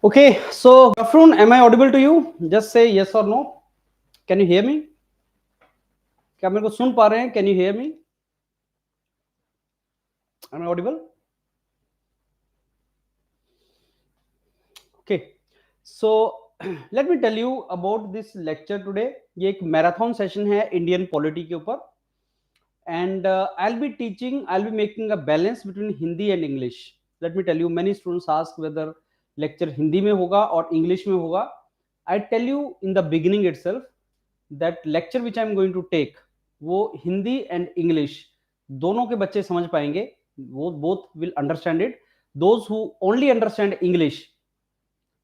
Okay, so Gafrun, am I audible to you? Just say yes or no. Can you hear me? क्या मेरे को सुन पा रहे हैं? Can you hear me? Am I audible? Okay, so let me tell you about this lecture today. ये एक marathon session है Indian polity के ऊपर and I'll be making a balance between Hindi and English. Let me tell you, many students ask whether lecture Hindi में होगा और English में होगा. I tell you in the beginning itself that lecture which I am going to take वो Hindi and English दोनों के बच्चे समझ पाएंगे. वो both will understand it. Those who only understand English,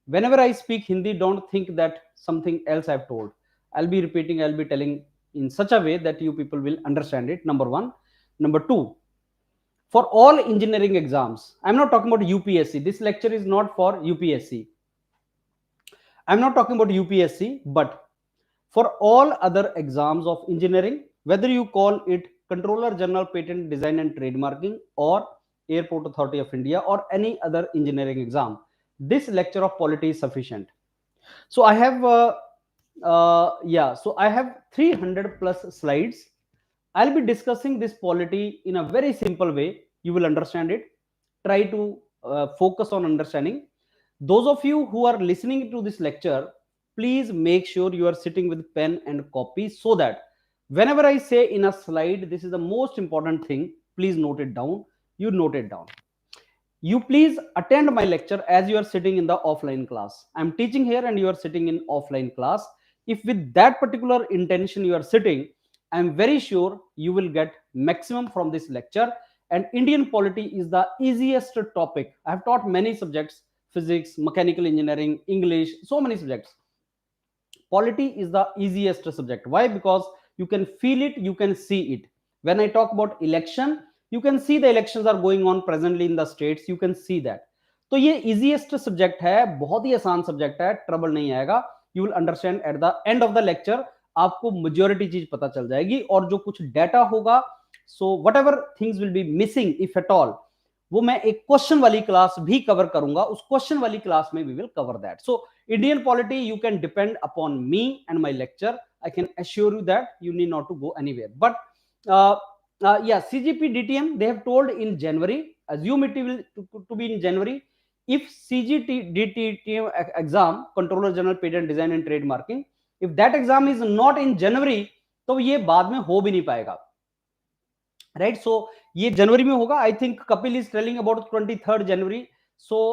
whenever I speak Hindi, don't think that something else I've told. I'll be repeating, I'll be telling in such a way that you people will understand it. Number one. Number two, for all engineering exams, I'm not talking about UPSC. This lecture is not for UPSC. I'm not talking about UPSC, but for all other exams of engineering, whether you call it Controller General Patent Design and Trademarking or Airport Authority of India or any other engineering exam, this lecture of polity is sufficient. So I have so I have 300 plus slides. I'll be discussing this polity in a very simple way. You will understand it. Try to focus on understanding. Those of you who are listening to this lecture, please make sure you are sitting with pen and copy so that whenever I say in a slide, this is the most important thing, please note it down. You note it down. You please attend my lecture as you are sitting in the offline class. I'm teaching here and you are sitting in offline class. If with that particular intention you are sitting, I'm very sure you will get maximum from this lecture. And Indian polity is the easiest topic. I have taught many subjects, physics, mechanical engineering, English, so many subjects. Polity is the easiest subject. Why? Because you can feel it, you can see it. When I talk about election, you can see the elections are going on presently in the states. You can see that. तो ये easiest subject है, बहुत ही आसान subject है, trouble नहीं आएगा. You will understand at the end of the lecture. आपको majority चीज पता चल जाएगी और जो कुछ data होगा, so whatever things will be missing if at all, वो मैं एक क्वेश्चन वाली क्लास भी कवर करूंगा. उस क्वेश्चन वाली क्लास में we will cover that. So Indian polity you can depend upon me and my lecture. I can assure you that you need not to go anywhere. But CGPDTM, they have told in January, assume it will to be in January. If CGPDTM exam, Controller General Patent Design and Trademarking, if that exam is not in January, तो ये बाद में हो भी नहीं पाएगा. Right, सो ये जनवरी में होगा. I think Kapil is telling about 23rd जनवरी. सो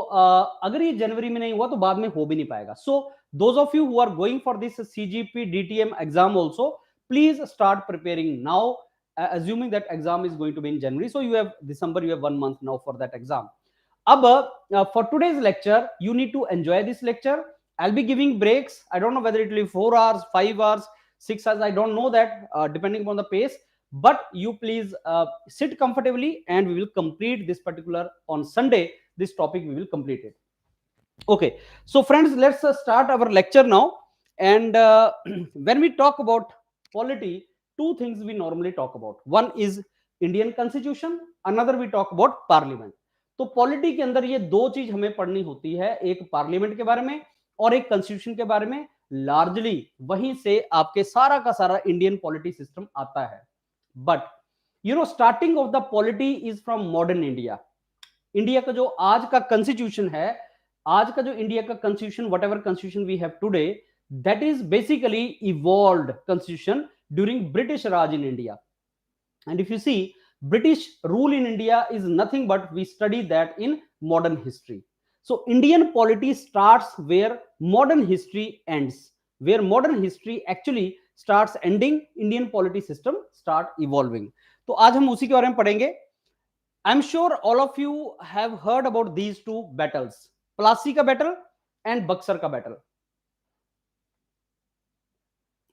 अगर ये जनवरी में नहीं हुआ तो बाद में हो भी नहीं पाएगा. So those of you who are going for this CGPDTM exam also, please start preparing now, assuming that exam is going to be in January. So you have December, you have 1 month now for that exam. Ab for today's lecture, you need to enjoy this lecture. I'll be giving breaks. I don't know whether it will be 4 hours, 5 hours, 6 hours. I don't know that, depending upon the pace. But you please sit comfortably and we will complete this particular on Sunday. This topic we will complete it. Okay, so friends, let's start our lecture now. And when we talk about polity, two things we normally talk about. One is Indian Constitution, another we talk about Parliament. तो polity के अंदर ये दो चीज हमें पढ़नी होती है, एक पार्लियामेंट के बारे में और एक कॉन्स्टिट्यूशन के बारे में. लार्जली वहीं से आपके सारा का सारा इंडियन पॉलिटी सिस्टम आता है. But you know, starting of the polity is from modern India. India का जो आज का कॉन्स्टिट्यूशन है, आज का जो इंडिया का constitution, whatever constitution we have today, that is basically evolved constitution during British Raj in India. And if you see, British rule in India is nothing but we study that in modern history. So Indian polity starts where modern history ends. Where modern history actually starts ending, Indian polity system start evolving. तो आज हम उसी के बारे में पढ़ेंगे. I'm sure all of you have heard about these two battles, Plassey का battle and Buxar का battle,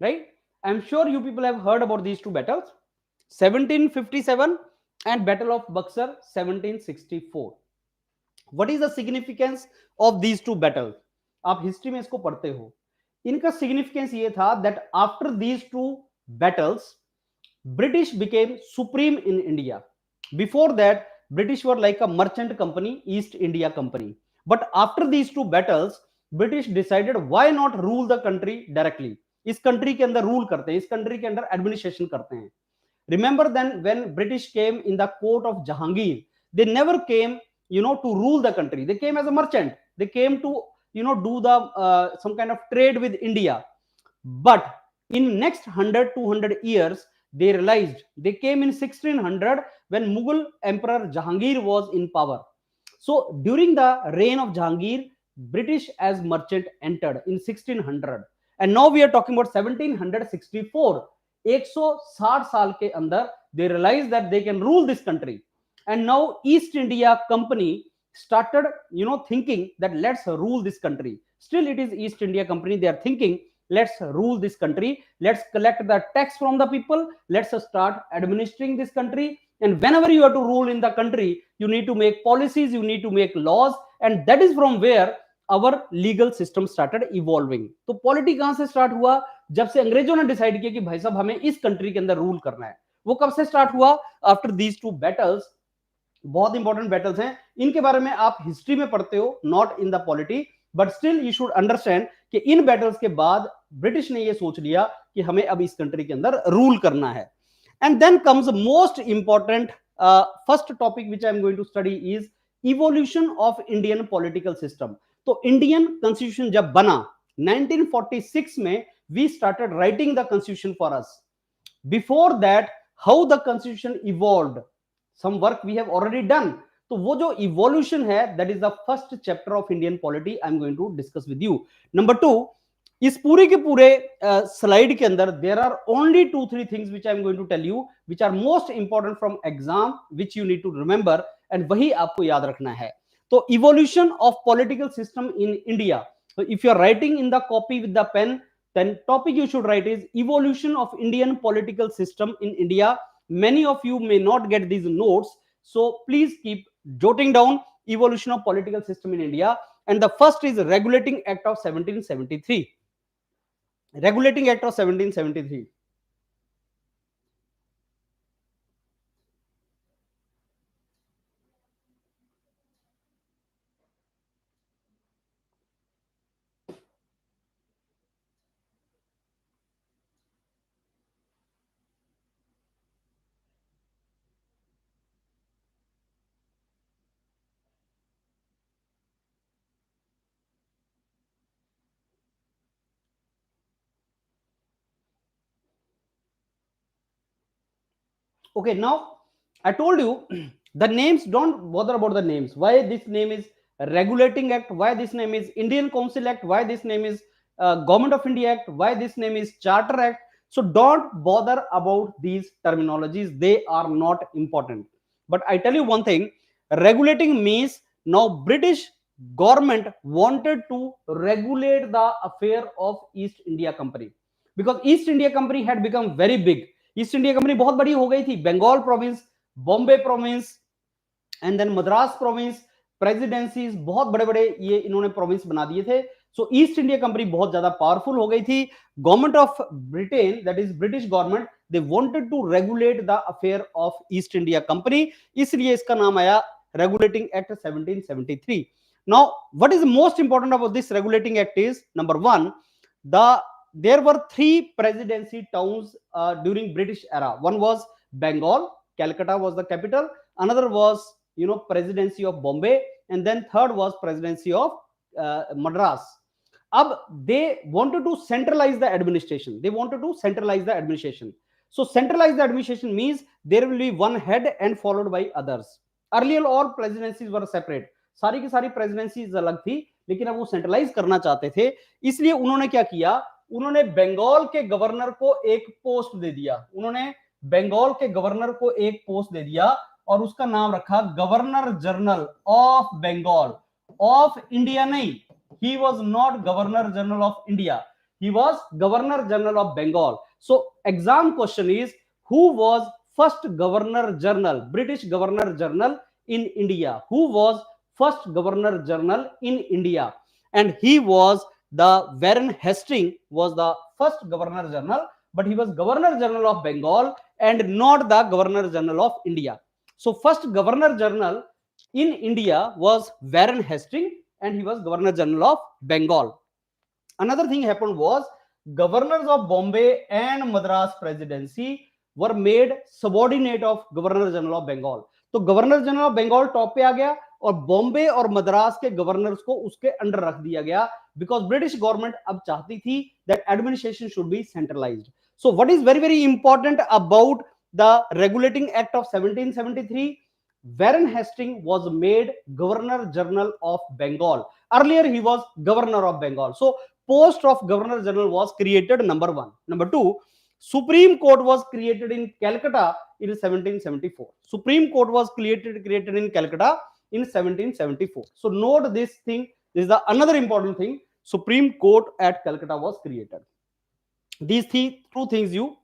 right? I'm sure you people have heard about these two battles, 1757 and Battle of Buxar 1764. What is the significance of these two battles? आप history में इसको पढ़ते हो. इनका significance ये था that after these two battles, British became supreme in India. Before that, British were like a merchant company, East India Company. But after these two battles, British decided why not rule the country directly. इस country के अंदर rule करते हैं, इस country के अंदर administration करते हैं. Remember then when British came in the court of Jahangir, they never came, to rule the country. They came as a merchant. They came to, do the some kind of trade with India. But in next 100, 200 years, they realized they came in 1600 when Mughal Emperor Jahangir was in power. So during the reign of Jahangir, British as merchant entered in 1600. And now we are talking about 1764. 160 साल के अंदर they realized that they can rule this country. And now East India Company started, thinking that let's rule this country. Still it is East India Company. They are thinking, let's rule this country. Let's collect the tax from the people. Let's start administering this country. And whenever you have to rule in the country, you need to make policies, you need to make laws. And that is from where our legal system started evolving. तो polity कहां से start हुआ? जब से अंग्रेजों ने decide किया कि भाई साहब हमें इस कंट्री के अंदर रूल करना है. वो कब से स्टार्ट हुआ? After these two battles. बहुत इंपॉर्टेंट बैटल्स हैं, इनके बारे में आप हिस्ट्री में पढ़ते हो, not in the polity, but still you should understand कि इन बैटल्स के बाद ब्रिटिश ने ये सोच लिया कि हमें अब इस कंट्री के अंदर रूल करना है. And then comes most important first topic which I am going to study is evolution of Indian political system. तो इंडियन कॉन्स्टिट्यूशन जब बना 1946 में, we started writing the constitution for us. Before that how the constitution evolved, some work we have already done. तो वो जो evolution है, that is the first chapter of Indian polity I am going to discuss with you. Number 2, इस पूरे के पूरे slide के अंदर there are only 2-3 things which I am going to tell you which are most important from exam, which you need to remember, and वही आपको याद रखना है. तो evolution of political system in India. So if you are writing in the copy with the pen, then topic you should write is evolution of Indian political system in India. Many of you may not get these notes, so please keep jotting down evolution of political system in India. And the first is Regulating Act of 1773. Regulating Act of 1773. Okay, now I told you the names, don't bother about the names. Why this name is Regulating Act, why this name is Indian Council Act, why this name is Government of India Act, why this name is Charter Act. So don't bother about these terminologies, they are not important. But I tell you one thing, regulating means now British government wanted to regulate the affair of East India Company, because East India Company had become very big. East India company बहुत बड़ी हो गई थी. Bengal province, Bombay province, and then Madras province, presidencies, बहुत बड़े बड़े ये इन्होंने प्रोविंस बना दिए थे. सो ईस्ट इंडिया कंपनी बहुत ज्यादा पावरफुल हो गई थी. Government of Britain, that is British government, they wanted to regulate the affair of East India company, इसलिए इसका नाम आया regulating act 1773. Now what is most important about this regulating act is, number 1, there were 3 presidency towns during British era. One was Bengal, Calcutta was the capital. Another was, presidency of Bombay, and then third was presidency of Madras. Ab they wanted to centralize the administration. So centralize the administration means there will be one head and followed by others. Earlier all presidencies were separate. सारी की सारी presidencies अलग थी, लेकिन अब वो centralise करना चाहते थे. इसलिए उन्होंने क्या किया, उन्होंने बंगाल के गवर्नर को एक पोस्ट दे दिया. और उसका नाम रखा governor general of Bengal. Of India नहीं, he was not governor general of India, he was governor general of Bengal. So exam question is, who was first governor general, British governor general in India? Who was first governor general in India? And he was the Warren Hastings was the first governor general, but he was governor general of Bengal and not the governor general of India. So first governor general in India was Warren Hastings, and he was Governor General of Bengal. Another thing happened was governors of Bombay and Madras presidency were made subordinate of Governor General of Bengal. तो governor general of Bengal top पे आ गया और बॉम्बे और मद्रास के governors को उसके under रख दिया गया, बिकॉज ब्रिटिश गवर्नमेंट अब चाहती थी that administration should be centralised. So what is very very important about the regulating act of 1773? Warren Hastings was made Governor General of Bengal. Earlier he was Governor of Bengal. So post of Governor General was created, number one. Number two, Supreme Court was created in Calcutta in 1774. Supreme Court was created in Calcutta in 1774. So note this thing. This is the another important thing. Supreme Court at Calcutta was created. These two things you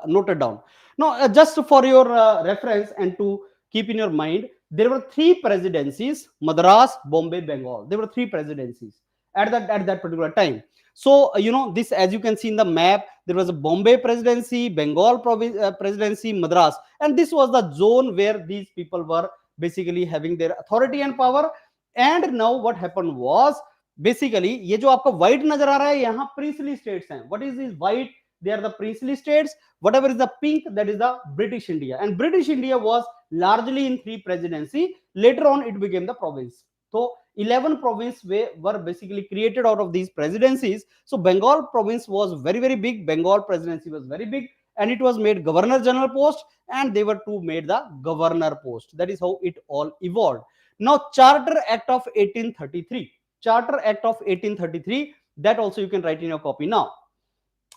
noted down. Now, just for your reference and to keep in your mind, there were three presidencies: Madras, Bombay, Bengal. There were three presidencies at that particular time. So this, as you can see in the map, there was a Bombay presidency, Bengal presidency, Madras, and this was the zone where these people were basically having their authority and power. And now what happened was, basically ये जो आपका white नजर आ रहा है, यहाँ princely states हैं. What is this white? They are the princely states. Whatever is the pink, that is the British India. And British India was largely in three presidency. Later on, it became the province. So 11 provinces were basically created out of these presidencies. So Bengal province was very, very big. Bengal presidency was very big. And it was made Governor General post. And they were to made the Governor post. That is how it all evolved. Now, Charter Act of 1833. Charter Act of 1833. That also you can write in your copy now.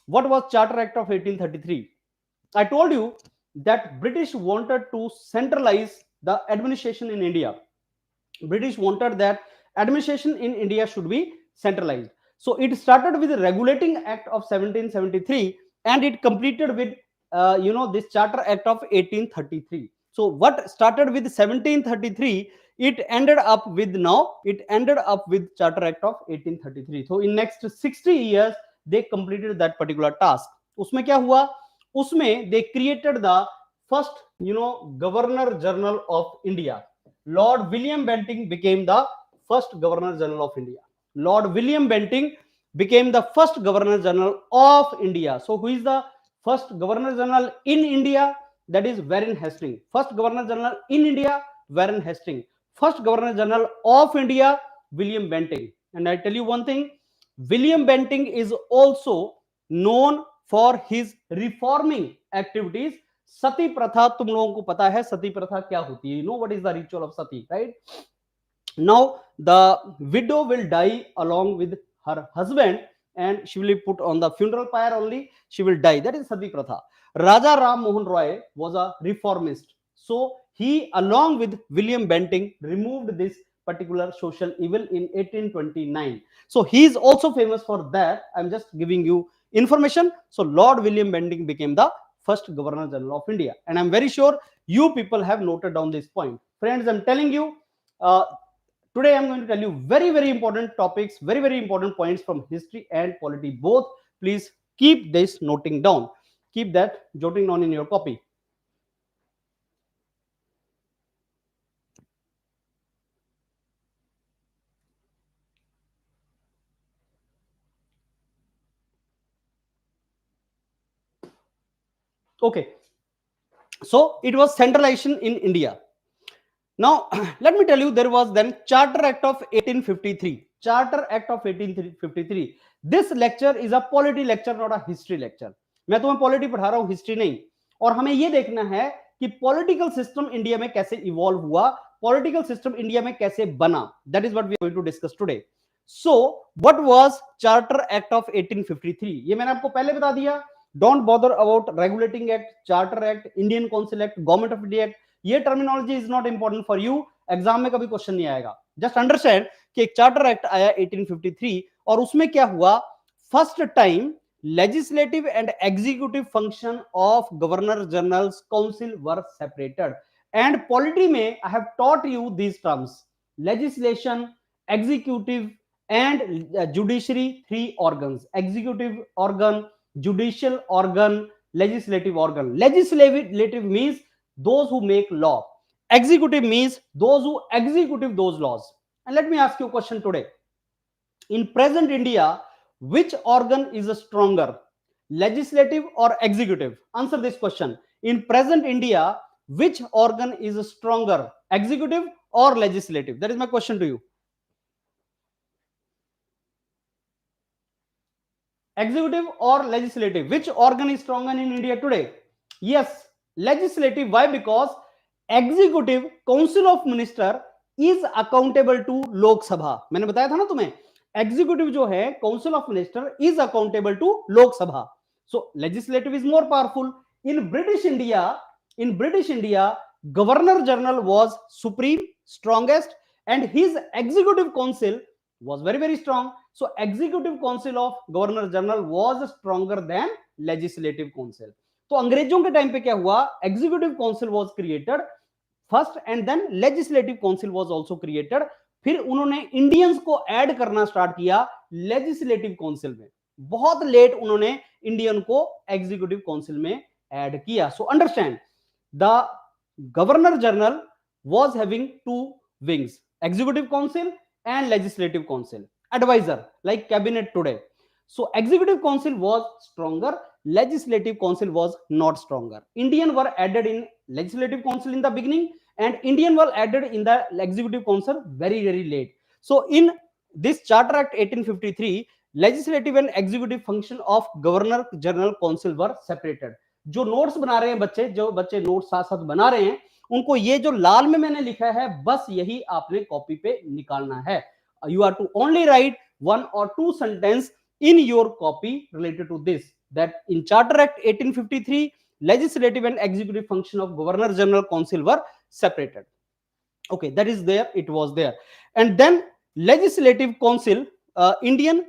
What was Charter Act of 1833? I told you that British wanted to centralize the administration in India. British wanted that administration in India should be centralized. So it started with the Regulating Act of 1773 and it completed with this Charter Act of 1833. So what started with 1733, it ended up with Charter Act of 1833. So in next 60 years they completed that particular task. उसमें क्या हुआ? उसमें they created the first Governor General of India. Lord William Bentinck became the first Governor General of India. Lord William Bentinck became the first Governor General of India. So who is the first Governor General in India? That is Warren Hastings. First Governor General in India, Warren Hastings. First Governor General of India, William Bentinck. And I tell you one thing, William Bentinck is also known for his reforming activities. सती प्रथा, तुम लोगों को पता है सती प्रथा क्या होती है? You know what is the ritual of sati, right? Now the widow will die along with her husband and she will be put on the funeral pyre only. She will die. That is sati pratha. Raja Ram Mohan Roy was a reformist. So he, along with William Bentinck, removed this particular social evil in 1829. So he is also famous for that. I'm just giving you information. So Lord William Bentinck became the first Governor General of India. And I'm very sure you people have noted down this point. Friends, I'm telling you, today I'm going to tell you very, very important topics, very, very important points from history and polity both. Please keep this noting down. Keep that jotting down in your copy. Okay. So it was centralization in India. Now, let me tell you, there was then Charter Act of 1853. Charter Act of 1853. This lecture is a polity lecture, not a history lecture. मैं तुम्हें polity पढ़ा रहा हूं, history नहीं. और हमें यह देखना है कि पॉलिटिकल सिस्टम इंडिया में कैसे इवॉल्व हुआ, पॉलिटिकल सिस्टम इंडिया में कैसे बना. That is what we are going to discuss today. So what was charter act of 1853? ये मैंने आपको पहले बता दिया. Don't bother about regulating act, charter act, Indian council act, government of India act. ये terminology is not important for you. Exam में कभी question नहीं आएगा. जस्ट अंडरस्टैंड कि एक चार्टर एक्ट आया 1853 और उसमें क्या हुआ, first time legislative and executive function of governor general's council were separated. And polity mein I have taught you these terms: legislation, executive and judiciary. Three organs: executive organ, judicial organ, legislative organ. Legislative means those who make law. Executive means those who execute those laws. And let me ask you a question today. In present India, which organ is stronger, legislative or executive? Answer this question. In present India, which organ is stronger, executive or legislative? That is my question to you. Executive or legislative, which organ is stronger in India today? Yes, legislative. Why? Because executive, council of minister, is accountable to lok sabha. मैंने बताया था ना तुम्हें, executive जो है council of minister is accountable to lok sabha. So legislative is more powerful. In British India, governor general was supreme, strongest, and his executive council was very very strong. So executive council of governor general was stronger than legislative council. तो अंग्रेजों के time पे क्या हुआ, executive council was created first and then legislative council was also created. फिर उन्होंने Indians को add करना स्टार्ट किया लेजिस्लेटिव काउंसिल में. बहुत लेट उन्होंने इंडियन को एग्जीक्यूटिव काउंसिल में ऐड किया. So understand, the governor general was having two wings, executive council and legislative council, advisor like cabinet today. So executive council was stronger, legislative council was not stronger. Indian were added in legislative council in the beginning and Indian were added in the executive council very very late. So in this Charter Act 1853, legislative and executive function of governor general council were separated. जो notes बना रहे हैं बच्चे, जो बच्चे notes साथ साथ बना रहे हैं, उनको ये जो लाल में मैंने लिखा है बस यही आपने कॉपी पे निकालना है. You are to only write one or two sentence in your copy related to this, that in Charter Act 1853, legislative and executive function of governor general council were separated. Okay, that is there, it was there. And then legislative council, Indian,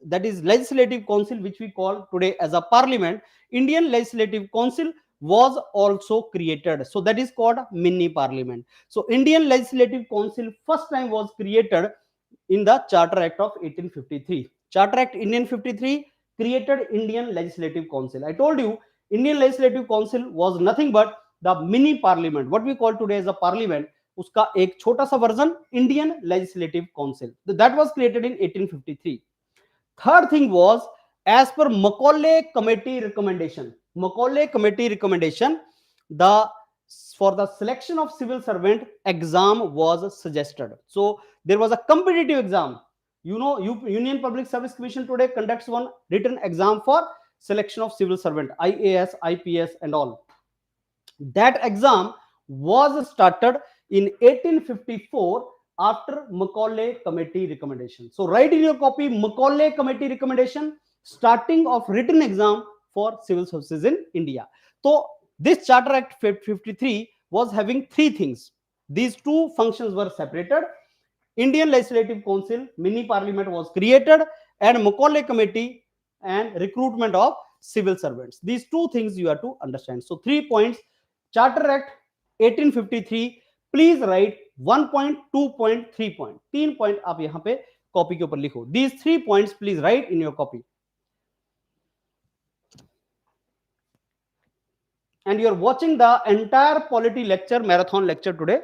that is legislative council which we call today as a parliament, Indian legislative council was also created. So that is called mini parliament. So Indian legislative council first time was created in the Charter Act of 1853. Charter Act 1853 created Indian legislative council. I told you Indian legislative council was nothing but the mini parliament, what we call today as a parliament, उसका एक छोटा सा version Indian legislative council, that was created in 1853. Third thing was, as per Macaulay committee recommendation, for the selection of civil servant, exam was suggested. So there was a competitive exam. You know, Union Public Service Commission today conducts one written exam for selection of civil servant, IAS, IPS and all. That exam was started in 1854 after Macaulay committee recommendation. So write in your copy Macaulay committee recommendation, starting of written exam for civil services in India. So this Charter Act 53 was having three things. These two functions were separated. Indian Legislative Council, mini parliament was created, and Macaulay committee and recruitment of civil servants. These two things you have to understand. So 3 points. Charter Act 1853, please write 1 point, 2 point, 3 point. 3 point आप यहाँ पे copy के ऊपर लिखो. These 3 points please write in your copy. And you are watching the entire polity lecture, marathon lecture today.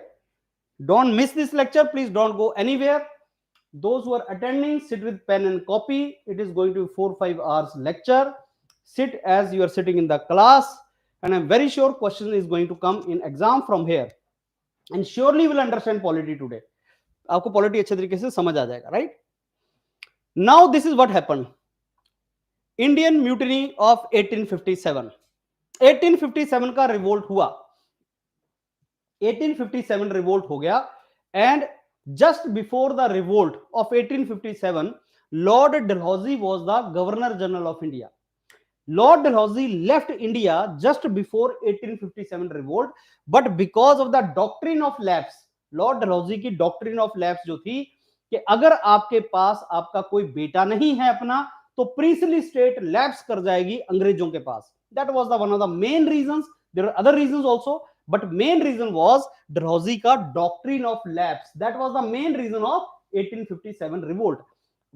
Don't miss this lecture. Please don't go anywhere. Those who are attending, sit with pen and copy. It is going to be 4-5 hours lecture. Sit as you are sitting in the class. And I'm very sure question is going to come in exam from here. And surely you will understand polity today. आपको polity अच्छे तरीके से समझ आ जाएगा, right? Now this is what happened. Indian Mutiny of 1857. 1857 का revolt हुआ. 1857 revolt हो गया. And just before the revolt of 1857, Lord Dalhousie was the Governor General of India. Lord Dalhousie left India just before 1857 revolt, but because of the doctrine of lapse, Lord Dalhousie की doctrine of lapse जो थी कि अगर आपके पास आपका कोई बेटा नहीं है अपना, तो princely state lapse कर जाएगी अंग्रेजों के पास. That was the one of the main reasons. There are other reasons also, but main reason was Dalhousie का doctrine of lapse. That was the main reason of 1857 revolt.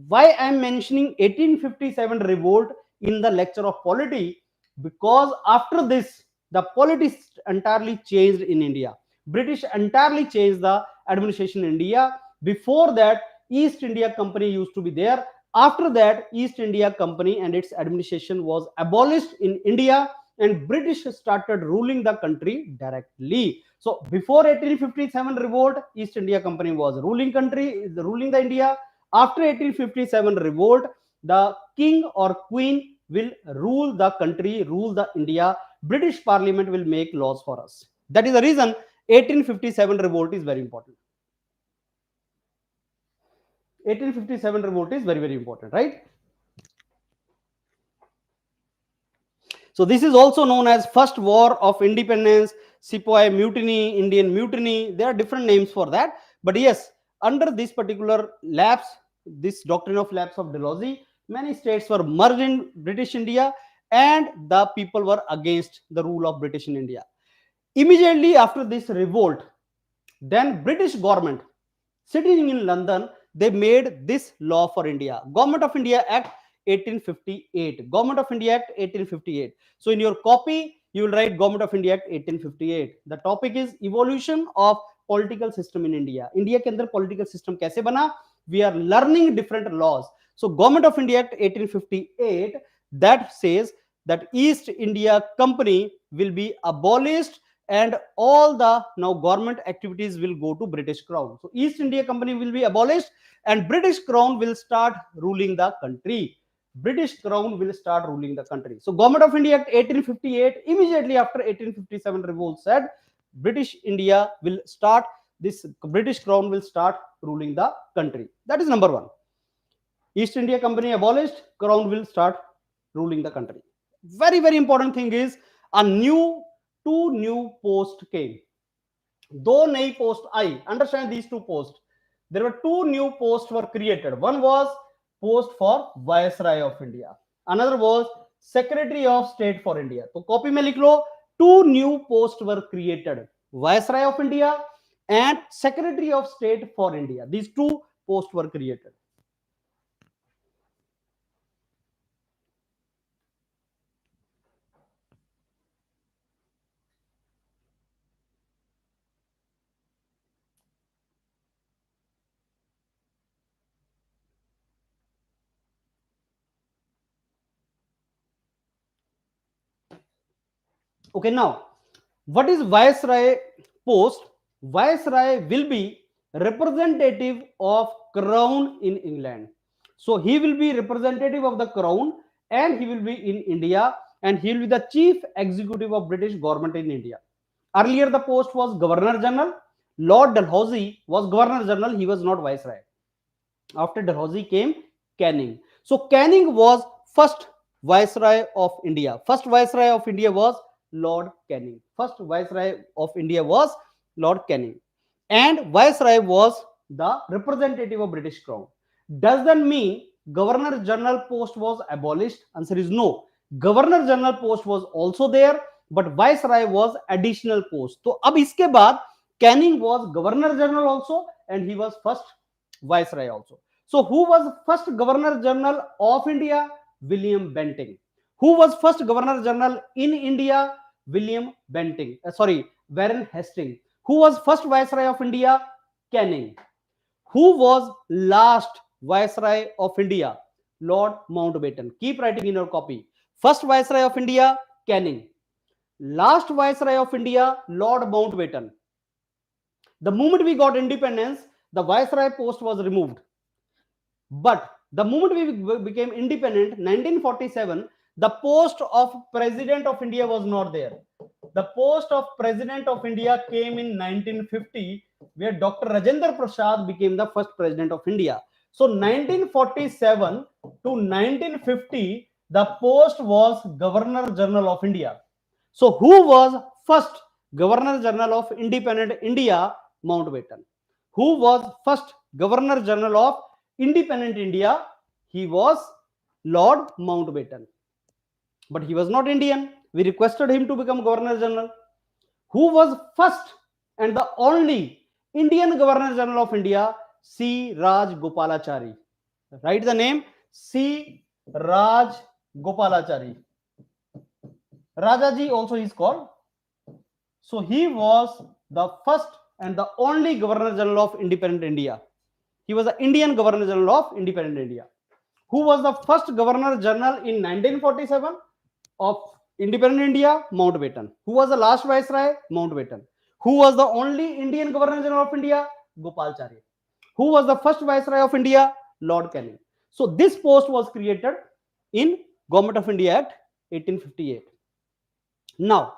Why I am mentioning 1857 revolt in the lecture of polity? Because after this the politics entirely changed in India. British entirely changed the administration in India. Before that, East India Company used to be there. After that, East India Company and its administration was abolished in India, and British started ruling the country directly. So before 1857 revolt, East India Company was ruling the India. After 1857 revolt, the king or queen will rule the country, rule the India. British Parliament will make laws for us. That is the reason 1857 revolt is very important. 1857 revolt is very, very important, right? So this is also known as First War of Independence, Sepoy Mutiny, Indian Mutiny. There are different names for that. But yes, under this particular lapse, this doctrine of lapse of Dalhousie, many states were merged in British India, and the people were against the rule of British in India. Immediately after this revolt, then British government sitting in London, they made this law for India. Government of India Act 1858. Government of India Act 1858. So in your copy, you will write Government of India Act 1858. The topic is evolution of political system in India. India के अंदर political system कैसे बना? We are learning different laws. So Government of India Act 1858 that says that East India Company will be abolished, and all the now government activities will go to British Crown. So East India Company will be abolished, and British Crown will start ruling the country. British Crown will start ruling the country. So Government of India Act 1858, immediately after 1857 revolt, said British India will start, this British Crown will start ruling the country. That is number one. East India Company abolished, Crown will start ruling the country. Very, very important thing is two new posts came. दो नई post I. Understand these two posts. There were two new posts were created. One was post for Viceroy of India. Another was Secretary of State for India. तो copy में लिख लो, two new posts were created. Viceroy of India and Secretary of State for India. These two posts were created. Okay, now what is Viceroy post? Viceroy will be representative of Crown in England. So he will be representative of the Crown, and he will be in India, and he will be the chief executive of British government in India. Earlier the post was Governor General. Lord Dalhousie was Governor General, he was not Viceroy. After Dalhousie came Canning. So Canning was first Viceroy of India. First Viceroy of India was Lord Canning. First Viceroy of India was Lord Canning. And Viceroy was the representative of British Crown. Does that mean Governor General post was abolished? Answer is no. Governor General post was also there, but Viceroy was additional post. So अब इसके बाद Canning was Governor General also, and he was first Viceroy also. So who was first Governor General of India? William Bentinck. Who was first Governor General in India? William Bentinck. Warren Hastings. Who was first Viceroy of India? Canning. Who was last Viceroy of India? Lord Mountbatten. Keep writing in your copy. First Viceroy of India, Canning. Last Viceroy of India, Lord Mountbatten. The moment we got independence, the Viceroy post was removed. But the moment we became independent, 1947, the post of President of India was not there. The post of President of India came in 1950, where Dr. Rajendra Prasad became the first President of India. So 1947 to 1950, the post was Governor General of India. So who was first Governor General of Independent India? Mountbatten. Who was first Governor General of Independent India? He was Lord Mountbatten. But he was not Indian. We requested him to become Governor General. Who was first and the only Indian Governor General of India? C. Raj Gopalachari. Write the name C. Raj Gopalachari. Rajaji also is called. So he was the first and the only Governor General of Independent India. He was the Indian Governor General of independent India. Who was the first Governor General in 1947 of independent India? Mountbatten. Who was the last Viceroy? Mountbatten. Who was the only Indian Governor General of India? Gopalacharya. Who was the first Viceroy of India? Lord Canning. So this post was created in Government of India Act 1858. Now,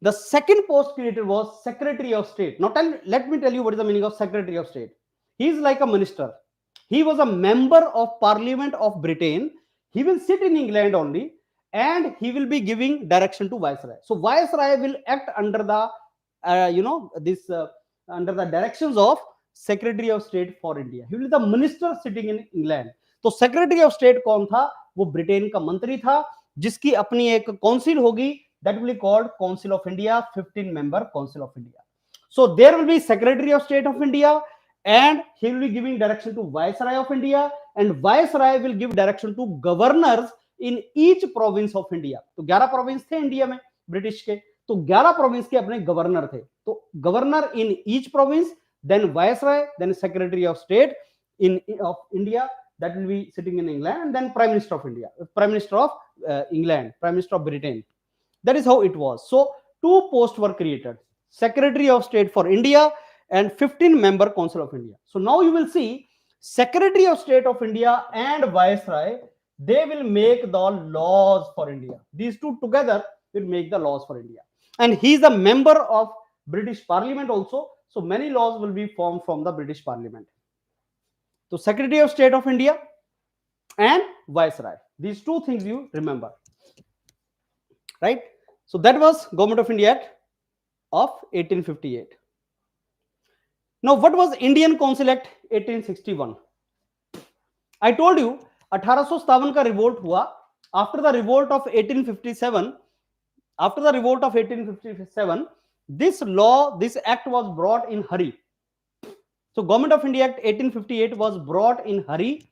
the second post created was Secretary of State. Now, let me tell you what is the meaning of Secretary of State. He is like a minister. He was a member of Parliament of Britain. He will sit in England only, and he will be giving direction to Viceroy. So Viceroy will act under the, under the directions of Secretary of State for India. He will be the minister sitting in England. तो secretary of state कौन था? वो Britain का मंत्री था, जिसकी अपनी एक काउंसिल होगी, that will be called Council of India, 15-member Council of India. So there will be Secretary of State of India, and he will be giving direction to Viceroy of India, and Viceroy will give direction to governors in each province of India. तो 11 province थे India में British के, तो 11 province के अपने governor थे. तो governor in each province, then Viceroy, then Secretary of State of India, that will be sitting in England, and then Prime Minister of India, Prime Minister of England, Prime Minister of Britain. That is how it was. So two posts were created, Secretary of State for India and 15-member Council of India. So now you will see Secretary of State of India and Viceroy, they will make the laws for India. These two together will make the laws for India. And he is a member of British Parliament also. So many laws will be formed from the British Parliament. So Secretary of State of India and Viceroy. These two things you remember. Right? So that was Government of India Act of 1858. Now, what was Indian Council Act 1861? I told you 1857 का revolt हुआ. After the revolt of 1857, this law, this act was brought in hurry. So Government of India Act 1858 was brought in hurry,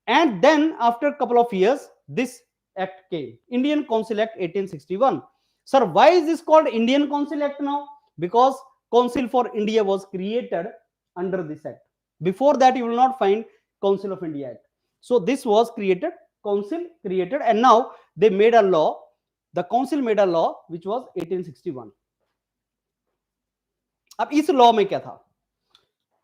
and then after a couple of years, this act came, Indian Council Act 1861. Sir, why is this called Indian Council Act now? Because Council for India was created under this act. Before that, you will not find Council of India Act. So this was created, Council created, and now they made a law. The Council made a law which was 1861. अब इस law में क्या था?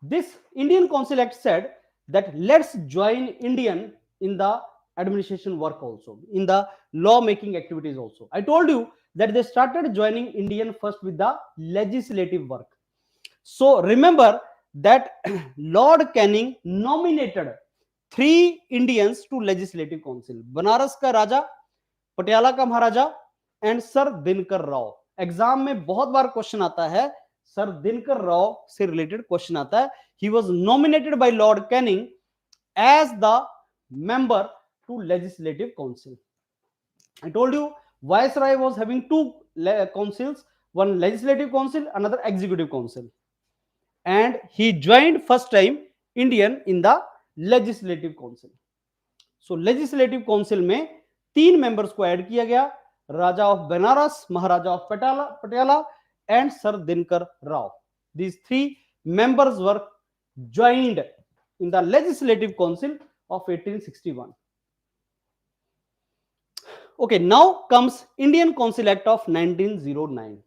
This Indian Council Act said that let's join Indian in the administration work also, in the law making activities also. I told you that they started joining Indian first with the legislative work. So remember that Lord Canning nominated 3 Indians to legislative council, Banaras का राजा, पटियाला का महाराजा and sir Dinkar Rao. Exam में बहुत बार question आता है, sir Dinkar Rao से related question आता है. He was nominated by Lord Canning as the member to legislative council. I told you Viceroy was having 2 councils, one legislative council, another executive council, and he joined first time Indian in the legislative council. So legislative council में 3 members को add किया गया, Raja of Banaras, Maharaja of Patiala and Sir Dinkar Rao. These 3 members were joined in the Legislative Council of 1861. Okay, now comes Indian Council Act of 1909.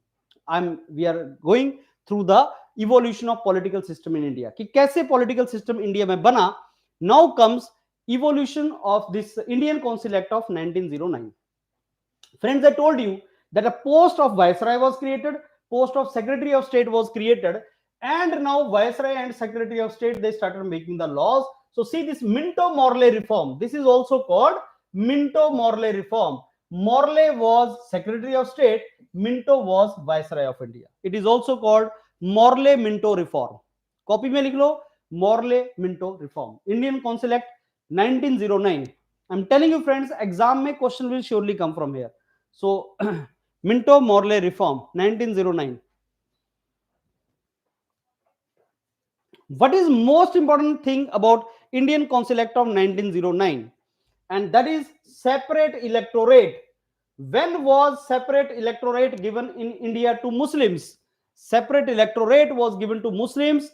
We are going through the evolution of political system in India. कि कैसे political system India में बना. Now comes evolution of this Indian Council Act of 1909. Friends, I told you that a post of Viceroy was created, post of Secretary of State was created, and now Viceroy and Secretary of State, they started making the laws. So see this Minto-Morley reform. This is also called Minto-Morley reform. Morley was Secretary of State, Minto was Viceroy of India. It is also called Morley-Minto reform. Copy में लिख लो, Morley-Minto reform. Indian Council Act 1909. I'm telling you friends, exam में question will surely come from here. So Minto-Morley reform 1909. What is most important thing about Indian Council Act of 1909? And that is separate electorate. When was separate electorate given in India to Muslims? Separate electorate was given to Muslims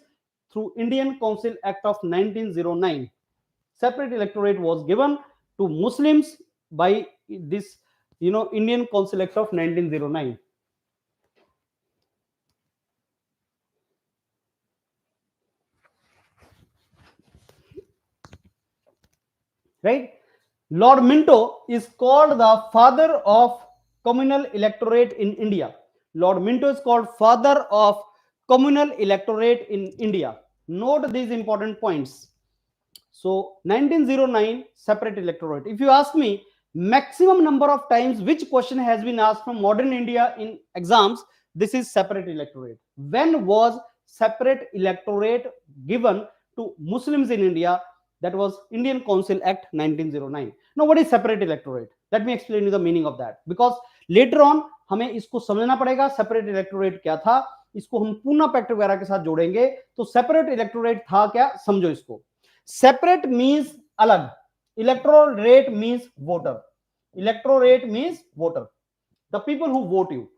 through Indian Council Act of 1909. Separate electorate was given to Muslims by this, Indian Council Act of 1909. Right? Lord Minto is called the father of communal electorate in India. Lord Minto is called father of communal electorate in India. Note these important points. So 1909 separate electorate. If you ask me, maximum number of times which question has been asked from modern India in exams, this is separate electorate. When was separate electorate given to Muslims in India? That was Indian Council Act 1909. Now what is separate electorate? Let me explain you the meaning of that, because later on हमें इसको समझना पड़ेगा separate electorate क्या था, इसको हम पूर्ण factor वगैरह के साथ जोड़ेंगे. तो सेपरेट इलेक्टोरेट था क्या, समझो इसको. सेपरेट मींस अलग, electorate means voter. Electorate means voter, the people who vote you.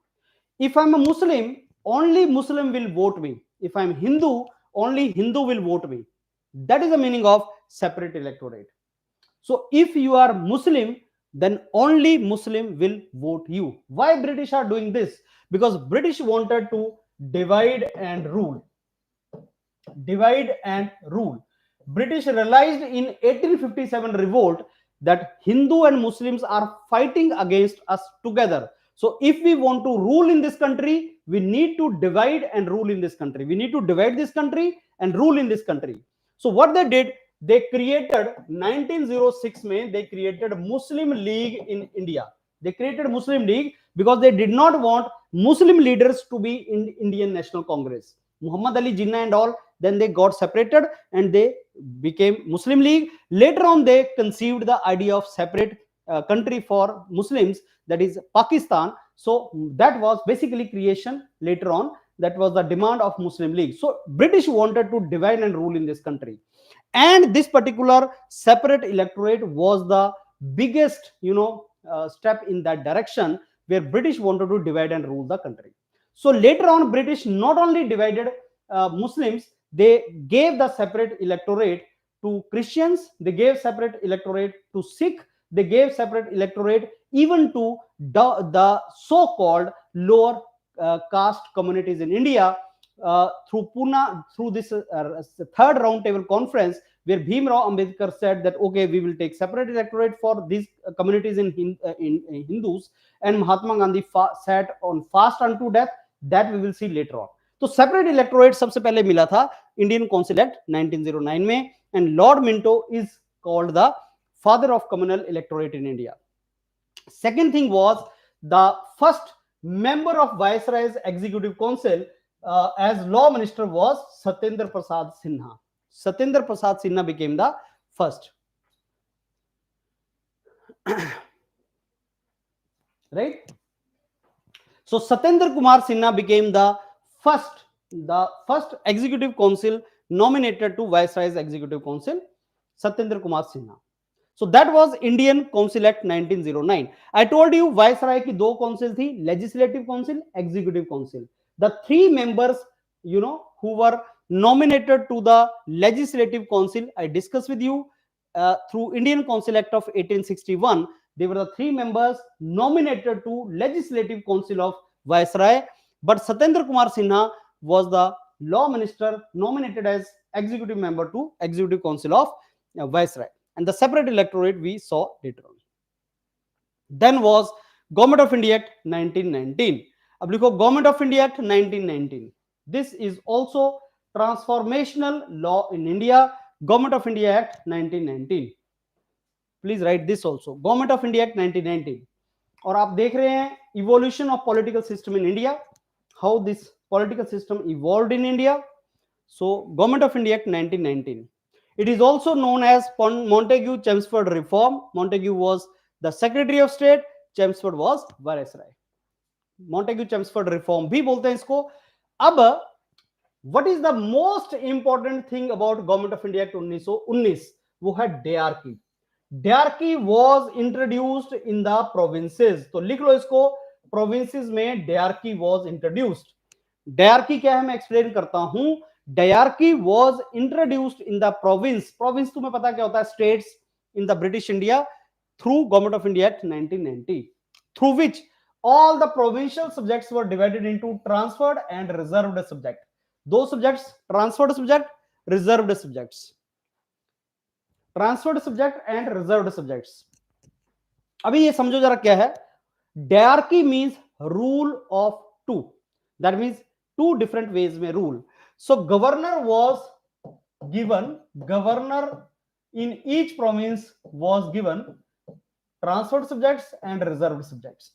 If I'm a Muslim, only Muslim will vote me. If I'm Hindu, only Hindu will vote me. That is the meaning of separate electorate. So if you are Muslim, then only Muslim will vote you. Why British are doing this? Because British wanted to divide and rule. Divide and rule. British realized in 1857 revolt that Hindu and Muslims are fighting against us together. So if we want to rule in this country, we need to divide and rule in this country. We need to divide this country and rule in this country. So what they did, they created 1906 में they created Muslim League in India. They created Muslim League because they did not want Muslim leaders to be in Indian National Congress. Muhammad Ali Jinnah and all, then they got separated and they became Muslim League. Later on they conceived the idea of separate country for Muslims, that is Pakistan. So that was basically creation later on. That was the demand of Muslim League. So British wanted to divide and rule in this country, and this particular separate electorate was the biggest step in that direction, where British wanted to divide and rule the country. So later on British not only divided Muslims, they gave the separate electorate to Christians, they gave separate electorate to Sikh, they gave separate electorate even to the so-called lower caste communities in India, through Pune, through this third roundtable conference, where Bhimrao Ambedkar said that okay, we will take separate electorate for these communities in Hindus, and Mahatma Gandhi sat on fast unto death. That we will see later on. तो separate electorate सबसे पहले मिला था Indian council act 1909 में, and Lord Minto is called the father of communal electorate in India. Second thing was the first member of Viceroy's Executive Council as law minister was Satyendra Prasad Sinha. Satyendra Prasad Sinha became the first. Right? So Satyendra Kumar Sinha became the first Executive Council nominated to Viceroy's Executive Council, Satyendra Kumar Sinha. So that was Indian Council Act 1909. I told you Viceroy की दो council थी, Legislative Council, Executive Council. The three members, who were nominated to the Legislative Council, I discussed with you through Indian Council Act of 1861. They were the three members nominated to Legislative Council of Viceroy. But Satyendra Kumar Sinha was the law minister nominated as executive member to Executive Council of Viceroy. And the separate electorate we saw later on. Then was Government of India Act 1919. अब लिखो Government of India Act 1919. This is also transformational law in India. Government of India Act 1919. Please write this also. Government of India Act 1919. और आप देख रहे हैं evolution of political system in India, how this political system evolved in India. So Government of India Act 1919. It is also known as Montagu-Chelmsford Reform. Montagu was the Secretary of State, Chelmsford was Viceroy. Montagu-Chelmsford Reform भी बोलते हैं इसको. अब what is the most important thing about Government of India Act 1919? वो है diarchy. Diarchy was introduced in the provinces. तो लिख लो इसको, provinces में diarchy was introduced. Diarchy क्या है मैं explain करता हूं. Dyarchy was introduced in the province, province तुम्हें पता क्या होता है, states in the British India, through government of India act 1990, through which all the provincial subjects were divided into transferred and reserved subject. दो subjects, transferred subject, reserved subjects, transferred subject and reserved subjects. अभी ये समझो जरा क्या है, diarchy means rule of two, that means two different ways में rule. So governor was given, governor in each province was given transferred subjects and reserved subjects.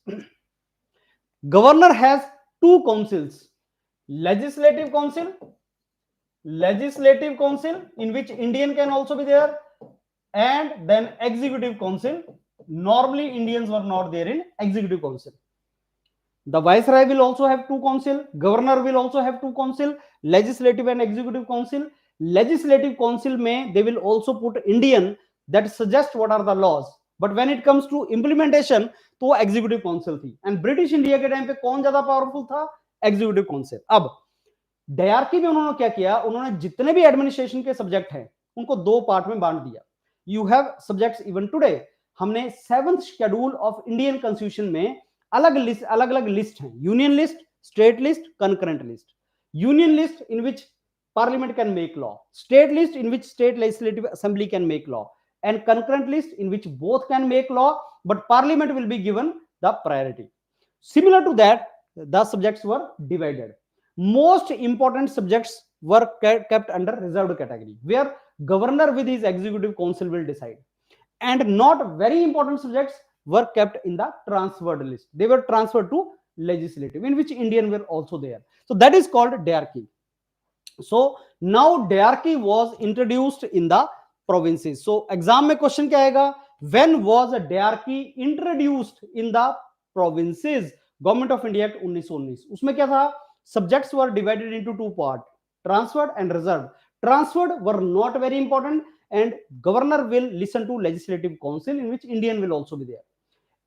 Governor has two councils, legislative council in which Indian can also be there, and then executive council. Normally Indians were not there in executive council. The viceroy will also have two council, governor will also have two council, legislative and executive council. Legislative council में they will also put Indian that suggest what are the laws, but when it comes to implementation तो वो executive council थी. And British India के time पे कौन ज्यादा powerful था, executive council. अब डायरकी में उन्होंने क्या किया, उन्होंने जितने भी एडमिनिस्ट्रेशन के सब्जेक्ट हैं उनको दो पार्ट में बांट दिया. You have subjects even today, हमने 7th schedule of Indian constitution में अलग अलग लिस्ट है, union list, state list, concurrent list. Union list in which parliament can make law, state list in which state legislative assembly can make law, and concurrent list in which both can make law but parliament will be given the priority. Similar to that, the subjects were divided. Most important subjects were kept under reserved category where governor with his executive council will decide, and not very important subjects were kept in the transferred list. They were transferred to legislative in which Indian were also there. So that is called diarchy. So now diarchy was introduced in the provinces. So exam में question क्या आएगा, when was a diarchy introduced in the provinces? Government of India Act 1919. उसमें क्या था, subjects were divided into two parts, transferred and reserved. Transferred were not very important and governor will listen to legislative council in which Indian will also be there.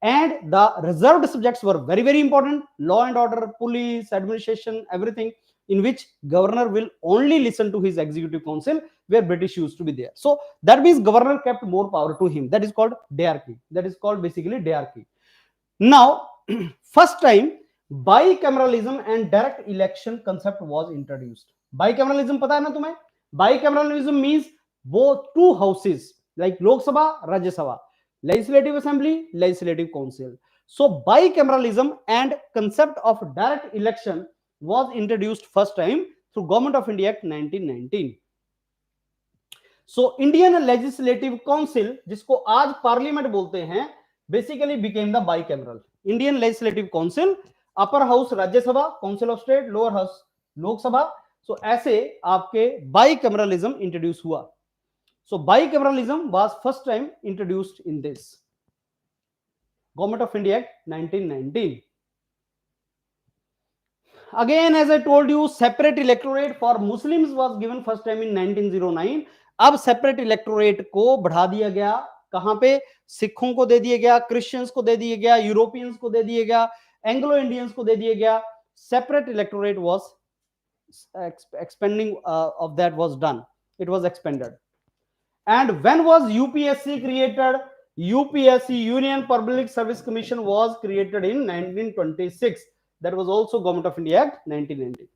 And the reserved subjects were very very important, law and order, police, administration, everything, in which governor will only listen to his executive council where British used to be there. So that means governor kept more power to him. That is called diarchy. That is called basically diarchy. Now first time bicameralism and direct election concept was introduced. Bicameralism पता है ना तुम्हें, bicameralism means both two houses like Lok Sabha, Rajya Sabha, legislative assembly, legislative council. So bicameralism and concept of direct election was introduced first time through Government of India Act 1919. So Indian Legislative Council, जिसको आज parliament बोलते हैं, basically became the bicameral. Indian Legislative Council, upper house Rajya Sabha, council of state, lower house Lok Sabha. So ऐसे आपके bicameralism introduce हुआ. So bicameralism was first time introduced in this Government of India Act 1919. Again, as I told you, separate electorate for Muslims was given first time in 1909. अब separate electorate को बढ़ा दिया गया, कहां पे, सिखों को दे दिया गया, क्रिश्चियंस को दे दिया गया, यूरोपियंस को दे दिया गया, एंग्लो इंडियंस को दे दिया गया. Separate electorate was expanding of that was done. It was expanded. And when was UPSC created? UPSC, Union Public Service Commission, was created in 1926. That was also Government of India Act 1990.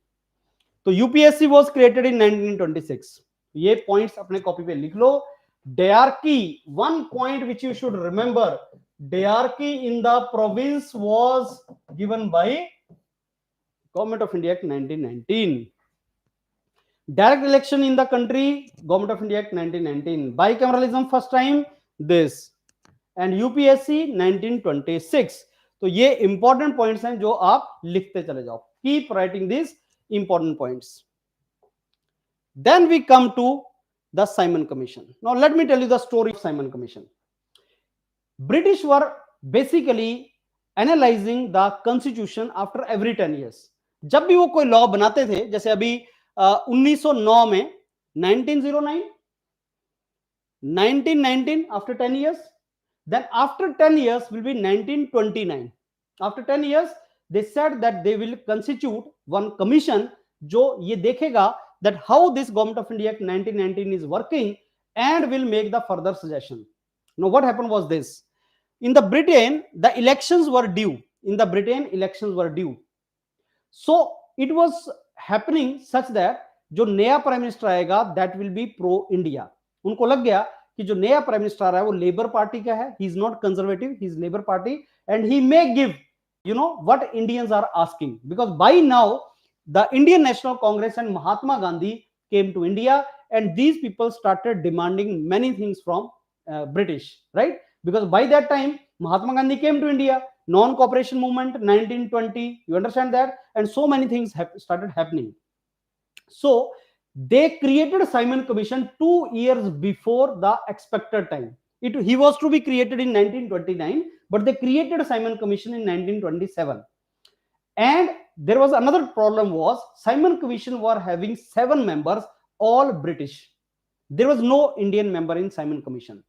So UPSC was created in 1926. ये points अपने copy पे लिख लो. Diarchy, one point which you should remember, diarchy in the province was given by Government of India Act 1919. Direct election in the country, Government of India Act 1919. Bicameralism first time, this, and UPSC 1926. तो ये important points हैं जो आप लिखते चले जाओ. Keep writing these important points. Then we come to the Simon Commission. Now let me tell you the story of Simon Commission. British were basically analyzing the constitution after every 10 years. जब भी वो कोई law बनाते थे, जैसे अभी 1909 में 1909, 1919 after 10 years, then after 10 years will be 1929. After 10 years they said that they will constitute one commission जो ये देखेगा that how this Government of India Act 1919 is working and will make the further suggestion. Now, what happened was this. In the Britain, the elections were due. So it was happening such that जो नया prime minister आएगा that will be pro India. उनको लग गया कि जो नया prime minister आ रहा है वो लेबर पार्टी का है. He is not conservative, he is labour party and he may give what Indians are asking, because by now the Indian National Congress and Mahatma Gandhi came to India, and these people started demanding many things from British, right? Because by that time Mahatma Gandhi came to India, non-cooperation movement 1920, you understand that, and so many things started happening. So they created Simon Commission 2 years before the expected time. He was to be created in 1929, but they created Simon Commission in 1927. And there was another problem was Simon Commission were having 7 members, all British. There was no Indian member in Simon Commission.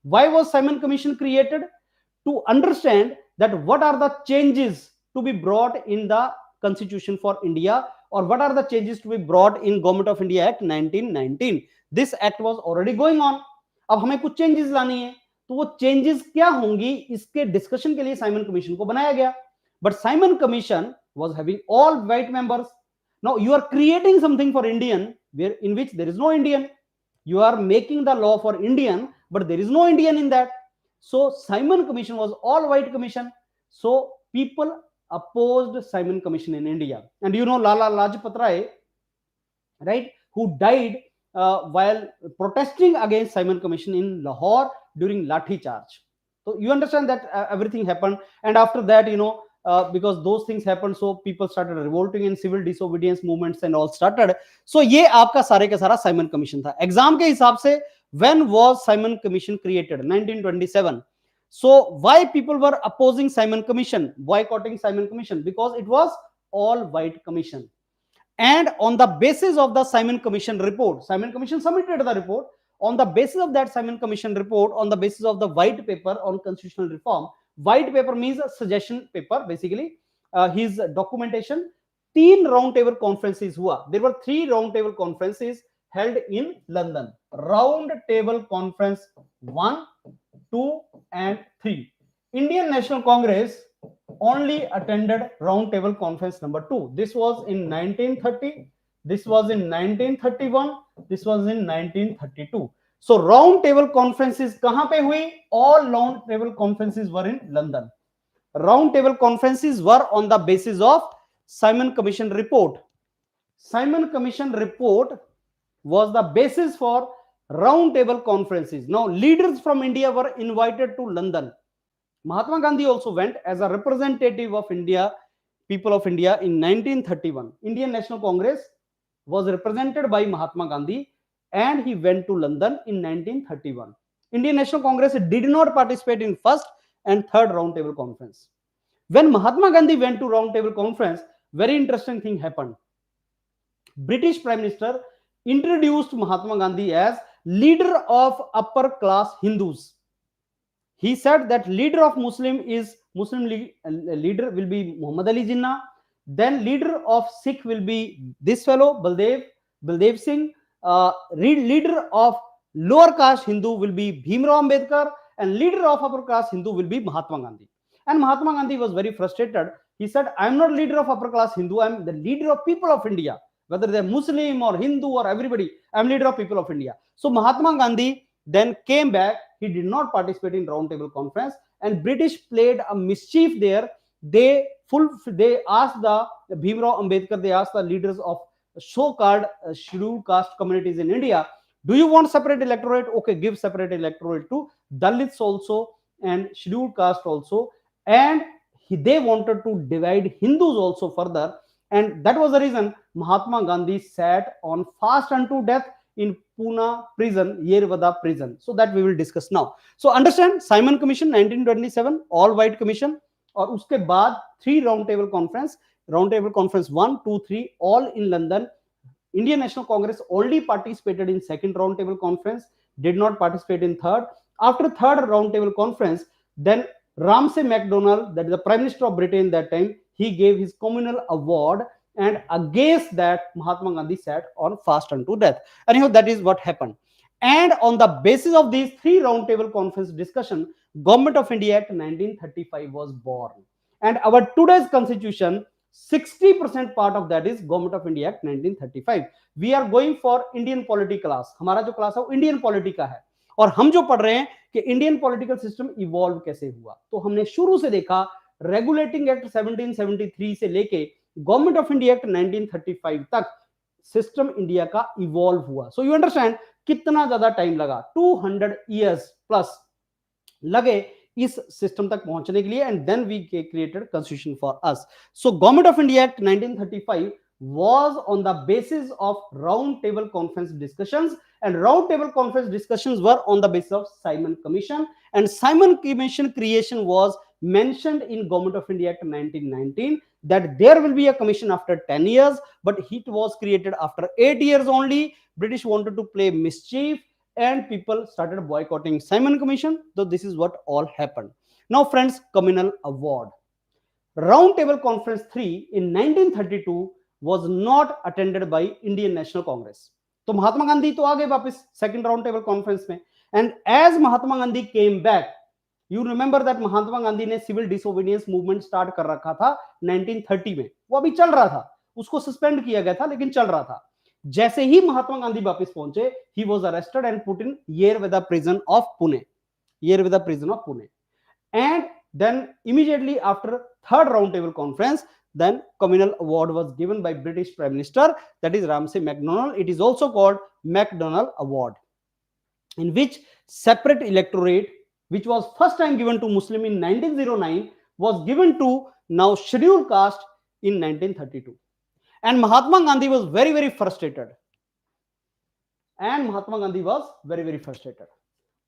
Why was Simon Commission created? To understand that what are the changes to be brought in the Constitution for India, or what are the changes to be brought in Government of India Act 1919. This act was already going on. अब हमें कुछ changes लानी है, तो वो changes क्या होंगी इसके डिस्कशन के लिए साइमन कमीशन को बनाया गया. But Simon commission was having all white members. Now you are creating something for Indian where in which there is no Indian. You are making the law for Indian, but there is no Indian in that. So Simon Commission was all white commission. So people opposed Simon Commission in India. And you know Lala Lajpat Rai, right, who died while protesting against Simon Commission in Lahore during Lathi Charge. So you understand that everything happened, and after that, because those things happened, so people started revolting and civil disobedience movements and all started. So ये आपका सारे का सारा Simon Commission था. Exam के हिसाब से when was Simon Commission created? 1927. So why people were opposing Simon Commission, boycotting Simon Commission? Because it was all white commission. And on the basis of the Simon Commission report, Simon Commission submitted the report. On the basis of that Simon Commission report, on the basis of the white paper on constitutional reform, white paper means a suggestion paper, basically, his documentation, 3 round table conferences hua. There were 3 round table conferences held in London. Round table conference 1, 2 and 3. Indian National Congress only attended round table conference number 2. This was in 1930, this was in 1931, this was in 1932. So round table conferences kahan pe hui? All round table conferences were in London. Round table conferences were on the basis of Simon Commission report. Simon Commission report was the basis for round table conferences. Now leaders from India were invited to London. Mahatma Gandhi also went as a representative of India, people of India in 1931. Indian National Congress was represented by Mahatma Gandhi and he went to London in 1931. Indian National Congress did not participate in first and third round table conference. When Mahatma Gandhi went to round table conference, very interesting thing happened. British Prime Minister introduced Mahatma Gandhi as leader of upper class Hindus. He said that leader of Muslim leader will be Muhammad Ali Jinnah. Then leader of Sikh will be this fellow Baldev Singh. Leader of lower caste Hindu will be Bhimrao Ambedkar, and leader of upper caste Hindu will be Mahatma Gandhi. And Mahatma Gandhi was very frustrated. He said, I am not leader of upper class Hindu, I am the leader of people of India. Whether they are Muslim or Hindu or everybody, I am leader of people of India. So Mahatma Gandhi then came back. He did not participate in round table conference, and British played a mischief there. They asked the Bhimrao Ambedkar, they asked the leaders of so-called scheduled caste communities in India, do you want separate electorate? Okay, give separate electorate to Dalits also and scheduled caste also. And they wanted to divide Hindus also further. And that was the reason Mahatma Gandhi sat on fast unto death in Pune prison, Yerwada prison. So that we will discuss now. So understand, Simon Commission 1927, all white commission. और उसके बाद 3 round table conference 1, 2, 3 all in London. Indian National Congress only participated in second round table conference, did not participate in third. After third round table conference, then Ramsay MacDonald, that is the Prime Minister of Britain that time, he gave his communal award and against that Mahatma Gandhi sat on fast unto death. Anyhow, that is what happened. And on the basis of these three round table conference discussion, Government of India Act 1935 was born. And our today's constitution, 60% part of that is Government of India Act 1935. We are going for Indian polity class. हमारा जो class है वो Indian polity का है, और हम जो पढ़ रहे हैं कि इंडियन पॉलिटिकल सिस्टम इवॉल्व कैसे हुआ। तो हमने शुरू से देखा रेगुलेटिंग एक्ट 1773 से लेके गवर्नमेंट ऑफ इंडिया एक्ट 1935 तक सिस्टम इंडिया का इवॉल्व हुआ। सो यू अंडरस्टैंड कितना ज्यादा टाइम लगा, 200 इयर्स प्लस लगे इस सिस्टम तक पहुंचने के लिए, and then we created constitution for us. So government of India act 1935 was on the basis of round table conference discussions, and round table conference discussions were on the basis of Simon Commission, and Simon Commission creation was mentioned in Government of India Act 1919 that there will be a commission after 10 years, but it was created after 8 years only. British wanted to play mischief and people started boycotting Simon Commission. So this is what all happened. Now friends, communal award. Round Table Conference 3 in 1932 was not attended by Indian National Congress. तो महात्मा गांधी तो आ गए वापस second round table conference में, and as Mahatma Gandhi came back, you remember that Mahatma Gandhi ने civil disobedience movement start कर रखा था 1930 में, वो अभी चल रहा था, उसको सस्पेंड किया गया था लेकिन चल रहा था। जैसे ही महात्मा गांधी वापस पहुंचे, he was arrested and put in Yerwada prison of Pune, Yerwada prison of Pune, and then immediately after third round table conference, then communal award was given by British Prime Minister, that is Ramsay MacDonald. It is also called MacDonald Award, in which separate electorate, which was first time given to Muslim in 1909, was given to now scheduled caste in 1932. And Mahatma Gandhi was very frustrated, and Mahatma Gandhi was very frustrated.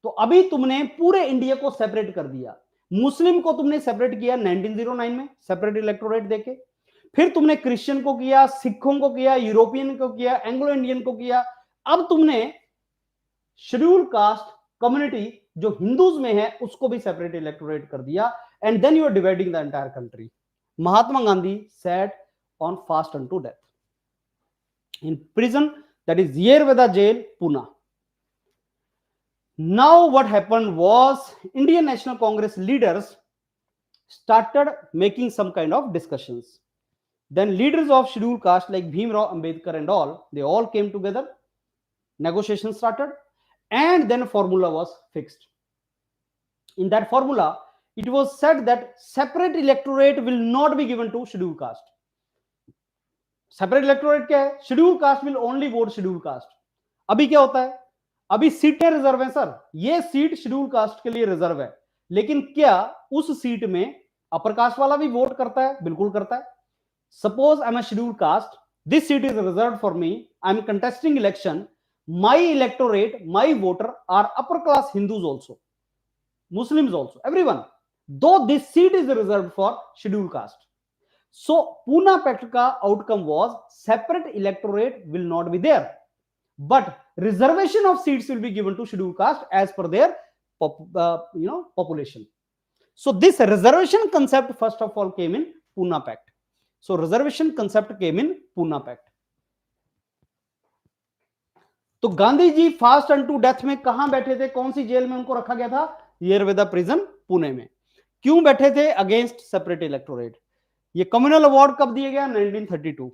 तो अभी तुमने पूरे India को separate कर दिया, मुस्लिम को तुमने separate किया 1909 में सेपरेट इलेक्टोरेट देके, फिर तुमने क्रिश्चियन को किया, सिखों को किया, यूरोपियन को किया, एंग्लो इंडियन को किया, अब तुमने शेड्यूल कास्ट कम्युनिटी जो हिंदूज में है उसको भी सेपरेट इलेक्टोरेट कर दिया, and then you are dividing the entire country. Mahatma Gandhi sat on fast unto death in prison, that is Yerweda jail, Pune. Now what happened was Indian National Congress leaders started making some kind of discussions. Then leaders of scheduled caste like Bhimrao Ambedkar and all, they all came together, negotiations started, and then a formula was fixed. In that formula, it was said that separate electorate will not be given to scheduled caste. Separate electorate क्या है? Schedule caste will only vote schedule caste. अभी क्या होता है? अभी सीटें reserve हैं sir, ये सीट शेड्यूल कास्ट के लिए रिजर्व है, लेकिन क्या उस सीट में अपर कास्ट वाला भी वोट करता है? बिल्कुल करता है. Suppose I am a schedule caste, this seat is reserve for me, I am contesting election, my electorate, my voter are upper class Hindus also, Muslims also, everyone, though this seat is reserve for schedule caste. So Pune Pact का outcome was separate electorate will not be there, but reservation of seats will be given to scheduled caste as per their population. So this reservation concept first of all came in Pune Pact. So reservation concept came in Pune Pact. तो Gandhi ji fast unto death में कहां बैठे थे? कौन सी jail में उनको रखा गया था? येरवेदा प्रिजन पुणे में. क्यों बैठे थे? Against separate electorate. ये कम्युनल अवार्ड कब दिया गया? 1932.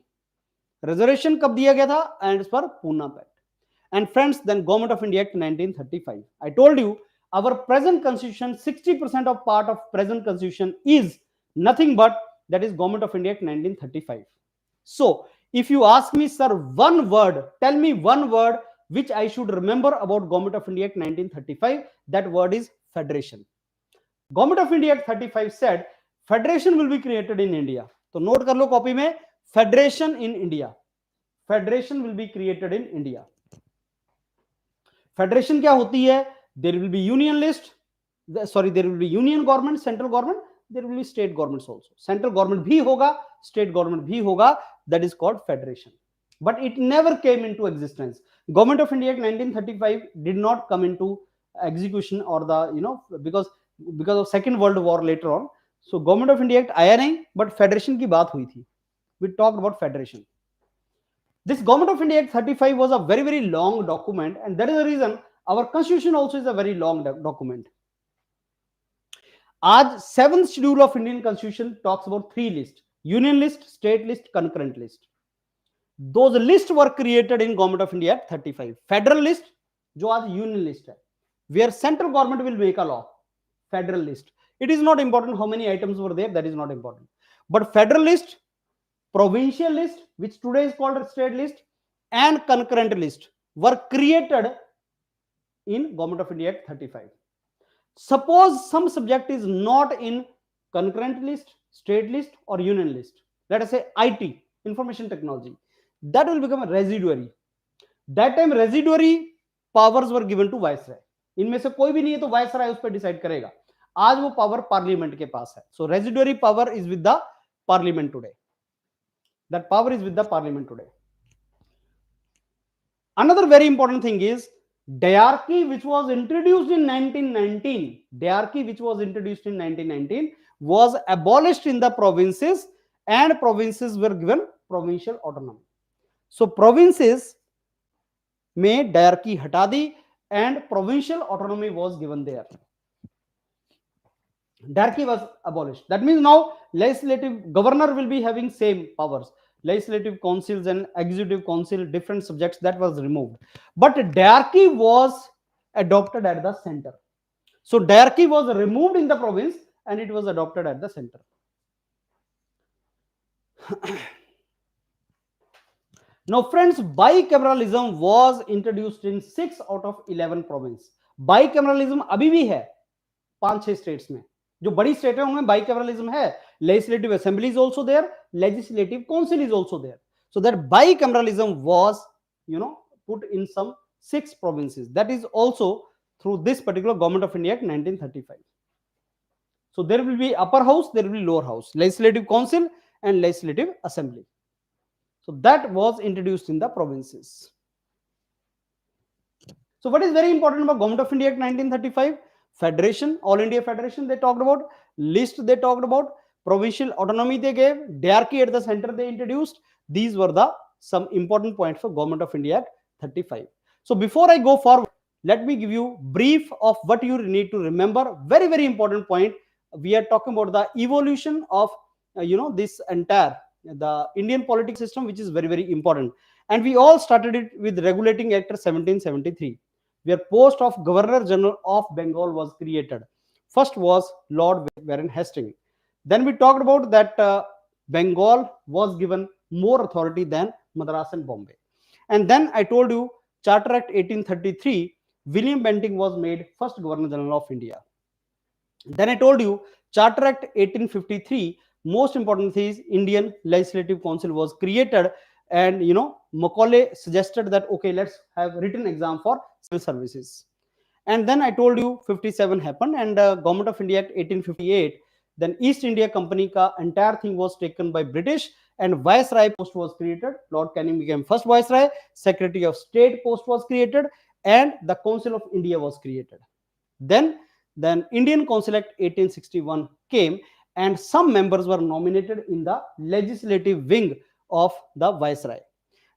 रिजर्वेशन कब दिया गया था? एंड पर Poona pact. And friends, then government of India act 1935. I told you our present constitution, 60% of part of present constitution is nothing but that is government of India Act 1935. So if you ask me, sir, one word, tell me one word which I should remember about government of India Act 1935, that word is federation. Government of India Act 35 said federation will be created in India. तो note कर लो copy में, federation in India, federation will be created in India. Federation क्या होती है? There will be union list, sorry there will be union government, central government, there will be state governments also. Central government भी होगा, state government भी होगा, that is called federation. But it never came into existence. Government of India 1935 did not come into execution और the because of second world war later on. So government of India act आया नहीं, but federation की बात हुई थी. we talked about federation. This Government of India Act 35 was a very, very long document, and that is the reason our constitution also is a very long document. आज 7th schedule of Indian Constitution talks about 3 lists: union list, state list, concurrent list. Those lists were created in Government of India Act 35. Federal list, जो आज union list है, where central government will make a law. Federal list. It is not important how many items were there, that is not important. But federal list, provincial list, which today is called state list, and concurrent list were created in Government of India Act 35. Suppose some subject is not in concurrent list, state list, or union list. Let us say IT, information technology. That will become a residuary. That time residuary powers were given to Viceroy. इनमें से कोई भी नहीं है तो Viceroy उस पर decide करेगा. आज वो पावर पार्लियामेंट के पास है. So residuary power is with the parliament today. That power is with the parliament today. Another very important thing is diarchy, which was introduced in 1919. Diarchy, which was introduced in 1919, was abolished in the provinces, and provinces were given provincial autonomy. So provinces में diarchy हटा दी and provincial autonomy was given there. Diarchy was abolished. That means now legislative governor will be having same powers. Legislative councils and executive council, different subjects, that was removed. But diarchy was adopted at the center. So diarchy was removed in the province and it was adopted at the center. Now friends, bicameralism was introduced in 6 out of 11 provinces. Bicameralism अभी भी है 5-6 states में. जो बड़ी state है उनमें bicameralism है. Legislative assembly is also there, legislative council is also there. So that bicameralism was put in some 6 provinces. That is also through this particular Government of India Act 1935. So there will be upper house, there will be lower house, legislative council and legislative assembly. So that was introduced in the provinces. So what is very important about Government of India Act 1935? Federation, All India Federation they talked about, list they talked about, provincial autonomy they gave, diarchy at the center they introduced. These were the some important points for Government of India Act 35. So before I go forward, let me give you brief of what you need to remember. Very, very important point. We are talking about the evolution of this entire the Indian political system, which is very, very important. And we all started it with Regulating Act 1773. Where post of Governor General of Bengal was created. First was Lord Warren Hastings. Then we talked about that Bengal was given more authority than Madras and Bombay. And then I told you Charter Act 1833, William Bentinck was made first Governor General of India. Then I told you Charter Act 1853, most important thing is Indian Legislative Council was created, and Macaulay suggested that okay, let's have written exam for civil services. And then I told you 57 happened, and Government of India Act 1858, then East India Company ka entire thing was taken by British, and Viceroy post was created. Lord Canning became first Viceroy, Secretary of State post was created, and the Council of India was created. Then Indian Council Act 1861 came, and some members were nominated in the legislative wing of the Viceroy.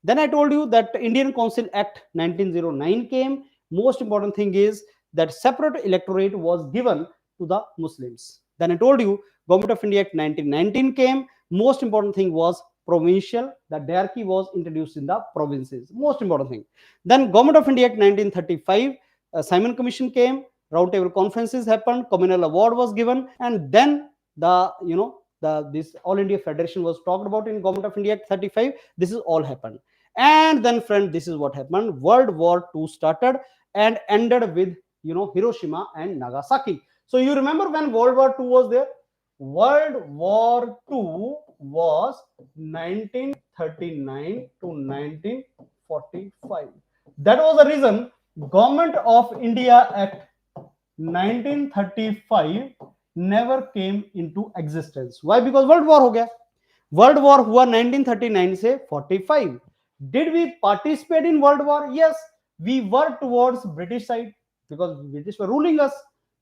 Then I told you that Indian Council Act 1909 came. Most important thing is that separate electorate was given to the Muslims. Then I told you Government of India Act 1919 came. Most important thing was provincial. The diarchy was introduced in the provinces. Most important thing. Then Government of India Act 1935, Simon Commission came. Roundtable conferences happened. Communal award was given, and then this All India Federation was talked about in Government of India Act 35. This is all happened. And then friend, this is what happened. World War II started and ended with Hiroshima and Nagasaki. So you remember when World War II was there? World War II was 1939 to 1945. That was the reason Government of India Act 1935 never came into existence. Why? Because World War हो गया. World War हुआ 1939 से 45. Did we participate in World War? Yes, we were towards British side because British were ruling us.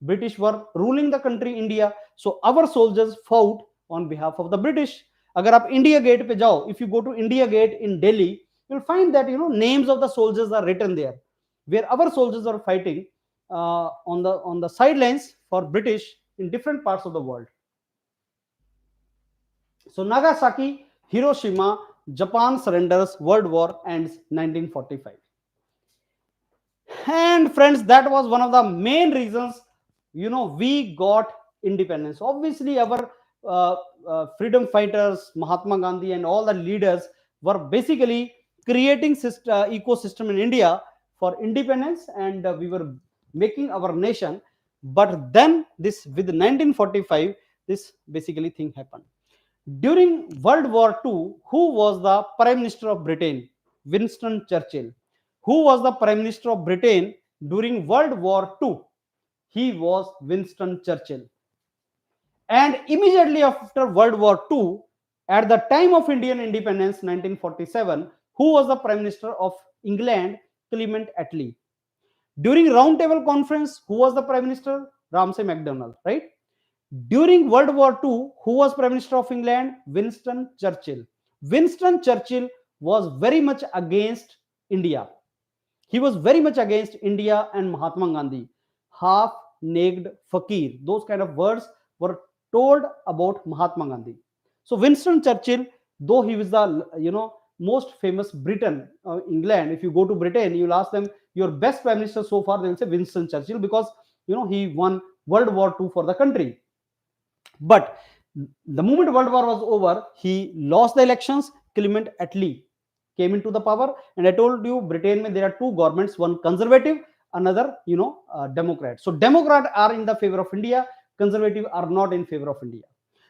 British were ruling the country India. So our soldiers fought on behalf of the British. अगर आप India gate पे जाओ, if you go to India gate in Delhi, you'll find that names of the soldiers are written there, where our soldiers are fighting on the sidelines for British in different parts of the world. So Nagasaki, Hiroshima, Japan surrenders, World War ends 1945. And friends, that was one of the main reasons we got independence. Obviously our freedom fighters, Mahatma Gandhi and all the leaders were basically creating ecosystem in India for independence, and we were making our nation. But then this, with 1945, this basically thing happened. During World War II, who was the Prime Minister of Britain? Winston Churchill. Who was the Prime Minister of Britain during World War II? He was Winston Churchill. And immediately after World War II, at the time of Indian independence, 1947, who was the Prime Minister of England? Clement Attlee. During Round Table Conference, who was the Prime Minister? Ramsay MacDonald, right? During World War II, who was Prime Minister of England? Winston Churchill. Winston Churchill was very much against India. He was very much against India and Mahatma Gandhi. Half-naked fakir. Those kind of words were told about Mahatma Gandhi. So Winston Churchill, though he was the most famous Briton, England. If you go to Britain, you'll ask them your best prime minister so far. They'll say Winston Churchill, because he won World War II for the country. But the moment World War was over, he lost the elections. Clement Attlee came into the power, and I told you, Britain there are two governments, one conservative, another Democrat. So Democrat are in the favor of India, conservative are not in favor of India.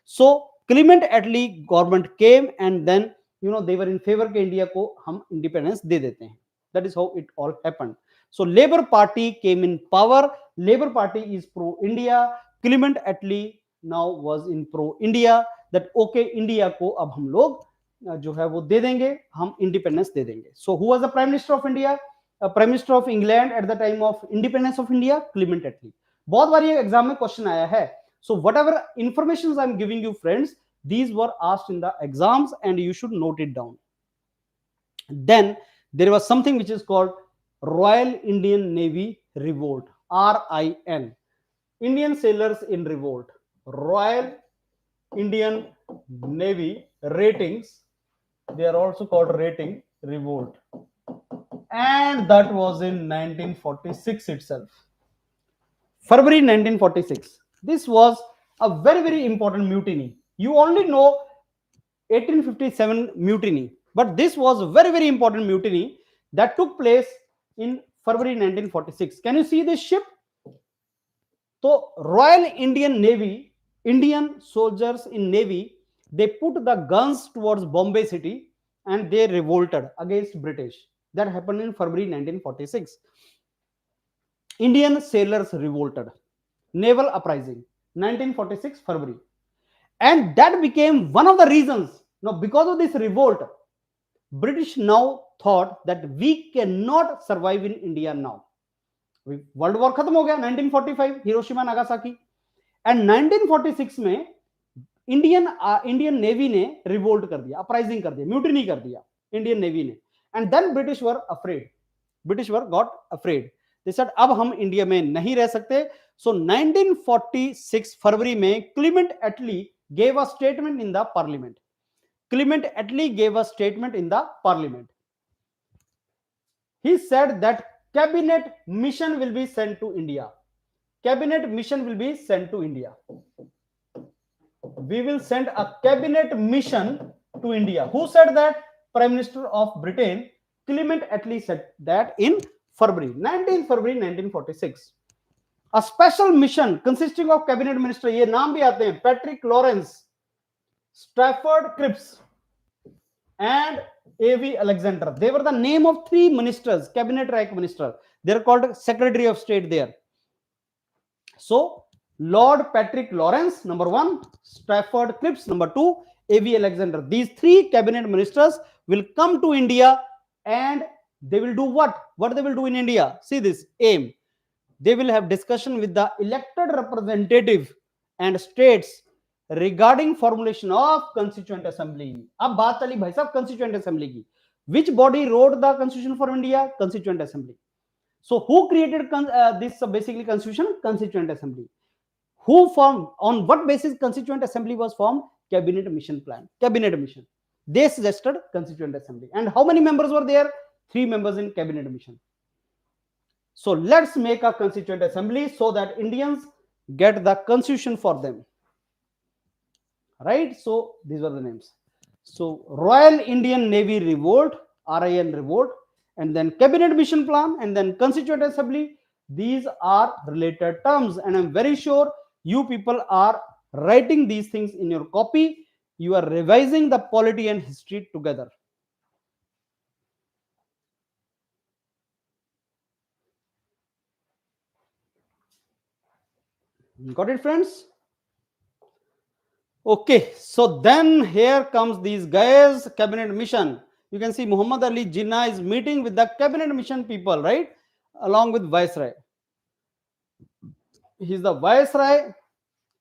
So Clement Attlee government came, and then they were in favor के India को हम independence दे देते हैं. That is how it all happened. So Labour Party came in power. Labour Party is pro India. Clement Attlee now was in pro India, that okay, India को अब हम लोग जो है वो दे देंगे, हम इंडिपेंडेंस दे देंगे. So who was the Prime Minister of India? Prime Minister of England at the time of independence of India? Clement Attlee. बहुत बार ये एग्जाम में क्वेश्चन आया है. So whatever information I am giving you, friends, these were asked in the exams and you should note it down. Then there was something which is called Royal Indian Navy Revolt, RIN. Indian sailors in revolt. Royal Indian Navy ratings, they are also called rating revolt, and that was in 1946 itself. February 1946. This was a very, very important mutiny. You only know 1857 mutiny, but this was a very, very important mutiny that took place in February 1946. Can you see this ship? So Royal Indian Navy, Indian soldiers in Navy, they put the guns towards Bombay city and they revolted against British. That happened in February 1946. Indian sailors revolted. Naval uprising, 1946 February. And that became one of the reasons. Now, because of this revolt, British now thought that we cannot survive in India now. World war खत्म हो गया 1945, Hiroshima Nagasaki. And 1946 में Indian navy ने revolt कर दिया, uprising कर दिया, mutiny कर दिया इंडियन नेवी ने. And then British were afraid, British were got afraid. They said अब हम इंडिया में नहीं रह सकते. सो 1946 फरवरी में Clement Attlee gave a statement in the parliament. Clement Attlee gave a statement in the parliament. He said that cabinet mission will be sent to India. Cabinet mission will be sent to India. We will send a cabinet mission to India. Who said that? Prime Minister of Britain, Clement Attlee said that in February, 19 February 1946. A special mission consisting of cabinet minister, ये नाम भी आते हैं, Patrick Lawrence, Stafford Cripps, and A.V. Alexander. They were the name of three ministers, cabinet rank minister. They are called Secretary of State there. So, Lord Patrick Lawrence, number one, Stafford Cripps, number two, A.V. Alexander. These three cabinet ministers will come to India and they will do what? What they will do in India? See this, aim. They will have discussion with the elected representative and states regarding formulation of constituent assembly. अब बात चली भाई साहब constituent assembly की. Which body wrote the constitution for India? Constituent assembly. So who created this basically constitution? Constituent assembly. Who formed, on what basis constituent assembly was formed? Cabinet mission plan. Cabinet mission. They suggested constituent assembly. And how many members were there? 3 members in cabinet mission. So let's make a constituent assembly so that Indians get the constitution for them. Right? So these were the names. So Royal Indian Navy Revolt, RIN Revolt, and then cabinet mission plan, and then constituent assembly. These are related terms, and I'm very sure you people are writing these things in your copy. You are revising the polity and history together. Got it, friends? Okay, so then here comes these guys, cabinet mission. You can see Muhammad Ali Jinnah is meeting with the cabinet mission people, right? Along with Viceroy. He's the Viceroy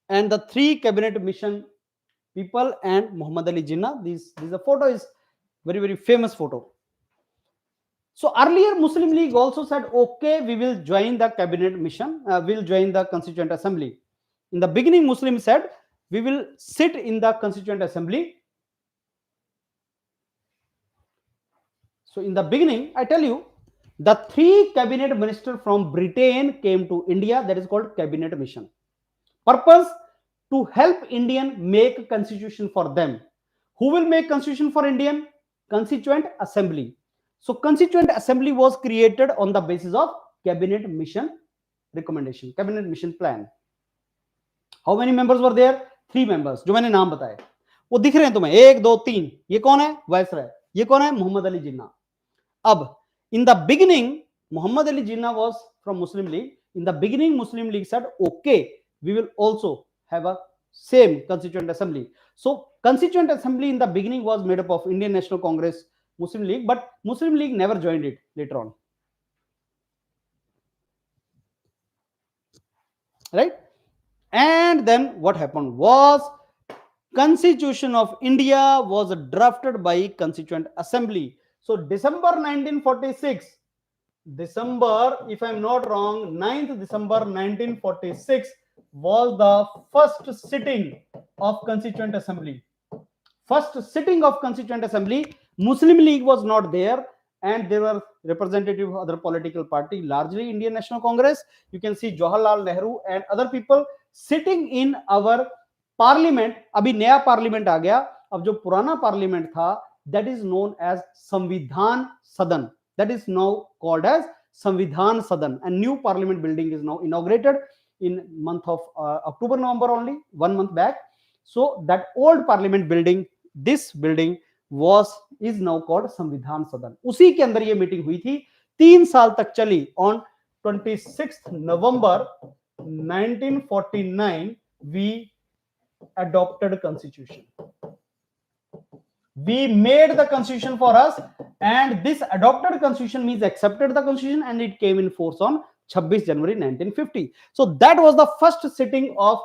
and the 3 cabinet mission people and Muhammad Ali Jinnah. This the photo is very famous photo. So earlier Muslim League also said, okay, we will join the cabinet mission, we'll join the constituent assembly. In the beginning, Muslim said, we will sit in the constituent assembly. So in the beginning, I tell you, the 3 cabinet ministers from Britain came to India. That is called cabinet mission. Purpose, to help Indian make constitution for them. Who will make constitution for Indian? Constituent assembly. So constituent assembly was created on the basis of cabinet mission recommendation, cabinet mission plan. How many members were there? 3 members. जो मैंने नाम बताए वो दिख रहे हैं तुम्हें, 1 2 3. ये कौन है? वायसराय. ये कौन है? मोहम्मद अली जिन्ना. अब in the beginning, Muhammad Ali Jinnah was from Muslim League. In the beginning, Muslim League said, okay, we will also have a same constituent assembly. So constituent assembly in the beginning was made up of Indian National Congress, Muslim League, but Muslim League never joined it later on. Right? And then what happened was, Constitution of India was drafted by Constituent Assembly. So December 1946, December, if I'm not wrong, 9th December 1946 was the first sitting of Constituent Assembly. First sitting of Constituent Assembly. Muslim League was not there, and there were representatives of other political party, largely Indian National Congress. You can see Jawaharlal Nehru and other people sitting in our parliament. अभी नया parliament आ गया. अब जो पुराना parliament था, that is known as Samvidhan Sadan. That is now called as Samvidhan Sadan. A new parliament building is now inaugurated in month of October, November only, 1 month back. So that old parliament building, this building is now called Samvidhan Sadan. उसी के अंदर ये meeting हुई थी. 3 साल तक चली. On 26th November 1949, we adopted constitution. We made the constitution for us, and this adopted constitution means accepted the constitution, and it came in force on 26 January 1950. So that was the first sitting of,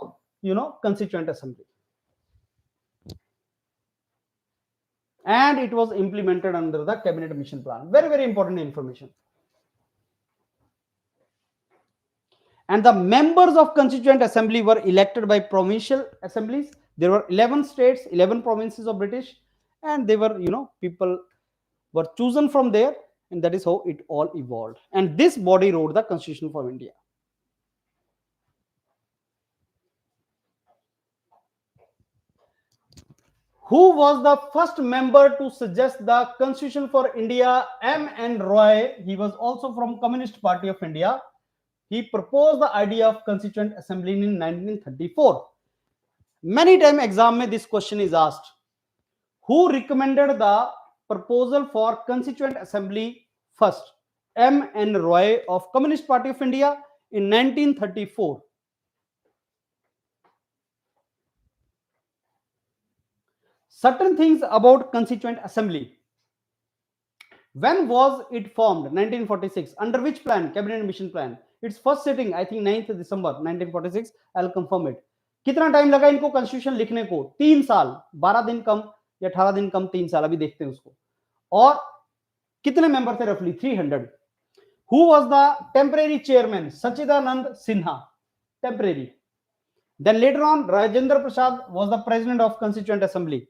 Constituent Assembly, and it was implemented under the cabinet mission plan. Very important information. And the members of Constituent Assembly were elected by provincial assemblies. There were 11 states, 11 provinces of British, and they were, people were chosen from there, and that is how it all evolved. And this body wrote the Constitution for India. Who was the first member to suggest the Constitution for India? M.N. Roy. He was also from Communist Party of India. He proposed the idea of Constituent Assembly in 1934. Many times exam mein this question is asked. Who recommended the proposal for Constituent Assembly first? M.N. Roy of Communist Party of India in 1934. Certain things about Constituent Assembly. When was it formed? 1946. Under which plan? Cabinet Mission Plan. Its first sitting, I think 9th December 1946. I'll confirm it. कितना time लगा इनको constitution लिखने को? 3 साल, 12 दिन कम या 18 दिन कम, 3 साल, अभी देखते हैं उसको। और कितने मेंबर थे? रफली 300। Who was the temporary chairman? Sachidanand Sinha, temporary. Then later on, Rajendra Prasad was the president of Constituent Assembly.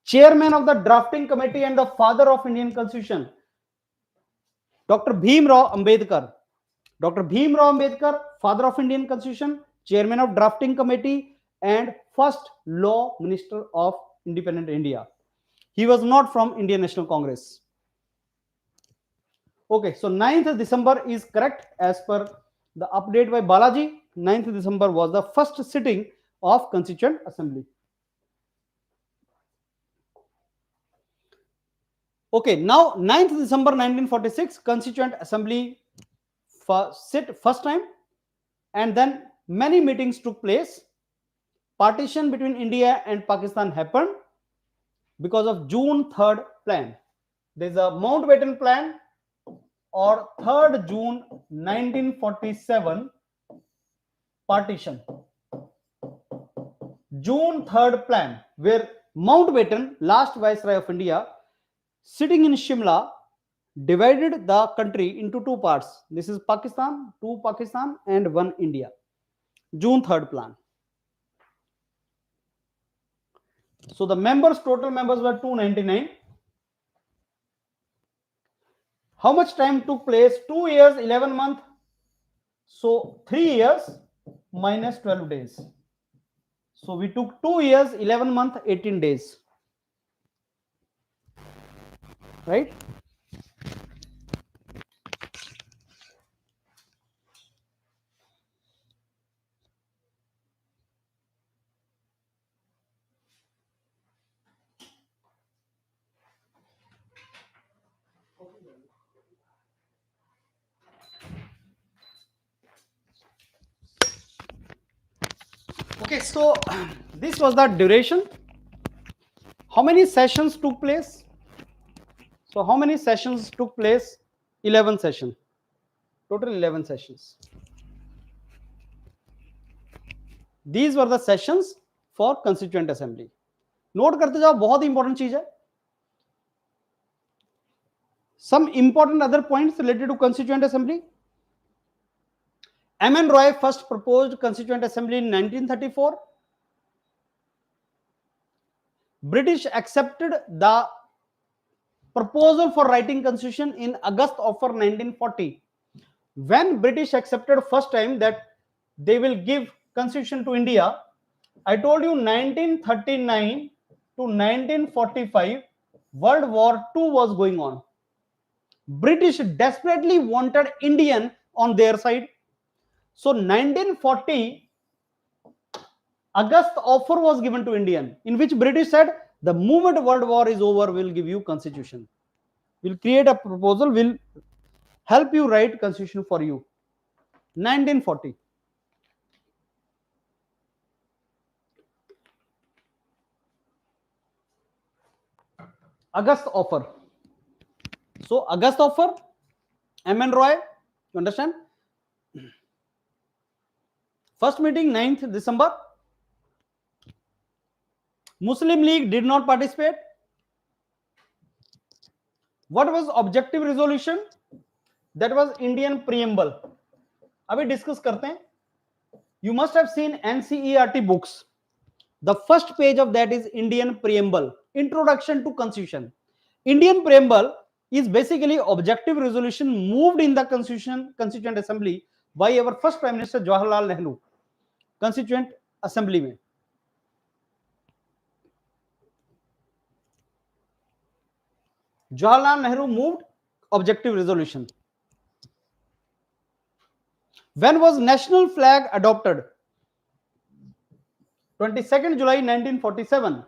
Chairman of the drafting committee and the father of Indian Constitution, Dr. Bhim Rao Ambedkar. Dr. Bhim Rao Ambedkar, father of Indian Constitution, chairman of drafting committee and first law minister of independent India. He was not from Indian National Congress. Okay, so 9th December is correct as per the update by Balaji. 9th December was the first sitting of Constituent Assembly. Okay, now 9th December 1946, Constituent Assembly sit first time, and then many meetings took place. Partition between India and Pakistan happened because of June 3rd plan. There is a Mountbatten plan or 3rd June 1947 partition. June 3rd plan, where Mountbatten, last Viceroy of India, sitting in Shimla, divided the country into two parts. This is Pakistan, two Pakistan and one India. June 3rd plan. So the members, total members were 299. How much time took place? 2 years, 11 months. So 3 years minus 12 days. So we took 2 years, 11 months, 18 days. Right? Okay, so this was the duration. How many sessions took place? So how many sessions took place? 11 sessions. Total 11 sessions. These were the sessions for Constituent Assembly. Note करते जाओ, बहुत important चीज है. Some important other points related to Constituent Assembly. M.N. Roy first proposed Constituent Assembly in 1934. British accepted the proposal for writing Constitution in August of 1940. When British accepted first time that they will give Constitution to India, I told you 1939 to 1945 World War II was going on. British desperately wanted Indian on their side. So 1940 August offer was given to Indian, in which British said, the moment World War is over, we'll give you Constitution. We'll create a proposal, we'll help you write Constitution for you. 1940. August offer. So August offer, M.N. Roy, you understand? First meeting 9th December. Muslim League did not participate. What was objective resolution? That was Indian preamble. अभी discuss करते हैं. You must have seen NCERT books. The first page of that is Indian preamble, introduction to Constitution. Indian preamble is basically objective resolution moved in the Constituent Assembly by our first Prime Minister Jawaharlal Nehru. Constituent Assembly में. Jawaharlal Nehru moved objective resolution. When was national flag adopted? 22nd July 1947.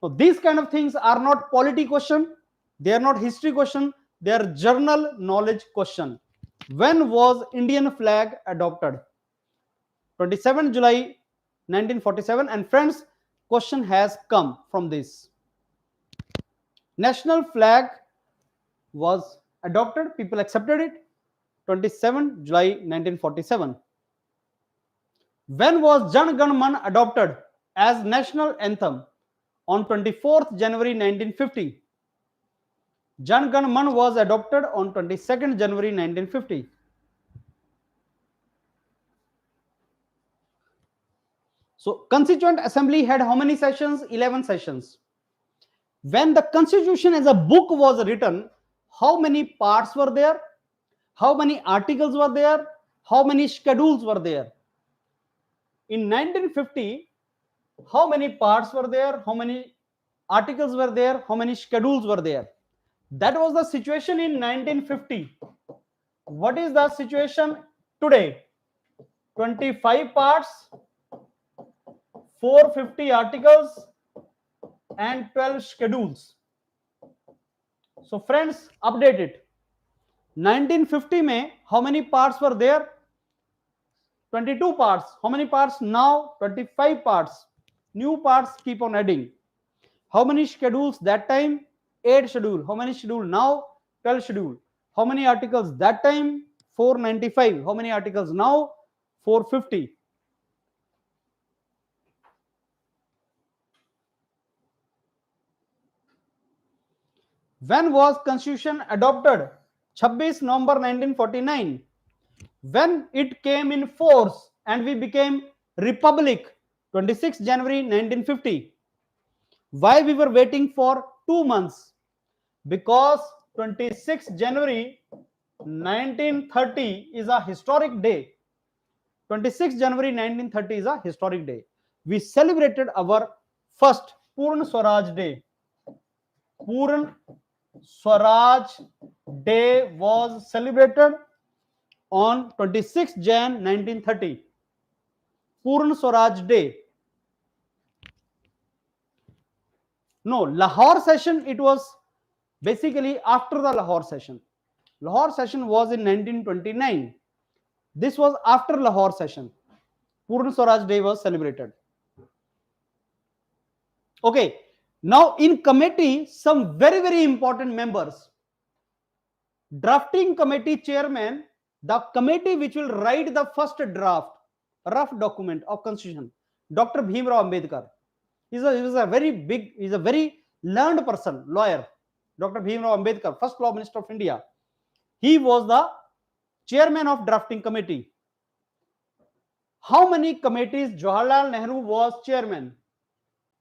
Now these kind of things are not polity question, they are not history question, they are general knowledge question. When was Indian flag adopted? 27 July 1947. And friends, question has come from this. National flag was adopted, people accepted it, 27 July 1947. When was Jan Gan Man adopted as national anthem? On 24th January 1950. Jan Gan Man was adopted on 22nd January 1950. So Constituent Assembly had how many sessions? 11 sessions. When the Constitution as a book was written, how many parts were there? How many articles were there? How many schedules were there? In 1950, how many parts were there? How many articles were there? How many schedules were there? That was the situation in 1950. What is the situation today? 25 parts, 450 articles, and 12 schedules. So friends, update it. 1950 में how many parts were there? 22 parts. How many parts now? 25 parts. New parts keep on adding. How many schedules that time? 8 schedule. How many schedule now? 12 schedule. How many articles that time? 495. How many articles now? 450. When was Constitution adopted? 26 November 1949. When it came in force and we became Republic? 26 January 1950. Why we were waiting for 2 months? Because 26 January 1930 is a historic day. 26 January 1930 is a historic day. We celebrated our first Purna Swaraj Day. Purna Swaraj Day was celebrated on 26 Jan 1930. Purna Swaraj Day. No, Lahore session, it was basically after the Lahore session. Lahore session was in 1929. This was after Lahore session. Purna Swaraj Day was celebrated. Okay, now in committee, some very, very important members. Drafting committee chairman, the committee which will write the first draft, rough document of constitution, Dr. Bhimrao Ambedkar. He's a very learned person, lawyer. Dr. Bhimrao Ambedkar, first law minister of India. He was the chairman of drafting committee. How many committees Jawaharlal Nehru was chairman?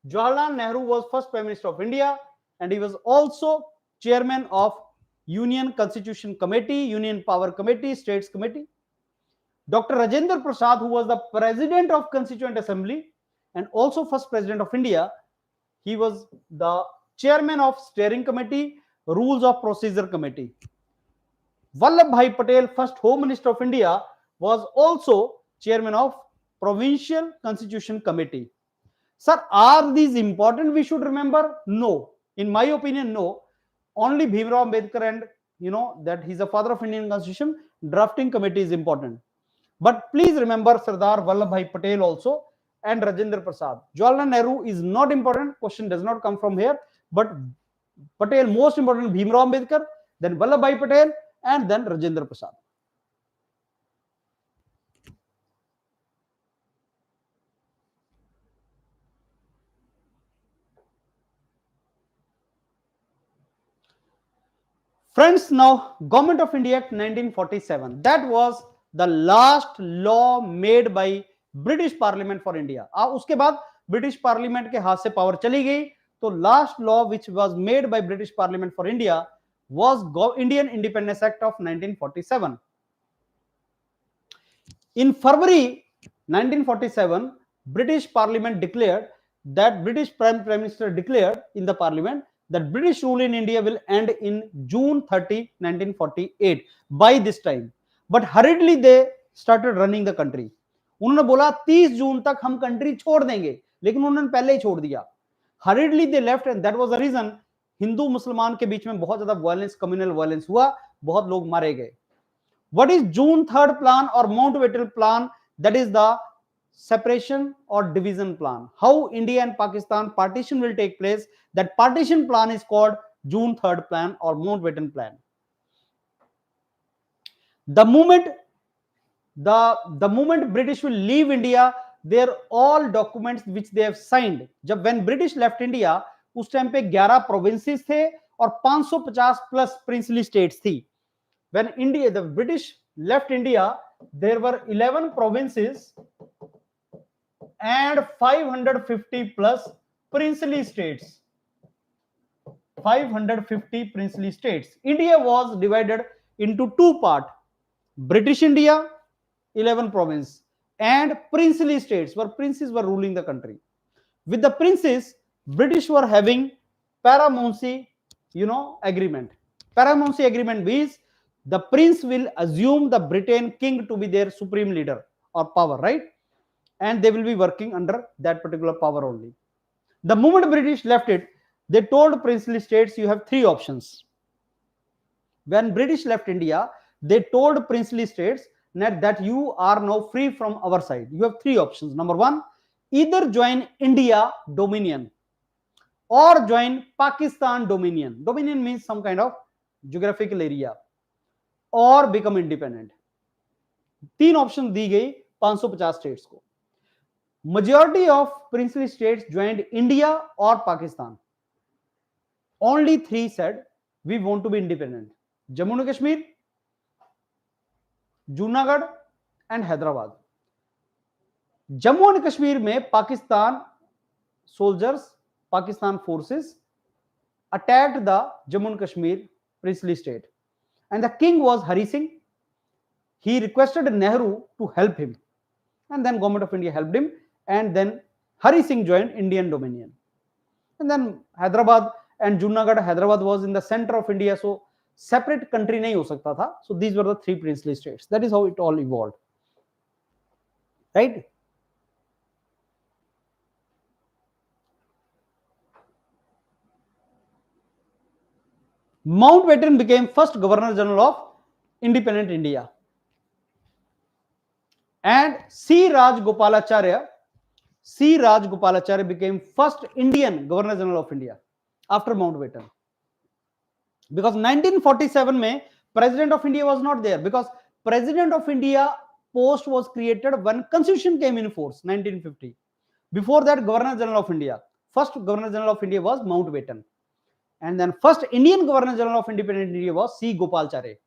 Jawaharlal Nehru was first Prime Minister of India and he was also chairman of Union Constitution Committee, Union Power Committee, States Committee. Dr. Rajendra Prasad, who was the President of Constituent Assembly and also first President of India, he was the chairman of Steering Committee, Rules of Procedure Committee. Vallabhbhai Patel, first Home Minister of India, was also chairman of Provincial Constitution Committee. Sir, are these important? We should remember? No. In my opinion, no. Only Bhimrao Ambedkar and that he's the father of Indian Constitution, drafting committee is important. But please remember Sardar Vallabhbhai Patel also and Rajendra Prasad. Jawaharlal Nehru is not important. Question does not come from here. But Patel, most important, Bhimrao Ambedkar, then Vallabhbhai Patel, and then Rajendra Prasad. Friends, now Government of India Act 1947. That was the last law made by British Parliament for India. उसके बाद British Parliament के हाथ से power चली गई. तो last law which was made by British Parliament for India was Indian Independence Act of 1947. In February 1947, British Parliament declared that British Prime Minister declared in the Parliament that British rule in India will end in June 30, 1948 by this time. But hurriedly they started running the country. उन्होंने बोला 30 जून तक हम country छोड़ देंगे, लेकिन उन्होंने पहले ही छोड़ दिया. Hurriedly they left and that was the reason Hindu मुसलमान के बीच में बहुत ज्यादा वायलेंस, कम्युनल वायलेंस हुआ, बहुत लोग मारे गए. What is June 3rd plan or Mountbatten plan? That is the separation or division plan. How India and Pakistan partition will take place. That partition plan is called June 3rd plan or Mountbatten plan. The moment the moment British will leave India, their all documents which they have signed, जब when British left India, उस time पे 11 provinces थे और 550 plus princely states थी. When India, the British left India, there were 11 provinces and 550 plus princely states. 550 princely states. India was divided into two parts: British India, 11 provinces, and princely states, where princes were ruling the country. With the princes, British were having paramountcy, agreement. Paramountcy agreement means the prince will assume the Britain king to be their supreme leader or power, right? And they will be working under that particular power only. The moment British left it, they told princely states, you have three options. When British left India, they told princely states that you are now free from our side. You have three options. Number one, either join India Dominion or join Pakistan Dominion. Dominion means some kind of geographical area, or become independent. तीन option दी गई 550 states को. Majority of princely states joined India or Pakistan. Only three said we want to be independent: Jammu and Kashmir, Junagadh and Hyderabad. Jammu and Kashmir में Pakistan soldiers, Pakistan forces attacked the Jammu and Kashmir princely state, and the king was Hari Singh. He requested Nehru to help him, and then Government of India helped him, and then Hari Singh joined Indian Dominion. And then Hyderabad and Junagadh, Hyderabad was in the center of India, so separate country नहीं हो सकता था. So these were the three princely states. That is how it all evolved, right? Mountbatten became first Governor General of independent India, and C. Rajgopalacharya became first Indian Governor General of India after Mountbatten. Because 1947 में President of India was not there, because President of India post was created when Constitution came in force, 1950. Before that, Governor General of India, first Governor General of India was Mountbatten, and then first Indian Governor General of independent India was C. Gopalacharya.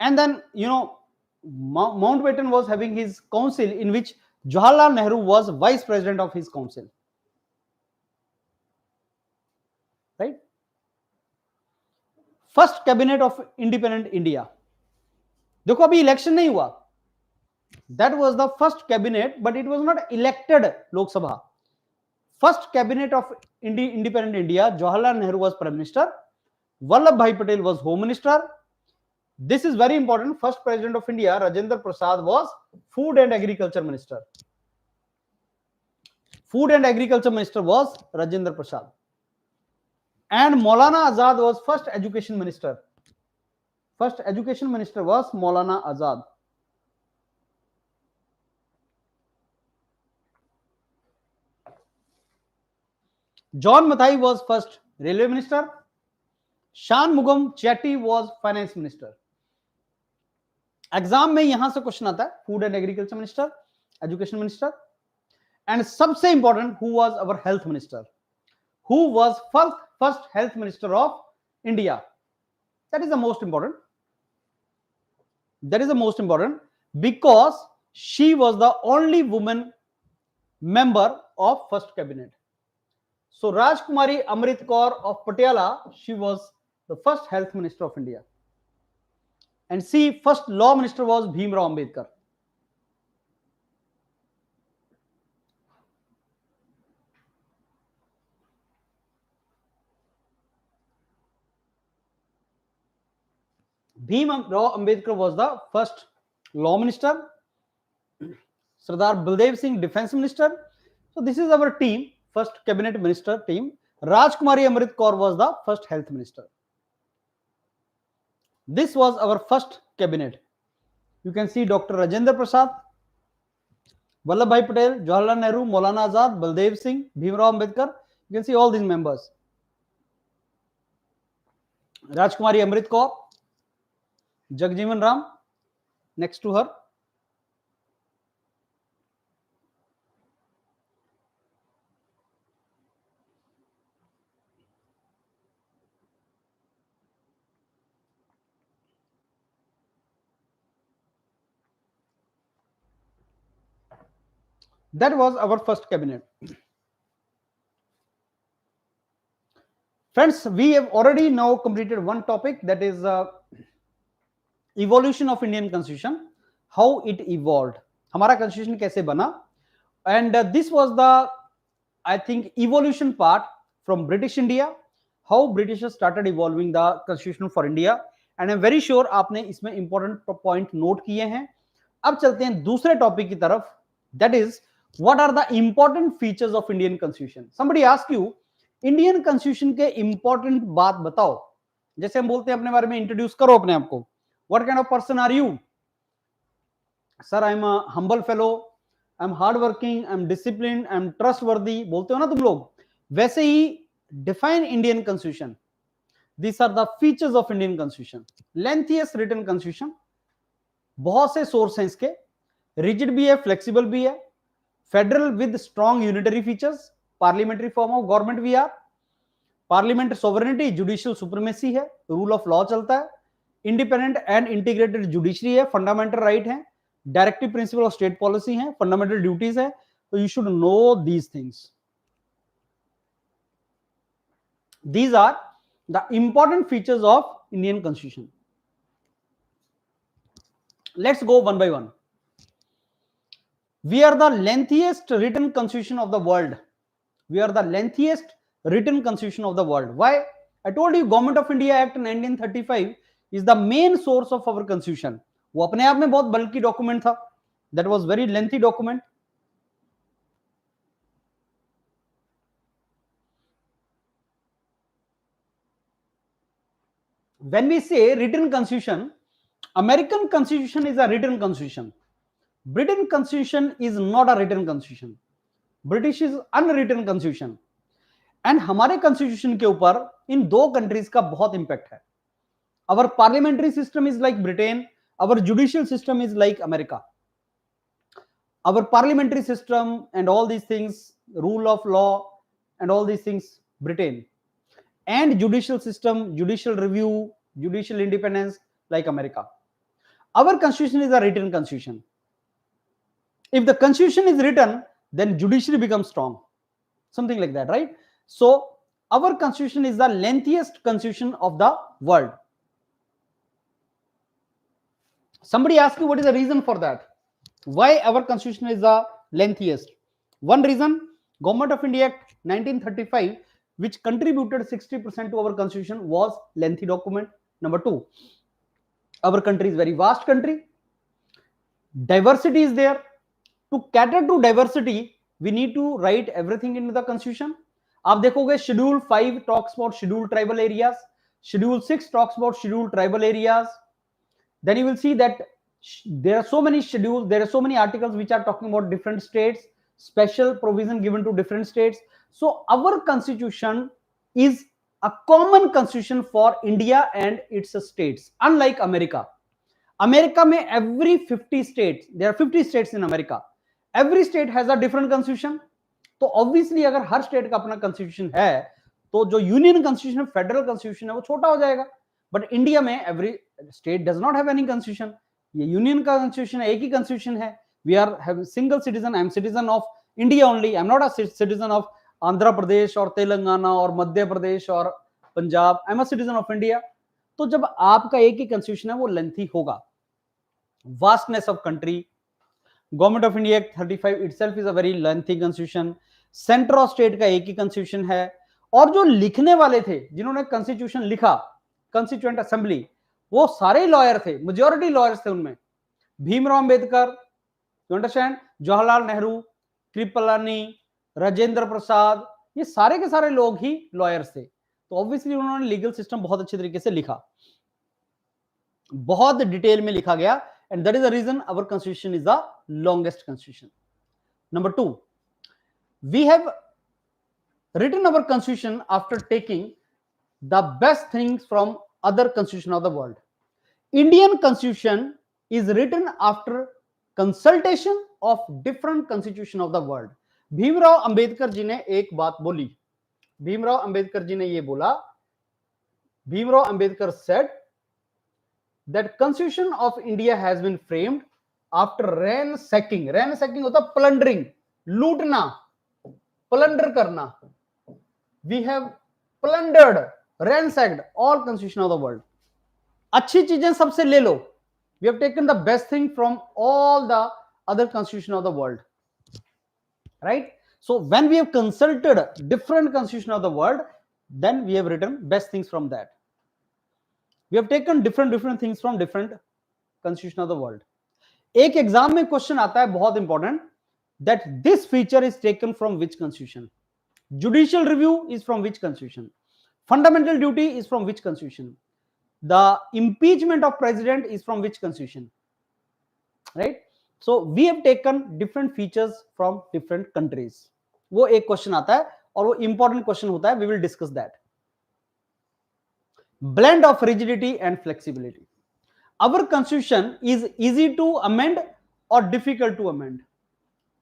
And then Mountbatten was having his council, in which Jawaharlal Nehru was vice president of his council, right? First cabinet of independent India. देखो अभी election नहीं हुआ. That was the first cabinet, but it was not elected Lok Sabha. First cabinet of independent India, Jawaharlal Nehru was Prime Minister, Vallabhbhai Patel was Home Minister. This is very important. First President of India, Rajendra Prasad, was Food and Agriculture Minister. Food and Agriculture Minister was Rajendra Prasad. And Maulana Azad was first Education Minister. First Education Minister was Maulana Azad. John Mathai was first Railway Minister. Shanmugam Chetty was Finance Minister. Exam में यहां से question आता है, food and agriculture minister, education minister, and सबसे important, who was our health minister, who was first health minister of India. That is the most important. That is the most important because she was the only woman member of first cabinet. So Rajkumari Amrit Kaur of Patiala, she was the first health minister of India. And see, first law minister was Bhimrao Ambedkar. Bhimrao Ambedkar was the first law minister. Sardar Baldev Singh, defense minister. So this is our team, first cabinet minister team. Rajkumari Amrit Kaur was the first health minister. This was our first cabinet. You can see Dr. Rajendra Prasad, Vallabhbhai Patel, Jawaharlal Nehru, Maulana Azad, Baldev Singh, Bhimrao Ambedkar. You can see all these members. Rajkumari Amrit Kaur, Jagjeevan Ram, next to her. That was our first cabinet. Friends, we have already now completed one topic, that is evolution of Indian Constitution, how it evolved. हमारा constitution कैसे बना? And this was the, I think, evolution part from British India, how Britishers started evolving the constitution for India. And I'm very sure आपने इसमें important point note किए हैं. अब चलते हैं दूसरे टॉपिक की तरफ, that is what are the important features of Indian Constitution. Somebody ask you, Indian Constitution के important बात बताओ. जैसे हम बोलते हैं अपने बारे में इंट्रोड्यूस करो अपने आप को. What kind of person are you? Sir, I'm a humble fellow, I'm hardworking, I'm disciplined, I'm trustworthy. बोलते हो ना तुम लोग. वैसे ही define Indian Constitution. These are the features of Indian Constitution. Lengthiest written constitution. बहुत से सोर्स हैं इसके. Rigid भी है, flexible भी है. Federal with strong unitary features. Parliamentary form of government भी है. Parliament sovereignty, judicial supremacy है. Rule of law चलता है. Independent and integrated judiciary है. Fundamental right है. Directive principle of state policy है. Fundamental duties है. So you should know these things. These are the important features of Indian Constitution. Let's go one by one. We are the lengthiest written constitution of the world. We are the lengthiest written constitution of the world. Why? I told you Govt of India Act 1935 is the main source of our constitution. वो अपने आप में बहुत बल्कि document था. That was very lengthy document. When we say written constitution, American constitution is a written constitution. Britain constitution is not a written constitution. British is unwritten constitution. And हमारे constitution के ऊपर इन दो countries का बहुत impact है. Our parliamentary system is like Britain. Our judicial system is like America. Our parliamentary system and all these things, rule of law and all these things, Britain. And judicial system, judicial review, judicial independence, like America. Our constitution is a written constitution. If the constitution is written, then judiciary becomes strong. Something like that, right? So our constitution is the lengthiest constitution of the world. Somebody asked you what is the reason for that? Why our constitution is the lengthiest? One reason, Govt of India Act 1935, which contributed 60% to our constitution, was lengthy document. Number two, our country is very vast country. Diversity is there. To cater to diversity, we need to write everything into the constitution. आप देखोगे Schedule 5 talks about scheduled tribal areas. Schedule 6 talks about scheduled tribal areas. Then you will see that there are so many schedules, there are so many articles which are talking about different states, special provision given to different states. So our constitution is a common constitution for India and its states, unlike America. America में every 50 states, there are 50 states in America. Every state has a different constitution. तो obviously अगर हर state का अपना constitution है, तो जो union constitution, federal constitution है, वो छोटा हो जाएगा. बट इंडिया में every state does not have any constitution. ये यूनियन का constitution है, एक ही constitution है. We are have single citizen. I am citizen of India only. I am not a citizen of Andhra Pradesh और तेलंगाना और मध्य प्रदेश और Punjab. I am a citizen of India. तो जब आपका एक ही constitution है, वो lengthy होगा. Vastness of country. Govt of India Act 35 itself is a very lengthy constitution. Centre of state का एक ही कॉन्स्टिट्यूशन है. और जो लिखने वाले थे, जिन्होंने कॉन्स्टिट्यूशन लिखा, कॉन्स्टिट्यूएंट असेंबली, वो सारे लॉयर थे, मेजॉरिटी लॉयर्स थे उनमें. भीमराव अंबेडकर, यू अंडरस्टैंड, जवाहरलाल नेहरू, कृपलानी, राजेंद्र प्रसाद, ये सारे के सारे लोग ही लॉयर्स थे. तो ऑब्वियसली उन्होंने लीगल सिस्टम बहुत अच्छे तरीके से लिखा, बहुत डिटेल में लिखा गया. And that is the reason our constitution is the longest constitution. Number two, we have written our constitution after taking the best things from other constitution of the world. Indian constitution is written after consultation of different constitution of the world. Bhimrao Ambedkar ji ने एक बात बोली, भीमराव अंबेडकर जी ने ये बोला, Bhimrao Ambedkar said that constitution of India has been framed after ransacking. Ransacking होता plundering, लूटना, plunder करना. We have plundered, ransacked all constitution of the world. अच्छी चीजें सबसे ले लो. We have taken the best thing from all the other constitution of the world, right? So when we have consulted different constitution of the world, then we have written best things from that. We have taken different things from different constitution of the world. एक exam में question आता है बहुत important, that this feature is taken from which constitution? Judicial review is from which constitution? Fundamental duty is from which constitution? The impeachment of president is from which constitution? Right? So we have taken different features from different countries. वो एक question आता है और वो important question होता है. We will discuss that. Blend of rigidity and flexibility. Our constitution is easy to amend or difficult to amend?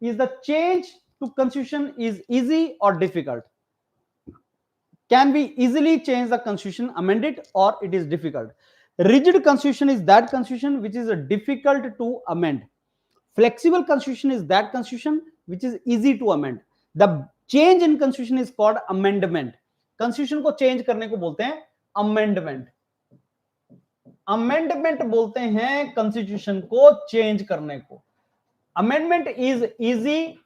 Is the change to constitution is easy or difficult? Can we easily change the constitution, amend it, or it is difficult? Rigid constitution is that constitution which is difficult to amend. Flexible constitution is that constitution which is easy to amend. The change in constitution is called amendment. Constitution को change करने को बोलते हैं amendment. Amendment बोलते हैं constitution को change करने को. Amendment is easy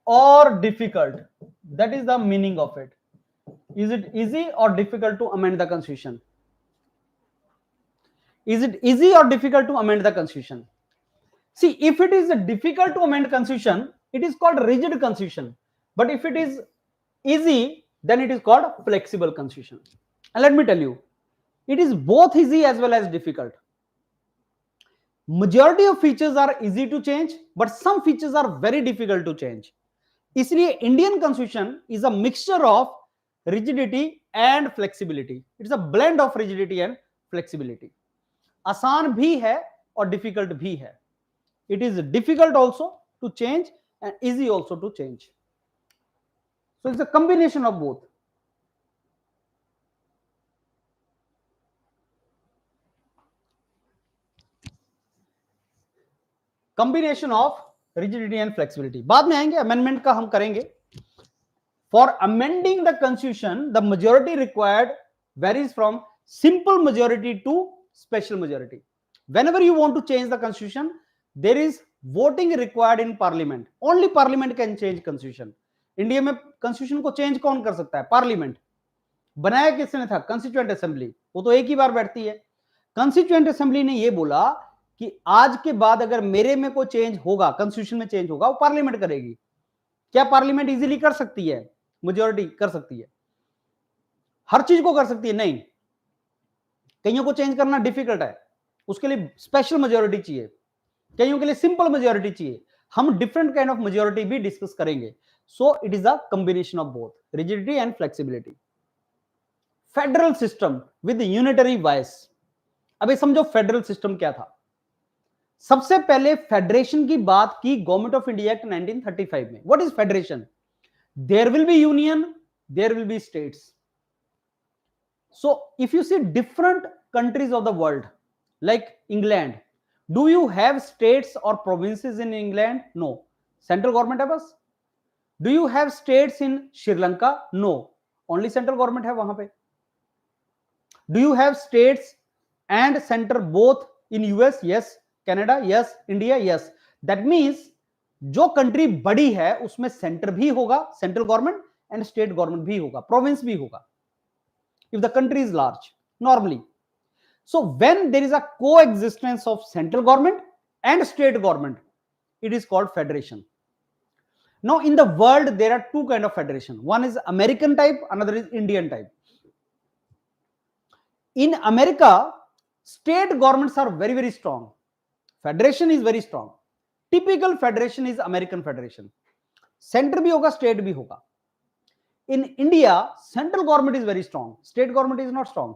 or difficult. That is the meaning of it. Is it easy or difficult to amend the constitution? Is it easy or difficult to amend the constitution? See, if it is difficult to amend constitution, it is called rigid constitution. But if it is easy, then it is called flexible constitution. And let me tell you, it is both easy as well as difficult. Majority of features are easy to change, but some features are very difficult to change. इसलिए Indian constitution is a mixture of rigidity and flexibility. It's a blend of rigidity and flexibility. आसान भी है और difficult भी है. It is difficult also to change and easy also to change. So it's a combination of both. Combination of rigidity and flexibility. बाद में आएंगे, amendment का हम करेंगे. For amending the constitution, the majority required varies from simple majority to special majority. Whenever you want to change the constitution, there is voting required in parliament. Only parliament can change constitution. India में constitution को change कौन कर सकता है? Parliament. बनाया किसने था? Constituent Assembly. वो तो एक ही बार बैठती है. Constituent Assembly ने ये बोला कि आज के बाद अगर मेरे में कोई चेंज होगा, कंस्टिट्यूशन में चेंज होगा, वो पार्लियामेंट करेगी. क्या पार्लियामेंट इजीली कर सकती है? मेजॉरिटी कर सकती है. हर चीज को कर सकती है? नहीं. कईयों को चेंज करना डिफिकल्ट है, उसके लिए स्पेशल मेजॉरिटी चाहिए. कईयों के लिए सिंपल मेजॉरिटी चाहिए. हम डिफरेंट काइंड ऑफ मेजॉरिटी भी डिस्कस करेंगे. So it is a combination of both rigidity and flexibility. Federal system with unitary voice. अभी समझो फेडरल सिस्टम क्या था. सबसे पहले फेडरेशन की बात की गवर्नमेंट ऑफ इंडिया एक्ट 1935 में. What is federation? There will be union, there will be states. So if you see different countries of the world like England, do you have states और provinces in England? No. Central government है बस. Do you have states in Sri Lanka? No. Only central government है वहां पे. Do you have states and center both in US? Yes. Canada? Yes. India? Yes. That means जो country बड़ी है उसमें centre भी होगा, central government, and state government भी होगा, प्रोविंस भी होगा. If the country is large normally. So when there is a coexistence of central government and state government, it is called federation. Now in the world there are two kind of federation. One is American type, another is Indian type. In America, state governments are very, very strong. Federation is very strong. Typical federation is American federation. Center भी होगा, state भी होगा. In India, central government is very strong. State government is not strong.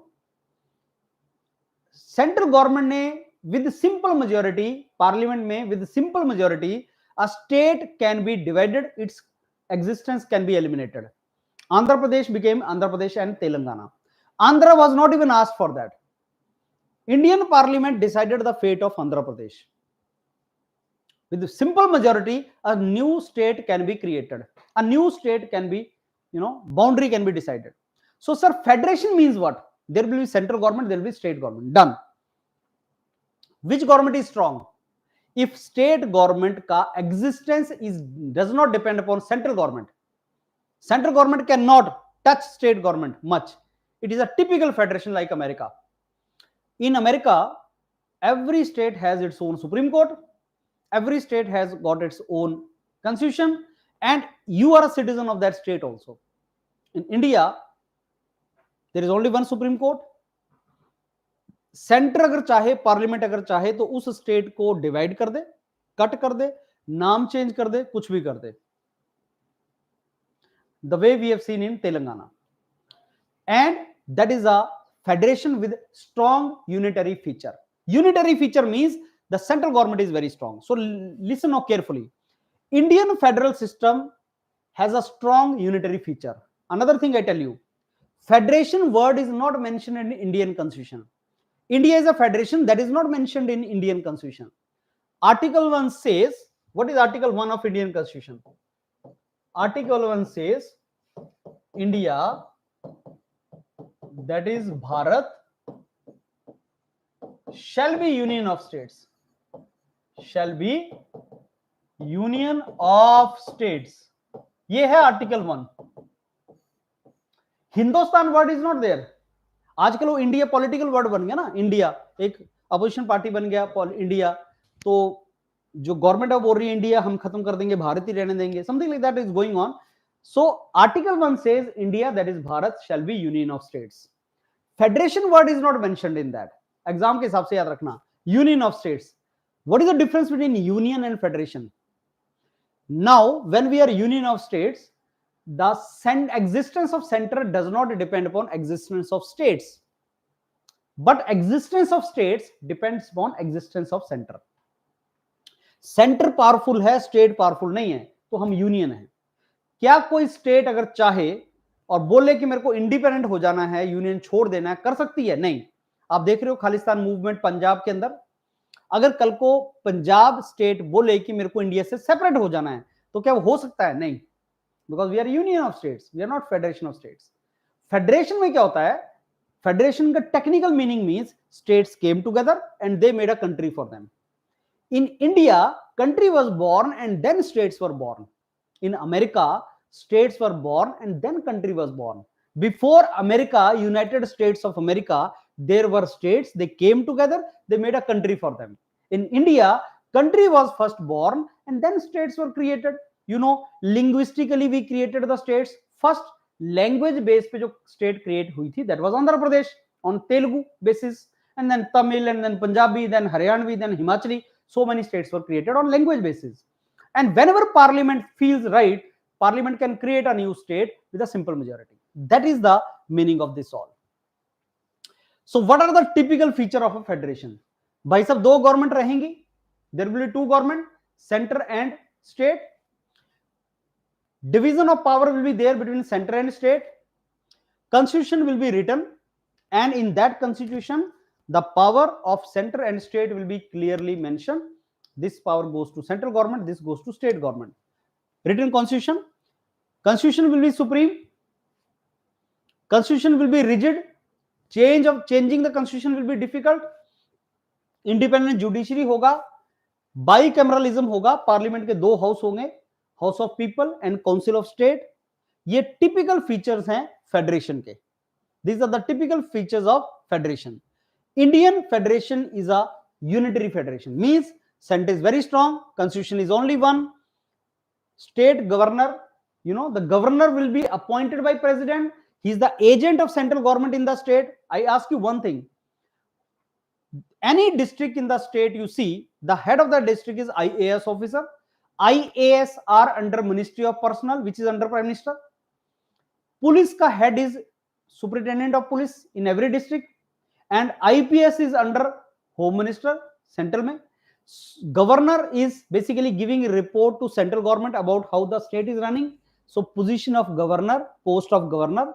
Central government ने with simple majority, parliament में with simple majority, a state can be divided, its existence can be eliminated. Andhra Pradesh became Andhra Pradesh and Telangana. Andhra was not even asked for that. Indian parliament decided the fate of Andhra Pradesh. With a simple majority, a new state can be created. A new state can be, boundary can be decided. So, sir, federation means what? There will be central government, there will be state government. Done. Which government is strong? If state government ka existence does not depend upon central government cannot touch state government much. It is a typical federation like America. In America, every state has its own Supreme Court, every state has got its own constitution, and you are a citizen of that state also. In India, there is only one Supreme Court. Centre अगर चाहे, parliament अगर चाहे तो उस state को divide कर दे, cut कर दे, नाम चेंज कर दे, कुछ भी कर दे. The way we have seen in Telangana. And that is a federation with strong unitary feature. Unitary feature means the central government is very strong. So listen now carefully. Indian federal system has a strong unitary feature. Another thing I tell you, federation word is not mentioned in Indian constitution. India is a federation, that is not mentioned in Indian constitution. Article 1 says, what is Article 1 of Indian constitution? Article 1 says, India, that is Bharat, shall be union of states. Shall be union of states. ये है Article 1. Hindustan word is not there. आजकल वो India political word बन गया ना. India एक opposition party बन गया इंडिया, तो जो गवर्नमेंट है बोल रही है इंडिया हम खत्म कर देंगे, भारत ही रहने देंगे, something like that is going on. So article 1 says India, that is Bharat, shall be union of states. Federation word is not mentioned in that. Exam के हिसाब से याद रखना, union of states. What is the difference between union and federation? Now when we are union of states, the existence of center does not depend upon existence of states, but existence of states depends upon existence of center. Center powerful है, state powerful नहीं है, तो हम union है. क्या कोई state अगर चाहे और बोले कि मेरे को इंडिपेंडेंट हो जाना है, यूनियन छोड़ देना है, कर सकती है? नहीं. आप देख रहे हो खालिस्तान मूवमेंट पंजाब के अंदर, अगर कल को पंजाब स्टेट बोले कि मेरे को इंडिया से सेपरेट हो जाना है, तो क्या वो हो सकता है? नहीं. Because we are union of states, we are not federation of states. Federation में क्या होता है? Federation का technical meaning means states came together and they made a country for them. In India, country was born and then states were born. In America, states were born and then country was born. Before America, United States of America, there were states, they came together, they made a country for them. In India, country was first born and then states were created. You know, linguistically we created the states. First language base पे जो state create हुई थी, that was Andhra Pradesh on Telugu basis, and then Tamil, and then Punjabi, then Haryanvi, then Himachali. So many states were created on language basis. And whenever Parliament feels right, Parliament can create a new state with a simple majority. That is the meaning of this all. So what are the typical feature of a federation? भाई सब दो government रहेंगी. There will be two government, center and state. Division of power will be there between center and state. Constitution will be written, and in that constitution, the power of center and state will be clearly mentioned. This power goes to central government, this goes to state government. Written constitution. Constitution will be supreme. Constitution will be rigid. Changing the constitution will be difficult. Independent judiciary होगा. Bicameralism होगा. Parliament के दो house होंगे, house of people and council of state. ये typical features हैं federation के. These are the typical features of federation. Indian federation is a unitary federation. Means center is very strong, constitution is only one. State governor, the governor will be appointed by president. He is the agent of central government in the state. I ask you one thing. Any district in the state you see, the head of the district is IAS officer. IAS are under Ministry of Personnel, which is under Prime Minister. Police ka head is Superintendent of Police in every district, and IPS is under Home Minister. Central में. Governor is basically giving a report to central government about how the state is running. So position of governor, post of governor,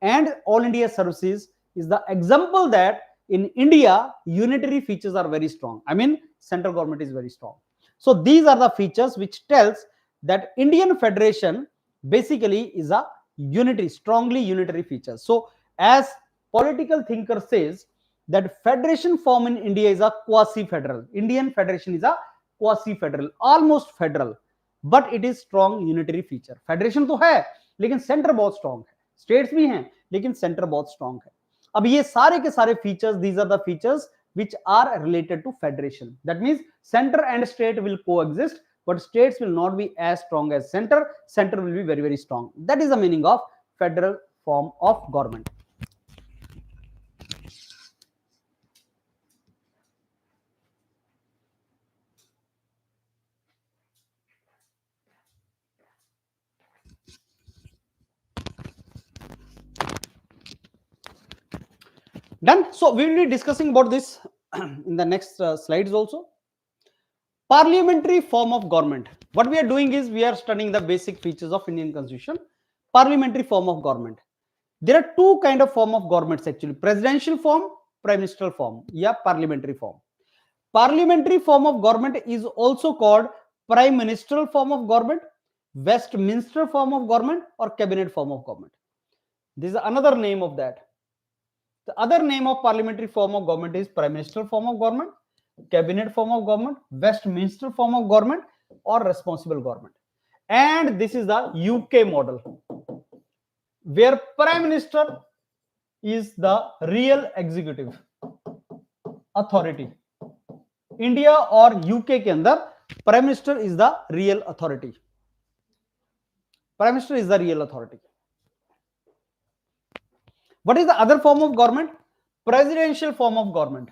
and all India services is the example that in India unitary features are very strong. I mean central government is very strong. So these are the features which tells that Indian Federation basically is a unitary, strongly unitary feature. So as political thinker says that federation form in India is a quasi-federal. Indian Federation is a quasi-federal, almost federal, but it is strong unitary feature. Federation तो है, लेकिन centre बहुत strong है. States भी हैं, लेकिन centre बहुत strong है. अब ये सारे के सारे features, these are the features which are related to federation. That means center and state will coexist, but states will not be as strong as center. Center will be very, very strong. That is the meaning of federal form of government. Done. So we will be discussing about this in the next slides also. Parliamentary form of government. What we are doing is we are studying the basic features of Indian Constitution. Parliamentary form of government. There are two kind of form of governments actually: presidential form, prime ministerial form, या parliamentary form. Parliamentary form of government is also called prime ministerial form of government, Westminster form of government, or cabinet form of government. This is another name of that. The other name of parliamentary form of government is prime ministerial form of government, cabinet form of government, Westminster form of government, or responsible government. And this is the UK model, where prime minister is the real executive authority. India और UK के अंदर prime minister is the real authority. Prime minister is the real authority. What is the other form of government? Presidential form of government.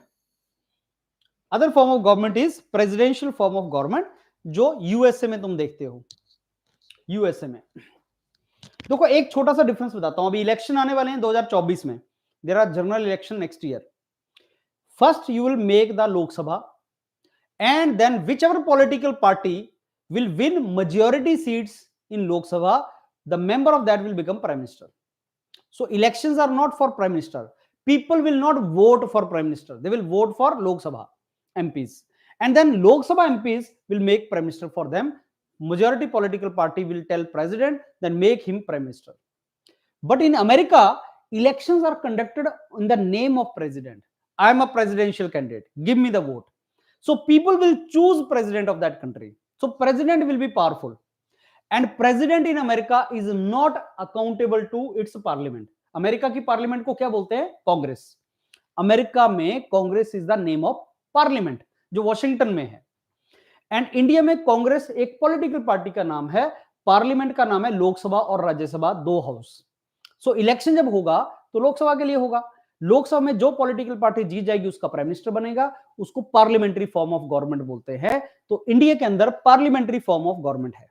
Other form of government is presidential form of government, जो USA में तुम देखते हो. USA में देखो एक छोटा सा डिफरेंस बताता हूं. अभी इलेक्शन आने वाले हैं 2024 में. There are general election next year. First you will make the Lok Sabha, and then whichever political party will win majority seats in Lok Sabha, the member of that will become prime minister. So elections are not for prime minister. People will not vote for prime minister. They will vote for Lok Sabha MPs, and then Lok Sabha MPs will make prime minister for them. Majority political party will tell president, then make him prime minister. But in America, elections are conducted in the name of president. I am a presidential candidate, give me the vote. So people will choose president of that country. So president will be powerful, and president in America is not accountable to its parliament. America की parliament को क्या बोलते हैं? Congress. America में Congress is the name of parliament, जो Washington में है. And India में कांग्रेस एक पॉलिटिकल पार्टी का नाम है, पार्लियामेंट का नाम है लोकसभा और राज्यसभा, दो हाउस. सो इलेक्शन जब होगा तो लोकसभा के लिए होगा. लोकसभा में जो पॉलिटिकल पार्टी जीत जाएगी उसका प्राइम मिनिस्टर बनेगा. उसको पार्लियामेंट्री फॉर्म ऑफ गवर्नमेंट बोलते हैं. तो इंडिया के अंदर पार्लियामेंट्री फॉर्म ऑफ गवर्नमेंट है.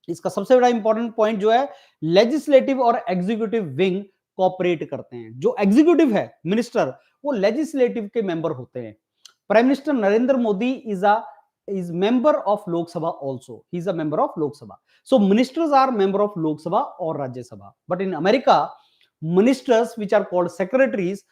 इसका सबसे बड़ा इंपॉर्टेंट पॉइंट जो है, लेजिस्लेटिव और एग्जीक्यूटिव विंग कोऑपरेट करते हैं. जो एग्जीक्यूटिव है मिनिस्टर, वो लेजिस्लेटिव के मेंबर होते हैं. Prime minister Narendra Modi is member of Lok Sabha also. He is a member of Lok Sabha. So ministers are member of Lok Sabha or Rajya Sabha. But in America, ministers, which are called secretaries,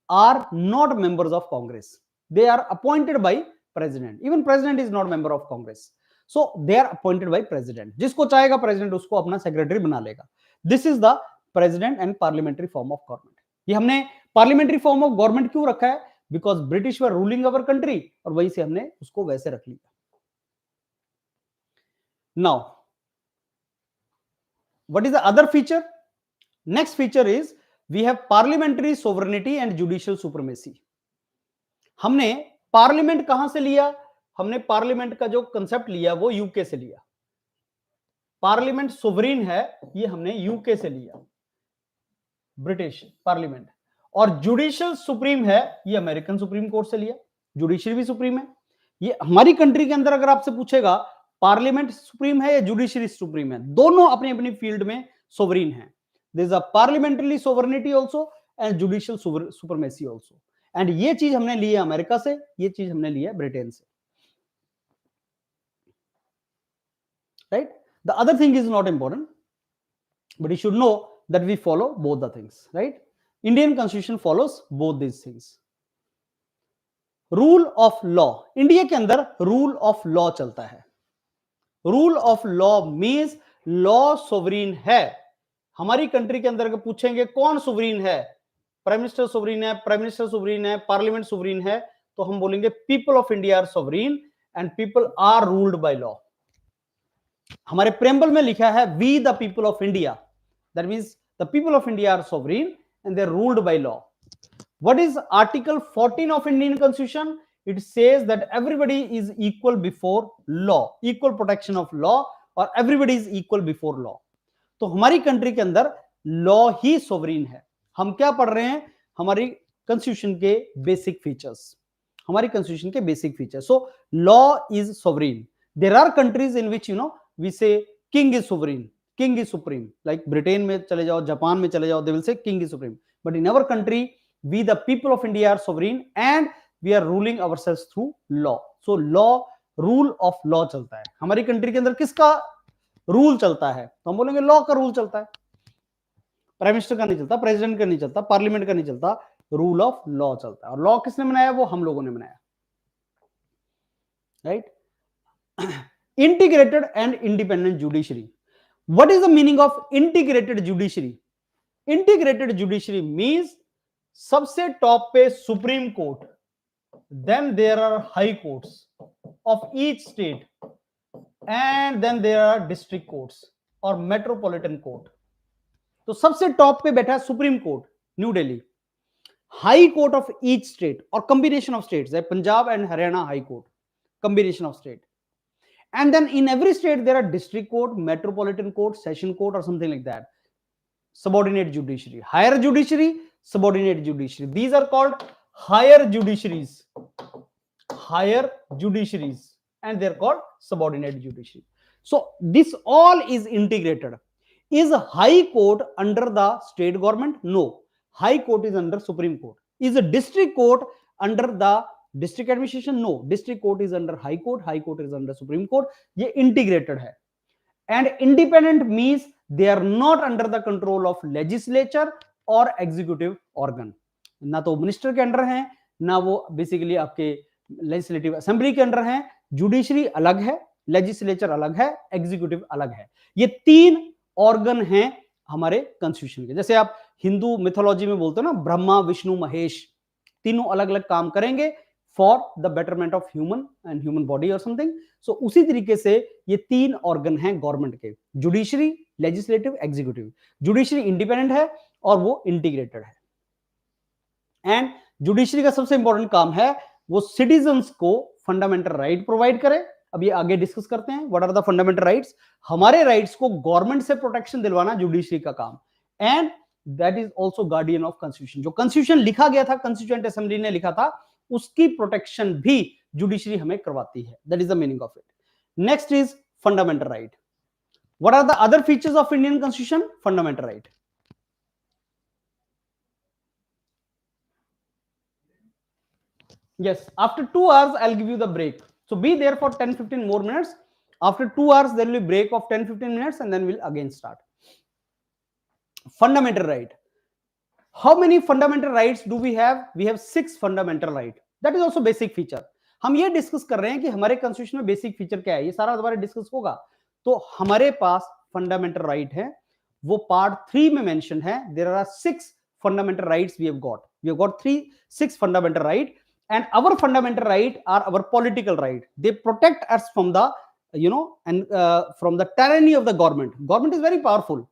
are not members of Congress. They are appointed by president. Even president is not member of Congress. So they are appointed by president. जिसको चाहेगा president उसको अपना secretary बना लेगा. This is the president and parliamentary form of government. ये हमने parliamentary form of government क्यों रखा है? Because British were ruling our country, और वहीं से हमने उसको वैसे रख लिया. Now, what is the other feature? Next feature is we have parliamentary sovereignty and judicial supremacy. हमने पार्लियामेंट कहां से लिया? हमने पार्लियामेंट का जो कंसेप्ट लिया वो यूके से लिया. पार्लियामेंट सोवरेन है, ये हमने यूके से लिया, ब्रिटिश पार्लियामेंट. और जुडिशियल सुप्रीम है, ये अमेरिकन सुप्रीम कोर्ट से लिया. जुडिशरी भी सुप्रीम है. ये हमारी कंट्री के अंदर अगर आपसे पूछेगा पार्लियामेंट सुप्रीम है या जुडिशरी सुप्रीम है, दोनों अपनी अपनी फील्ड में सोवरेन है. There is a parliamentary sovereignty also and judicial supremacy also. And ये चीज हमने ली है अमेरिका से, ये चीज हमने ली है ब्रिटेन से, right? The other thing is not important, but you should know that we follow both the things, right? Indian constitution follows both these things. Rule of law, India के अंदर रूल ऑफ लॉ चलता है. Rule of law means law sovereign है. हमारी country के अंदर पूछेंगे कौन सोवरीन है, प्राइम मिनिस्टर सोवरीन है, प्राइम मिनिस्टर सोवरीन है, पार्लियामेंट सोवरीन है, तो हम बोलेंगे people of India are sovereign and people are ruled by law. हमारे प्रेम्बल में लिखा है we the people of India, that means the people of India are sovereign and they are ruled by law. What is Article 14 of Indian Constitution? It says that everybody is equal before law, equal protection of law, और everybody is equal before law. तो हमारी country के अंदर law ही sovereign है. हम क्या पढ़ रहे हैं? हमारी कंस्टिट्यूशन के बेसिक फीचर्स, हमारी कंस्टिट्यूशन के basic features. So law is sovereign. There are countries in which we say king is sovereign, king is supreme. Like Britain में चले जाओ, जापान में चले जाओ, they will say king is supreme. But in our country we the people of India are sovereign and we are ruling ourselves through law. So law, rule of law चलता है. हमारी country के अंदर किसका rule चलता है? तो हम बोलेंगे लॉ का रूल चलता है. प्राइम मिनिस्टर का नहीं चलता, प्रेसिडेंट का नहीं चलता, पार्लियामेंट का नहीं चलता, रूल ऑफ लॉ चलता है. और लॉ किसने बनाया? वो हम लोगों ने बनाया, right? Integrated and independent judiciary. What is the meaning of integrated judiciary? Integrated judiciary means सबसे टॉप पे supreme court, then there are high courts of each state, and then there are district courts और metropolitan court. तो सबसे top पे बैठा है supreme court New Delhi, high court of each state और combination of states है, Punjab and Haryana high court, combination of state. And then in every state there are district court, metropolitan court, session court और something like that. Subordinate judiciary, higher judiciary, subordinate judiciary. These are called higher judiciaries, higher judiciaries, and they're called subordinate judiciary. So this all is integrated. Is high court under the state government? No, high court is under supreme court. Is a district court under the district administration? No, district court is under high court, high court is under supreme court. ये integrated है. And independent means they are not under the control of legislature or executive organ. ना तो minister के under हैं, ना वो basically आपके legislative assembly के अंडर हैं. जुडिशरी अलग है, लेजिस्लेचर अलग है, एग्जीक्यूटिव अलग है. ये तीन ऑर्गन हैं हमारे कॉन्स्टिट्यूशन के. जैसे आप हिंदू मिथोलॉजी में बोलते हो ना, ब्रह्मा विष्णु महेश, तीनों अलग अलग काम करेंगे for the betterment of human and human body और समथिंग. सो उसी तरीके से ये तीन ऑर्गन हैं गवर्नमेंट के, judiciary, legislative, executive. Judiciary independent है और वो इंटीग्रेटेड है. एंड जुडिशरी का सबसे इंपॉर्टेंट काम है वो सिटीजन्स को फंडामेंटल राइट प्रोवाइड करे. अब ये आगे डिस्कस करते हैं what are the fundamental rights. हमारे राइट्स को गवर्नमेंट से प्रोटेक्शन दिलवाना जुडिशरी का काम. And that is also guardian of constitution. जो कॉन्स्टिट्यूशन लिखा गया था, कॉन्स्टिट्यूएंट असेंबली ने लिखा था, उसकी प्रोटेक्शन भी जुडिशरी हमें करवाती है. That is the meaning of it. Next is fundamental right. What are the other features of Indian Constitution? Fundamental right. Yes, after 2 hours I'll give you the break. So be there for 10-15 more minutes. After 2 hours there will be break of 10-15 minutes and then we'll again start. Fundamental right. How many fundamental rights do we have? We have 6 fundamental right. That is also basic feature. हम ये discuss कर रहे हैं कि हमारे constitution में basic feature क्या है, ये सारा दोबारा डिस्कस होगा. तो हमारे पास फंडामेंटल राइट है, वो पार्ट 3 में मेंशन है. There are 6 fundamental rights we have got. We have got 6 fundamental right and our fundamental right are our political right. They protect us from the and from the tyranny of the government. Government is very powerful.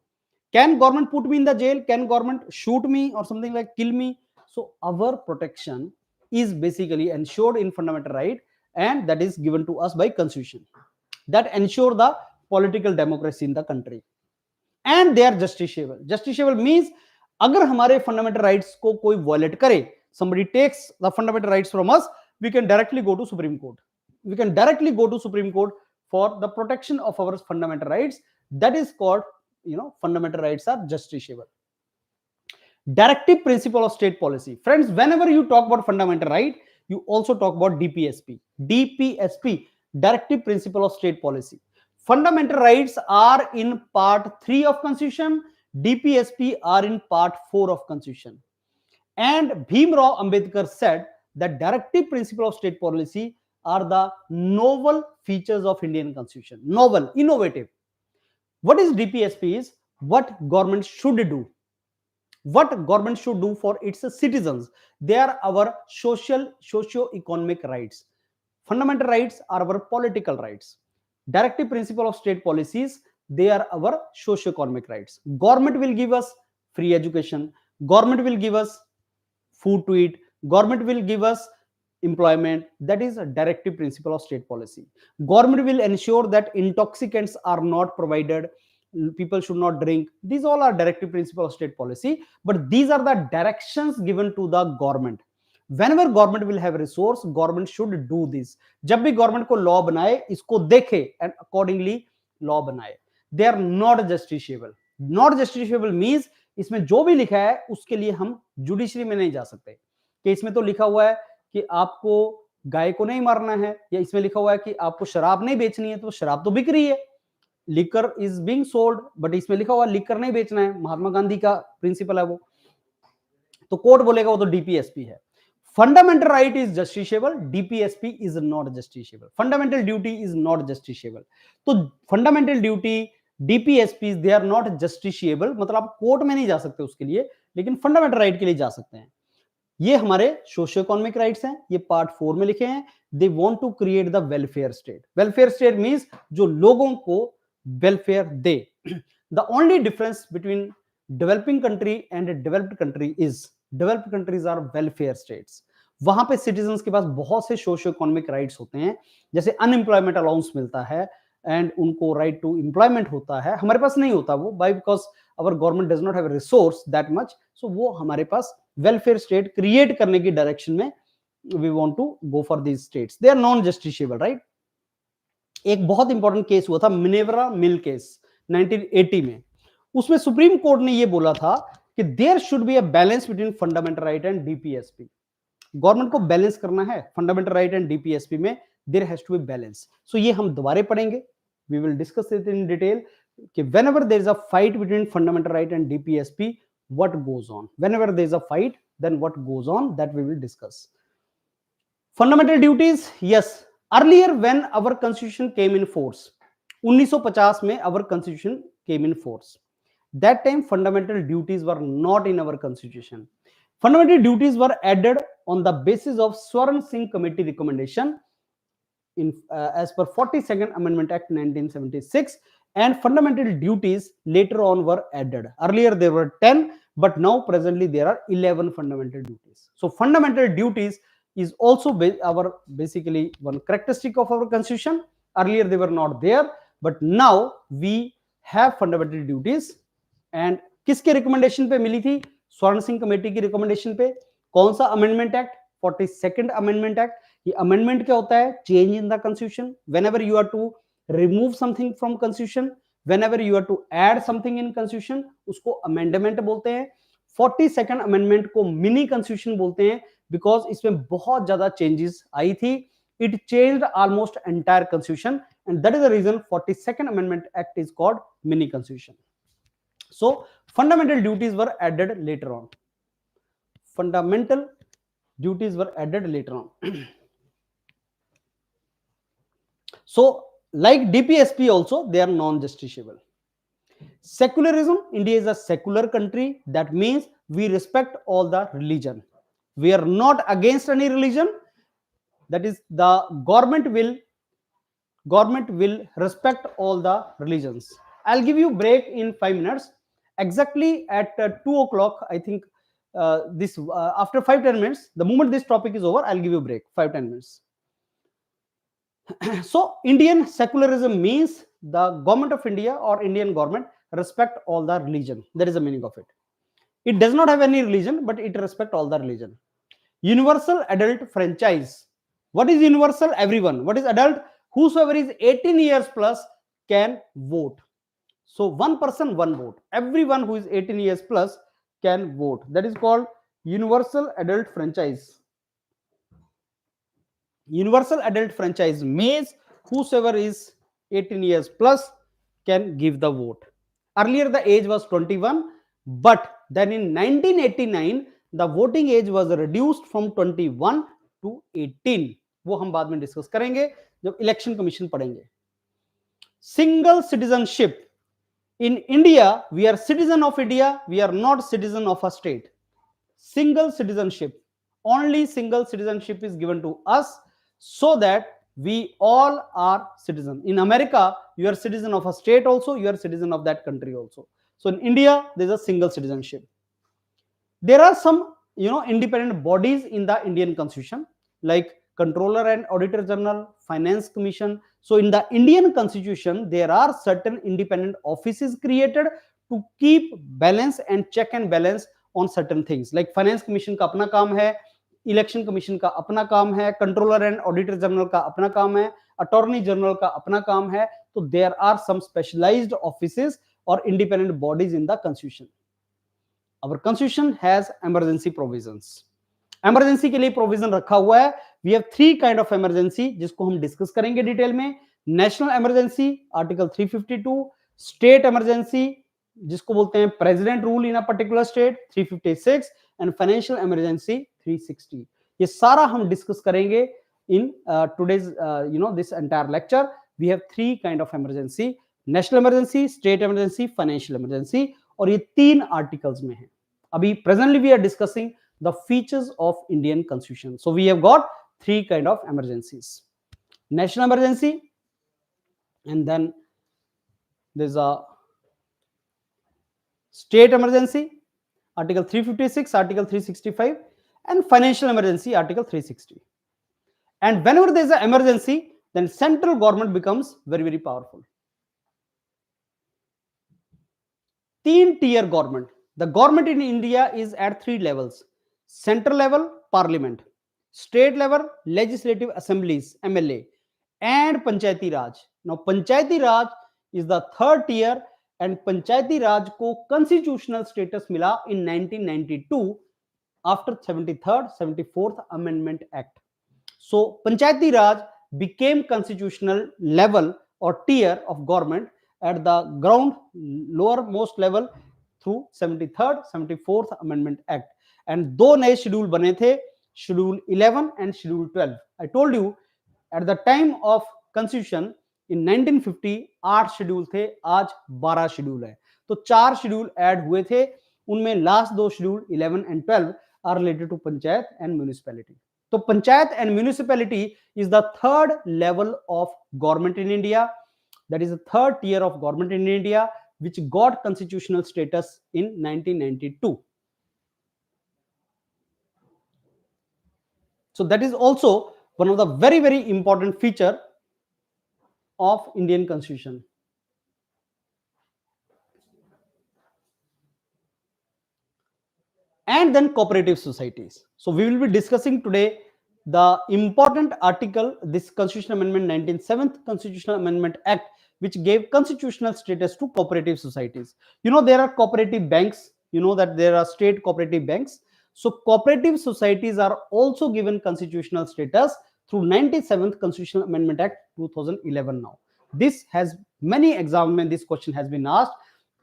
Can government put me in the jail? Can government shoot me or something like kill me? So our protection is basically ensured in fundamental right and that is given to us by constitution. That ensure the political democracy in the country and they are justiciable. Justiciable means अगर हमारे fundamental rights को कोई violate करे, somebody takes the fundamental rights from us, we can directly go to Supreme Court. We can directly go to Supreme Court for the protection of our fundamental rights. That is called, fundamental rights are justiciable. Directive principle of state policy. Friends, whenever you talk about fundamental right, you also talk about DPSP. DPSP, directive principle of state policy. Fundamental rights are in part 3 of constitution, DPSP are in part 4 of constitution. And Bhimrao Ambedkar said that directive principle of state policy are the novel features of Indian constitution. Novel, innovative. What is DPSP is what government should do, what government should do for its citizens. They are our socio-economic rights. Fundamental rights are our political rights. Directive principle of state policies, they are our socio-economic rights. Government will give us free education, government will give us food to eat, government will give us employment. That is a directive principle of state policy. Government will ensure that intoxicants are not provided, people should not drink. These all are directive principle of state policy, but these are the directions given to the government. Whenever government will have resource, government should do this. जब भी government को law बनाए, इसको देखे and accordingly law बनाए. They are not justiciable. Not justiciable means इसमें जो भी लिखा है उसके लिए हम जुडिशरी में नहीं जा सकते कि इसमें तो लिखा हुआ है कि आपको गाय को नहीं मारना है, या इसमें लिखा हुआ है कि आपको शराब नहीं बेचनी है, तो शराब तो बिक रही है, liquor is being sold, but इसमें लिखा हुआ लिकर नहीं बेचना है, महात्मा गांधी का प्रिंसिपल है वो, तो कोर्ट बोलेगा वो तो डीपीएसपी है. Fundamental right is justiciable, DPSP is not justiciable. Fundamental duty is not justiciable. तो fundamental duty DPSP they are not justiciable, मतलब आप कोर्ट में नहीं जा सकते उसके लिए, लेकिन फंडामेंटल राइट के लिए जा सकते हैं. ये हमारे सोशियो इकोनॉमिक राइट्स हैं, ये पार्ट 4 में लिखे हैं. They want to create the welfare state. Welfare state means जो लोगों को वेलफेयर दे. The only difference between developing country and developed country is developed countries are welfare states. वहां पे सिटीजन्स के पास बहुत से सोशियो इकोनॉमिक राइट्स होते हैं, जैसे अनएम्प्लॉयमेंट अलाउंस मिलता है एंड उनको राइट टू एम्प्लॉयमेंट होता है. हमारे पास नहीं होता वो, by because our government does not have resource that much. So वो हमारे पास वेलफेयर स्टेट क्रिएट करने की डायरेक्शन में we want to go for these states. They are non justiciable, right. एक बहुत इंपॉर्टेंट केस हुआ था मिनेवरा मिल केस 1980 में. उसमें सुप्रीम कोर्ट ने ये बोला था कि there should be a balance between fundamental right and DPSP. Government को बैलेंस करना है फंडामेंटल राइट एंड डीपीएसपी में, there has to be balance. So ये हम दोबारा पढ़ेंगे, we will discuss it in detail कि whenever there is a fight between fundamental right and DPSP, what goes on. Whenever there is a fight, then what goes on, that we will discuss. Fundamental duties, yes. Earlier when our constitution came in force, 1950 में our constitution came in force. That time fundamental duties were not in our constitution. Fundamental duties were added on the basis of Swaran Singh committee recommendation in as per 42nd Amendment Act 1976, and fundamental duties later on were added. Earlier there were 10, but now presently there are 11 fundamental duties. So fundamental duties is also our basically one characteristic of our constitution. Earlier they were not there, but now we have fundamental duties. And किसके recommendation पे मिली थी? स्वर्ण Singh committee की recommendation पे. कौन सा amendment act? 42nd amendment act. ये amendment क्या होता है? Change in the constitution. Whenever you are to remove something from constitution, whenever you are to add something in constitution, उसको अमेंडमेंट बोलते हैं. 42nd अमेंडमेंट को मिनी कंस्टिट्यूशन बोलते हैं, बिकॉज इसमें बहुत ज्यादा चेंजेस आई थी. It changed almost entire constitution, and that is the reason 42nd amendment act is called mini constitution. So fundamental duties were added later on. Fundamental duties were added later on. So like DPSP also, they are non-justiciable. Secularism. India is a secular country. That means we respect all the religion. We are not against any religion. That is, the government will respect all the religions. I'll give you break in 5 minutes. Exactly at 2 o'clock, I think after 5-10 minutes, the moment this topic is over, I'll give you a break, 5-10 minutes. So Indian secularism means the government of India or Indian government respect all the religion. That is the meaning of it. It does not have any religion, but it respect all the religion. Universal adult franchise. What is universal? Everyone. What is adult? Whosoever is 18 years plus can vote. So one person, one vote. Everyone who is 18 years plus can vote. That is called universal adult franchise. Universal adult franchise means whosoever is 18 years plus can give the vote. Earlier the age was 21, but then in 1989 the voting age was reduced from 21 to 18. वो हम बाद में discuss करेंगे जब election commission पढ़ेंगे. Single citizenship. In India, we are citizen of India, we are not citizen of a state. Single citizenship. Only single citizenship is given to us so that we all are citizen. In America, you are citizen of a state also, you are citizen of that country also. So in India, there is a single citizenship. There are some independent bodies in the Indian constitution like Controller and Auditor General, Finance Commission. So in the Indian constitution, there are certain independent offices created to keep balance and check and balance on certain things. Like Finance Commission का अपना काम है, Election Commission का अपना काम है, Controller and Auditor General का अपना काम है, Attorney General का अपना काम है. So there are some specialized offices or independent bodies in the constitution. Our constitution has emergency provisions. Emergency के लिए provision रखा हुआ है. We have three kind of emergency जिसको हम discuss करेंगे डिटेल में. National emergency, Article 352. State emergency जिसको बोलते हैं President rule in a particular state, 356. And financial emergency, 360. ये सारा हम discuss करेंगे in today's this entire lecture. We have three kind of emergency: national emergency, state emergency, financial emergency. और ये तीन articles में है. अभी presently we are discussing the features of Indian Constitution. So we have got three kind of emergencies: national emergency, and then there's a state emergency, Article 356, Article 365, and financial emergency, Article 360. And whenever there's an emergency, then central government becomes very, very powerful. Teen tier government. The government in India is at three levels: central level, parliament; state level, legislative assemblies, MLA; and Panchayati Raj. Now, Panchayati Raj is the third tier, and Panchayati Raj को constitutional status मिला in 1992 after 73rd, 74th Amendment Act. So, Panchayati Raj became constitutional level or tier of government at the ground lowermost level through 73rd, 74th Amendment Act. And दो नए schedule बने थे, Schedule 11 and Schedule 12. I told you at the time of constitution in 1950 8 schedule थे, आज 12 schedule है. तो 4 schedule add हुए थे, उनमें लास्ट दो schedule 11 and 12 are related to panchayat and municipality. So panchayat and municipality is the third level of government in India. That is the third tier of government in India, which got constitutional status in 1992. So that is also one of the very, very important feature of Indian Constitution. And then cooperative societies. So we will be discussing today the important article, this Constitutional Amendment 1907th Constitutional Amendment Act, which gave constitutional status to cooperative societies. You know, there are cooperative banks, you know that there are state cooperative banks. So cooperative societies are also given constitutional status through 97th Constitutional Amendment Act 2011 now. This has many examined, this question has been asked.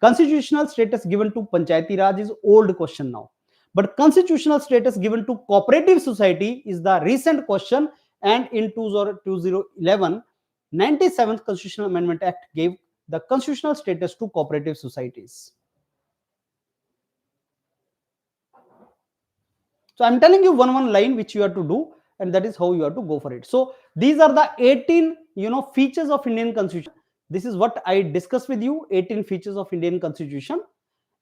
Constitutional status given to Panchayati Raj is old question now. But constitutional status given to cooperative society is the recent question, and in 2011, 97th Constitutional Amendment Act gave the constitutional status to cooperative societies. So I'm telling you one line which you have to do, and that is how you have to go for it. So these are the 18 features of Indian Constitution. This is what I discussed with you, 18 features of Indian Constitution,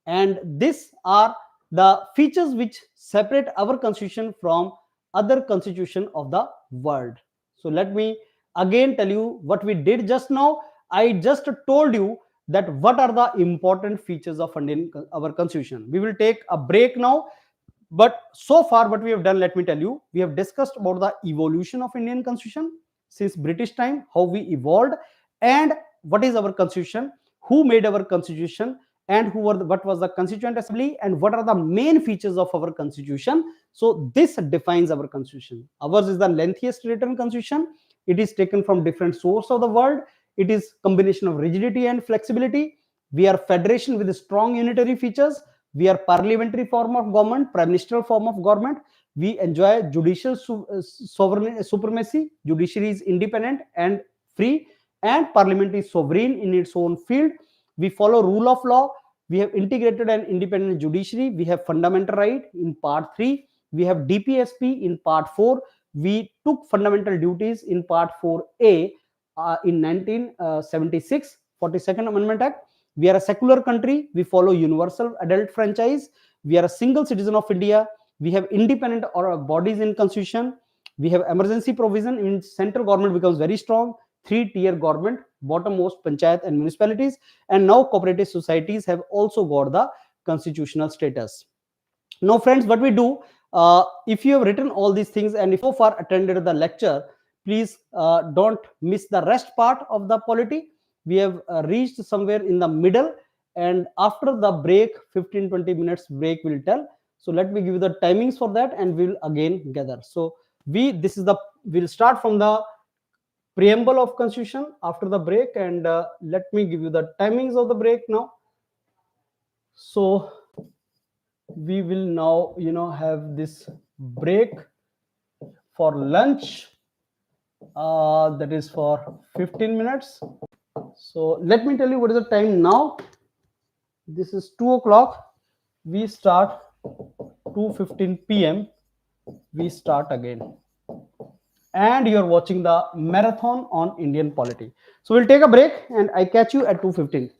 and these are the features which separate our constitution from other constitution of the world. So let me again tell you what we did just now. I just told you that what are the important features of our constitution. We will take a break now, but so far what we have done, let me tell you, we have discussed about the evolution of Indian constitution since British time, how we evolved, and what is our constitution, who made our constitution, and what was the Constituent Assembly, and what are the main features of our constitution. So this defines our constitution. Ours is the lengthiest written constitution. It is taken from different source of the world. It is combination of rigidity and flexibility. We are federation with strong unitary features. We are parliamentary form of government, prime ministerial form of government. We enjoy judicial supremacy. Judiciary is independent and free, and parliament is sovereign in its own field. We follow rule of law. We have integrated and independent judiciary. We have fundamental right in part 3. We have DPSP in part 4. We took fundamental duties in part 4A in 1976, 42nd Amendment Act. We are a secular country. We follow universal adult franchise. We are a single citizen of India. We have independent or bodies in constitution. We have emergency provision in central government becomes very strong. Three-tier government, bottommost panchayat and municipalities, and now cooperative societies have also got the constitutional status. Now friends, what we do, if you have written all these things and if so far attended the lecture, please don't miss the rest part of the polity. We have reached somewhere in the middle, and after the break, 15-20 minutes break will tell. So let me give you the timings for that, and we'll again gather. So we'll start from the preamble of constitution after the break, and let me give you the timings of the break now. So we will now have this break for lunch, that is for 15 minutes. So let me tell you what is the time now. This is 2 o'clock. We start 2:15 p.m. We start again, and you're watching the marathon on Indian polity. So we'll take a break, and I catch you at 2:15.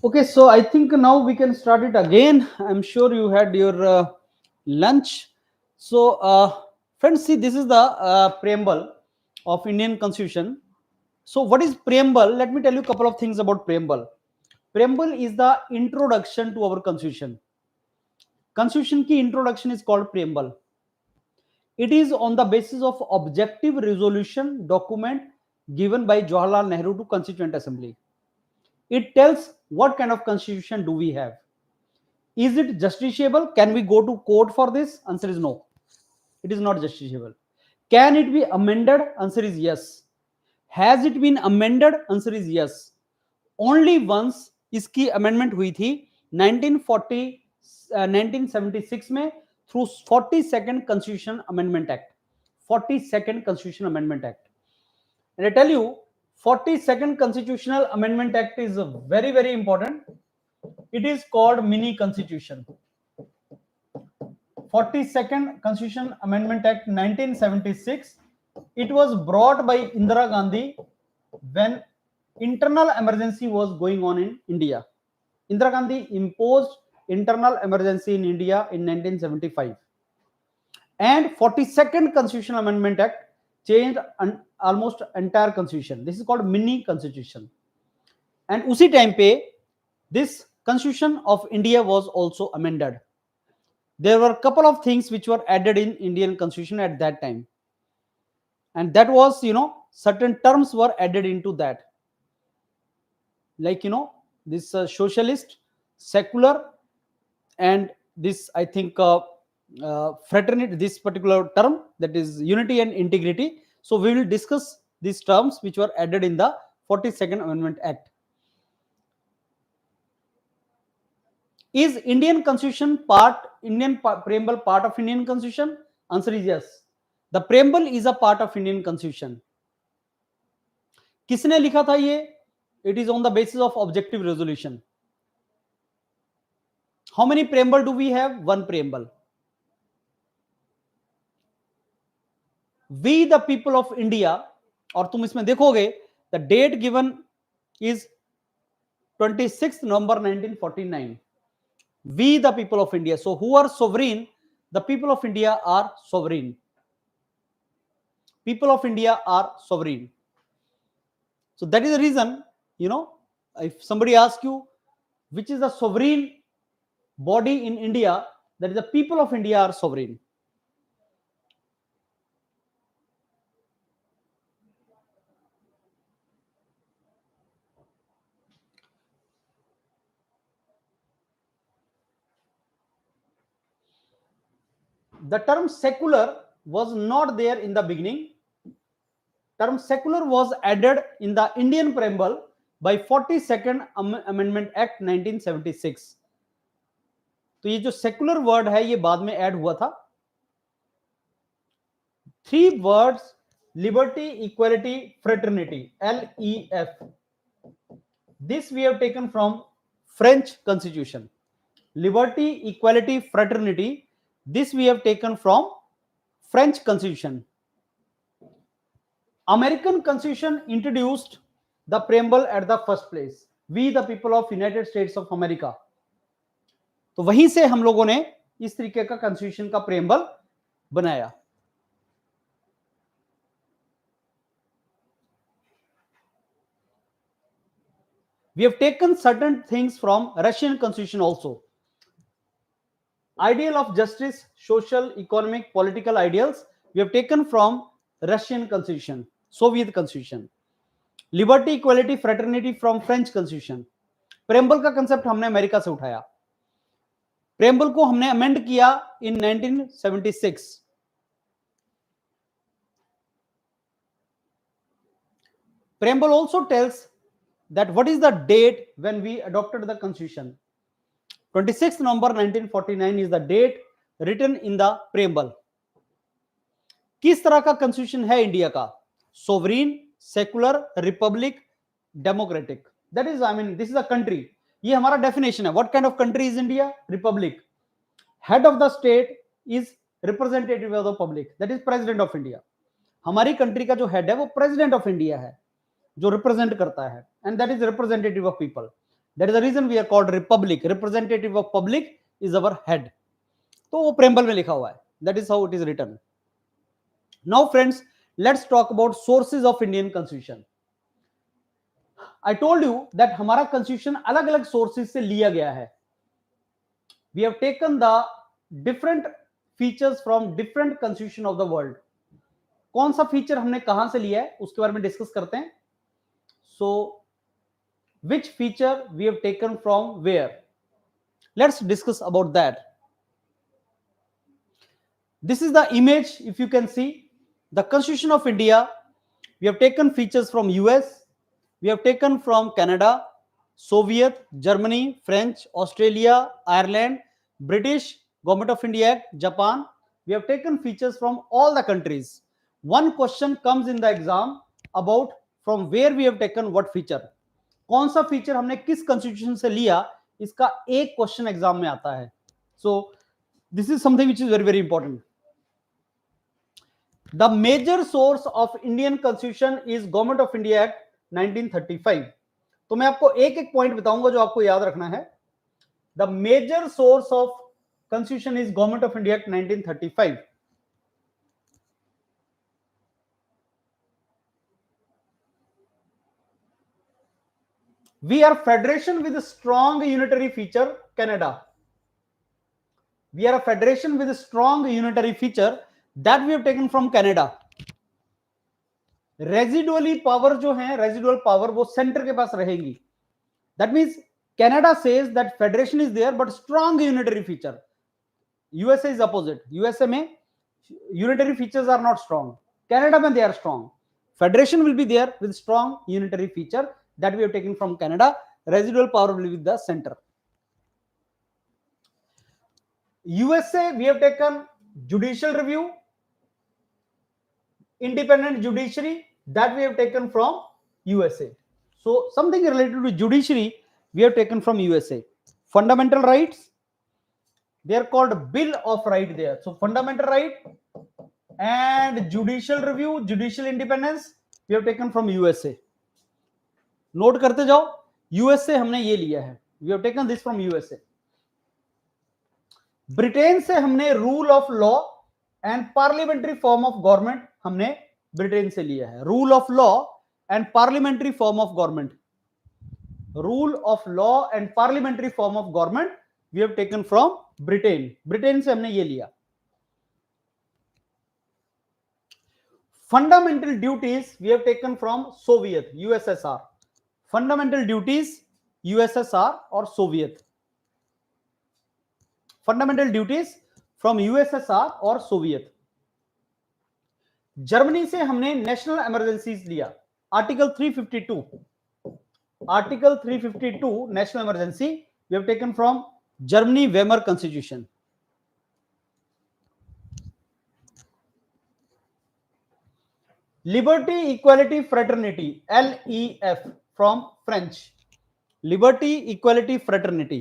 Okay, so I think now we can start it again. I'm sure you had your lunch. So, friends, see, this is the preamble of Indian Constitution. So, what is preamble? Let me tell you a couple of things about preamble. Preamble is the introduction to our Constitution. Constitution ki introduction is called preamble. It is on the basis of objective resolution document given by Jawaharlal Nehru to Constituent Assembly. It tells what kind of constitution do we have. Is it justiciable? Can we go to court for this? Answer is no. It is not justiciable. Can it be amended? Answer is yes. Has it been amended? Answer is yes, only once इसकी amendment हुई थी 1976 में through 42nd constitution amendment act, 42nd constitution amendment act. And I tell you, 42nd constitutional amendment act is very very important. It is called mini constitution. 42nd Constitution Amendment Act 1976. It was brought by Indira Gandhi when internal emergency was going on in India. Indira Gandhi imposed internal emergency in India in 1975. And 42nd Constitution Amendment Act changed almost entire constitution. This is called mini constitution. And उसी time पे this Constitution of India was also amended. There were a couple of things which were added in Indian Constitution at that time, and that was, certain terms were added into that, like this socialist, secular, and this I think fraternity, this particular term, that is unity and integrity. So we will discuss these terms which were added in the 42nd Amendment Act. Is Indian Constitution preamble part of Indian Constitution? Answer is yes. The preamble is a part of Indian Constitution. किसने लिखा था ये? It is on the basis of objective resolution. How many preamble do we have? One preamble. We the people of India, और तुम इसमें देखोगे the date given is 26th November 1949. We the people of India. So who are sovereign? The people of India are sovereign. People of India are sovereign. So that is the reason, if somebody asks you which is the sovereign body in India, that is the people of India are sovereign. The term secular was not there in the beginning. Term secular was added in the Indian preamble by 42nd Amendment Act 1976. तो ये जो secular word है ये बाद में add हुआ था. 3 words: liberty, equality, fraternity, LEF. This we have taken from French Constitution. Liberty, equality, fraternity. This we have taken from French Constitution. American Constitution introduced the preamble at the first place. We the people of United States of America. तो वहीं से हम लोगों ने इस तरीके का constitution का प्रेम्बल बनाया. We have taken certain things from Russian Constitution also. Ideal of justice, social, economic, political ideals we have taken from Russian Constitution, Soviet Constitution. Liberty, equality, fraternity from French Constitution. Preamble का concept हमने America से उठाया. Preamble को हमने amend किया इन 1976. Preamble also tells that what is the date when we adopted the constitution. 26th November 1949 is the date written in the preamble. किस तरह का constitution है इंडिया का? Sovereign, secular, republic, democratic. That is, this is a country. ये हमारा definition है. What kind of country is India? Republic. Head of the state is representative of the public. That is President of India. हमारी country का जो head है वो President of India है, जो represent करता है, and that is representative of people. That is the reason we are called republic. Representative of public is our head. तो वो preamble में लिखा हुआ है. That is how it is written. Now friends, let's talk about sources of Indian Constitution. I told you that हमारा constitution अलग अलग sources से लिया गया है. We have taken the different features from different constitution of the world. कौन सा feature हमने कहां से लिया है उसके बारे में discuss करते हैं. So which feature we have taken from where? Let's discuss about that. This is the image. If you can see, the Constitution of India We have taken features from US, we have taken from Canada, Soviet, Germany, French, Australia, Ireland, British, Government of India, Japan. We have taken features from all the countries. One question comes in the exam about from where we have taken what feature. कौन सा feature हमने किस constitution से लिया, इसका एक question exam में आता है. So this is something which is very very important. The major source of Indian Constitution is Government of India Act 1935. तो मैं आपको एक एक पॉइंट बताऊंगा जो आपको याद रखना है. The major source of Constitution is Government of India Act 1935. We are federation with a strong unitary feature, Canada. We are a federation with a strong unitary feature that we have taken from Canada. Residually power जो है, residual power वो centre के पास रहेगी. That means Canada says that federation is there but strong unitary feature. USA is opposite. USA में unitary features are not strong. Canada में they are strong. Federation will be there with strong unitary feature that we have taken from Canada. Residual power will be with the center. USA we have taken judicial review, independent judiciary, that we have taken from USA. So something related to judiciary we have taken from USA. Fundamental rights, they are called Bill of Right there. So fundamental right and judicial review, judicial independence we have taken from USA. Note करते जाओ. USA हमने ये लिया है. We have taken this from USA. Britain से हमने rule of law and parliamentary form of government हमने Britain से लिया है. Rule of law and parliamentary form of government. Rule of law and parliamentary form of government we have taken from Britain. Britain से हमने ये लिया. Fundamental duties we have taken from Soviet, USSR. Fundamental duties USSR or Soviet. Fundamental duties from USSR or Soviet. Germany से हमने national emergencies लिया. Article 352. Article 352 national emergency we have taken from Germany Weimar constitution. Liberty equality fraternity LEF from French. Liberty, equality, fraternity.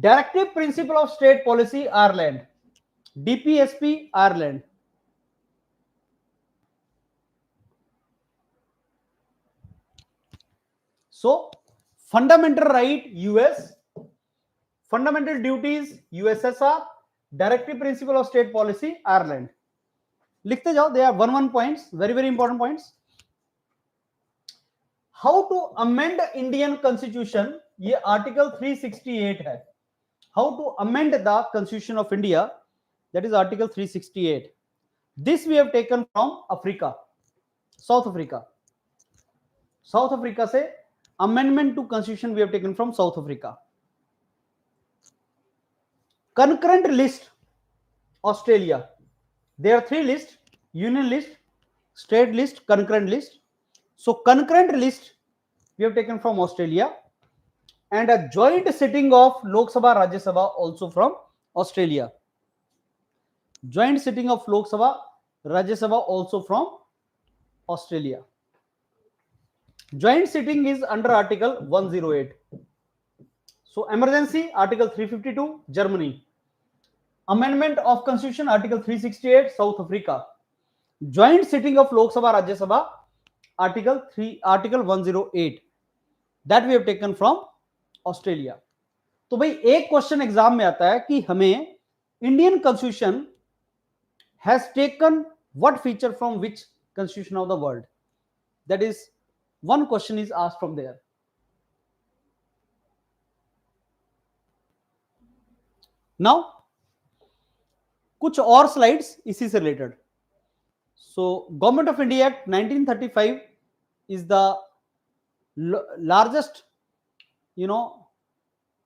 Directive Principle of State Policy, Ireland. DPSP, Ireland. So, fundamental right, US. Fundamental duties, USSR. Directive Principle of State Policy, Ireland. लिखते जाओ. They are one points, very very important points. How to amend Indian constitution, ये article 368 है. How to amend the constitution of India, that is article 368. This we have taken from Africa, South Africa. South Africa से amendment to constitution we have taken from South Africa. Concurrent list, Australia. There are three lists: union list, state list, concurrent list. So concurrent list we have taken from Australia, and a joint sitting of Lok Sabha, Rajya Sabha also from Australia. Joint sitting of Lok Sabha, Rajya Sabha also from Australia. Joint sitting is under Article 108. So emergency, Article 352, Germany. Amendment of Constitution, Article 368, South Africa. Joint sitting of Lok Sabha, Rajya Sabha, Article 108. That we have taken from Australia. तो भाई एक question exam में आता है कि हमें Indian constitution has taken what feature from which constitution of the world. That is one question is asked from there. Now कुछ और स्लाइड्स इसी से related. So government of India act 1935 is the largest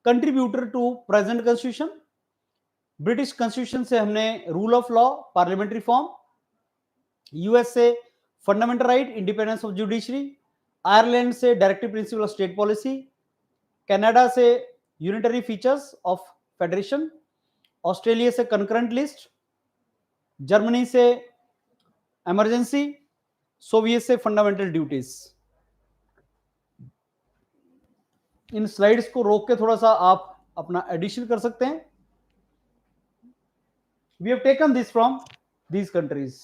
contributor to present constitution. British constitution से हमने rule of law, parliamentary form, US से fundamental right, independence of judiciary, Ireland से directive principle of state policy, Canada से unitary features of federation, Australia से concurrent list, Germany से emergency, Soviet से fundamental duties. इन slides को रोक के थोड़ा सा आप अपना एडिशन कर सकते हैं। We have taken this from these countries.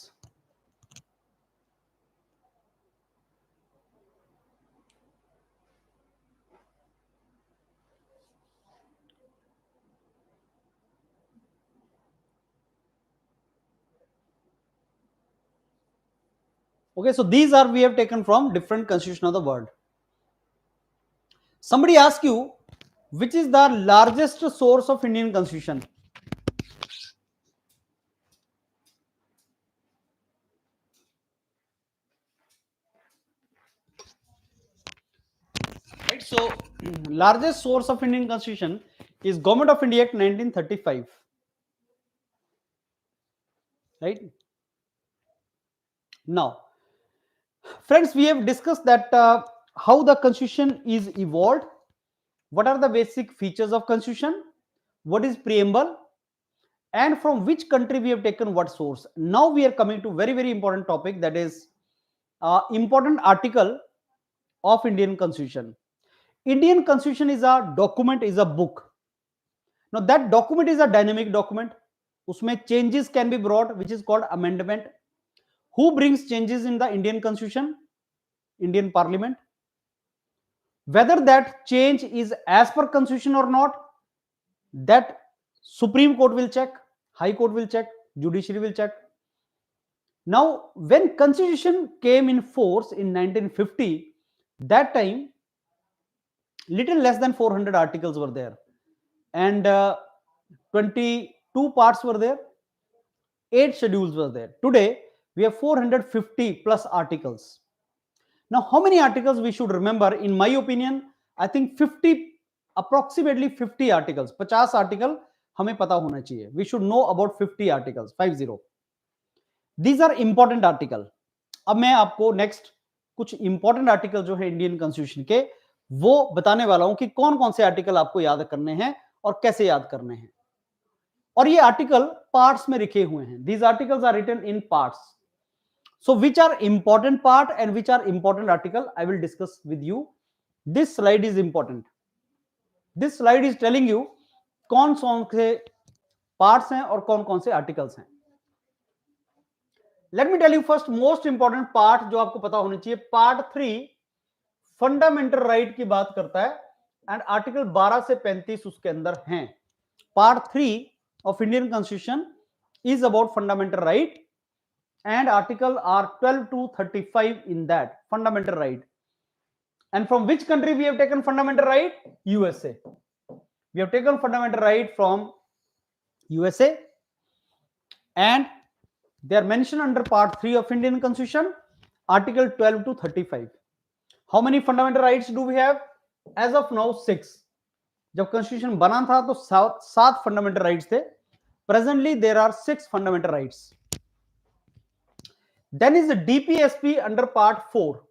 Okay, so these are we have taken from different constitution of the world. Somebody asks you, which is the largest source of Indian constitution? Right, so largest source of Indian constitution is Govt of India Act 1935. Right. Now, friends, we have discussed that how the constitution is evolved, what are the basic features of constitution, what is preamble, and from which country we have taken what source. Now we are coming to very important topic, that is important article of Indian constitution. Indian constitution is a document, is a book. Now that document is a dynamic document. Usme changes can be brought, which is called amendment. Who brings changes in the Indian constitution? Indian parliament. Whether that change is as per constitution or not, that Supreme Court will check, High Court will check, Judiciary will check. Now, when constitution came in force in 1950, that time little less than 400 articles were there, and 22 parts were there, 8 schedules were there. Today we have 450 plus articles. Now, how many articles we should remember? In my opinion, I think 50, approximately 50 articles, 50 article हमें पता होना चाहिए. We should know about 50 articles, 50. These are important article. अब मैं आपको next कुछ important article जो है इंडियन कॉन्स्टिट्यूशन के, वो बताने वाला हूं कि कौन कौन से आर्टिकल आपको याद करने हैं और कैसे याद करने हैं. और ये आर्टिकल पार्ट्स में लिखे हुए हैं. These articles are written in parts. So which are important part and which are important article, I will discuss with you. This slide is important. This slide is telling you कौन से parts हैं और कौन कौन से articles हैं. Let me tell you first most important part जो आपको पता होनी चाहिए. Part 3 फंडामेंटल राइट की बात करता है एंड आर्टिकल 12 से 35 उसके अंदर हैं. Part 3 of Indian Constitution is about fundamental right, and article are 12 to 35 in that fundamental right. And from which country we have taken fundamental right? USA. We have taken fundamental right from USA, and they are mentioned under part 3 of Indian Constitution, article 12 to 35. How many fundamental rights do we have? As of now 6. जब constitution बना था तो 7 fundamental rights थे. Presently there are 6 fundamental rights. Then is the DPSP under part 4.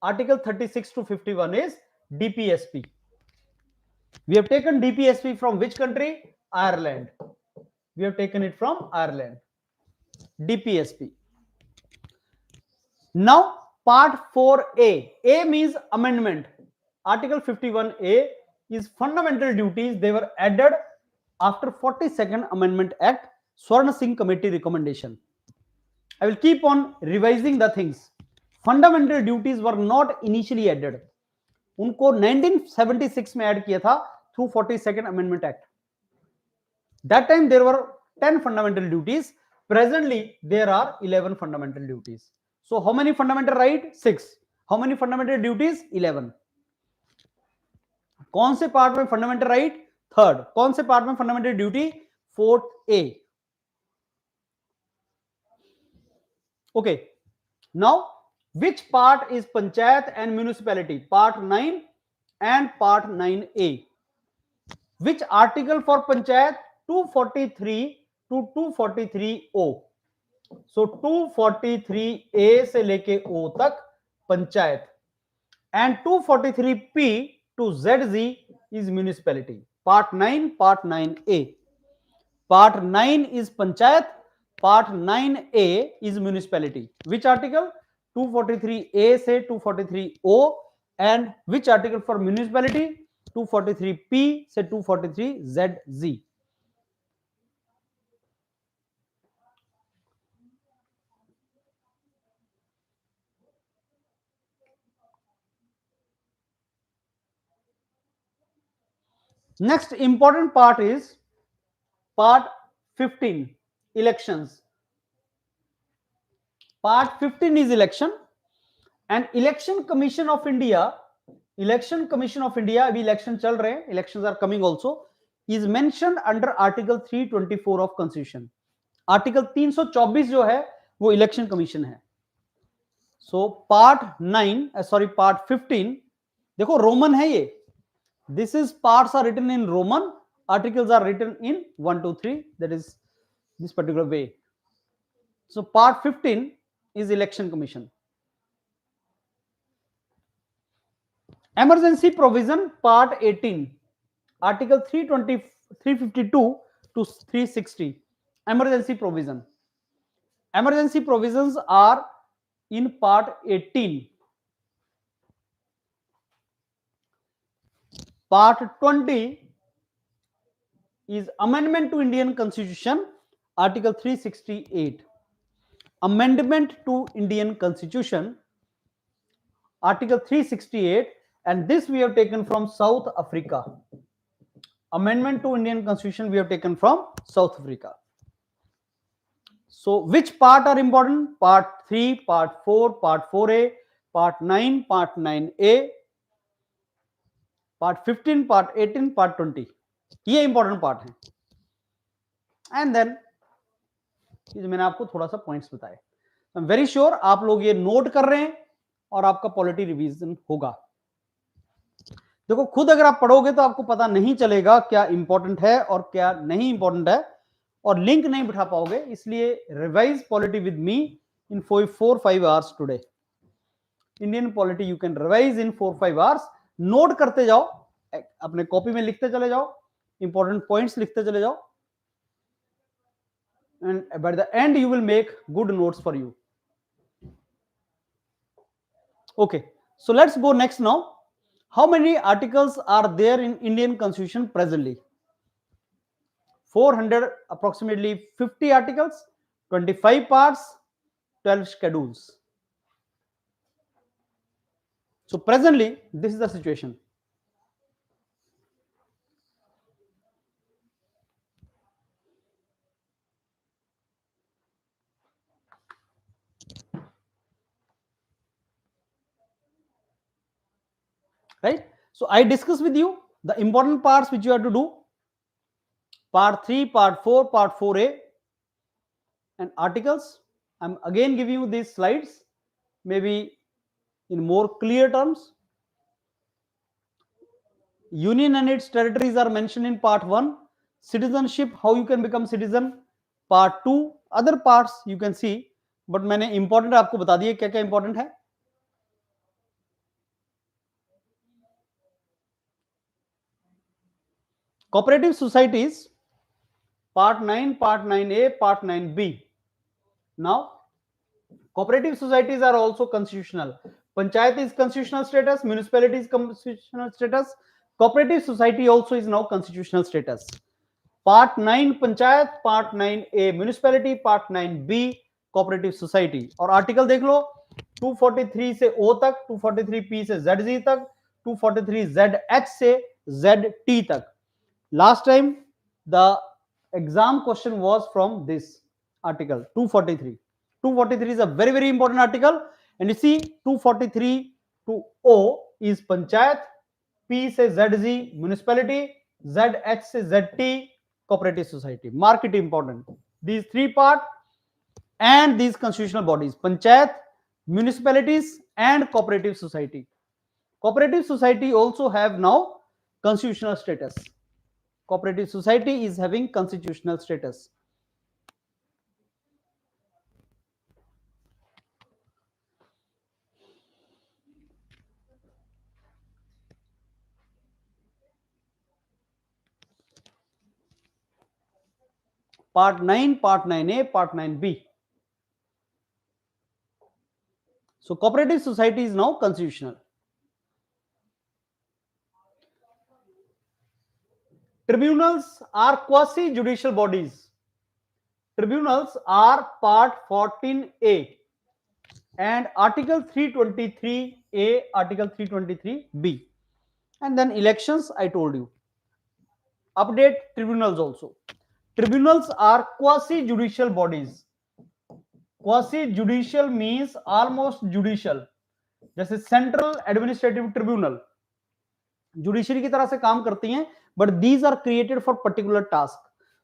Article 36 to 51 is DPSP. We have taken DPSP from which country? Ireland. We have taken it from Ireland. DPSP. Now part 4A. A means amendment. Article 51A is fundamental duties. They were added after 42nd Amendment Act, Swarna Singh Committee recommendation. I will keep on revising the things. Fundamental duties were not initially added. उनको 1976 में add किया था through 42nd Amendment Act. That time there were 10 fundamental duties. Presently there are 11 fundamental duties. So how many fundamental right? 6. How many fundamental duties? 11. कौन से part में fundamental right? 3rd. कौन से part में fundamental duty? 4th A. Okay. Now which part is panchayat and municipality? Part 9 and part 9A. Which article for panchayat? 243 to 243O. So 243A से लेके O तक panchayat, and 243P to ZZ is municipality. Part 9, Part 9A. Part 9 is panchayat, Part 9A is municipality. Which article? 243A से 243O, and which article for municipality? 243P से 243ZZ. Next important part is Part 15, elections. Part 15 is election, and Election Commission of India, अभी election चल रहे हैं, elections are coming also, is mentioned under Article 324 of Constitution. Article 324 जो है वो election commission है. So Part 15, देखो Roman है ये. This is parts are written in Roman, articles are written in 1, 2, 3. That is this particular way. So Part 15 is Election Commission. Emergency provision, Part 18, Article 352 to 360. Emergency provision. Emergency provisions are in Part 18. Part 20 is Amendment to Indian Constitution, Article 368. Amendment to Indian Constitution, Article 368, and this we have taken from South Africa. Amendment to Indian Constitution we have taken from South Africa. So which part are important? Part 3, Part 4, Part 4A, Part 9, Part 9A, Part 15, Part 18, Part 20. ये important part है. And then ये मैंने आपको थोड़ा सा points बताए. I am very sure आप लोग ये नोट कर रहे हैं और आपका पॉलिटी रिवीजन होगा. देखो खुद अगर आप पढ़ोगे तो आपको पता नहीं चलेगा क्या इंपॉर्टेंट है और क्या नहीं इंपॉर्टेंट है, और लिंक नहीं बिठा पाओगे. इसलिए revise polity with me in 4-5 hours today. Indian polity you can revise in 4-5 hours. Note करते जाओ, अपने कॉपी में लिखते चले जाओ, इंपॉर्टेंट पॉइंट्स लिखते चले जाओ, and by the end you will make good notes for you. Okay, so let's go next now. How many articles are there in Indian Constitution presently? 400, approximately 50 articles, 25 parts, 12 schedules. So presently this is the situation. Right? So I discuss with you the important parts which you have to do. Part 3, Part 4, Part 4A, and articles. I'm again giving you these slides, maybe in more clear terms. Union and its territories are mentioned in Part 1. Citizenship, how you can become citizen. Part 2, other parts you can see, but मैंने important आपको बता दिए क्या क्या important है. Cooperative societies, Part 9, Part 9A, Part 9B. Now, cooperative societies are also constitutional. Panchayat is constitutional status, municipality is constitutional status, cooperative society also is now constitutional status. Part 9 Panchayat, Part 9A municipality, Part 9B cooperative society. और article देख लो, 243 से O तक, 243P से ZZ तक, 243ZH से ZT तक. Last time the exam question was from this article 243. 243 is a very important article, and you see 243 to O is Panchayat, P से ZZ municipality, ZH से ZT cooperative society. Mark it important. These three parts and these constitutional bodies: Panchayat, municipalities, and cooperative society. Cooperative society also have now constitutional status. cooperative society is having constitutional status? Part 9, Part 9A, Part 9B. So cooperative society is now constitutional. Tribunals are quasi-judicial bodies. Tribunals are Part 14A and Article 323A, Article 323B. And then elections, I told you. Update tribunals also. Tribunals are quasi-judicial bodies. Quasi-judicial means almost judicial. जैसे central administrative tribunal judiciary की तरह से काम करती हैं, but these are created for particular task.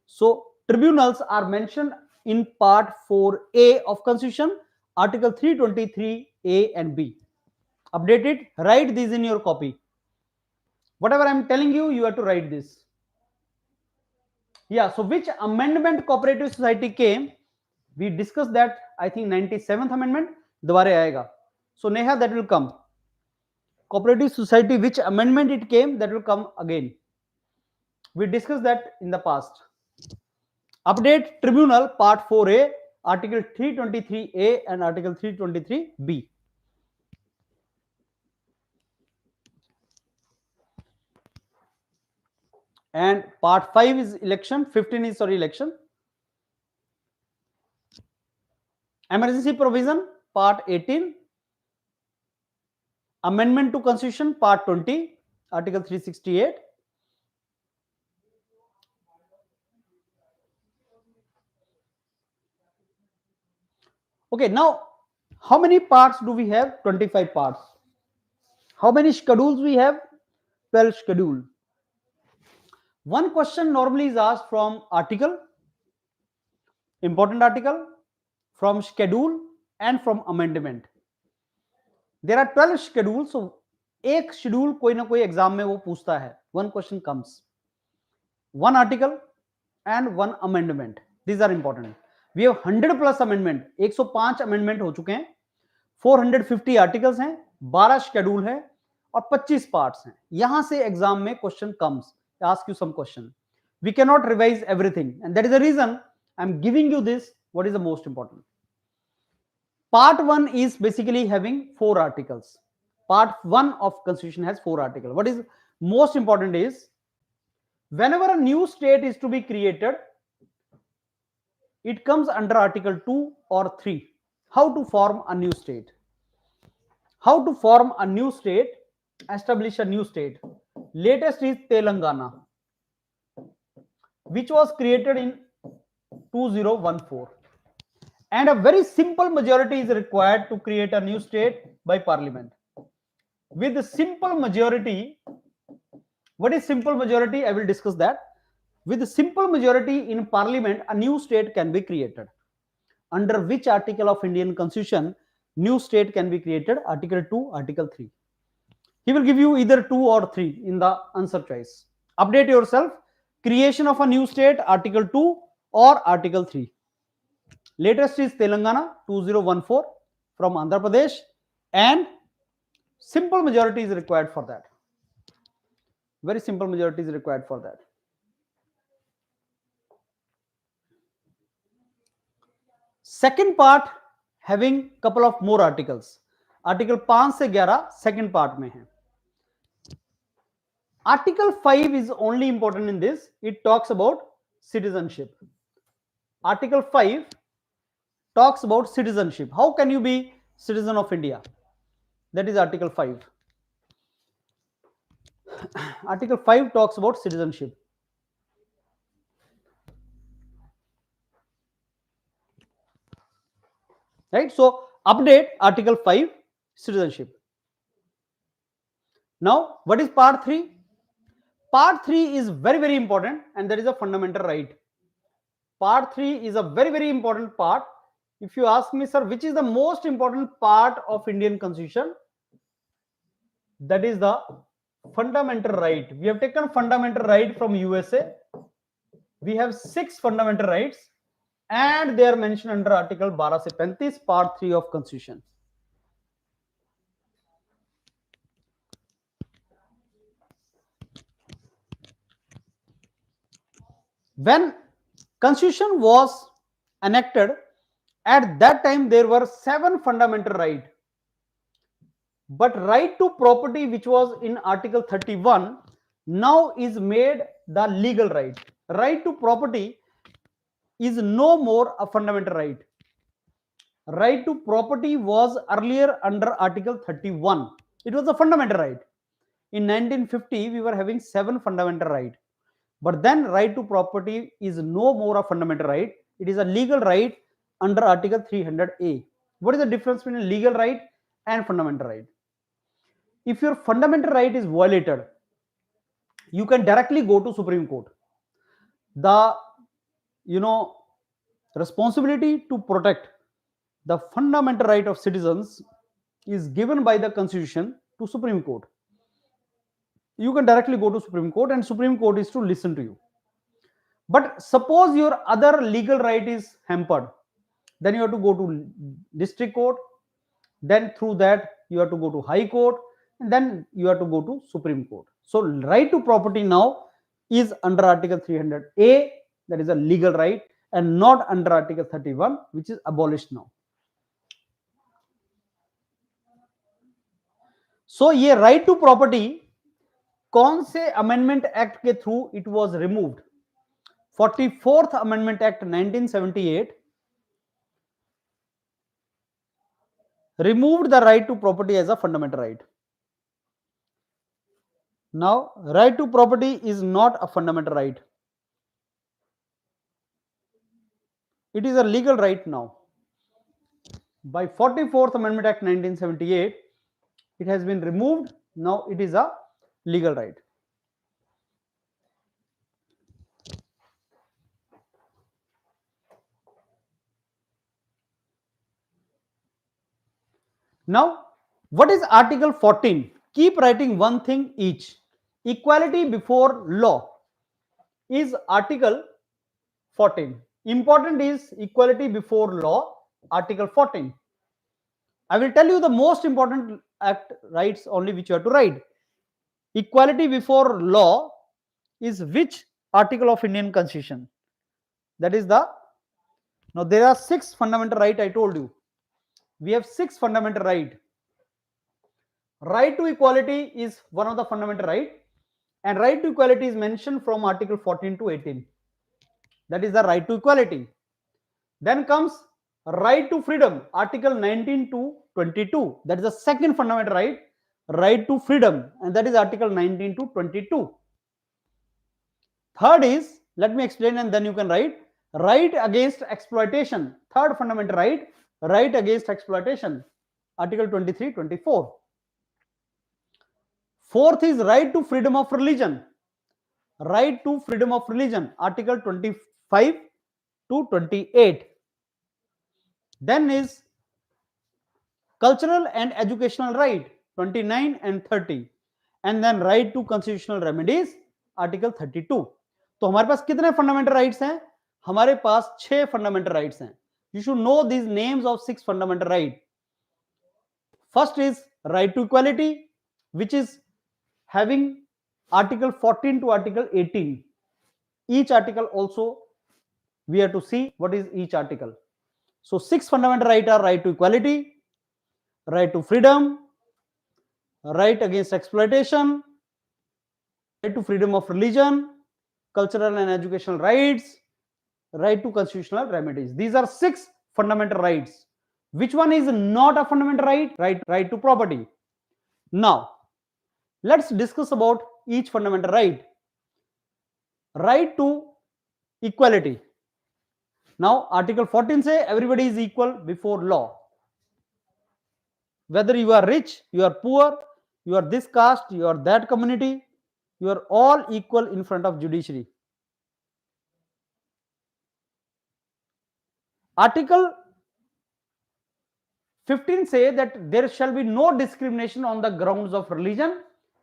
So tribunals are mentioned in part 4A of constitution, article 323A and B. Update it, write these in your copy. Whatever I am telling you, you have to write this. Yeah, so which amendment cooperative society came? We discussed that, I think 97th amendment दोबारे आएगा. So Neha, that will come. Cooperative society, which amendment it came, that will come again. We discussed that in the past. Update tribunal part 4A, article 323A and article 323B. And part 5 is election, 15 is sorry election. Emergency provision part 18. Amendment to constitution part 20, article 368. Okay, now how many parts do we have? 25 parts. How many schedules we have? 12 schedule. One question normally is asked from article, important article, from schedule and from amendment. There are 12 schedules, so एक schedule कोई ना कोई exam में वो पूछता है. One question comes. One article and one amendment. These are important. We have 100 plus amendment. 105 amendment हो चुके हैं. 450 articles हैं, 12 schedule है और 25 parts हैं. यहां से एग्जाम में question comes. Ask you some question. We cannot revise everything, and that is the reason I'm giving you this. What is the most important? Part 1 is basically having 4 articles. Part 1 of constitution has 4 articles. What is most important is, whenever a new state is to be created, it comes under article 2 or 3. How to form a new state? How to form a new state, establish a new state. Latest is Telangana, which was created in 2014. And a very simple majority is required to create a new state by parliament. With the simple majority, what is simple majority? I will discuss that. With the simple majority in parliament, a new state can be created. Under which article of Indian Constitution new state can be created? Article 2, Article 3. He will give you either 2 or 3 in the answer choice. Update yourself. Creation of a new state, Article 2 or Article 3. Latest is Telangana 2014 from Andhra Pradesh, and simple majority is required for that. Very simple majority is required for that. Second part having couple of more articles. Article 5 से 11 second part में है. Article 5 is only important in this. It talks about citizenship. Article 5 talks about citizenship. How can you be citizen of India? That is Article 5. Article 5 talks about citizenship. Right? So update Article 5, citizenship. Now, what is Part 3? Part 3 is very, very important, and that is a fundamental right. Part 3 is a very, very important part. If you ask me, sir, which is the most important part of Indian Constitution? That is the fundamental right. We have taken fundamental right from USA. We have 6 fundamental rights and they are mentioned under article 12 से 35 part 3 of constitution. When constitution was enacted, at that time there were 7 fundamental rights, but right to property, which was in article 31, now is made the legal right. Right to property is no more a fundamental right. Right to property was earlier under article 31. It was a fundamental right. In 1950 we were having 7 fundamental right, but then right to property is no more a fundamental right. It is a legal right under article 300A. What is the difference between legal right and fundamental right? If your fundamental right is violated, you can directly go to Supreme Court. The responsibility to protect the fundamental right of citizens is given by the constitution to Supreme Court. You can directly go to Supreme Court and Supreme Court is to listen to you. But suppose your other legal right is hampered, then you have to go to district court, then through that you have to go to high court, and then you have to go to Supreme Court. So right to property now is under article 300A, that is a legal right, and not under article 31, which is abolished now. So ये right to property कौन से amendment act के through it was removed? 44th amendment act 1978 removed the right to property as a fundamental right. Now right to property is not a fundamental right, it is a legal right now. By 44th amendment act 1978 it has been removed, now it is a legal right. Now what is article 14? Keep writing one thing each. Equality before law is article 14. Important is equality before law, article 14. I will tell you the most important act rights only which you have to write. Equality before law is which article of Indian Constitution? That is the, now there are 6 fundamental right. I told you we have 6 fundamental right. Right to equality is one of the fundamental right, and right to equality is mentioned from article 14 to 18. That is the right to equality. Then comes right to freedom, article 19 to 22. That is the second fundamental right, right to freedom, and that is article 19 to 22. Third is, let me explain and then you can write, right against exploitation. Third fundamental right, right against exploitation, article 23, 24. Fourth is right to freedom of religion. Right to freedom of religion, article 25 to 28. Then is cultural and educational right, 29 and 30. And then right to constitutional remedies, article 32. तो हमारे पास कितने fundamental rights हैं? हमारे पास 6 fundamental rights हैं. You should know these names of 6 fundamental rights. First is right to equality, which is having article 14 to article 18. Each article also we have to see what is each article. So 6 fundamental rights are right to equality, right to freedom, right against exploitation, right to freedom of religion, cultural and educational rights, right to constitutional remedies. These are 6 fundamental rights. Which one is not a fundamental right? Right to property. Now let's discuss about each fundamental right. Right to equality. Now article 14 say everybody is equal before law. Whether you are rich, you are poor, you are this caste, you are that community, you are all equal in front of judiciary. Article 15 say that there shall be no discrimination on the grounds of religion,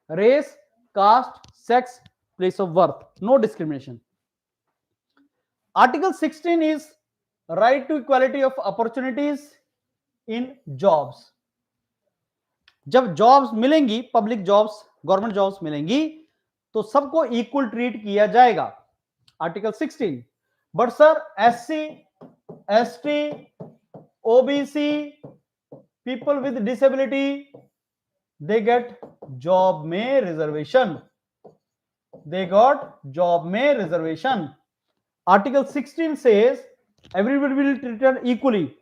race, caste, sex, place of birth. No discrimination. Article 16 is right to equality of opportunities in jobs. जब jobs मिलेंगी, public jobs, government jobs मिलेंगी, तो सबको equal treat किया जाएगा, article 16. But sir SC, ST, OBC, people with disability, they get job में reservation. They got job में reservation. Article 16 says everybody will be treated equally.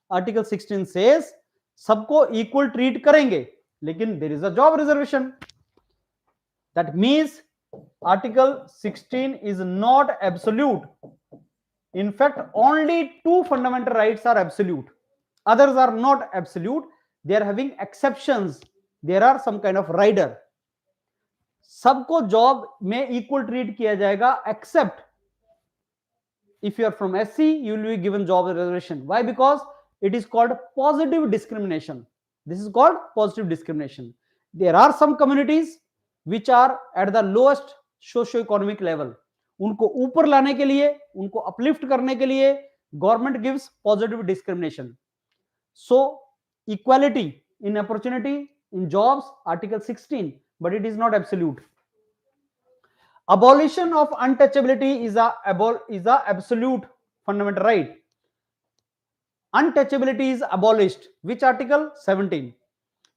Article 16 says सबको equal treat करेंगे, लेकिन there is a job reservation. That means Article 16 is not absolute. In fact, only two fundamental rights are absolute. Others are not absolute. They are having exceptions. There are some kind of rider. सबको job में equal treat किया जाएगा, accept if you are from SC, you will be given job reservation. Why? Because it is called positive discrimination. This is called positive discrimination. There are some communities which are at the lowest socio-economic level. उनको ऊपर लाने के लिए, उनको uplift करने के लिए government gives positive discrimination. So equality in opportunity in jobs, Article 16, but it is not absolute. Abolition of untouchability is a absolute fundamental right. Untouchability is abolished. Which article? 17.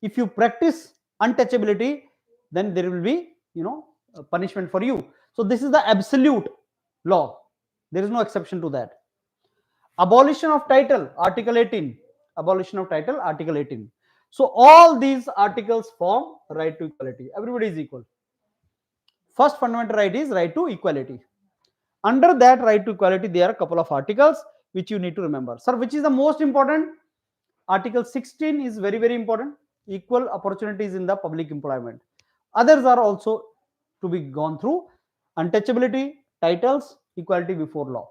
If you practice untouchability, then there will be, a punishment for you. So this is the absolute law. There is no exception to that. Abolition of title, Article 18. Abolition of title, Article 18. So all these articles form right to equality. Everybody is equal. First fundamental right is right to equality. Under that right to equality, there are a couple of articles which you need to remember. Sir, which is the most important? Article 16 is very, very important. Equal opportunities in the public employment. Others are also to be gone through. Untouchability, titles, equality before law.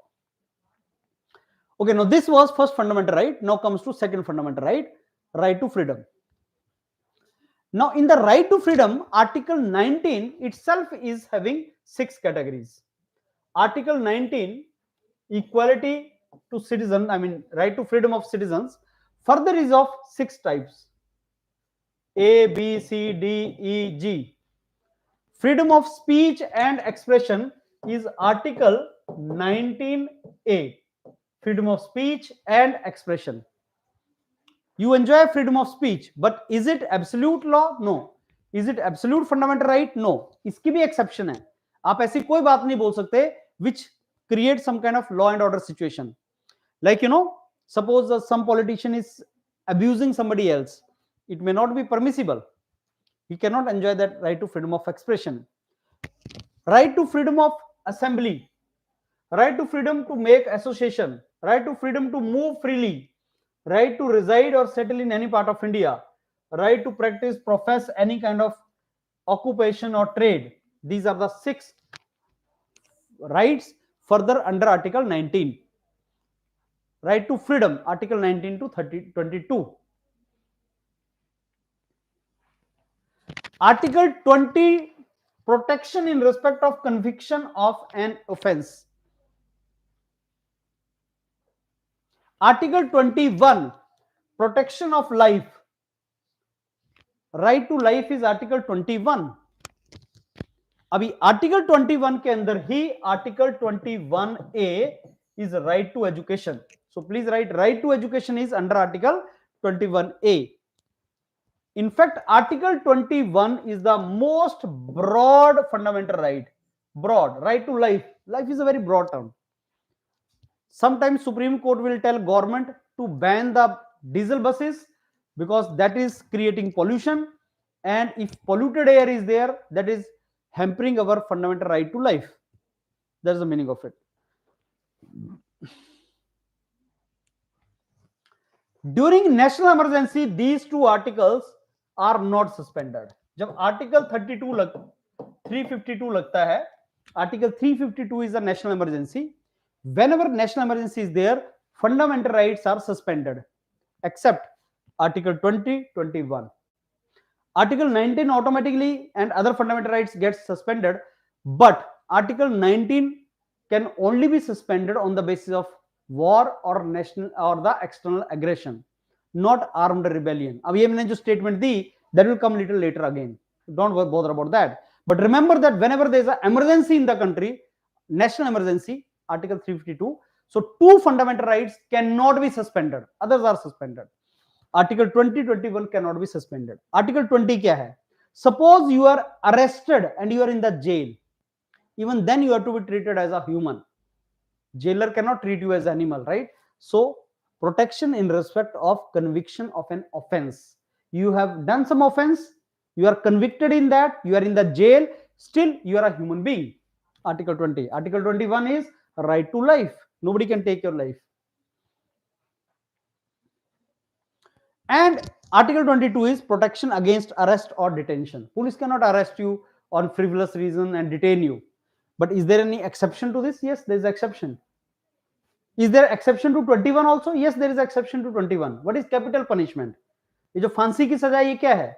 Okay, now this was first fundamental right. Now comes to second fundamental right, right to freedom. Now in the right to freedom, Article 19 itself is having 6 categories. Article 19, equality to citizens, right to freedom of citizens, further is of 6 types. A, B, C, D, E, G. Freedom of speech and expression is Article 19A. Freedom of speech and expression. You enjoy freedom of speech, but is it absolute law? No. Is it absolute fundamental right? No. इसकी भी exception है. आप ऐसी कोई बात नहीं बोल सकते which creates some kind of law and order situation. Like, suppose some politician is abusing somebody else. It may not be permissible. He cannot enjoy that right to freedom of expression. Right to freedom of assembly. Right to freedom to make association. Right to freedom to move freely. Right to reside or settle in any part of India. Right to practice, profess any kind of occupation or trade. These are the 6 rights further under Article 19. Right to freedom, Article 19 to 22. Article 20, protection in respect of conviction of an offense. Article 21, protection of life. Right to life is Article 21. अभी Article 21 के अंदर ही Article 21A is right to education. So please write right to education is under Article 21A. In fact, Article 21 is the most broad fundamental right. Broad, right to life. Life is a very broad term. Sometimes Supreme Court will tell government to ban the diesel buses because that is creating pollution, and if polluted air is there, that is hampering our fundamental right to life. That is the meaning of it. During national emergency, these 2 articles are not suspended. जब Article 352 लगता है, Article 352 is a national emergency. Whenever national emergency is there, fundamental rights are suspended, except Article 20, 21. Article 19 automatically and other fundamental rights gets suspended, but Article 19 can only be suspended on the basis of war or national or the external aggression, not armed rebellion. अब ये मैंने जो statement the, that will come little later again. Don't bother about that. But remember that whenever there is an emergency in the country, national emergency, Article 352, so two fundamental rights cannot be suspended, others are suspended. Article 20, 21 cannot be suspended. Article 20 क्या है? Suppose you are arrested and you are in the jail. Even then you have to be treated as a human. Jailer cannot treat you as animal, right? So protection in respect of conviction of an offense. You have done some offense, you are convicted in that, you are in the jail, still you are a human being. Article 20. Article 21 is right to life. Nobody can take your life. And Article 22 is protection against arrest or detention. Police cannot arrest you on frivolous reason and detain you. But is there any exception to this? Yes, there is exception. Is there exception to 21 also? Yes, there is exception to 21. What is capital punishment? ये जो फांसी की सजा ये क्या है?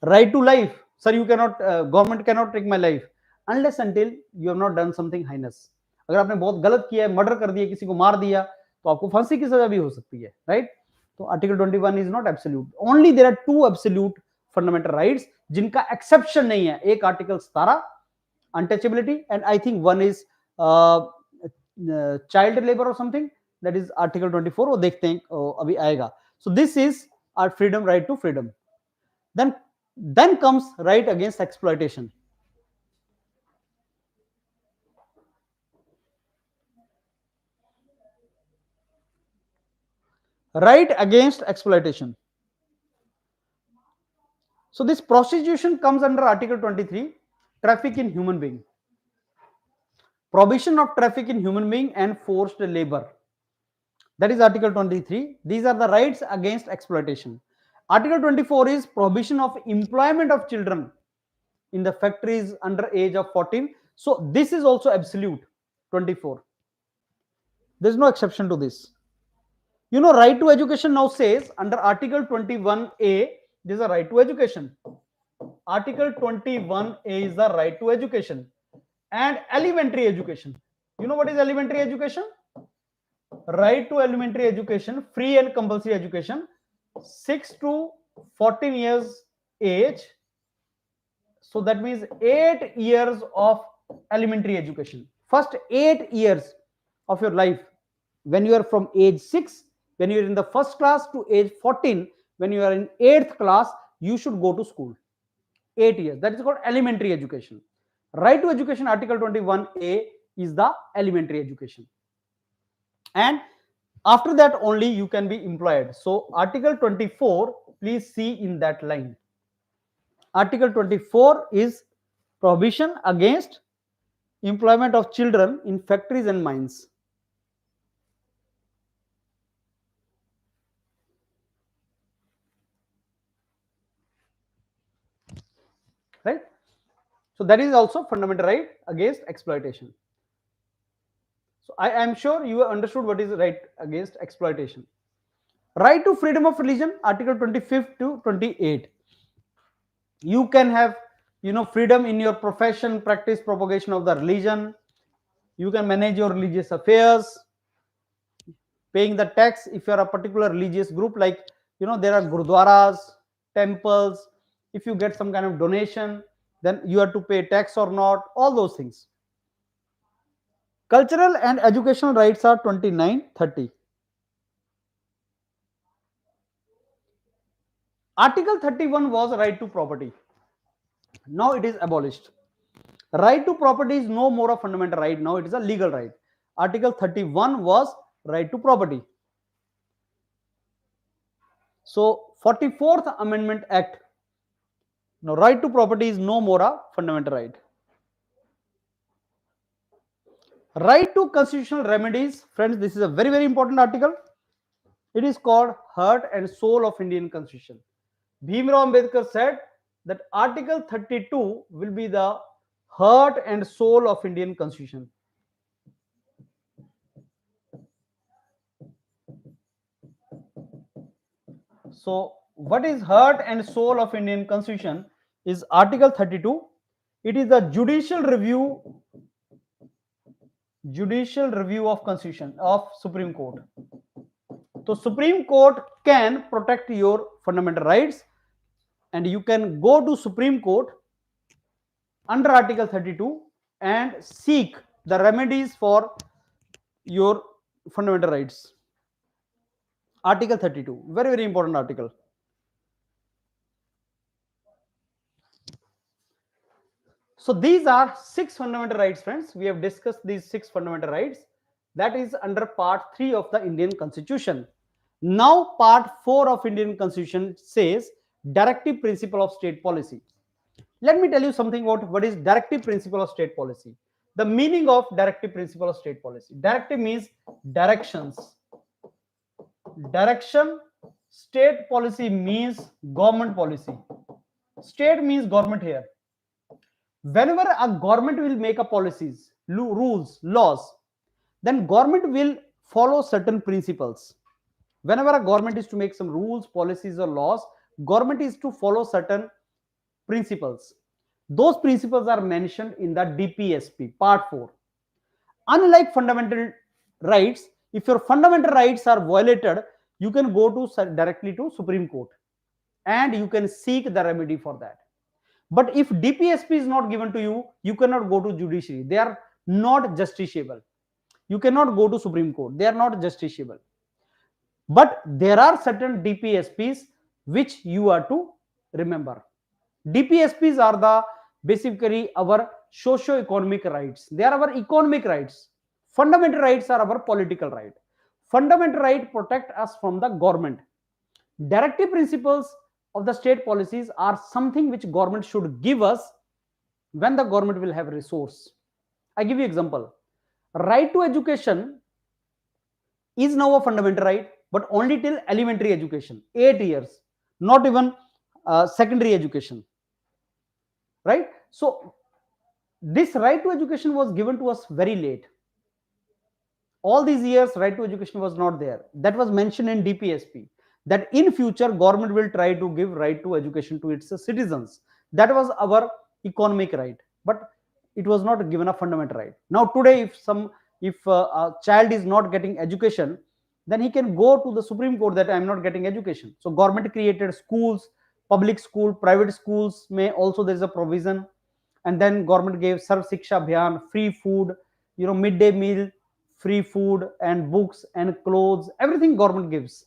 Right to life. Sir, you cannot, government cannot take my life unless until you have not done something heinous. अगर आपने बहुत गलत किया है, मर्डर कर दिया, किसी को मार दिया, तो आपको फांसी की सजा भी हो सकती है, right? तो Article 21 is not absolute. Only there are two absolute fundamental rights जिनका exception नहीं है. एक Article 17 untouchability and I think one is child labor or something, that is Article 24. वो देखते हैं अभी आएगा. So this is our freedom, right to freedom. Then comes right against exploitation. Right against exploitation. So this prostitution comes under Article 23, traffic in human being. Prohibition of traffic in human being and forced labor. That is Article 23. These are the rights against exploitation. Article 24 is prohibition of employment of children in the factories under age of 14. So this is also absolute, 24. There is no exception to this. You know, right to education now says under Article 21A, there is a right to education. Article 21A is the right to education and elementary education. You know what is elementary education? Right to elementary education, free and compulsory education, 6 to 14 years age. So that means 8 years of elementary education. First 8 years of your life, when you are from age 6, when you are in the first class to age 14, when you are in 8th class, you should go to school. 8 years. That is called elementary education. Right to education, Article 21A is the elementary education. And after that only you can be employed. So Article 24, please see in that line. Article 24 is prohibition against employment of children in factories and mines. Right? So that is also fundamental right against exploitation. So I am sure you have understood what is right against exploitation. Right to freedom of religion, Article 25 to 28. You can have, freedom in your profession, practice, propagation of the religion. You can manage your religious affairs, paying the tax if you are a particular religious group, like, there are gurudwaras, temples. If you get some kind of donation, then you have to pay tax or not, all those things. Cultural and educational rights are 29, 30. Article 31 was right to property. Now it is abolished. Right to property is no more a fundamental right. Now it is a legal right. Article 31 was right to property. So 44th Amendment Act. Now right to property is no more a fundamental right. Right to constitutional remedies. Friends, this is a very, very important article. It is called Heart and Soul of Indian Constitution. Bhimrao Ambedkar said that Article 32 will be the heart and soul of Indian Constitution. So what is heart and soul of Indian Constitution is Article 32. It is the judicial review of Constitution of Supreme Court. So Supreme Court can protect your fundamental rights, and you can go to Supreme Court under Article 32 and seek the remedies for your fundamental rights. Article 32, very, very important article. So these are 6 fundamental rights, friends. We have discussed these 6 fundamental rights. That is under part 3 of the Indian Constitution. Now part 4 of Indian Constitution says directive principle of state policy. Let me tell you something about what is directive principle of state policy. The meaning of directive principle of state policy. Directive means directions. Direction. State policy means government policy. State means government here. Whenever a government will make a policies, rules, laws, then government will follow certain principles. Whenever a government is to make some rules, policies, or laws, government is to follow certain principles. Those principles are mentioned in the DPSP part 4. Unlike fundamental rights, if your fundamental rights are violated, you can go to directly to Supreme Court and you can seek the remedy for that. But if DPSP is not given to you, you cannot go to judiciary. They are not justiciable. You cannot go to Supreme Court. They are not justiciable. But there are certain DPSPs which you are to remember. DPSPs are the basically our socio-economic rights. They are our economic rights. Fundamental rights are our political right. Fundamental right protect us from the government. Directive principles of the state policies are something which government should give us when the government will have resource. I give you example. Right to education is now a fundamental right, but only till elementary education, 8 years, not even secondary education, right? So this right to education was given to us very late. All these years right to education was not there. That was mentioned in DPSP, that in future government will try to give right to education to its citizens. That was our economic right, but it was not given a fundamental right. Now today, if a child is not getting education, then he can go to the Supreme Court that I am not getting education. So government created schools, public school, private schools may also there is a provision, and then government gave Sarv Shiksha Abhiyan, free food, midday meal, free food and books and clothes, everything government gives.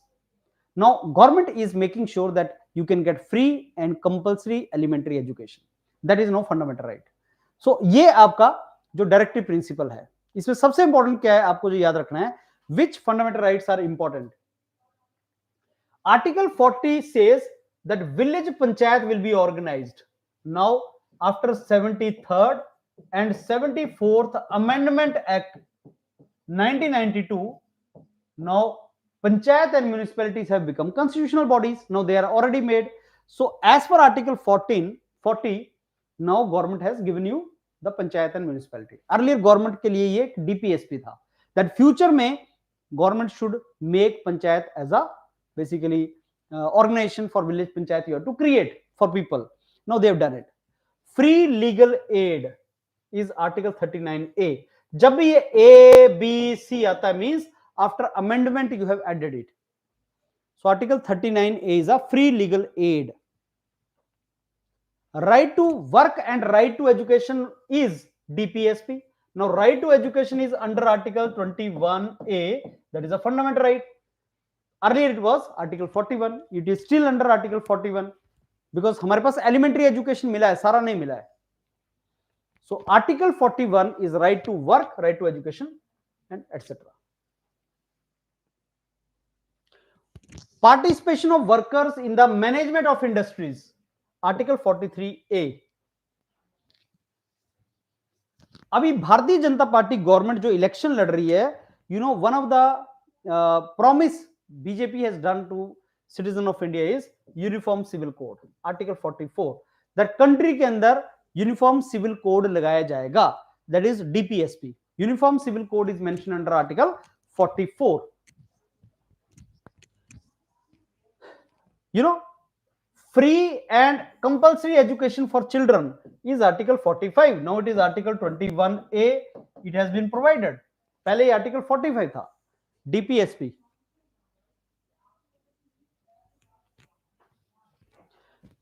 Now government is making sure that you can get free and compulsory elementary education. That is no fundamental right. So ये आपका जो directive principle है, इसमें सबसे important क्या है आपको जो याद रखना है, which fundamental rights are important. Article 40 says that village panchayat will be organized. Now after 73rd and 74th Amendment Act 1992, now panchayat and municipalities have become constitutional bodies. Now they are already made. So as per Article 40, now government has given you the panchayat and municipality. Earlier government के लिए ये DPSP था, that future में government should make panchayat as a basically organization for village panchayat you have to create for people. Now they have done it. Free legal aid is Article 39A. जब भी ये A, B, C आता है means after amendment you have added it. So Article 39A is a free legal aid. Right to work and right to education is DPSP. Now right to education is under Article 21A, that is a fundamental right. Earlier it was Article 41. It is still under Article 41 because हमारे पास elementary education मिला है, सारा नहीं मिला है. So Article 41 is right to work, right to education, and etc. Participation of workers in the management of industries, Article 43A. अभी Bharatiya Janata party government जो election लड़ रही है, one of the promise BJP has done to citizen of India is uniform civil code, Article 44. that country के अंदर uniform civil code लगाया जाएगा, that is DPSP. Uniform Civil Code is mentioned under Article 44. free and compulsory education for children is article 45. Now it is article 21A. It has been provided. पहले ये article 45 था. DPSP.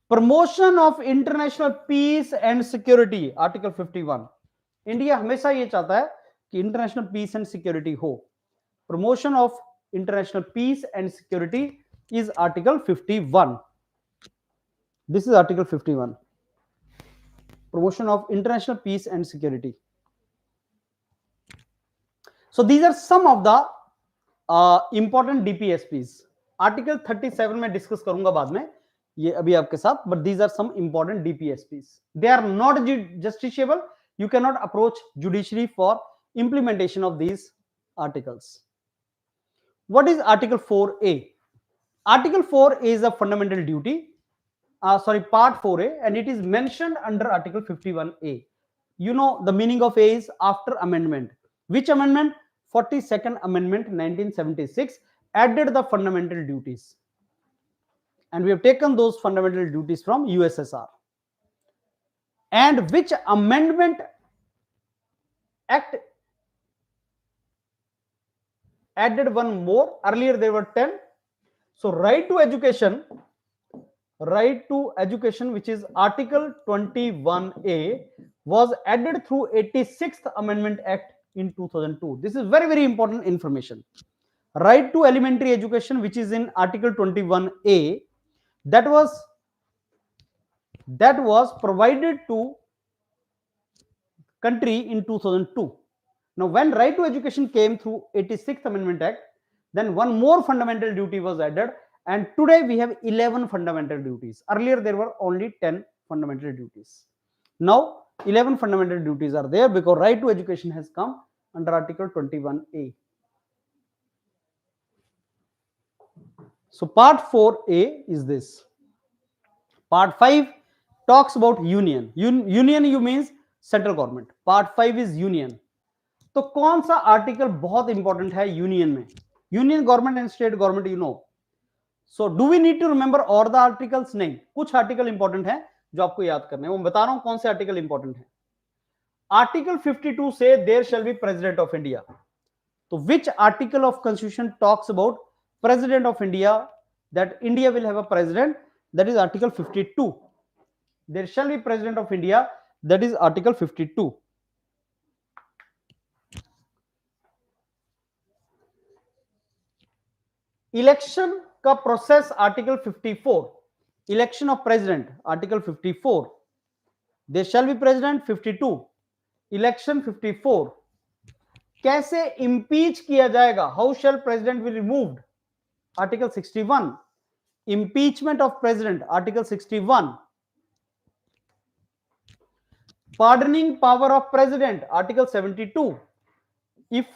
Promotion of international peace and security, article 51. India हमेशा ये चाहता है कि international peace and security हो. Promotion of international peace and security is article 51. This is article 51. Promotion of international peace and security. So these are some of the important DPSPs. Article 37 में discuss करूंगा बाद में ये अभी आपके साथ, but these are some important DPSPs. They are not justiciable. You cannot approach judiciary for implementation of these articles. What is article 4A? Article 4A is a fundamental duty. Part 4A, and it is mentioned under article 51A. You know the meaning of A is after amendment. Which amendment? 42nd Amendment 1976 added the fundamental duties. And we have taken those fundamental duties from USSR. And which amendment act added one more? Earlier there were 10. So right to education, which is article 21A, was added through 86th Amendment Act in 2002. This is very, very important information. Right to elementary education, which is in article 21A, that was provided to country in 2002. Now when right to education came through 86th Amendment Act, then one more fundamental duty was added, and today we have 11 fundamental duties. Earlier there were only 10 fundamental duties. Now 11 fundamental duties are there because right to education has come under article 21A. So part 4A is this. Part 5 talks about union. Union you means central government. Part 5 is union. तो कौन सा article बहुत important है union में? Union government and state government, you know. So do we need to remember all the articles? नहीं, कुछ article important है जो आपको याद करने हैं. वो बता रहा हूं कौन से आर्टिकल इंपॉर्टेंट है. आर्टिकल 52 से there shall be president of India. तो which article of constitution talks about president of India, that India will have a president? That is article 52. There shall be president of India, that is article 52. Election का process article 54. Election of president article 54. There shall be president 52. Election 54. कैसे impeach किया जाएगा? How shall president be removed? Article 61. Impeachment of president article 61. Pardoning power of president article 72. If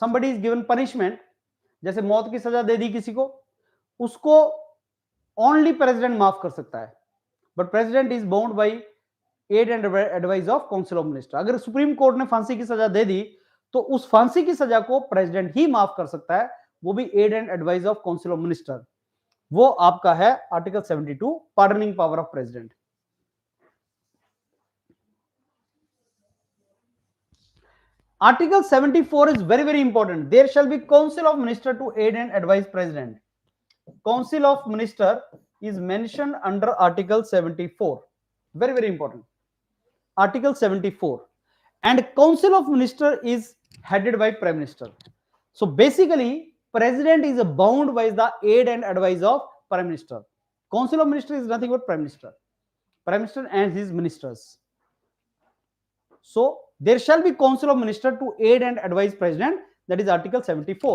somebody is given punishment, जैसे मौत की सजा दे दी किसी को, उसको ओनली प्रेसिडेंट माफ कर सकता है, but president is bound by add and advice of council of minister. अगर सुप्रीम कोर्ट ने फांसी की सजा दे दी तो उस फांसी की सजा को प्रेसिडेंट ही माफ कर सकता है, वो भी aid and advice of council of minister. वो आपका है article 72, pardoning power of president. Article 74 is very, very important. There shall be Council of Minister to aid and advise President. Council of Minister is mentioned under Article 74. Very, very important. Article 74. And Council of Minister is headed by Prime Minister. So basically, President is bound by the aid and advice of Prime Minister. Council of Minister is nothing but Prime Minister. Prime Minister and his ministers. So there shall be Council of Minister to aid and advise President. That is Article 74.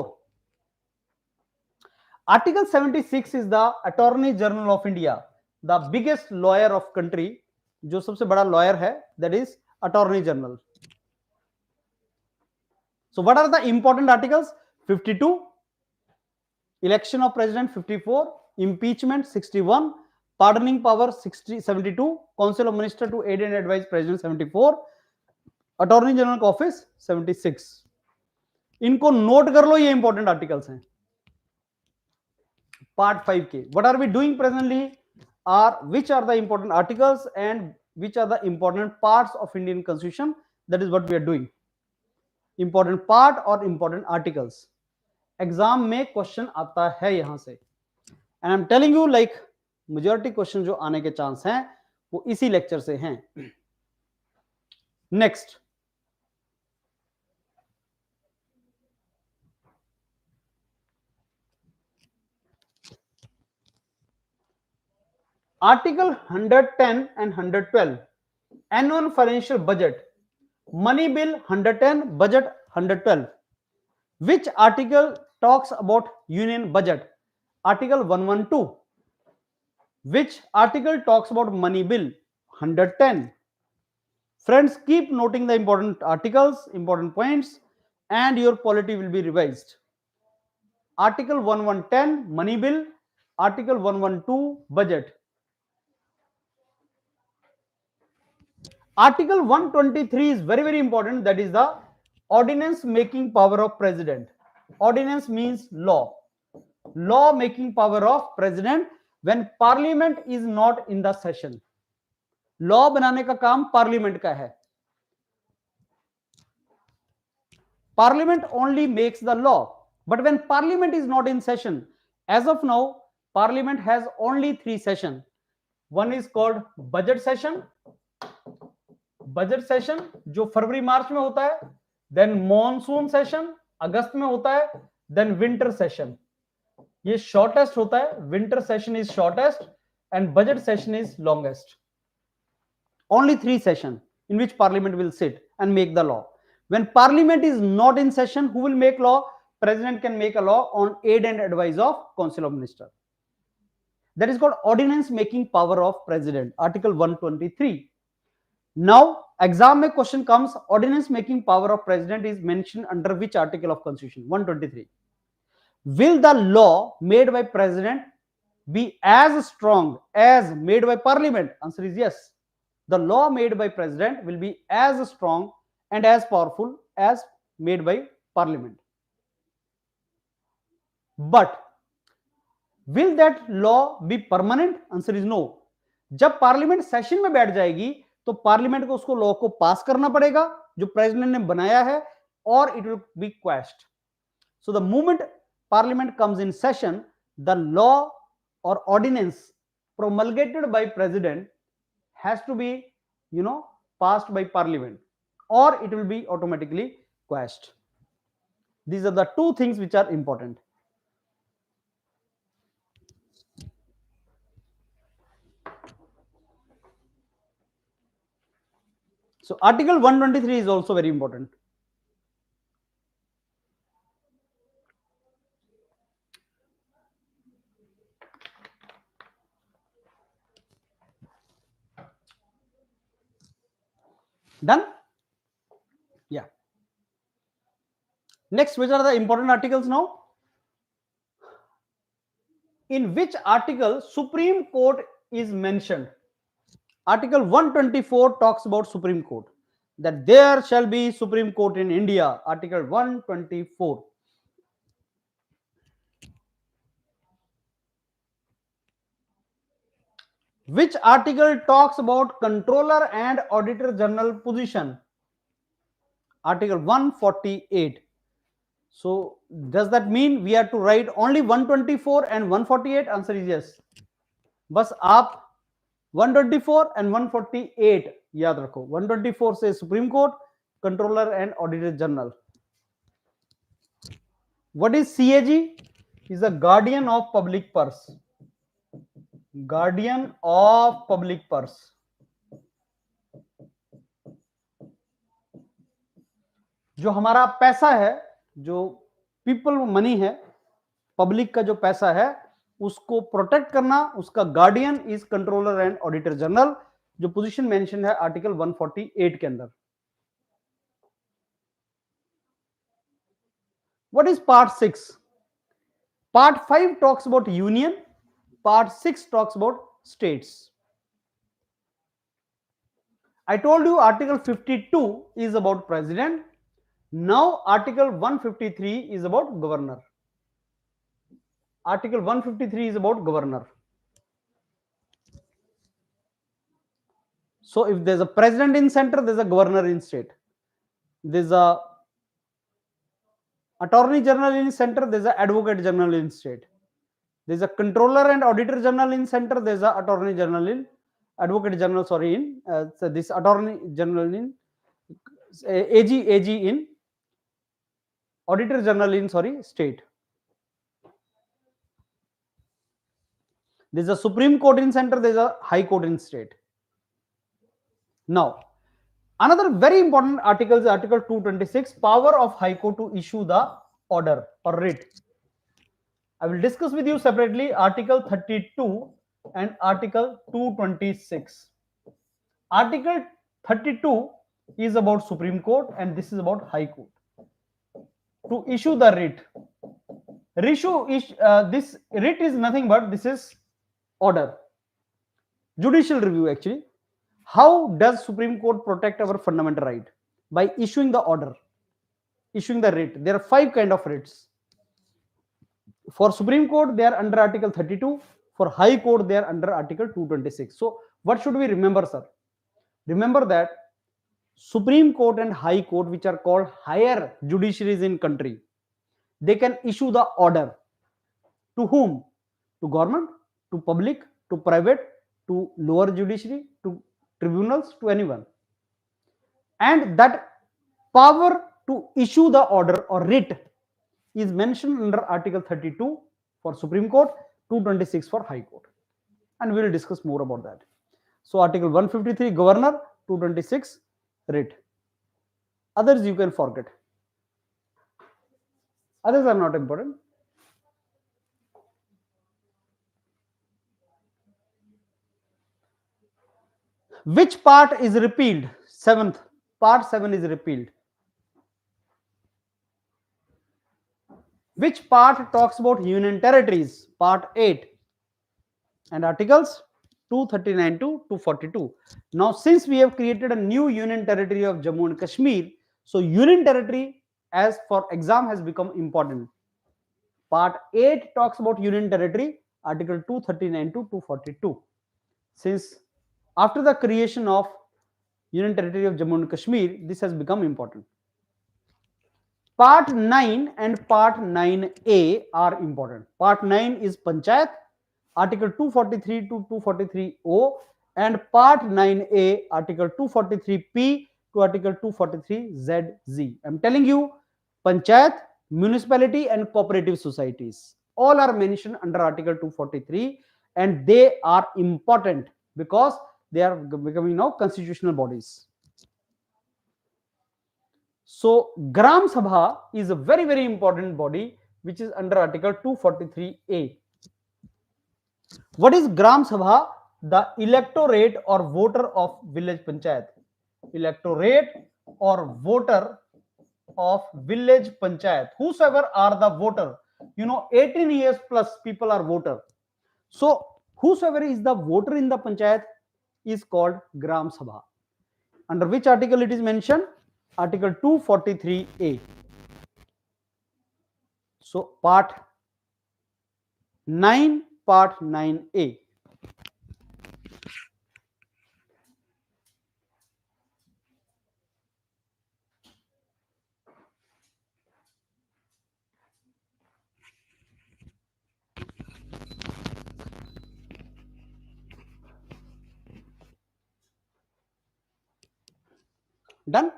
Article 76 is the Attorney General of India, the biggest lawyer of country. जो सबसे बड़ा lawyer है, that is Attorney General. So what are the important articles? 52, election of President 54, impeachment 61, pardoning power 72, Council of Minister to aid and advise President 74, attorney general का office 76. इनको note कर लो, ये important articles हैं. Part 5K. What are we doing presently? Are which are the important articles and which are the important parts of Indian Constitution? That is what we are doing. Important part और important articles. Exam में question आता है यहां से, and I am telling you like majority question जो आने के chance हैं वो इसी लेक्चर से हैं. Next, article 110 and 112 annual financial budget, money bill 110, budget 112. Which article talks about union budget? Article 112. Which article talks about money bill? 110. Friends, keep noting the important articles, important points, and your polity will be revised. Article 1110, money bill. Article 112, budget. Article 123 is very, very important. That is the ordinance making power of president. Ordinance means law. Law making power of president when parliament is not in the session. Law बनाने का काम parliament का है. Parliament only makes the law, but when parliament is not in session, as of now, parliament has only 3 sessions. One is called budget session. Budget session जो फरवरी मार्च में होता है, then monsoon session अगस्त में होता है, देन विंटर सेशन. ये shortest होता है. Winter session is shortest and budget session is longest. Only 3 sessions in which parliament will sit and make the law. When parliament is not in session, who will make law? President can make a law on aid and advice of council of minister. That is called ordinance making power of president. Article 123. Now exam mein question comes, ordinance making power of president is mentioned under which article of constitution? 123. Will the law made by president be as strong as made by parliament? Answer is yes. The law made by president will be as strong and as powerful as made by parliament. But will that law be permanent? Answer is no. जब parliament session में बैठ जाएगी तो parliament को उसको law को पास करना पड़ेगा जो प्रेसिडेंट ने बनाया है, और it will be quashed. So the moment parliament comes in session, the law और ordinance promulgated by president has to be, passed by parliament, or it will be automatically quashed. These are the 2 things which are important. So article 123 is also very important. Done? Yeah. Next, which are the important articles now? In which article Supreme Court is mentioned? Article 124 talks about Supreme Court, that there shall be Supreme Court in India. Article 124. Which article talks about Controller and Auditor General position? Article 148. So does that mean we have to write only 124 and 148? Answer is yes. बस आप 124 and 148 याद रखो. 124 से Supreme Court, Controller and Auditor General. What is CAG? Is a guardian of public purse. Guardian of public purse. जो हमारा पैसा है, जो पीपल मनी है, पब्लिक का जो पैसा है, उसको प्रोटेक्ट करना, उसका guardian is controller and auditor general, जो पोजीशन मेंशन है आर्टिकल 148 के अंदर. What is part 6? Part 5 talks about union. Part 6 talks about states. I told you article 52 is about president. Now article 153 is about governor. Article 153 is about governor. So if there's a president in center, there's a governor in state. There's a attorney general in center, there's a advocate general in state. There's a controller and auditor general in center, there's a attorney general in advocate general, sorry, in so this attorney general in AG in auditor general in, sorry, state. There's a Supreme Court in center, there's a High Court in state. Now, another very important article is Article 226, power of High Court to issue the order or writ. I will discuss with you separately Article 32 and Article 226. Article 32 is about Supreme Court and this is about High Court. To issue the writ. This writ is nothing but this is order. Judicial review actually. How does Supreme Court protect our fundamental right? By issuing the order, issuing the writ. There are 5 kind of writs. For Supreme Court, they are under Article 32. For High Court, they are under Article 226. So, what should we remember, sir? Remember that Supreme Court and High Court, which are called higher judiciaries in country, they can issue the order. To whom? To government, to public, to private, to lower judiciary, to tribunals, to anyone. And that power to issue the order or writ is mentioned under Article 32 for Supreme Court, 226 for High Court. And we will discuss more about that. So Article 153, Governor, 226, writ. Others you can forget. Others are not important. Which part is repealed? 7th. Part 7 is repealed. Which part talks about union territories? Part 8. And articles 239 to 242. Now, since we have created a new union territory of Jammu and Kashmir, so union territory as for exam has become important. Part 8 talks about union territory, Article 239 to 242. Since after the creation of union territory of Jammu and Kashmir, this has become important. Part 9 and Part 9A are important. Part 9 is Panchayat, Article 243 to 243O, and Part 9A, Article 243P to Article 243ZZ. I'm telling you, Panchayat, municipality, and cooperative societies all are mentioned under Article 243, and they are important because they are becoming now constitutional bodies. So Gram Sabha is a very, very important body which is under Article 243A. What is Gram Sabha? The electorate or voter of village panchayat. Electorate or voter of village panchayat. Whosoever are the voter, 18 years plus people are voter. So whosoever is the voter in the panchayat is called Gram Sabha. Under which article it is mentioned? Article 243A. So Part 9, Part 9A. Done?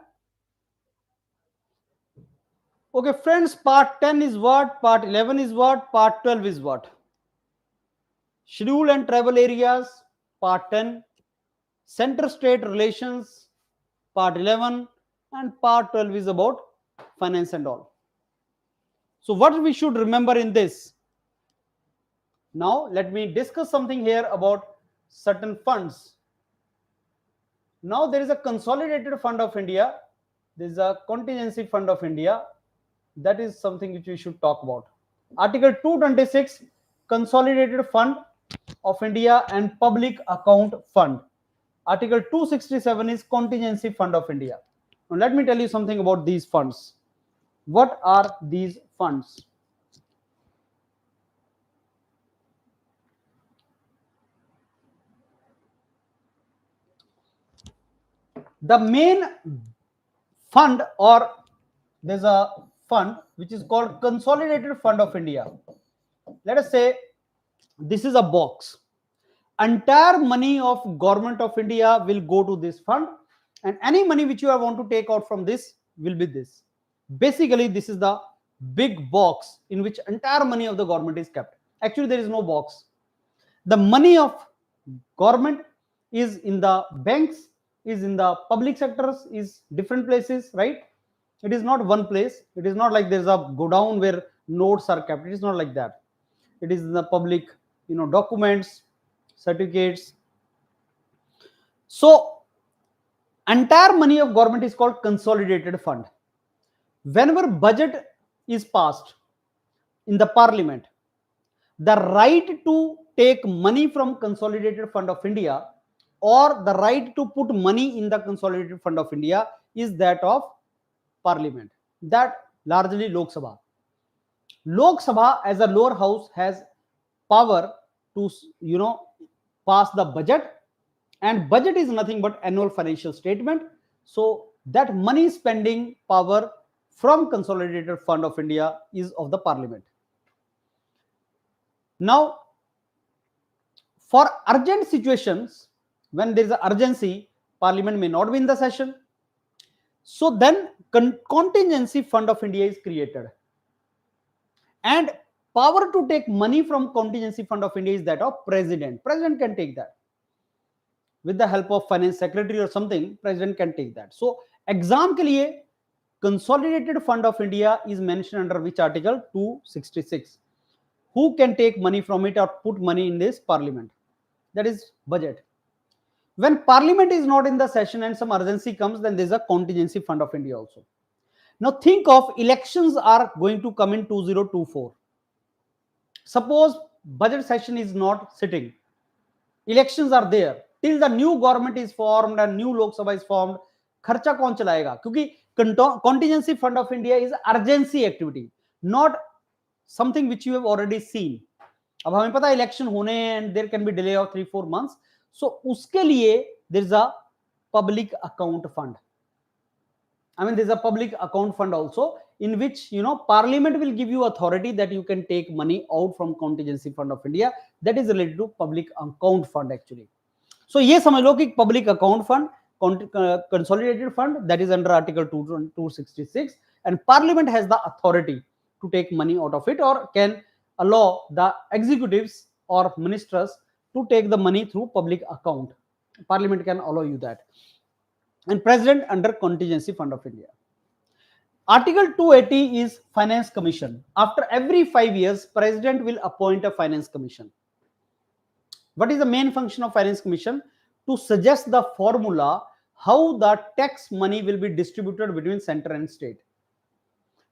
Okay, friends, Part 10 is what? Part 11 is what? Part 12 is what? Schedule and travel areas, Part 10. Center-state relations, Part 11. And Part 12 is about finance and all. So what we should remember in this? Now, let me discuss something here about certain funds. Now, there is a consolidated fund of India. There is a contingency fund of India. That is something which we should talk about. Article 226, Consolidated Fund of India and Public Account Fund. Article 267 is Contingency Fund of India. Now, let me tell you something about these funds. What are these funds? The main fund, or there's a fund which is called Consolidated Fund of India. Let us say this is a box. Entire money of Government of India will go to this fund, and any money which you want to take out from this will be this. Basically, this is the big box in which entire money of the government is kept. Actually, there is no box. The money of government is in the banks, is in the public sectors, is different places, right? It is not one place. It is not like there's a godown where notes are kept. It is not like that. It is in the public, documents, certificates. So entire money of government is called consolidated fund. Whenever budget is passed in the parliament, the right to take money from consolidated fund of India or the right to put money in the consolidated fund of India is that of parliament, that largely Lok Sabha. Lok Sabha as a lower house has power to pass the budget, and budget is nothing but annual financial statement. So that money spending power from consolidated fund of India is of the parliament. Now, for urgent situations, when there is an urgency, parliament may not be in the session. So then contingency fund of India is created. And power to take money from contingency fund of India is that of president. President can take that. With the help of finance secretary or something, president can take that. So exam ke liye consolidated fund of India is mentioned under which article? 266. Who can take money from it or put money in this parliament? That is budget. When parliament is not in the session and some urgency comes, then there is a contingency fund of India also. Now think of elections are going to come in 2024. Suppose budget session is not sitting. Elections are there. Till the new government is formed and new Lok Sabha is formed, खर्चा कौन चलाएगा? क्योंकि contingency fund of India is urgency activity, not something which you have already seen. अब हमें पता है election होने and there can be delay of 3-4 months. So उसके लिए there is a public account fund. I mean, there's a public account fund also in which, parliament will give you authority that you can take money out from contingency fund of India. That is related to public account fund actually. So ये समझ लो कि public account fund, consolidated fund, that is under article 266, and parliament has the authority to take money out of it or can allow the executives or ministers to take the money through public account. Parliament can allow you that. And president under contingency fund of India. Article 280 is finance commission. After every 5 years, president will appoint a finance commission. What is the main function of finance commission? To suggest the formula how the tax money will be distributed between center and state.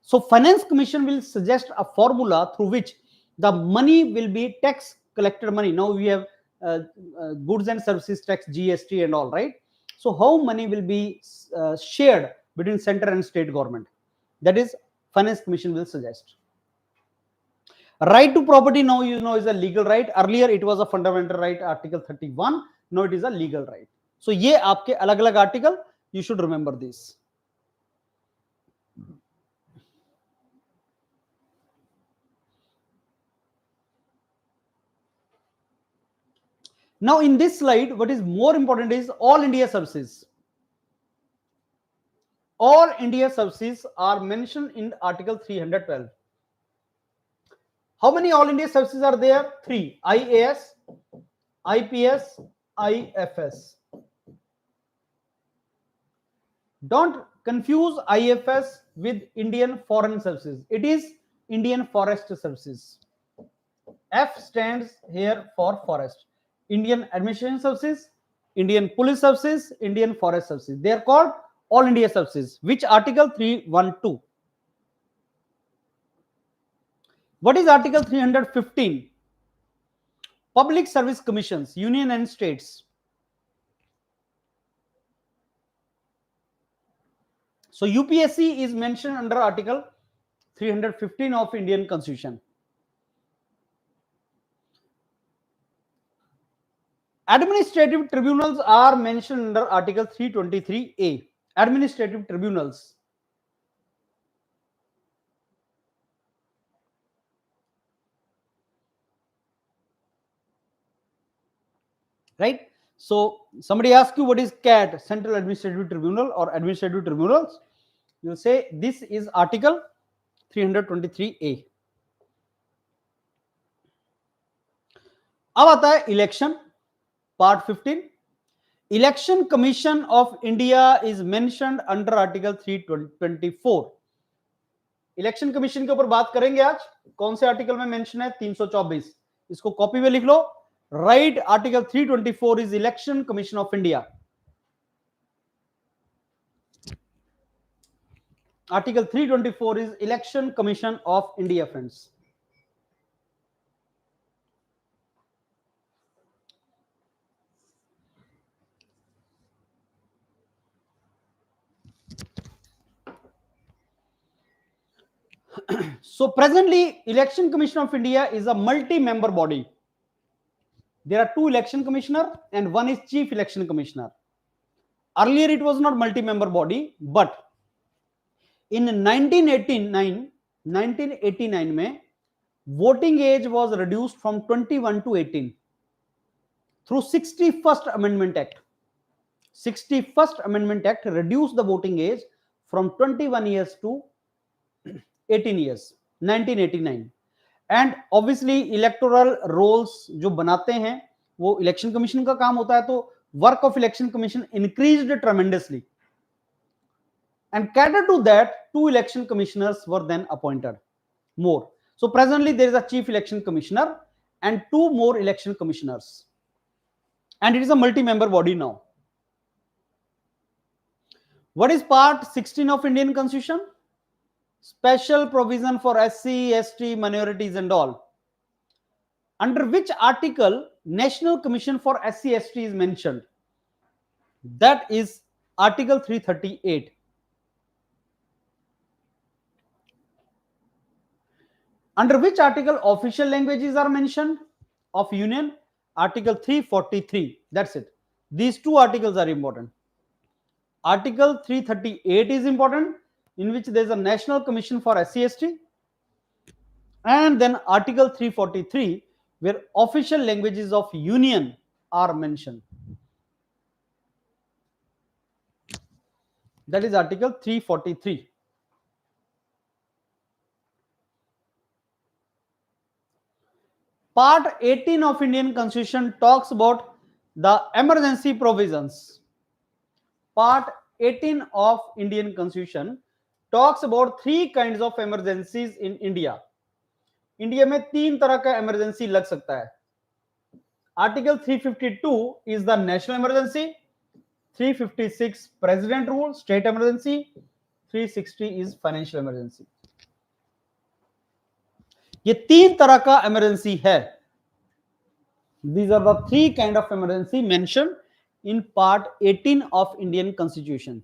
So finance commission will suggest a formula through which the money will be tax collected money. Now we have goods and services tax, GST and all, right? So how money will be shared between center and state government? That is finance commission will suggest. Right to property now is a legal right. Earlier it was a fundamental right, article 31. Now it is a legal right. So ये आपके अलग-अलग article, you should remember this. Now in this slide, what is more important is all India services. All India services are mentioned in article 312. How many all India services are there? 3. IAS, IPS, IFS. Don't confuse IFS with Indian Foreign Services. It is Indian Forest Services. F stands here for forest. Indian Administration Services, Indian Police Services, Indian Forest Services. They are called all India services. Which article? 312. What is article 315? Public Service Commissions, Union and States. So UPSC is mentioned under article 315 of Indian Constitution. Administrative tribunals are mentioned under Article 323A. Administrative tribunals. Right? So somebody asks you what is CAT, Central Administrative Tribunal or Administrative Tribunals. You say this is Article 323A. अब आता है election, part 15. Election commission of India is mentioned under article 324. Election commission के ऊपर बात करेंगे आज. कौन से आर्टिकल में मेंशन है? 324. इसको कॉपी में लिख लो. Right, article 324 is election commission of India. Article 324 is election commission of India friends. So presently, Election Commission of India is a multi-member body. There are two election commissioner and one is chief election commissioner. Earlier it was not multi-member body, but in 1989 में voting age was reduced from 21 to 18 through 61st Amendment Act. 61st Amendment Act reduced the voting age from 21 years to 18 years. 1989. And obviously electoral rolls जो बनाते हैं वो election commission का काम होता है, तो work of election commission increased tremendously and cater to that, two election commissioners were then appointed more. So presently there is a chief election commissioner and two more election commissioners, and it is a multi-member body now. What is part 16 of Indian Constitution? Special provision for SC, ST, minorities and all. Under which article National Commission for SC, ST is mentioned? That is Article 338. Under which article official languages are mentioned of Union? Article 343. That's it. These two articles are important. Article 338 is important, in which there is a National Commission for SC, ST. And then Article 343, where official languages of Union are mentioned. That is Article 343. Part 18 of Indian Constitution talks about the emergency provisions. Part 18 of Indian Constitution talks about three kinds of emergencies in India. India में तीन तरह का emergency लग सकता है. Article 352 is the national emergency. 356 president rule, state emergency. 360 is financial emergency. ये तीन तरह का emergency है. These are the three kind of emergency mentioned in part 18 of Indian Constitution.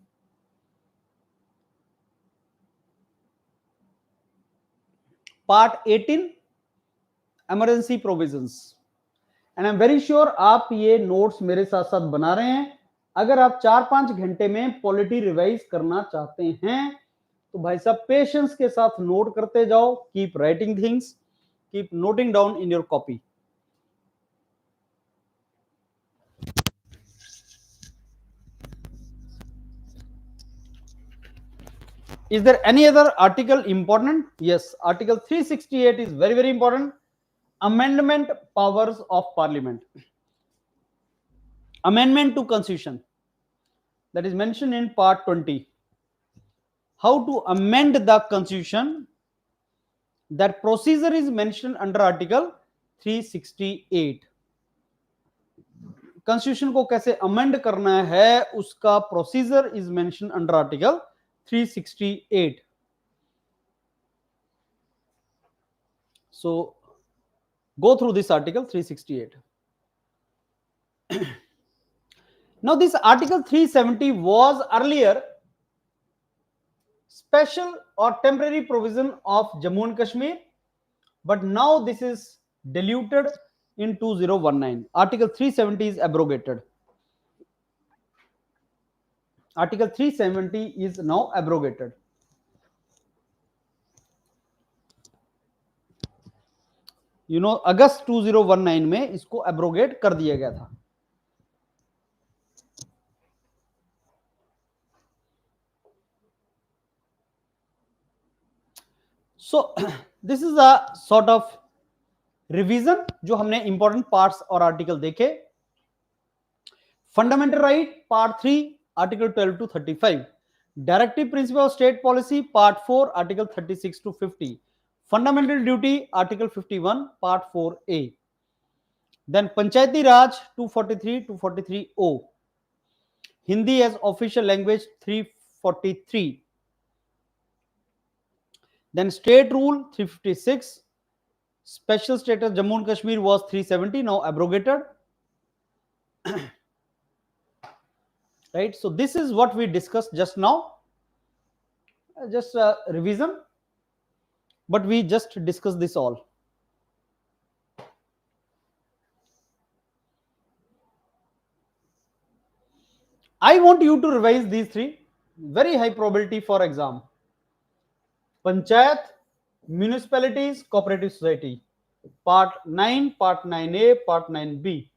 Part 18 emergency provisions. And I'm very sure आप ये notes मेरे साथ साथ बना रहे हैं. अगर आप 4-5 घंटे में पॉलिटी रिवाइज करना चाहते हैं तो भाई साहब पेशेंस के साथ नोट करते जाओ. Keep writing things, keep noting down in your copy. Is there any other article important? Yes, Article 368 is very, very important. Amendment powers of Parliament. Amendment to Constitution. That is mentioned in Part 20. How to amend the Constitution. That procedure is mentioned under Article 368. Constitution को कैसे amend करना है उसका procedure is mentioned under Article 368. So go through this article 368. Now this article 370 was earlier special or temporary provision of Jammu and Kashmir, but now this is diluted in 2019. Article 370 is abrogated. Article 370 is now abrogated. You know, अगस्त 2019 में इसको abrogate कर दिया गया था. So this is a sort of revision जो हमने important parts और article देखे. Fundamental right part 3 article 12 to 35. Directive principle of state policy part 4 article 36 to 50. Fundamental duty article 51 part 4A. Then Panchayati Raj 243 to 43O. Hindi as official language 343. Then state rule 356. Special status Jammu and Kashmir was 370, now abrogated. Right, so this is what we discussed just now. Just a revision, but we just discussed this all. I want you to revise these three. Very high probability for exam. Panchayat, municipalities, cooperative society. Part 9, Part 9A, Part 9B.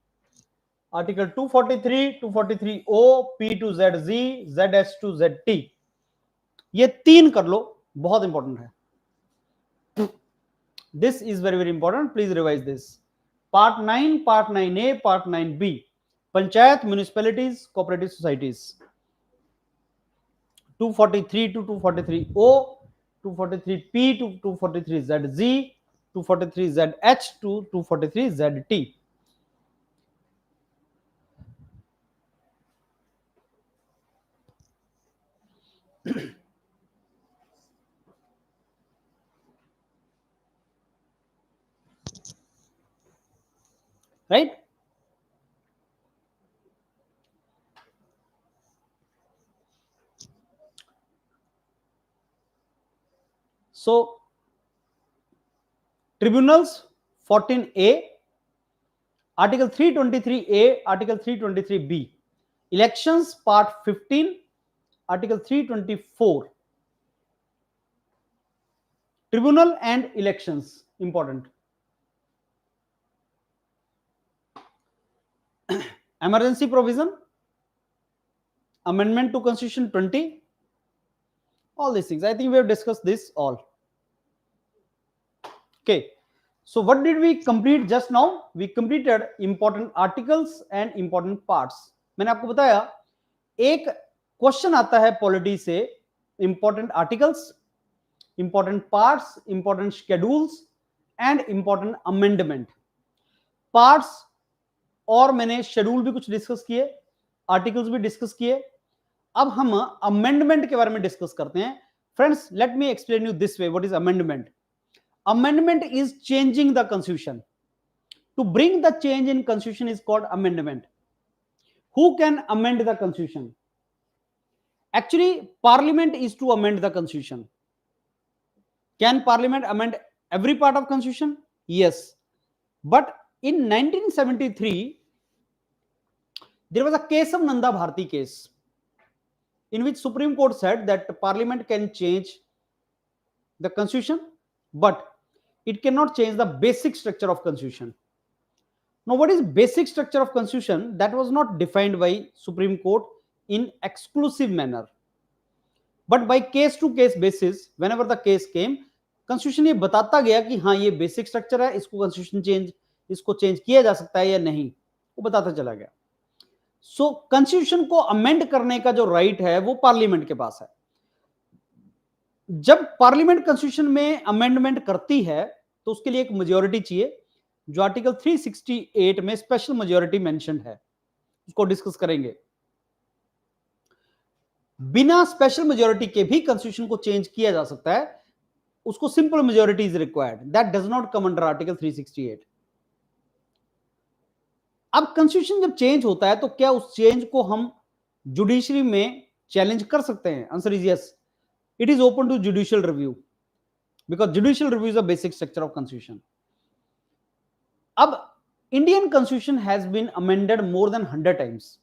Article 243, 243O, P to ZZ, ZS to ZT. ये तीन कर लो, बहुत important है. This is very very important. Please revise this. Part 9, Part 9A, Part 9B. Panchayat, municipalities, cooperative societies. 243 to 243O, 243P to 243ZZ, 243ZH to 243ZT. Right? So, tribunals 14A, Article 323A, Article 323B. Elections part 15, Article 324. Tribunal and elections, important. Emergency provision, amendment to Constitution 20, all these things. I think we have discussed this all. Okay, so what did we complete just now? We completed important articles and important parts. मैंने आपको बताया एक question आता है polity से, important articles, important parts, important schedules and important amendment. Parts और मैंने schedule भी कुछ डिस्कस किए, आर्टिकल्स भी डिस्कस किए. अब हम अमेंडमेंट के बारे में डिस्कस करते हैं. Friends, let me explain you this way what is amendment. Amendment is changing the constitution. To bring the change in constitution is called amendment. Who can amend the constitution? Actually, parliament is to amend the constitution. Can parliament amend every part of constitution? Yes. But in 1973, there was a case of Nanda Bharti case in which Supreme Court said that parliament can change the constitution, but it cannot change the basic structure of constitution. Now, what is basic structure of constitution? That was not defined by Supreme Court in exclusive manner, but by case to case basis. Whenever the case came, constitution ये बताता गया कि हाँ ये basic structure है, इसको constitution change, इसको change किया जा सकता है या नहीं, वो बताता चला गया. So constitution को amend करने का जो right है वो parliament के पास है. जब पार्लियामेंट कॉन्स्टिट्यूशन में अमेंडमेंट करती है तो उसके लिए एक मेजॉरिटी चाहिए, जो आर्टिकल 368 में स्पेशल मेजॉरिटी मेंशन है, उसको डिस्कस करेंगे. बिना स्पेशल मेजॉरिटी के भी कॉन्स्टिट्यूशन को चेंज किया जा सकता है, उसको simple majority is required. That does not come under article 368. अब कॉन्स्टिट्यूशन जब चेंज होता है तो क्या उस चेंज को हम जुडिशरी में चैलेंज कर सकते हैं? Answer is yes. It is open to judicial review because judicial review is a basic structure of constitution. अब Indian constitution has been amended more than 100 times.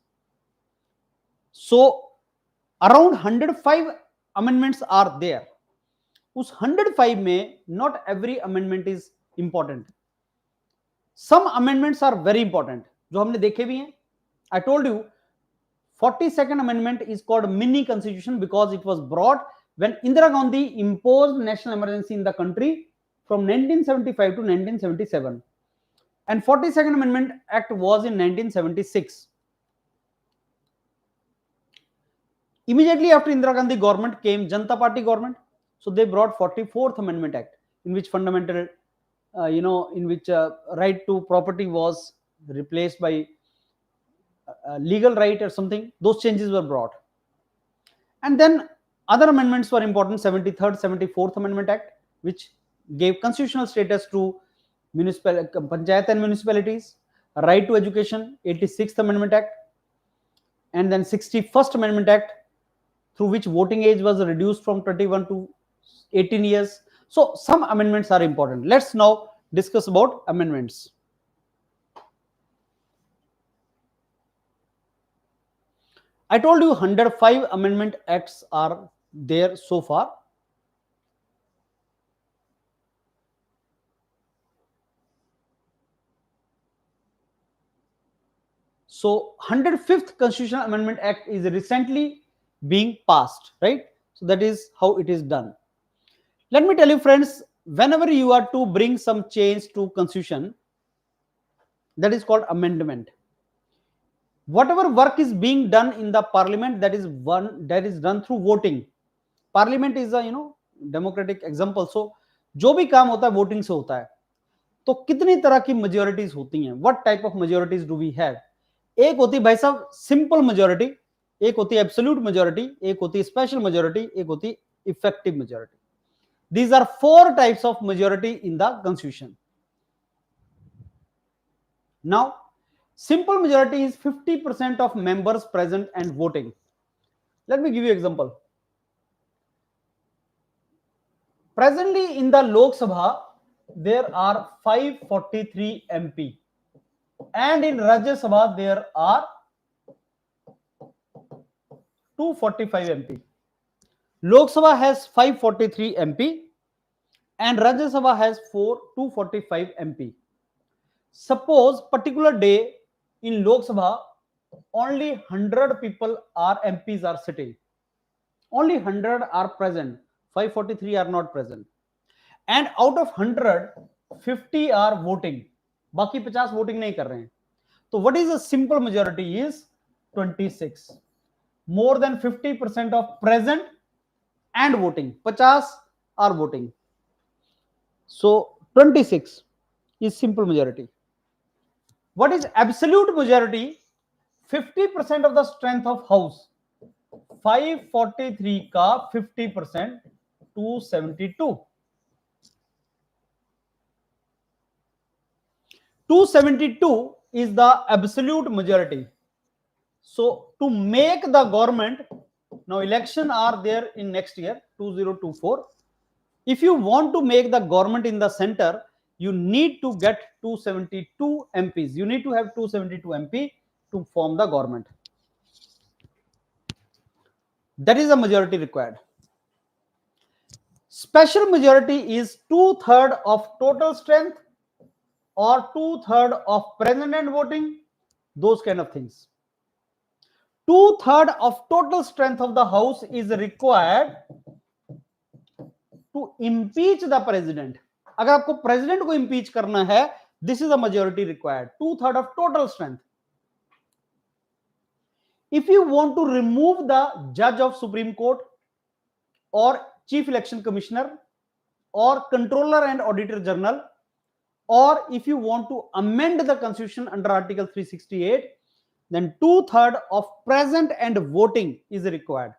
So around 105 amendments are there. उस 105 में not every amendment is important. Some amendments are very important, जो हमने देखे भी हैं. I told you 42nd amendment is called mini constitution because it was brought when Indira Gandhi imposed national emergency in the country from 1975 to 1977, and 42nd amendment act was in 1976. Immediately after Indira Gandhi government came Janata Party government, so they brought 44th amendment act, in which fundamental in which right to property was replaced by legal right or something. Those changes were brought. And then other amendments were important. 73rd, 74th Amendment Act, which gave constitutional status to panchayat and municipalities. Right to education, 86th Amendment Act. And then 61st Amendment Act, through which voting age was reduced from 21 to 18 years. So some amendments are important. Let's now discuss about amendments. I told you 105 amendment acts are there so far. So 105th Constitutional Amendment Act is recently being passed, right? So that is how it is done. Let me tell you, friends, whenever you are to bring some change to constitution, that is called amendment. Whatever work is being done in the parliament, that is done through voting. Parliament is a democratic example. So जो भी काम होता है voting से होता है. तो कितनी तरह की मेजोरिटीज होती हैं? What type of majorities do we have? एक होती भाई साहब सिंपल मेजोरिटी, एक होती एब्सोल्यूट मेजोरिटी, एक होती स्पेशल मेजोरिटी, एक होती effective majority. These are 4 types of majority in the constitution. Now, simple majority is 50% of members present and voting. Let me give you an example. Presently in the Lok Sabha, there are 543 MP, and in Rajya Sabha there are 245 MP. Lok Sabha has 543 MP and Rajya Sabha has 245 MP. Suppose particular day in Lok Sabha only 100 people are MPs are sitting. Only 100 are present. 543 are not present. And out of 100, 50 are voting. बाकी 50 voting नहीं कर रहे हैं. So what is a simple majority is 26. More than 50% of present and voting. 50 are voting. So 26 is simple majority. What is absolute majority? 50% of the strength of house. 543 का 50%, 272. 272 is the absolute majority. So to make the government, now election are there in next year 2024. If you want to make the government in the center, you need to get 272 MPs. You need to have 272 MP to form the government. That is a majority required. Special majority is 2/3 of total strength or 2/3 of present and voting, those kind of things. 2/3 of total strength of the house is required to impeach the president. अगर आपको president को impeach करना है, this is a majority required. 2/3 of total strength. If you want to remove the judge of Supreme Court or chief election commissioner or controller and auditor general, or if you want to amend the constitution under article 368, then 2/3 of present and voting is required.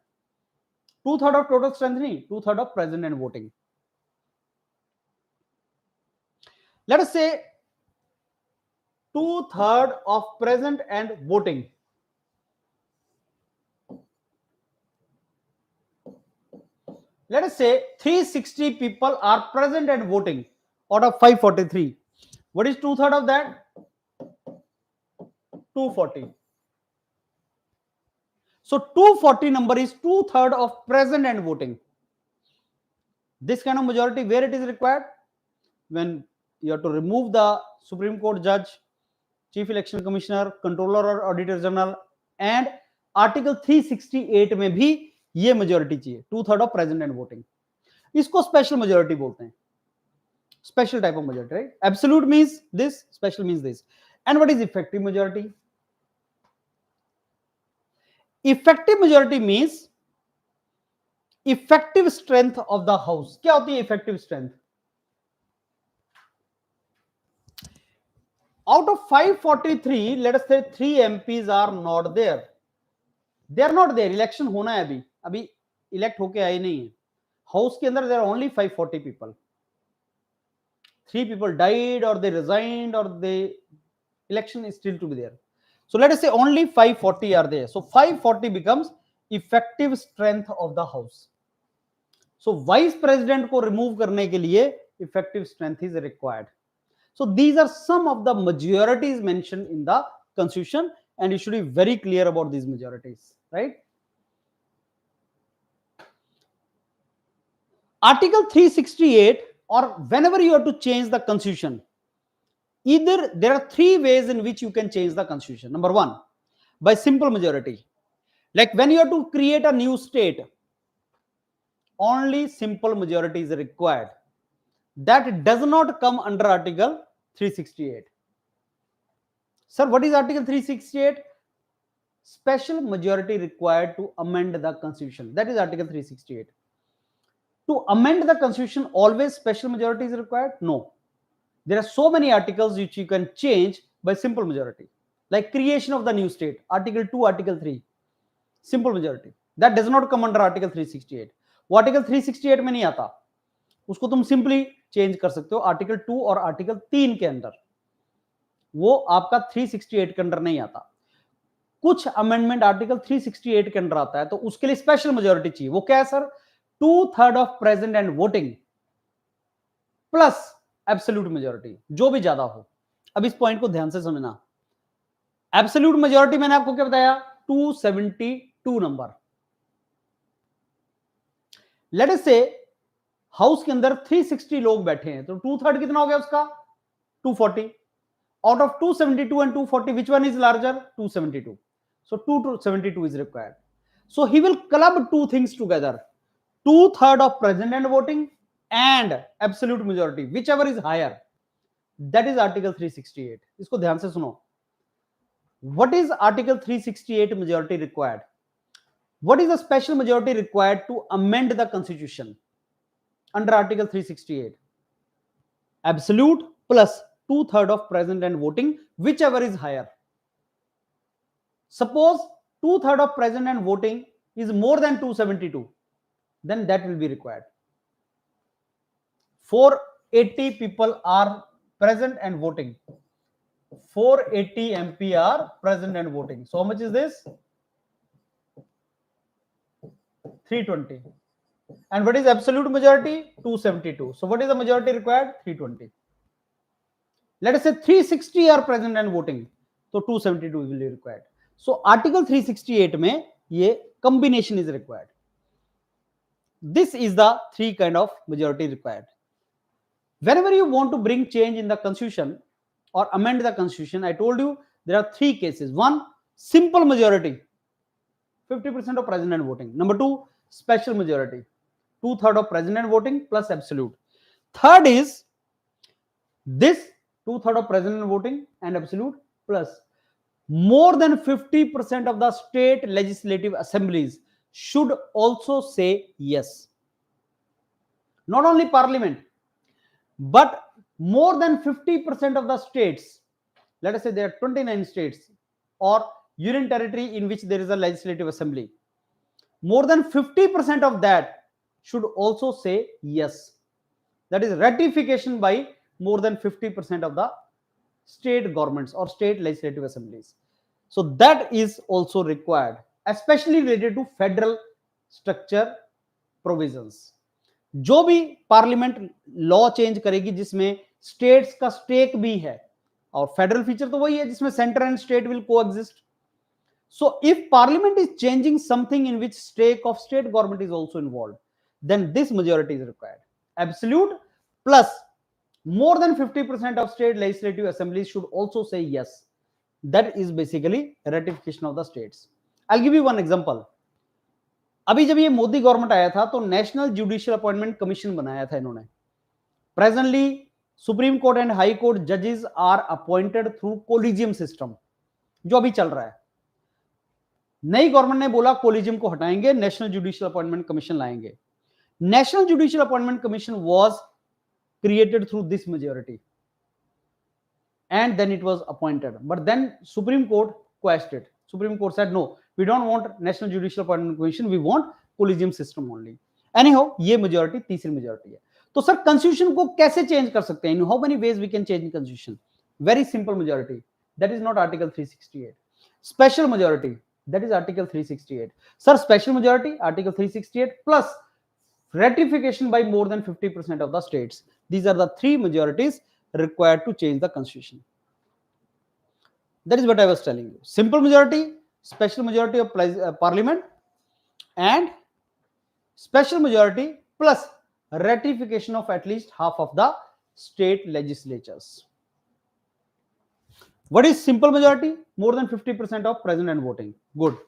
2/3 of total strength nahi, 2/3 of present and voting. Let us say 2/3 of present and voting. Let us say 360 people are present and voting out of 543. What is 2/3 of that? 240. So 240 number is 2/3 of present and voting. This kind of majority, where it is required? When you have to remove the Supreme Court judge, Chief Election Commissioner, Controller or Auditor General, and Article 368 में भी ये majority चाहिए, 2/3 of present and voting. इसको special majority बोलते हैं. Special type of majority, right? Absolute means this, special means this. And what is effective majority? Effective majority means effective strength of the house. क्या होती है effective strength? Out of 543, let us say 3 MPs are not there. They are not there. Election होना है अभी elect होके आए नहीं है. House के अंदर there are only 540 people. 3 people died or they resigned or the election is still to be there. So let us say only 540 are there. So 540 becomes effective strength of the house. So vice president को remove करने के लिए effective strength is required. So these are some of the majorities mentioned in the constitution, and you should be very clear about these majorities, right? Article 368, or whenever you have to change the constitution, either there are 3 ways in which you can change the constitution. Number 1, by simple majority. Like when you have to create a new state, only simple majority is required. That does not come under Article 368. Sir, what is Article 368? Special majority required to amend the constitution. That is Article 368. To amend the constitution, always special majority is required? No. There are so many articles which you can change by simple majority. Like creation of the new state, Article 2, Article 3. Simple majority. That does not come under Article 368. वो Article 368 में नहीं आता. उसको तुम simply change कर सकते हो article 2 और आर्टिकल 3 के अंदर. वो आपका 368 के अंदर नहीं आता. कुछ अमेंडमेंट आर्टिकल 368 के अंदर आता है, तो उसके लिए स्पेशल मेजोरिटी चाहिए. वो क्या है sir? 2/3 of present and voting plus absolute majority, जो भी ज्यादा हो. अब इस पॉइंट को ध्यान से समझना. एब्सोल्यूट मेजोरिटी मैंने आपको क्या बताया? 272 नंबर. लेट अस से हाउस के अंदर 360 लोग बैठे हैं, तो 2/3 कितना हो गया उसका? 240. Out of 272 and 240, which one is larger? 272. So 272 is required. So he will club two things together: 2/3 of present and voting and absolute majority, whichever is higher. That is Article 368. इसको ध्यान से सुनो. What is Article 368 majority required? What is the special majority required to amend the constitution under Article 368? Absolute plus 2/3 of present and voting, whichever is higher. Suppose 2/3 of present and voting is more than 272, then that will be required. 480 people are present and voting. 480 MP are present and voting. So how much is this? 320. And what is absolute majority? 272. So what is the majority required? 320. Let us say 360 are present and voting, so 272 will be required. So Article 368 में ये combination is required. This is the 3 kind of majority required. Whenever you want to bring change in the constitution or amend the constitution, I told you there are 3 cases. 1, simple majority, 50% of present and voting. Number 2, special majority, 2/3 of present and voting plus absolute. Third is this 2/3 of present and voting and absolute plus more than 50% of the state legislative assemblies should also say yes. Not only parliament, but more than 50% of the states. Let us say there are 29 states or union territory in which there is a legislative assembly. More than 50% of that should also say yes. That is ratification by more than 50% of the state governments or state legislative assemblies. So that is also required, especially related to federal structure provisions. जो भी parliament law change करेगी जिसमें states का stake भी है और federal feature तो वही है जिसमें centre and state will coexist. So if parliament is changing something in which stake of state government is also involved, then this majority is required. Absolute plus more than 50% of state legislative assemblies should also say yes. That is basically ratification of the states. I'll give you one example. अभी जब ये Modi government आया था तो national judicial appointment commission बनाया था इन्होंने. Presently supreme court and high court जजेस are appointed through collegium system, जो अभी चल रहा है. नई गवर्नमेंट ने बोला कोलिजियम को हटाएंगे, नेशनल जुडिशियल अपॉइंटमेंट कमीशन लाएंगे. National judicial appointment commission was created through this majority and then it was appointed, but then Supreme Court quashed it. Supreme Court said no, we don't want National Judicial Appointment Commission, we want collegium system only. Anyhow, ये majority तीसरी majority है. तो sir constitution को कैसे change कर सकते हैं? In how many ways we can change constitution? Very simple majority, that is not Article 368. Special majority, that is Article 368. Sir, special majority Article 368 plus ratification by more than 50% of the states. These are the three majorities required to change the constitution. That is what I was telling you. Simple majority, special majority of parliament, and special majority plus ratification of at least half of the state legislatures. What is simple majority? More than 50% of present and voting. Good.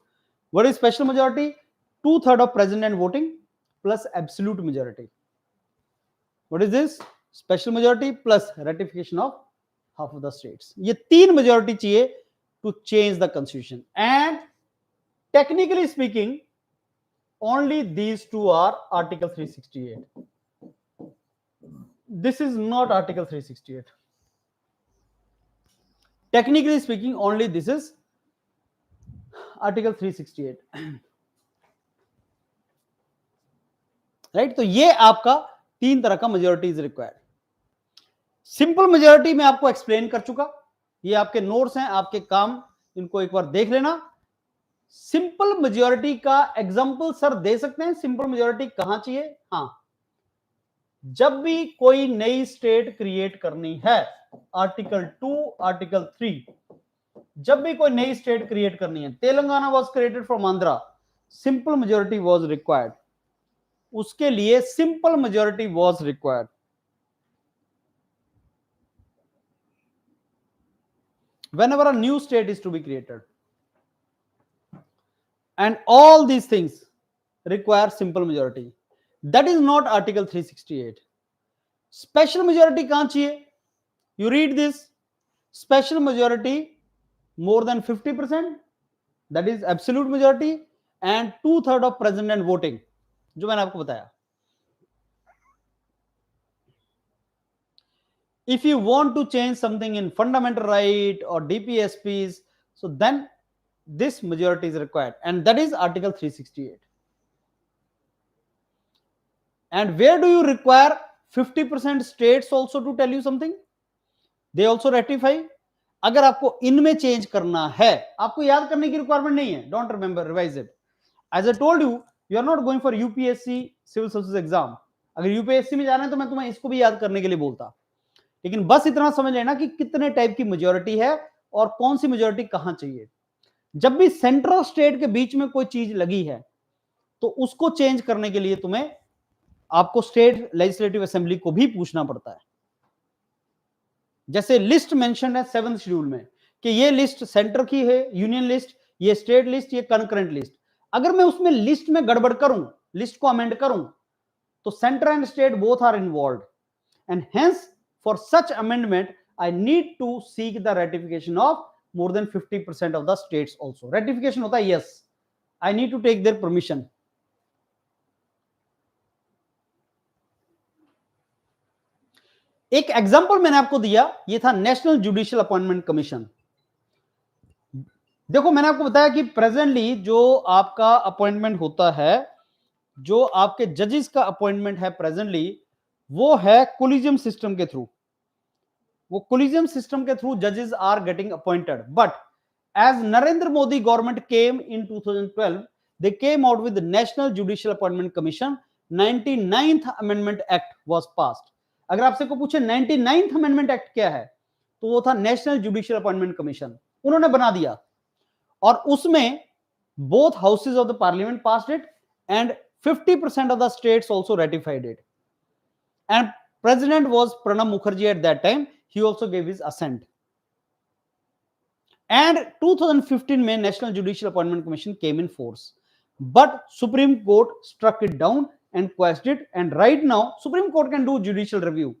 What is special majority? 2/3 of present and voting plus absolute majority. What is this? Special majority plus ratification of half of the states. ये तीन majority चाहिए to change the constitution, and technically speaking only these two are Article 368. This is not Article 368. Technically speaking only this is Article 368. Right? तो ये आपका तीन तरह का majority is required. Simple majority में आपको एक्सप्लेन कर चुका, ये आपके नोट्स हैं, आपके काम, इनको एक बार देख लेना. सिंपल मेजॉरिटी का एग्जांपल सर दे सकते हैं? सिंपल मेजॉरिटी कहां चाहिए? हां, जब भी कोई नई स्टेट क्रिएट करनी है, आर्टिकल 2, आर्टिकल 3, जब भी कोई नई स्टेट क्रिएट करनी है, Telangana was created from Andhra, simple majority was required. उसके लिए simple majority was required. Whenever a new state is to be created, and all these things require simple majority. That is not Article 368. Special majority kahan chahiye? You read this. Special majority more than 50%, that is absolute majority, and 2/3 of present and voting, जो मैंने आपको बताया. If you want to change something in fundamental right or DPSPs, so then this majority is required, and that is Article 368. And where do you require 50% states also to tell you something? They also ratify. अगर आपको इनमें change करना है, आपको याद करने की requirement नहीं है. Don't remember, revise it. As I told you, you are not going for UPSC civil services exam. अगर UPSC में जाना है तो मैं तुम्हें इसको भी याद करने के लिए बोलता, लेकिन बस इतना समझ लेना कि कितने टाइप की मेजॉरिटी है और कौन सी मेजॉरिटी कहां चाहिए. जब भी सेंटर और स्टेट के बीच में कोई चीज लगी है तो उसको चेंज करने के लिए तुम्हें आपको स्टेट लेजिस्लेटिव असेंबली को भी पूछना पड़ता है. जैसे लिस्ट मेंशन है 7th शेड्यूल में कि ये लिस्ट सेंटर की है, यूनियन लिस्ट, ये स्टेट लिस्ट, ये कंकरेंट लिस्ट. अगर मैं उसमें लिस्ट में गड़बड़ करूं, लिस्ट को अमेंड करूं, तो centre and state both are involved, and hence for such amendment I need to seek the ratification of more than 50% of the states also. Ratification hota hai, yes, I need to take their permission. एक example मैंने आपको दिया, ये था national judicial appointment commission. देखो मैंने आपको बताया कि प्रेजेंटली जो आपका अपॉइंटमेंट होता है, जो आपके जजेस का अपॉइंटमेंट है प्रेजेंटली, वो है कोलिजियम सिस्टम के थ्रू. वो कोलिजियम सिस्टम के थ्रू जजेस are getting appointed. But as Narendra Modi government came in 2012, they came out with national judicial appointment commission. 99th amendment act was passed. अगर आपसे को पूछे 99th अमेंडमेंट एक्ट क्या है, तो वो था नेशनल जुडिशियल अपॉइंटमेंट कमीशन, उन्होंने बना दिया, और उसमें both houses of the parliament passed it and 50% of the states also ratified it, and president was Pranab Mukherjee at that time. He also gave his assent. And 2015 में national judicial appointment commission came in force, but supreme court struck it down and quashed it, and right now supreme court can do judicial review.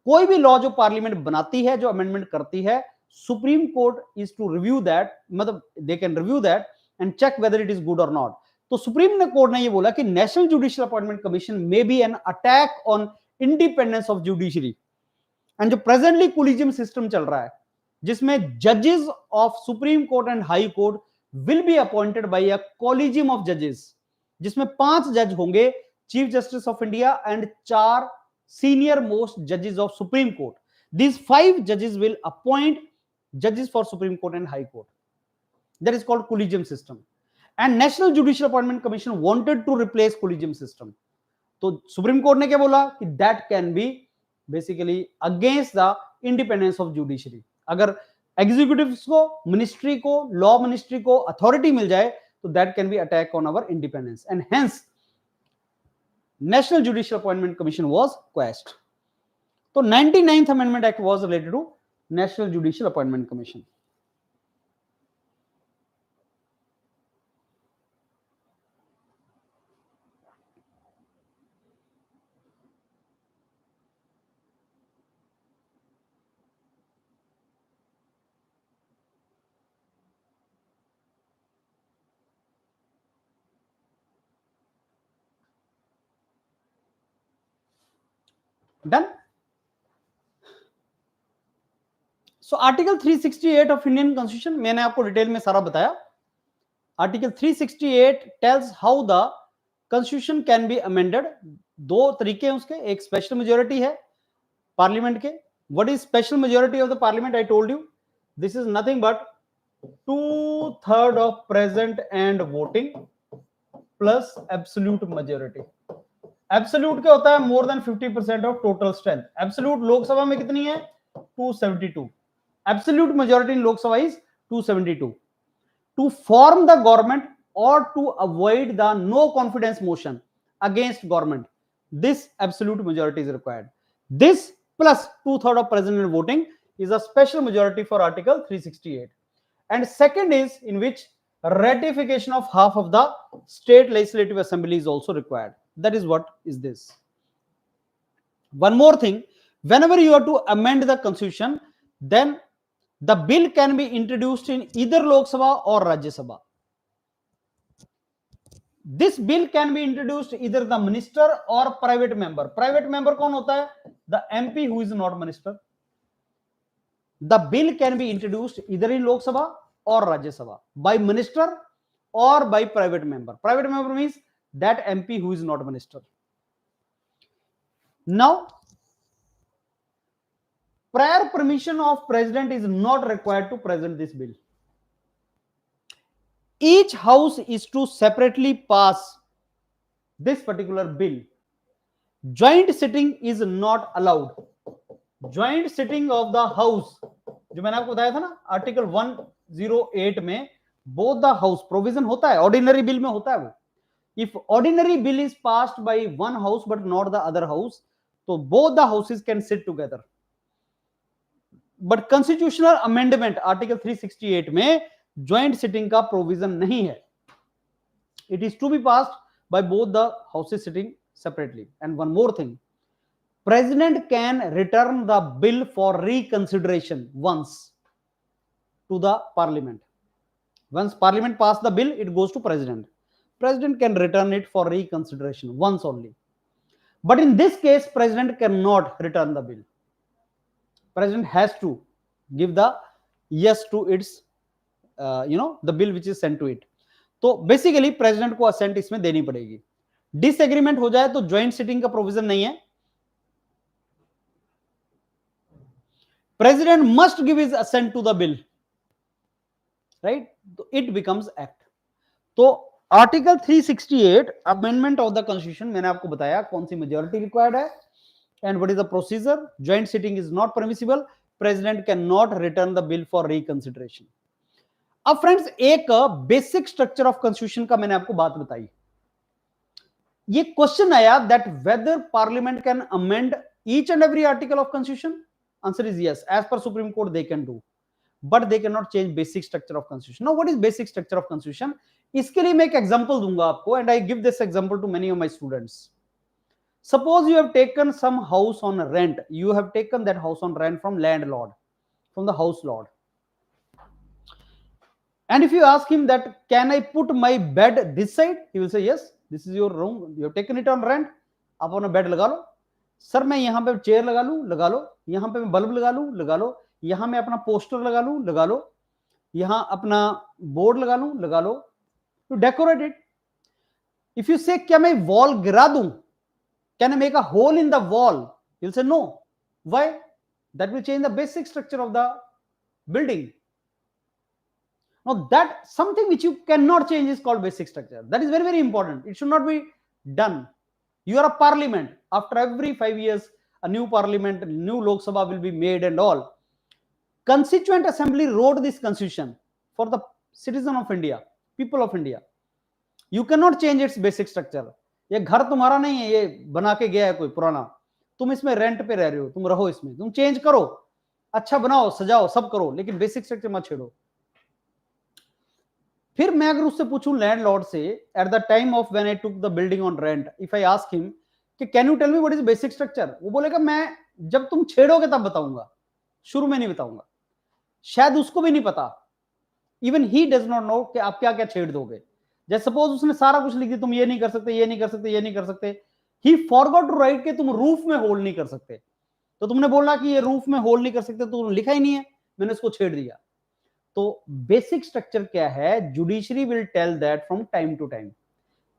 कोई भी law जो parliament बनाती है, जो amendment करती है, supreme court is to review that, मतलब they can review that and check whether it is good और नॉट. तो सुप्रीम कोर्ट ने ये बोला कि national judicial appointment commission may be an attack on independence of judiciary. And जो presently collegium system चल रहा है, जिसमें जजेस of supreme court and high court will be appointed by a collegium of जजेस, जिसमें 5 जज होंगे, chief justice of India and 4 senior most judges of Supreme Court. These 5 judges will appoint judges for Supreme Court and High Court. That is called collegium system. And National Judicial Appointment Commission wanted to replace collegium system. तो Supreme Court ने क्या बोला कि that can be basically against the independence of judiciary. अगर executives को, ministry को, law ministry को authority मिल जाए, तो that can be attack on our independence. And hence National Judicial Appointment Commission was quashed. So 99th Amendment Act was related to National Judicial Appointment Commission. Done. So Article 368 of Indian Constitution, मैंने आपको detail में सारा बताया. Article 368 tells how the Constitution can be amended. 2 तरीके हैं उसके, एक special majority है पार्लियामेंट के. What is special majority of the parliament? I told you, this is nothing but 2/3 of present and voting plus absolute majority. Absolute क्या होता है? More than 50% of total strength. Absolute Lok Sabha में कितनी है? 272. Absolute majority in Lok Sabha is 272. To form the government और to avoid the no confidence motion against government, this absolute majority is required. This plus 2/3 of present and voting is a special majority for Article 368. And second is in which ratification of half of the state legislative assembly is also required. That is what is this. One more thing, whenever you are to amend the constitution, then the bill can be introduced in either Lok Sabha or Rajya Sabha. This bill can be introduced either the minister or private member. Private member कौन होता है? The MP who is not minister. The bill can be introduced either in Lok Sabha or Rajya Sabha by minister or by private member. Private member means that MP who is not minister. Now, prior permission of president is not required to present this bill. Each house is to separately pass this particular bill. Joint sitting is not allowed. Joint sitting of the house, जो मैंने आपको बताया था ना article 108 में, both the house provision होता है, ordinary bill में होता है वो. If ordinary bill is passed by one house but not the other house, तो both the houses can sit together. But constitutional amendment article 368 में ज्वाइंट सिटिंग का provision नहीं है. It is to be passed by both the houses sitting separately. And one more thing, President can return the bill for reconsideration once to the parliament. Once parliament pass the bill, it goes to president. President can return it for reconsideration once only. But in this case, president cannot return the bill. President has to give the yes to its, the bill which is sent to it. तो basically president को assent इसमें देनी पड़ेगी. Disagreement हो जाए तो joint sitting का provision नहीं है. President must give his assent to the bill, right? So it becomes act. तो article 368 amendment of the constitution, मैंने आपको बताया कौन सी मेजॉरिटी रिक्वायर्ड है and what is the procedure. Joint sitting is not permissible. president cannot return the bill for reconsideration. अब friends एक basic structure of constitution का मैंने आपको बात बताई. ये क्वेश्चन आया that whether parliament can amend each and every article of constitution. Answer is yes. As per supreme court they can do, but they can not change basic structure of constitution. Now what is basic structure of constitution? इसके लिए मैं एक example दूंगा आपको, and I give this example to many of my students. Suppose you have taken some house on rent. You have taken that house on rent from landlord, from the house lord. And if you ask him that, can I put my bed this side? He will say, yes, this is your room. You have taken it on rent. आप अपना bed लगा लो. Sir मैं यहाँ पे chair लगा लूँ, लगा लो. यहाँ पे मैं बल्ब लगा लूँ, लगा लो. यहाँ मैं अपना पोस्टर लगा लूँ, लगा लो. यहाँ अपना बोर्ड लगा लूँ, लगा लो. To decorate it. If you say, क्या मैं वॉल गिरा दूं? Can I make a hole in the wall? You'll say no. Why? That will change the basic structure of the building. Now that something which you cannot change is called basic structure. That is very, very important. It should not be done. You are a parliament. After every 5 years, a new parliament, new Lok Sabha will be made and all. Constituent Assembly wrote this constitution for the citizen of India, people of India. You cannot change its basic structure. ये घर तुम्हारा नहीं है, ये बना के गया है कोई पुराना. तुम इसमें रेंट पे रह रहे हो, तुम रहो इसमें. तुम चेंज करो, अच्छा बनाओ, सजाओ, सब करो, लेकिन बेसिक स्ट्रक्चर मत छेड़ो. फिर मैं अगर उससे पूछूं लैंडलॉर्ड से, at the time of when I took the building on rent, if I ask him कि can you tell me what is basic structure, वो बोलेगा मैं जब तुम छेड़ोगे तब बताऊंगा, शुरू में नहीं बताऊंगा. शायद उसको भी नहीं पता. Even he does not know कि आप क्या क्या छेड़ दोगे. जैसे सपोज उसने सारा कुछ लिख दिया, तुम ये नहीं कर सकते, ये नहीं कर सकते, ये नहीं कर सकते. ही फॉरगॉट टू राइट कि तुम रूफ में होल नहीं कर सकते. तो तुमने बोला कि ये रूफ में होल नहीं कर सकते, तो लिखा ही नहीं है, मैंने इसको छेड़ दिया. तो बेसिक स्ट्रक्चर क्या है? Judiciary will tell that from time to time.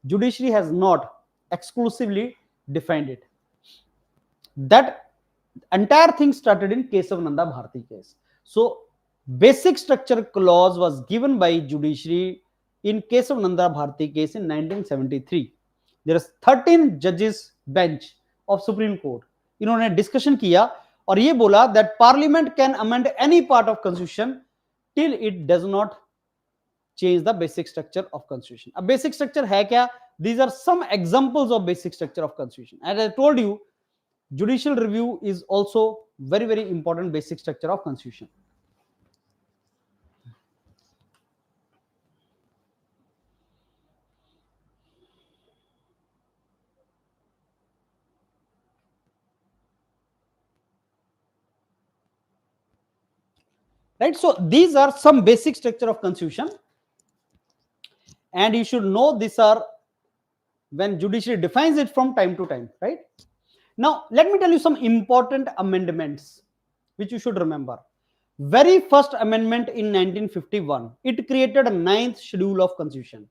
Judiciary has not exclusively defined it. That entire thing started in Kesav Nanda Bharti case. So basic structure clause was given by judiciary in Kesav Nanda Bharti case in 1973. There is 13 judges bench of Supreme Court. इन्होंने discussion किया और ये बोला that parliament can amend any part of constitution till it does not change the basic structure of constitution. अब basic structure है क्या? These are some examples of basic structure of constitution. As I told you, judicial review is also very, very important basic structure of constitution. Right, so these are some basic structure of constitution, and you should know these are when judiciary defines it from time to time, right? Now let me tell you some important amendments which you should remember. Very first amendment in 1951, it created a 9th schedule of constitution.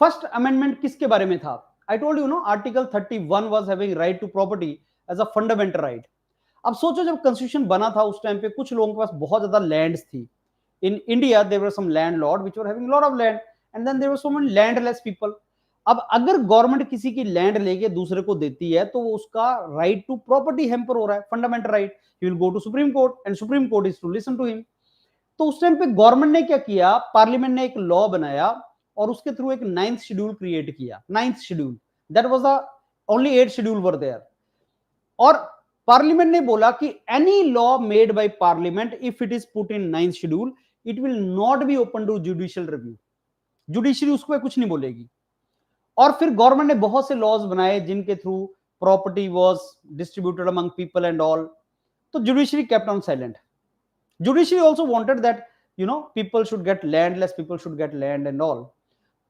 First amendment किसके बारे में था? I told you, no, article 31 was having right to property as a fundamental right. अब सोचो जब constitution बना था उस टाइम पे कुछ लोगों के पास बहुत ज्यादा लैंड्स थी. In India there were some landlord which were having lot of land, and then there were so many landless people. अब अगर गवर्नमेंट किसी की लैंड लेके दूसरे को देती है तो उसका राइट टू प्रॉपर्टी हैम्पर हो रहा है, fundamental right. He will go to supreme court and supreme court is to listen to him. तो उस टाइम पे गवर्नमेंट ने क्या किया? पार्लियामेंट ने एक लॉ बनाया और उसके थ्रू एक 9th शेड्यूल क्रिएट किया. 9th schedule, that was the only 8 schedule were there. और पार्लियामेंट ने बोला कि any law made by parliament if it is put in 9th schedule it will not be open to judicial review. Judiciary उसको कुछ नहीं बोलेगी. और फिर गवर्नमेंट ने बहुत से लॉज बनाए जिनके through property was distributed among people and all. तो judiciary kept on silent. Judiciary also wanted that people should get land, less people should get land and all.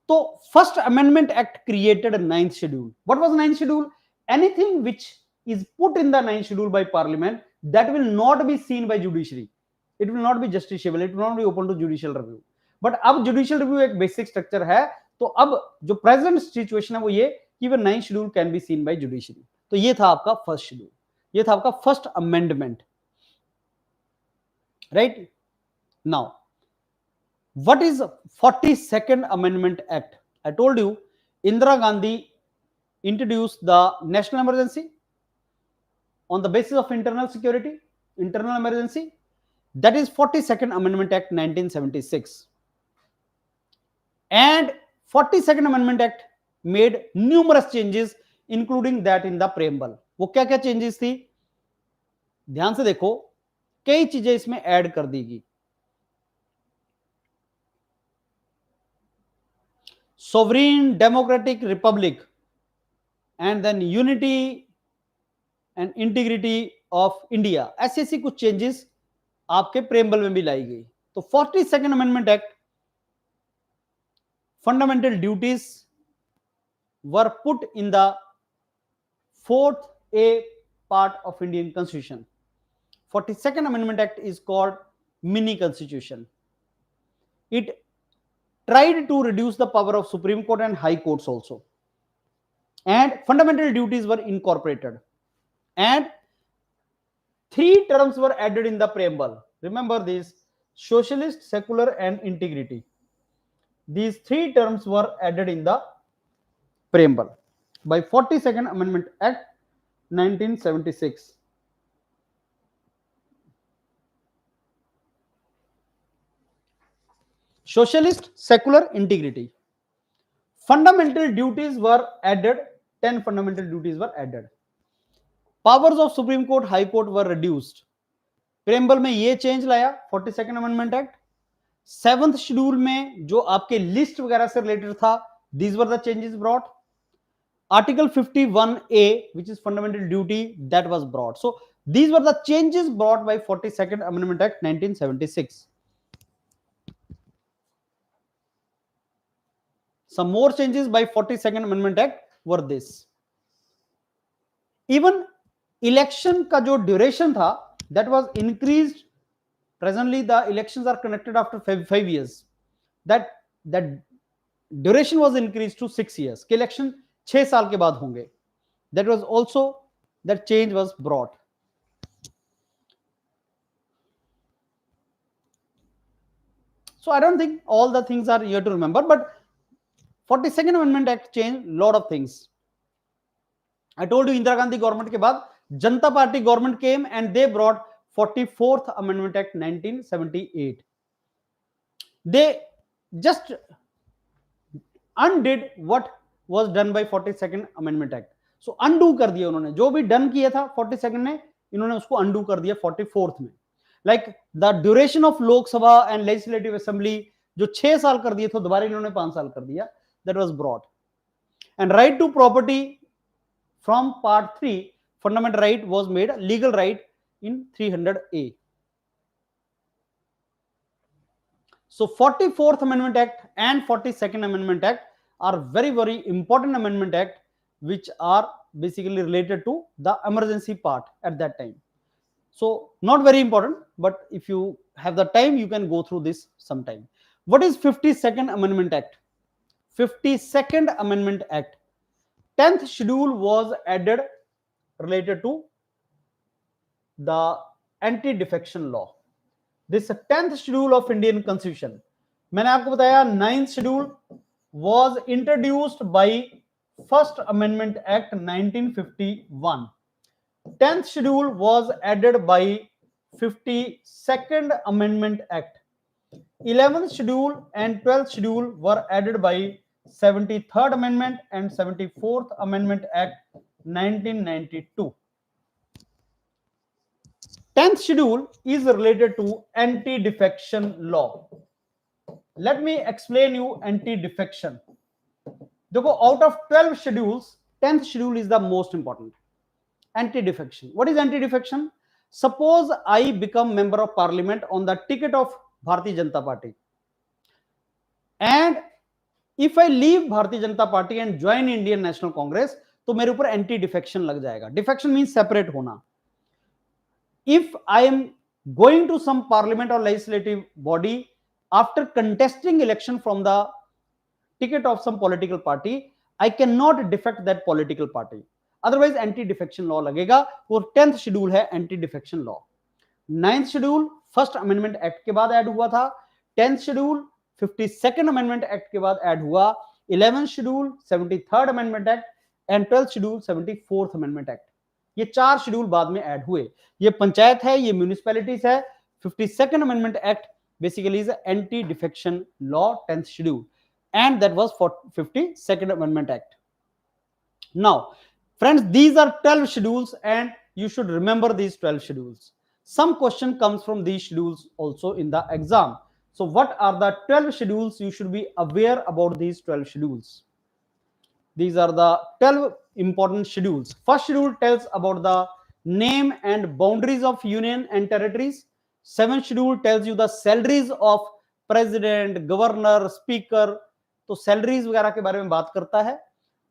So first amendment act created a 9th schedule. What was 9th schedule? Anything which is put in the 9th schedule by parliament that will not be seen by judiciary. It will not be justiciable. It will not be open to judicial review. But अब judicial review एक basic structure है. तो अब जो present situation है वो ये कि वो 9th schedule can be seen by judiciary. तो ये था आपका first schedule. ये था आपका first amendment. Right? Now, what is 42nd Amendment Act? I told you, Indira Gandhi introduced the national emergency on the basis of internal security. internal emergency, that is 42nd Amendment Act 1976. And 42nd Amendment Act made numerous changes including that in the preamble. वो क्या क्या changes थी, ध्यान से देखो, कई चीजें इसमें ऐड कर दी गई. Sovereign democratic republic and then unity and integrity of India, ऐसे ऐसी कुछ चेंजेस आपके प्रेम्बल में भी लाई गई. तो 42nd Amendment Act fundamental duties were put in the 4th A part of Indian Constitution. 42nd Amendment Act is called mini constitution. It tried to reduce the power of Supreme Court and High Courts also. And fundamental duties were incorporated. And 3 terms were added in the preamble. Remember these: socialist, secular, and integrity. These 3 terms were added in the preamble by 42nd Amendment Act 1976. Socialist, secular, integrity. Fundamental duties were added. 10 fundamental duties were added. Powers of Supreme Court, High Court were reduced. Preamble में ये change लाया 42nd Amendment Act. 7th schedule में जो आपके list वगैरह से related था, these were the changes brought. Article 51A, which is fundamental duty, that was brought. So these were the changes brought by 42nd Amendment Act 1976. Some more changes by 42nd Amendment Act were this. Even election का जो duration था, that was increased. Presently the elections are conducted after 5 years. That duration was increased to 6 years. कि election 6 साल के बाद होंगे. That was also, that change was brought. So I don't think all the things are here to remember, but 42nd Amendment Act changed lot of things. I told you Indira Gandhi government के बाद Janata Party government came and they brought 44th Amendment Act 1978. They just undid what was done by 42nd Amendment Act. So undo कर दिया उन्होंने, जो भी done किया था 42nd ने, इन्होंने उसको undo कर दिया 44th में. Like the duration of Lok Sabha and Legislative Assembly, जो 6 साल कर दिए थे, दोबारा इन्होंने 5 साल कर दिया. That was brought. And right to property from part 3, fundamental right was made legal right in 300A. So 44th Amendment Act and 42nd Amendment Act are very, very important Amendment Act which are basically related to the emergency part at that time. So not very important, but if you have the time, you can go through this sometime. What is 52nd Amendment Act? 52nd Amendment Act. 10th schedule was added related to the anti-defection law. This 10th schedule of Indian Constitution. मैंने आपको बताया 9th schedule was introduced by First Amendment Act 1951. 10th schedule was added by 52nd Amendment Act. 11th schedule and 12th schedule were added by 73rd Amendment and 74th Amendment Act 1992. 10th schedule is related to anti-defection law. Let me explain you anti-defection. देखो, out of 12 schedules, 10th schedule is the most important. Anti-defection. What is anti-defection? Suppose I become member of parliament on the ticket of Bharatiya Janata Party, and if I leave Bharatiya Janata Party and join Indian National Congress, तो मेरे ऊपर anti-defection लग जाएगा. Defection means separate होना. If I am going to some parliament or legislative body after contesting election from the ticket of some political party, I cannot defect that political party. Otherwise anti-defection law लगेगा. और 10th schedule है anti-defection law. 9th schedule First Amendment Act के बाद add हुआ था. 10th schedule 52nd Amendment Act के बाद add हुआ. 11th schedule 73rd Amendment Act and 12th schedule 74th Amendment Act. ये 4 शेड्यूल बाद में ऐड हुए। ये पंचायत है, ये म्यूनिसिपैलिटीज है। 52nd amendment act basically is an anti-defection law, 10th schedule, and that was for 52nd amendment act. Now friends, these are 12 schedules and you should remember these 12 schedules. Some question comes from these schedules also in the exam. So what are the 12 schedules? You should be aware about these 12 schedules. These are the 12 important schedules. First schedule tells about the name and boundaries of union and territories. Seventh schedule tells you the salaries of president, governor, speaker. तो salaries वगैरह के बारे में बात करता है.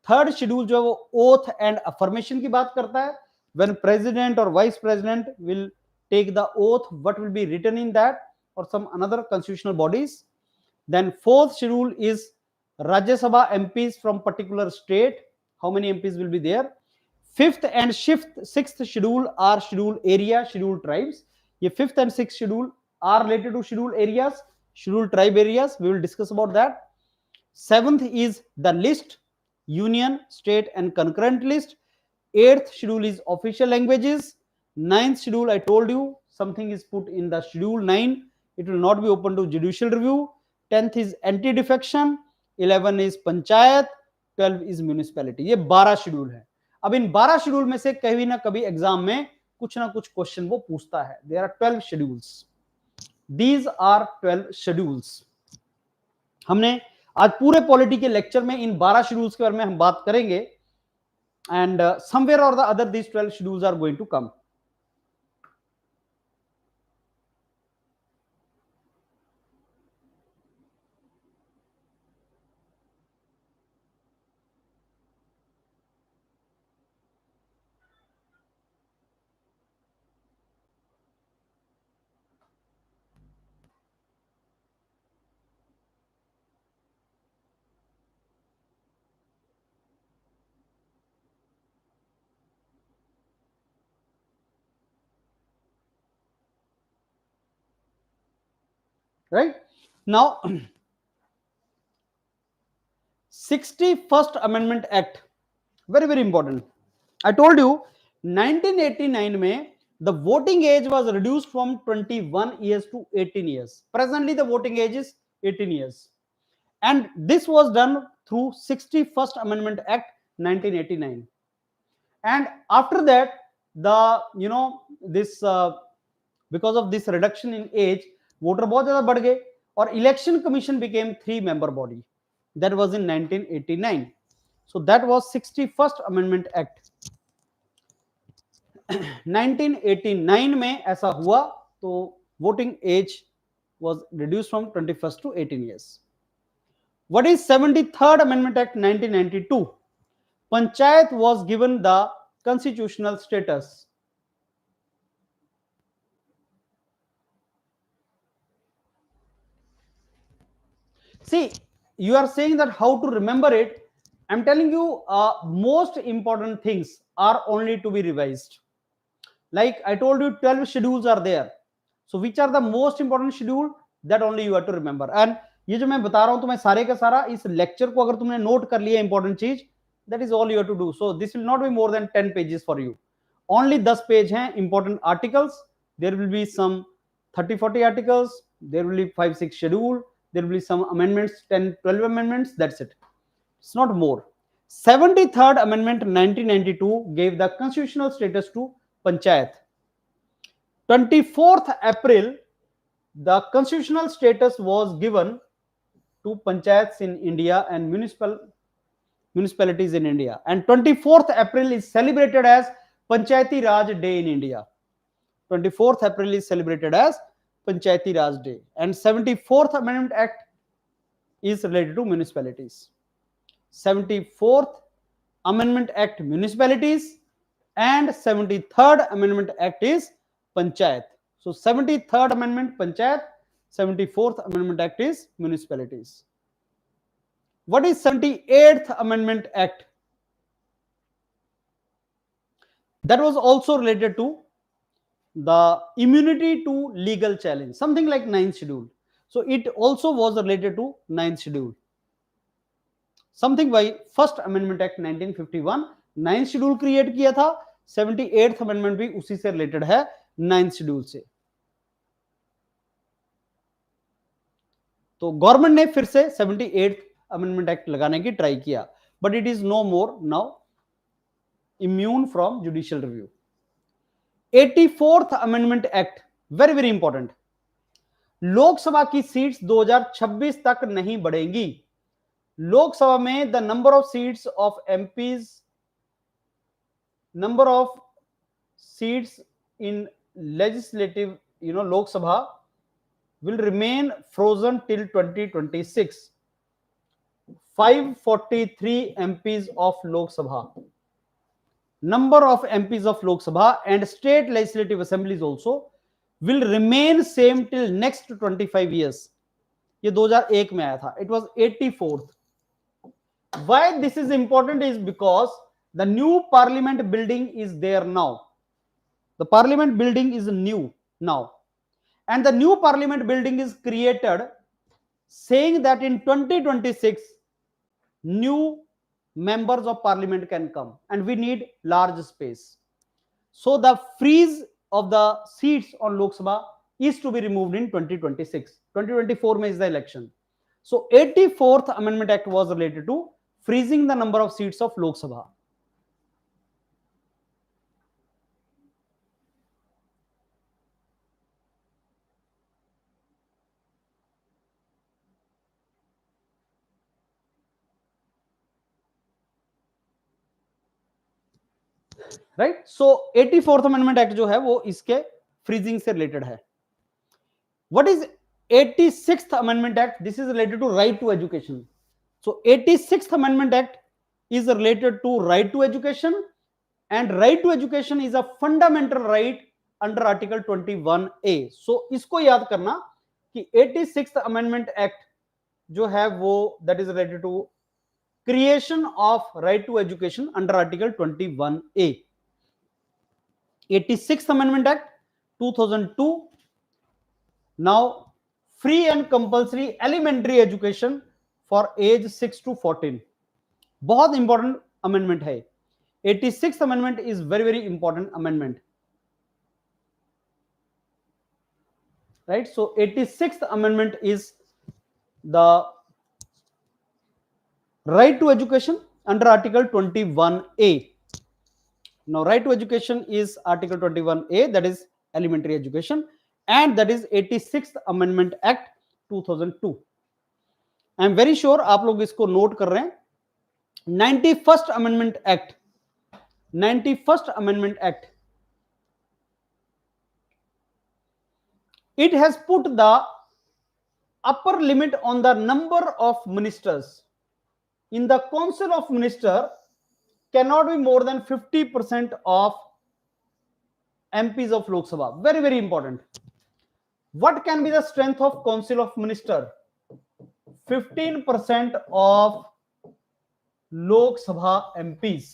Third schedule जो है वो ओथ एंड अफर्मेशन की बात करता है. When president or vice president will take the oath, what will be written in that, or some another constitutional bodies. Then fourth schedule is Rajya Sabha MPs from particular state, how many MPs will be there. Fifth and sixth schedule are schedule area, schedule tribes. ये fifth and sixth schedule are related to schedule areas, schedule tribe areas. We will discuss about that. Seventh is the list, union, state and concurrent list. Eighth schedule is official languages. Ninth schedule, I told you, something is put in the schedule 9. It will not be open to judicial review. 10th is anti-defection. 11 is panchayat. 12 is municipality. ये 12 schedule है. अब इन 12 schedule में से कभी ना कभी exam में कुछ ना कुछ क्वेश्चन वो पूछता है. There are 12 schedules. These are 12 schedules. हमने आज पूरे पॉलिटी के लेक्चर में इन 12 शेड्यूल्स के बारे में हम बात करेंगे. And somewhere or the other these 12 schedules are going to come. Right now 61st Amendment Act, very very important. I told you 1989 में the voting age was reduced from 21 years to 18 years. Presently the voting age is 18 years, and this was done through 61st Amendment Act 1989. And after that the this because of this reduction in age, voter बहुत ज्यादा बढ़ गए और election commission became 3-member body. That was in 1989. So that was 61st Amendment Act. 1989 में ऐसा हुआ तो voting age was reduced from 21st to 18 years. What is 73rd Amendment Act 1992? Panchayat was given the constitutional status. See, you are saying that how to remember it. I'm telling you, most important things are only to be revised. Like I told you, 12 schedules are there. So which are the most important schedule? That only you have to remember. And ये जो मैं बता रहा हूं तुम्हें सारे का सारा इस लेक्चर को अगर तुमने नोट कर लिया इंपॉर्टेंट चीज, that is all you have to do. So this will not be more than 10 pages for you. Only 10 page हैं important articles. There will be some 30-40 articles. There will be 5-6 schedule. There will be some amendments, 10-12 amendments. That's it. It's not more. 73rd Amendment 1992 gave the constitutional status to Panchayat. 24th April, the constitutional status was given to Panchayats in India and municipalities in India. And 24th April is celebrated as Panchayati Raj Day in India. 24th April is celebrated as Panchayati Raj Day. And 74th Amendment Act is related to municipalities. 74th Amendment Act municipalities and 73rd Amendment Act is Panchayat. So 73rd Amendment Panchayat, 74th Amendment Act is municipalities. What is 78th Amendment Act? That was also related to the immunity to legal challenge, something like 9th schedule. So it also was related to 9th schedule. Something by First Amendment Act 1951, 9th schedule create किया था 78th amendment भी उसी से related है, 9th schedule से। तो government ने फिर से 78th अमेंडमेंट एक्ट लगाने की ट्राई किया, but it is no more now immune from judicial review. 84th amendment act, very very important. Lok Sabha की सीट्स 2026 तक नहीं बढ़ेंगी। लोकसभा में the number of seats of MPs, number of seats in legislative, Lok Sabha will remain frozen till 2026. 543 MPs of Lok Sabha. Number of MPs of Lok Sabha and state legislative assemblies also will remain same till next 25 years. ये 2001 में आया था. It was 84th. Why this is important is because the new parliament building is there now. The parliament building is new now. And the new parliament building is created saying that in 2026 new members of parliament can come and we need large space. So the freeze of the seats on Lok Sabha is to be removed in 2026. 2024 में is the election. So 84th Amendment Act was related to freezing the number of seats of Lok Sabha. Right, so 84th amendment act जो है वो इसके freezing से related है। What is 86th amendment act? This is related to right to education. So 86th amendment act is related to right to education, and right to education is a fundamental right under article 21A. so इसको याद करना कि 86th amendment act जो है वो that is related to creation of right to education under article 21A. 86th amendment act 2002, now free and compulsory elementary education for age 6 to 14. बहुत important amendment है। 86th amendment is very very important amendment, right. So 86th amendment is the right to education under article 21A. now right to education is article 21A, that is elementary education, and that is 86th amendment act 2002. I am very sure आप लोग इसको note कर रहे हैं। 91st amendment act, 91st amendment act, it has put the upper limit on the number of ministers in the council of minister cannot be more than 50% of MPs of Lok Sabha. Very very important. What can be the strength of council of minister? 15% of Lok Sabha MPs.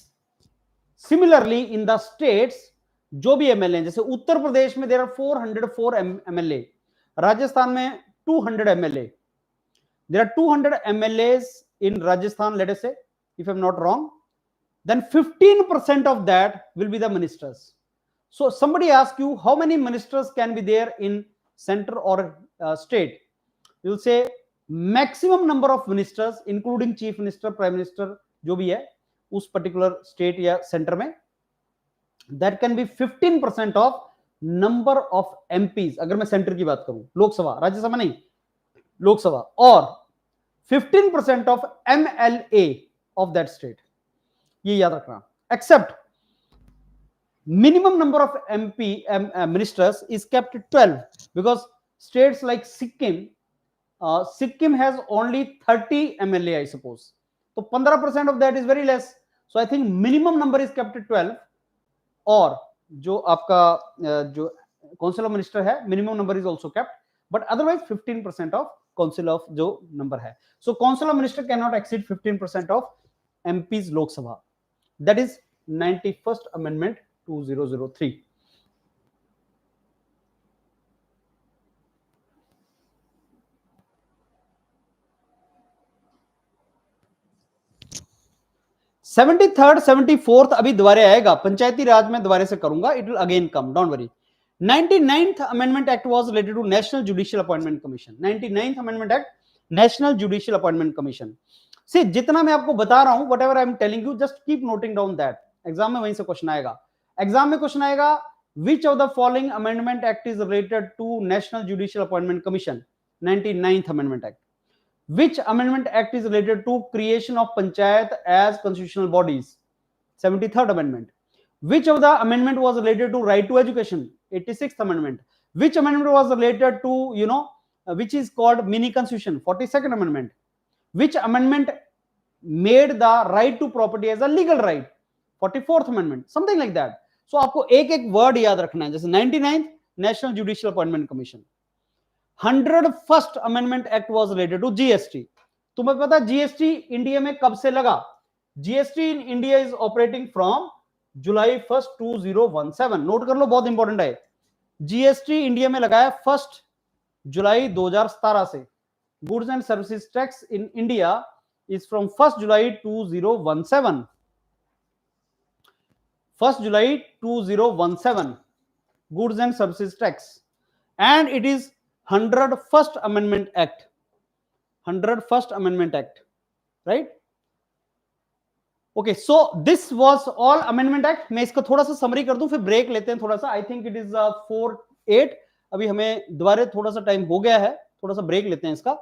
Similarly in the states जो भी MLA, जैसे उत्तर प्रदेश में there are 404 MLA, Rajasthan में 200 MLA, there are 200 MLAs in Rajasthan, let us say, if I'm not wrong, then 15% of that will be the ministers. So somebody asks you how many ministers can be there in center or state, you'll say maximum number of ministers including chief minister, prime minister, जो भी है उस particular state या centre में, that can be 15% of number of MPs। अगर मैं centre की बात करूं, लोकसभा, राज्यसभा नहीं, लोकसभा, और 15% of MLA of that state, ये याद रखना। Except minimum number of MP ministers is kept 12 because states like Sikkim, Sikkim has only 30 MLA, I suppose. So 15% of that is very less. So I think minimum number is kept at 12, और जो आपका जो council of minister है minimum number is also kept, but otherwise 15% of council of जो number है। सो council of minister can not exceed 15% of MPs Lok Sabha. That is 91st amendment 2003। 73rd 74th अभी दोबारा आएगा, पंचायती राज में दोबारा से करूंगा, it will again come, don't worry. 99th amendment act was related to national judicial appointment commission. 99th amendment act, national judicial appointment commission. See जितना मैं आपको बता रहा हूं, whatever I am telling you, just keep noting down that. Exam में वहीं से question आएगा। एग्जाम में क्वेश्चन आएगा, which of the following amendment act is related to national judicial appointment commission? 99th amendment act. Which amendment act is related to creation of panchayat as constitutional bodies? 73rd amendment. Which of the amendment was related to right to education? 86th amendment. Which amendment was related to, which is called mini constitution? 42nd amendment. Which amendment made the right to property as a legal right? 44th amendment, something like that. So आपको एक एक word याद रखना है, जैसे 99th national judicial appointment commission. 101st amendment act was related to GST. तुम्हें पता है जीएसटी इंडिया में कब से लगा? GST in India is operating from July 1st 2017। Note कर लो, बहुत इंपॉर्टेंट है। जीएसटी इंडिया में लगा है 1 जुलाई 2017 से। Goods and services tax in India is from 1st July 2017. 1st July 2017, goods and services tax, and it is 101st Amendment Act. 101st Amendment Act, right? Okay, so this was all Amendment Act. मैं इसका थोड़ा सा summary कर दूं, फिर break लेते हैं थोड़ा सा। I think it is 4:08. अभी हमें दोबारा थोड़ा सा टाइम हो गया है, थोड़ा सा ब्रेक लेते हैं इसका।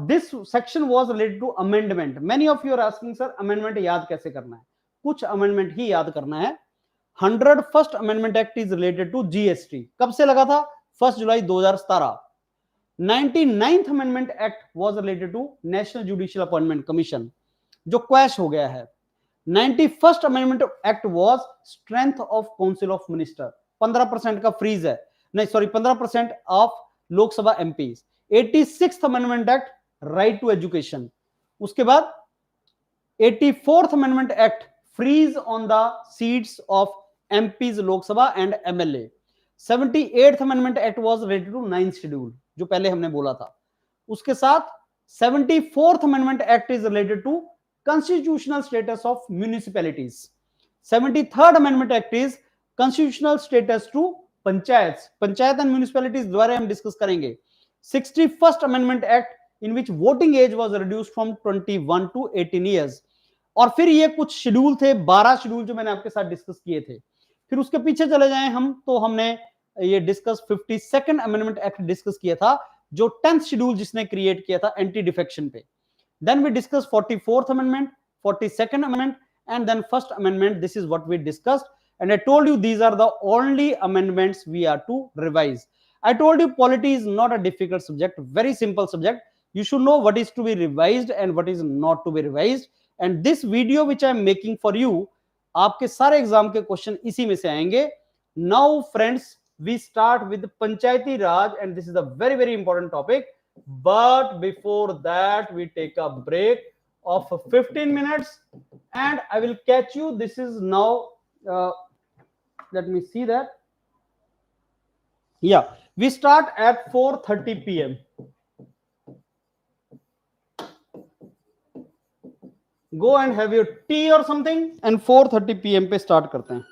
This section was related to amendment. Many of you are asking, sir, amendment याद कैसे करना है? कुछ amendment ही याद करना है। 101st Amendment Act is related to GST. कब से लगा था? 1 जुलाई 2017। 99th Amendment Act was related to National Judicial Appointment Commission, जो क्वैश हो गया है। 91st Amendment Act was Strength of Council of Minister. 15% का फ्रीज है, नहीं sorry 15% of Lok Sabha MPs. 86th amendment act, right to education. उसके बाद 84th amendment act, freeze on the seats of MPs Lok Sabha and MLA. 78th amendment act was related to 9th schedule, जो पहले हमने बोला था। उसके साथ 74th amendment act is related to constitutional status of municipalities. 73rd amendment act is constitutional status to panchayats. Panchayat and municipalities द्वारा हम discuss करेंगे। 61st amendment act in which voting age was reduced from 21 to 18 years. और फिर ये कुछ schedule थे, 12 schedule जो मैंने आपके साथ डिस्कस किए थे। फिर उसके पीछे चले जाएं हम, तो हमने ये discuss 52nd amendment act discuss किया था, जो 10th शेड्यूल जिसने क्रिएट किया था एंटी डिफेक्शन पे। Then we discussed 44th amendment, 42nd amendment, and then first amendment. This is what we discussed, and I told you these are the only amendments we are to revise. I told you polity is not a difficult subject, very simple subject. You should know what is to be revised and what is not to be revised. And this video which I am making for you, आपके सारे exam के question इसी में से आएंगे। Now friends, we start with Panchayati Raj, and this is a very very important topic. But before that, we take a break of 15 minutes, and I will catch you. This is now, let me see that. Yeah, we start at 4:30 p.m. Go and have your tea or something, and 4:30 p.m. पे start करते हैं।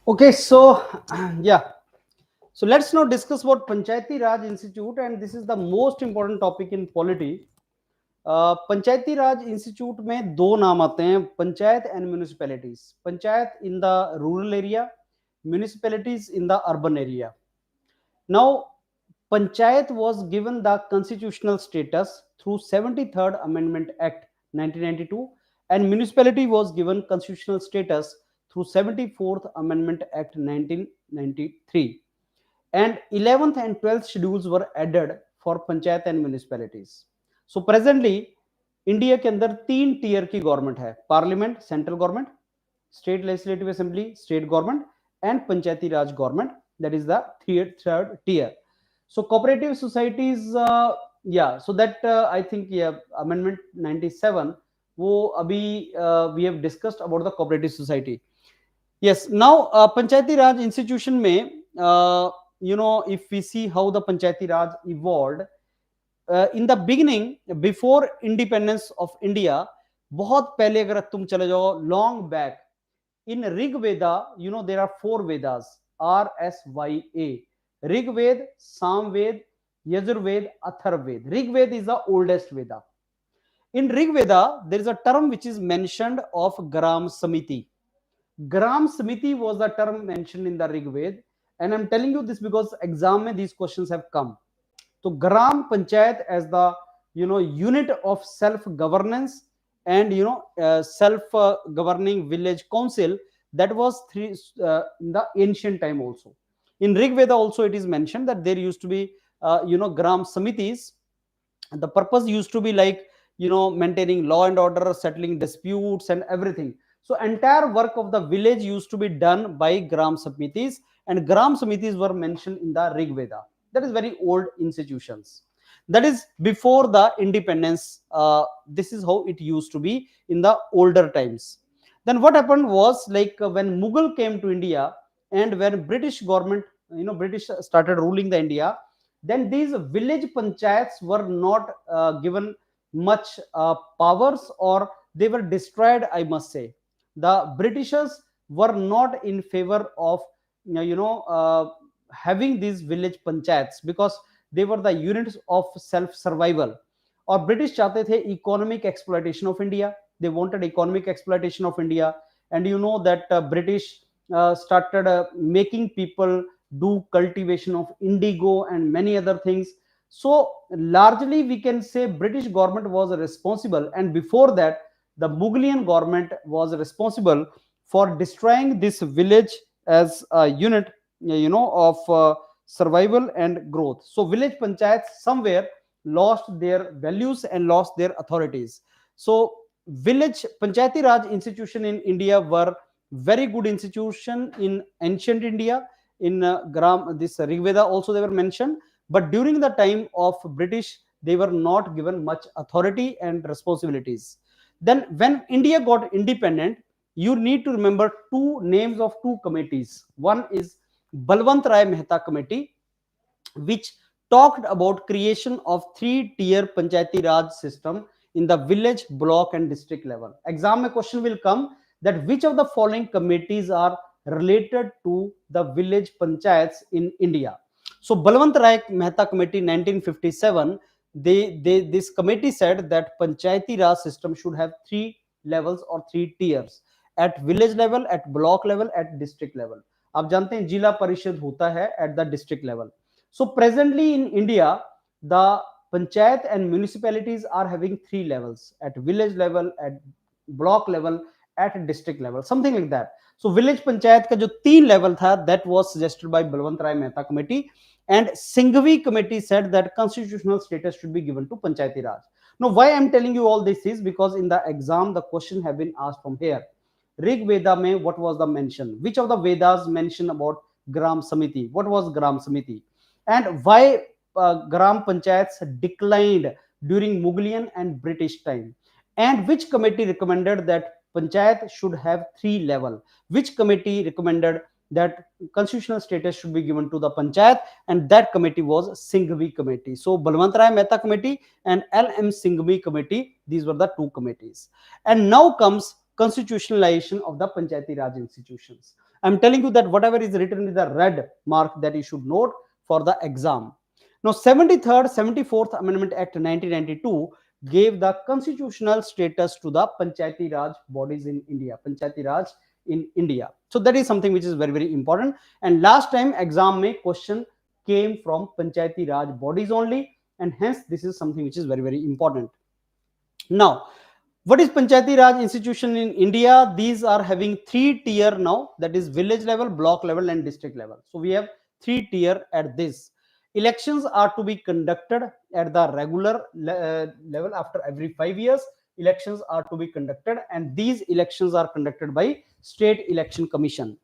Okay, so yeah, So let's now discuss about Panchayati Raj Institute, and this is the most important topic in polity. Panchayati Raj institute में दो नाम आते हैं, panchayat and municipalities. Panchayat in the rural area, municipalities in the urban area. Now panchayat was given the constitutional status through 73rd Amendment Act 1992, and municipality was given constitutional status through 74th Amendment Act 1993, and 11th and 12th schedules were added for panchayat and municipalities. So presently India के अंदर 3 tier की government है, parliament central government, state legislative assembly state government, and panchayati raj government, that is the third tier. So cooperative societies, yeah, so that I think, yeah, amendment 97 wo abhi we have discussed about the cooperative society. Yes, now panchayati raj institution mein, if we see how the panchayati raj evolved, in the beginning, before independence of India, बहुत पहले अगर तुम चले जाओ long back, in Rig Veda, there are 4 Vedas, RSYA: Rig Ved, Sam Ved, Yajur Ved, Athar Ved. Rig Ved is the oldest Veda. In Rig Veda, there is a term which is mentioned of Gram Samiti. Gram Samiti was the term mentioned in the Rig Ved, and I'm telling you this because exam mein these questions have come. So Gram Panchayat as the unit of self governance and self governing village council, that was in the ancient time also. In Rig Veda also it is mentioned that there used to be Gram Samitis. The purpose used to be like maintaining law and order, settling disputes and everything. So entire work of the village used to be done by Gram Samitis, and Gram Samitis were mentioned in the Rig Veda. That is very old institutions. That is before the independence. This is how it used to be in the older times. Then what happened was, like when Mughal came to India and when British government, British started ruling the India, then these village panchayats were not given much powers, or they were destroyed, I must say. The Britishers were not in favor of having these village panchayats because they were the units of self survival. Or British चाहते थे economic exploitation of India. They wanted economic exploitation of India, and you know that British started making people do cultivation of indigo and many other things. So largely we can say British government was responsible, and before that the Mughalian government was responsible for destroying this village as a unit of survival and growth. So village panchayats somewhere lost their values and lost their authorities. So village panchayati raj institution in India were very good institution in ancient India. In this Rig Veda also they were mentioned, but during the time of British they were not given much authority and responsibilities. Then when India got independent, you need to remember 2 names of 2 committees. One is Balwant Rai Mehta Committee, which talked about creation of 3-tier Panchayati Raj system in the village, block and district level. Exam mein question will come that which of the following committees are related to the village panchayats in India. So Balwant Rai Mehta Committee 1957, this committee said that Panchayati Raj system should have 3 levels or 3 tiers: at village level, at block level, at district level. आप जानते हैं जिला परिषद होता है at the district level. So presently in India, the panchayat and municipalities are having 3 levels: at village level, at block level, at district level, something like that. So village panchayat का जो 3 level था, that was suggested by Balwant Rai Mehta Committee, and Singhvi Committee said that constitutional status should be given to Panchayati Raj. Now why I'm telling you all this is because in the exam the question have been asked from here. Rig Veda mein what was the mention? Which of the Vedas mention about Gram Samiti? What was Gram Samiti? And why Gram Panchayats declined during Mughalian and British time? And which committee recommended that Panchayat should have 3 level? Which committee recommended that constitutional status should be given to the Panchayat? And that committee was Singhvi Committee. So Balwant Rai Mehta Committee and L.M. Singhvi Committee, these were the 2 committees. And now comes constitutionalization of the Panchayati Raj institutions. I'm telling you that whatever is written with the red mark that you should note for the exam. Now, 73rd, 74th Amendment Act 1992 gave the constitutional status to the Panchayati Raj bodies in India. Panchayati Raj in India. So that is something which is very, very important. And last time exam mein question came from Panchayati Raj bodies only, and hence this is something which is very, very important. Now, what is Panchayati Raj institution in India? These are having 3 tier now, that is village level, block level and district level. So we have 3 tier at this. Elections are to be conducted at the regular level after every 5 years. Elections are to be conducted, and these elections are conducted by State Election Commission.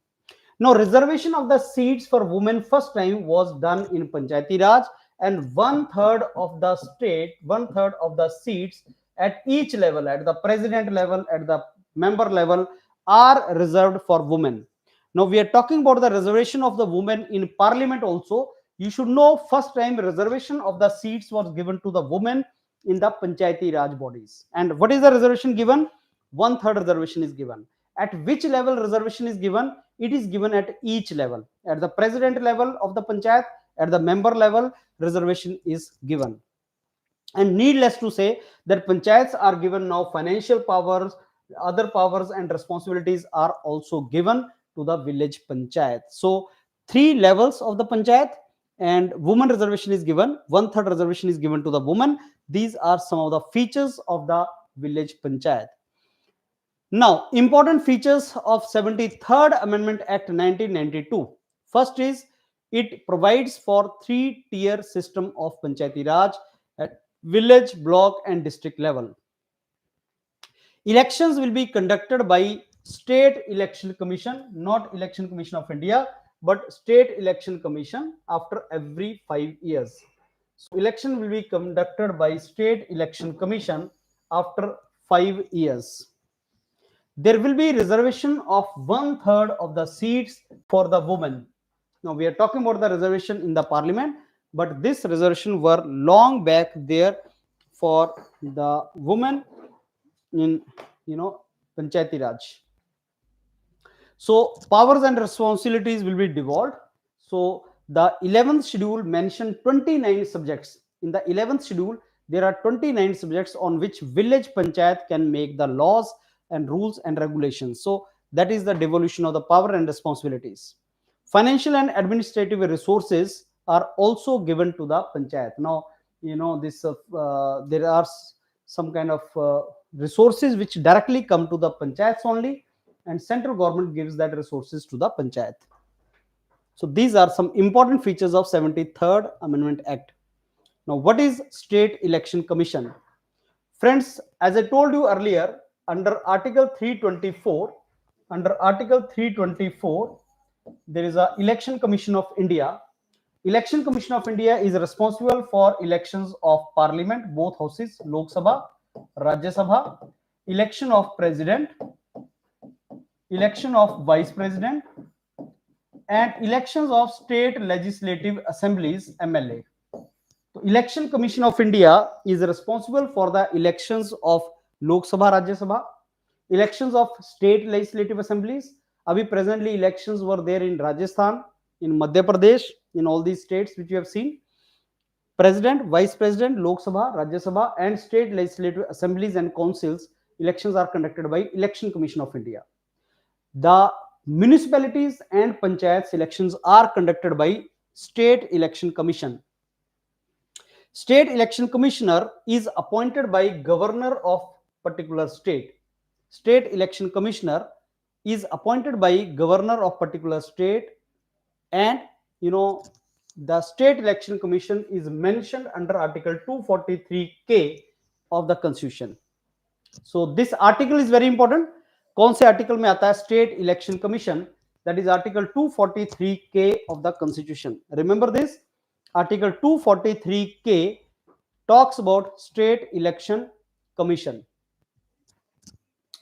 Now, reservation of the seats for women first time was done in Panchayati Raj, and 1/3 of the state, 1/3 of the seats at each level, at the president level, at the member level, are reserved for women. Now, we are talking about the reservation of the women in parliament also. You should know first time reservation of the seats was given to the women in the Panchayati Raj bodies. And what is the reservation given? 1/3 reservation is given. At which level reservation is given? It is given at each level. At the president level of the panchayat, at the member level, reservation is given. And needless to say that panchayats are given now financial powers, other powers and responsibilities are also given to the village panchayat. So 3 levels of the panchayat, and woman reservation is given, 1/3 reservation is given to the woman. These are some of the features of the village panchayat. Now, important features of 73rd Amendment Act 1992. First is it provides for 3-tier system of Panchayati Raj at village, block and district level. Elections will be conducted by State Election Commission, not Election Commission of India, but State Election Commission after every 5 years. So, election will be conducted by State Election Commission after 5 years. There will be reservation of 1/3 of the seats for the women. Now we are talking about the reservation in the parliament, but this reservation were long back there for the women in Panchayati Raj. So powers and responsibilities will be devolved. So the 11th schedule mentioned 29 subjects. In the 11th schedule, there are 29 subjects on which village panchayat can make the laws and rules and regulations. So that is the devolution of the power and responsibilities. Financial and administrative resources are also given to the panchayat. Now, this there are some kind of resources which directly come to the panchayats only, and central government gives that resources to the panchayat. So these are some important features of 73rd Amendment Act. Now, what is State Election Commission? Friends, as I told you earlier, under Article 324, there is a Election Commission of India. Election Commission of India is responsible for elections of Parliament, both houses, Lok Sabha, Rajya Sabha, election of President, election of Vice President, and elections of State Legislative Assemblies, MLA. So, Election Commission of India is responsible for the elections of Lok Sabha, Rajya Sabha, elections of State Legislative Assemblies. Abhi presently elections were there in Rajasthan, in Madhya Pradesh, in all these states which you have seen. President, Vice President, Lok Sabha, Rajya Sabha and State Legislative Assemblies and Councils elections are conducted by Election Commission of India. The municipalities and panchayats elections are conducted by State Election Commission. State Election Commissioner is appointed by Governor of particular state. State Election Commissioner is appointed by Governor of particular state, and the State Election Commission is mentioned under Article 243K of the Constitution. So this article is very important. कौन से article में आता है? State election commission, that is article 243K of the Constitution. Remember this, article 243K talks about State Election Commission,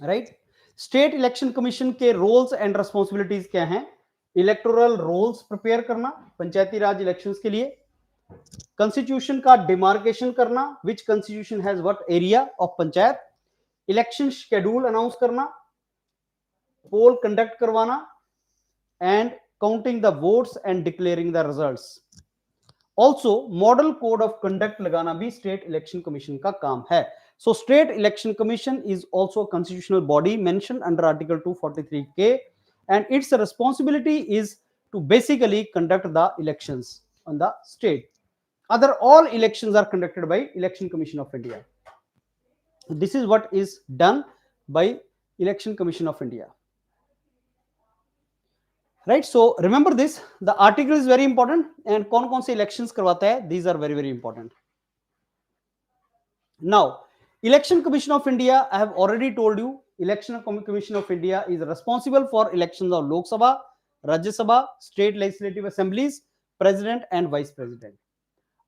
right? State Election Commission के roles and responsibilities क्या हैं? Electoral rolls prepare करना पंचायती राज elections के लिए, constitution का demarcation करना, which constitution has what area of panchayat, election schedule announce करना, poll conduct करवाना and counting the votes and declaring the results. Also model code of conduct लगाना भी स्टेट इलेक्शन कमीशन का काम है. So state election commission is also a constitutional body mentioned under article 243k, and its responsibility is to basically conduct the elections on the state. Other all elections are conducted by Election Commission of India. This is what is done by Election Commission of India. Right, so remember this, the article is very important, and कौन-कौन से elections करवाता है, these are very very important. Now Election Commission of India, I have already told you, Election Commission of India is responsible for elections of Lok Sabha, Rajya Sabha, state legislative assemblies, president and vice president.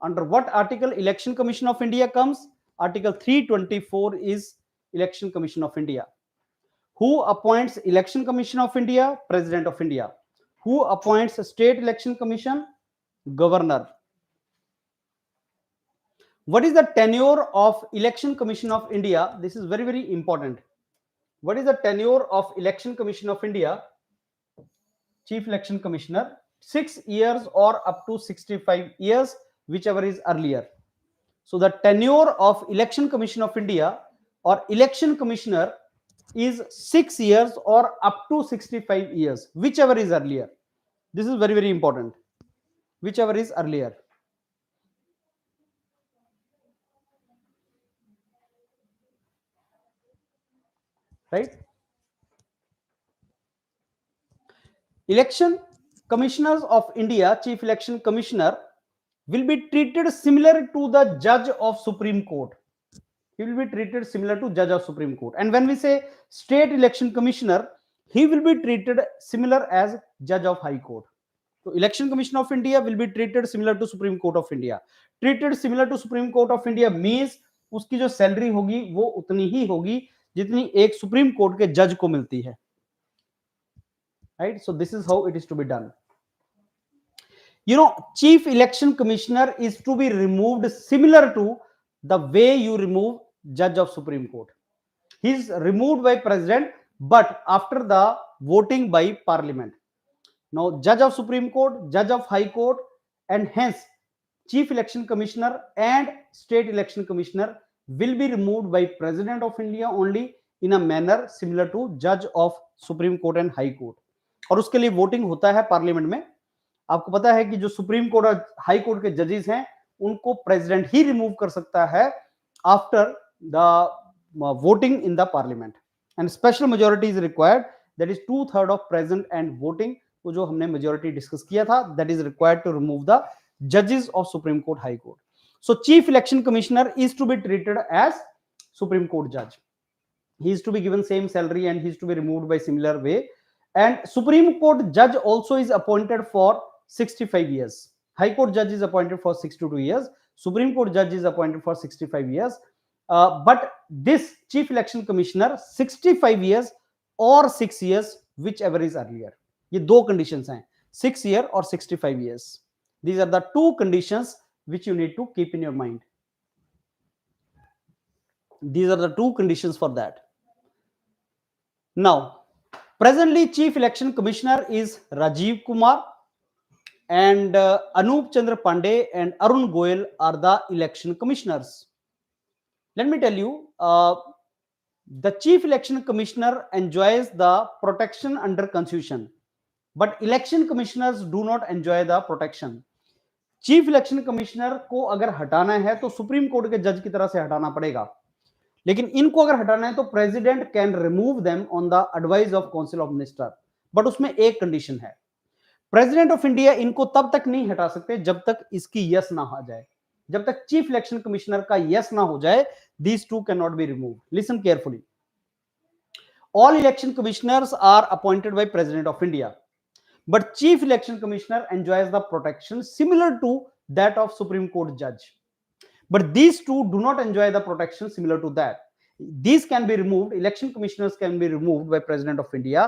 Under what article Election Commission of India comes? Article 324 is Election Commission of India. Who appoints Election Commission of India? President of India. Who appoints State Election Commission? Governor. What is the tenure of Election Commission of India? This is very very important. What is the tenure of Election Commission of India? Chief Election Commissioner, 6 years or up to 65 years, whichever is earlier. So the tenure of Election Commission of India or Election Commissioner is 6 years or up to 65 years, whichever is earlier. This is very very important, whichever is earlier. Right? Election Commissioners of India, Chief Election Commissioner, will be treated similar to the Judge of Supreme Court. He will be treated similar to Judge of Supreme Court. And when we say State Election Commissioner, he will be treated similar as Judge of High Court. So Election Commission of India will be treated similar to Supreme Court of India. Treated similar to Supreme Court of India means उसकी जो salary होगी वो उतनी ही होगी जितनी एक supreme court के जज को मिलती है. Right? So this is how it is to be done. You know, Chief Election Commissioner is to be removed similar to the way you remove Judge of Supreme Court. He is removed by President, but after the voting by Parliament. Now, Judge of Supreme Court, Judge of High Court, and hence Chief Election Commissioner and State Election Commissioner will be removed by President of India only in a manner similar to Judge of Supreme Court and High Court. और उसके लिए voting होता है parliament में. आपको पता है कि जो सुप्रीम कोर्ट और हाई कोर्ट के जजेस हैं उनको प्रेसिडेंट ही रिमूव कर सकता है after the voting in the parliament, and special majority is required, that is 2/3 of present and voting. वो जो हमने मेजॉरिटी डिस्कस किया था, that is required to remove the जजेस of supreme court, high court. So chief election commissioner is to be treated as supreme court जज. He is to be given same salary and he is to be removed by similar way. And Supreme Court judge also is appointed for 65 years. High Court judge is appointed for 62 years. Supreme Court judge is appointed for 65 years. But this Chief Election Commissioner 65 years or 6 years, whichever is earlier. ये दो conditions हैं, 6 year or 65 years. These are the two conditions which you need to keep in your mind. These are the two conditions for that. Now, presently Chief Election Commissioner is Rajiv Kumar, and Anup Chandra Pandey and Arun Goyal are the election commissioners. Let me tell you, the Chief Election Commissioner enjoys the protection under Constitution, but election commissioners do not enjoy the protection. Chief Election Commissioner को अगर हटाना है तो supreme court के जज की तरह से हटाना पड़ेगा, लेकिन इनको अगर हटाना है तो president can remove them on the advice of council of minister. But उसमें एक कंडीशन है, प्रेसिडेंट ऑफ इंडिया इनको तब तक नहीं हटा सकते जब तक इसकी यस ना हो जाए. जब तक चीफ इलेक्शन कमिश्नर का यस ना हो जाए, these two can not be remove. Listen carefully. All election commissioners are appointed by president of India, but chief election commissioner enjoys the protection similar to that of supreme court जज. But these two do not enjoy the protection similar to that. These can be removed. Election commissioners can be removed by President of India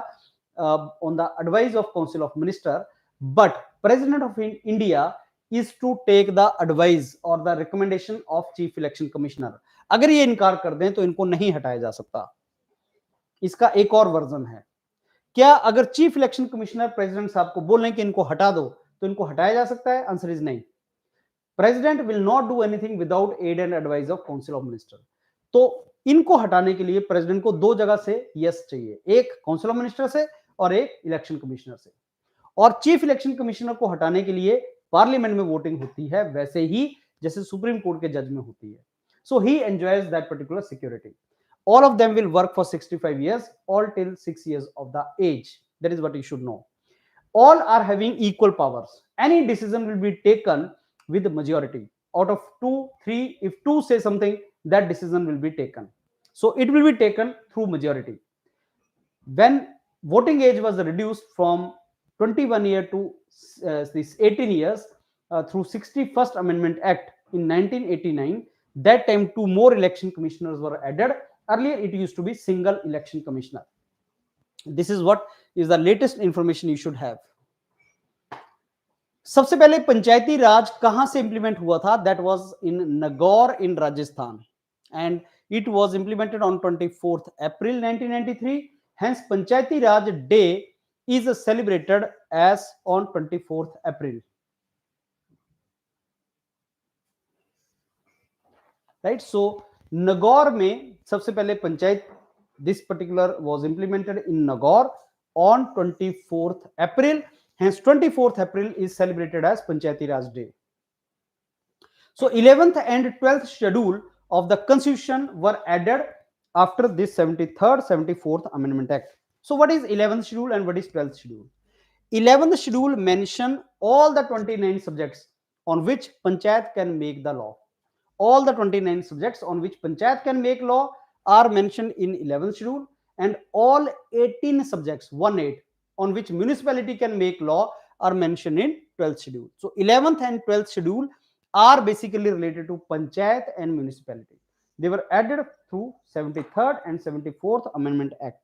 on the advice of Council of Minister. But President of India is to take the advice or the recommendation of Chief Election Commissioner. अगर ये इनकार कर दें तो इनको नहीं हटाया जा सकता. इसका एक और वर्जन है. क्या अगर चीफ इलेक्शन कमिश्नर प्रेसिडेंट साहब को बोलें कि इनको हटा दो तो इनको हटाया जा सकता है? आंसर इज नहीं। President will not do anything without aid and advice of council of minister. तो इनको हटाने के लिए प्रेसिडेंट को दो जगह से यस चाहिए, एक काउंसिल ऑफ मिनिस्टर से और एक इलेक्शन कमिश्नर से। और चीफ इलेक्शन कमिश्नर को हटाने के लिए पार्लियामेंट में वोटिंग होती है, वैसे ही जैसे सुप्रीम कोर्ट के जज में होती है। So he enjoys that particular security. All of them will work for 65 years, all till 6 years of the age. That is what you should know. All are having equal powers. Any decision will be taken with majority. Out of 2, 3, if 2 say something, that decision will be taken. So it will be taken through majority. When voting age was reduced from 21 year to this 18 years through 61st Amendment Act in 1989, that time 2 more election commissioners were added. Earlier it used to be single election commissioner. This is what is the latest information you should have. सबसे पहले पंचायती राज कहां से implement हुआ था? That was in Nagaur in Rajasthan and it was implemented on 24th April 1993. Hence Panchayati Raj day is celebrated as on 24th April. Right? So Nagaur में सबसे पहले panchayat, this particular was implemented in Nagaur on 24th April. Hence 24th April is celebrated as Panchayati Raj Day. So 11th and 12th schedule of the constitution were added after this 73rd 74th Amendment Act. So what is 11th schedule and what is 12th schedule? 11th schedule mention all the 29 subjects on which Panchayat can make the law. All the 29 subjects on which Panchayat can make law are mentioned in 11th schedule, and all 18 subjects, 18, on which municipality can make law are mentioned in 12th schedule. So 11th and 12th schedule are basically related to Panchayat and municipality. They were added through 73rd and 74th Amendment Act.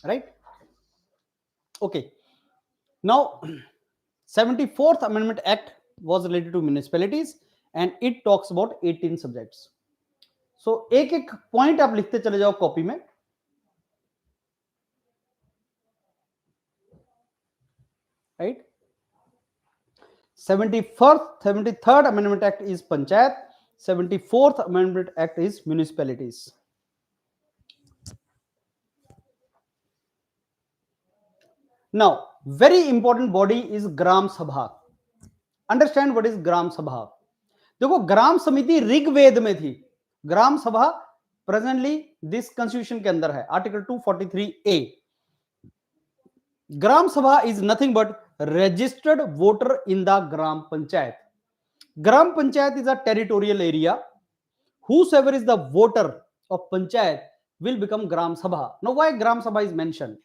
Right? Okay. Now 74th Amendment Act was related to municipalities and it talks about 18 subjects. So एक एक point आप लिखते चले जाओ copy में. Right? 73rd Amendment Act is Panchayat, 74th Amendment Act is municipalities. Now, very important body is Gram Sabha. Understand what is Gram Sabha. देखो ग्राम समिति ऋग्वेद में थी. ग्राम सभा प्रेजेंटली दिस कॉन्स्टिट्यूशन के अंदर है, आर्टिकल 243A. ग्राम सभा is nothing but registered voter in the gram panchayat. Gram panchayat is a territorial area. Whosoever is the voter of panchayat will become gram sabha. Now why gram sabha is mentioned?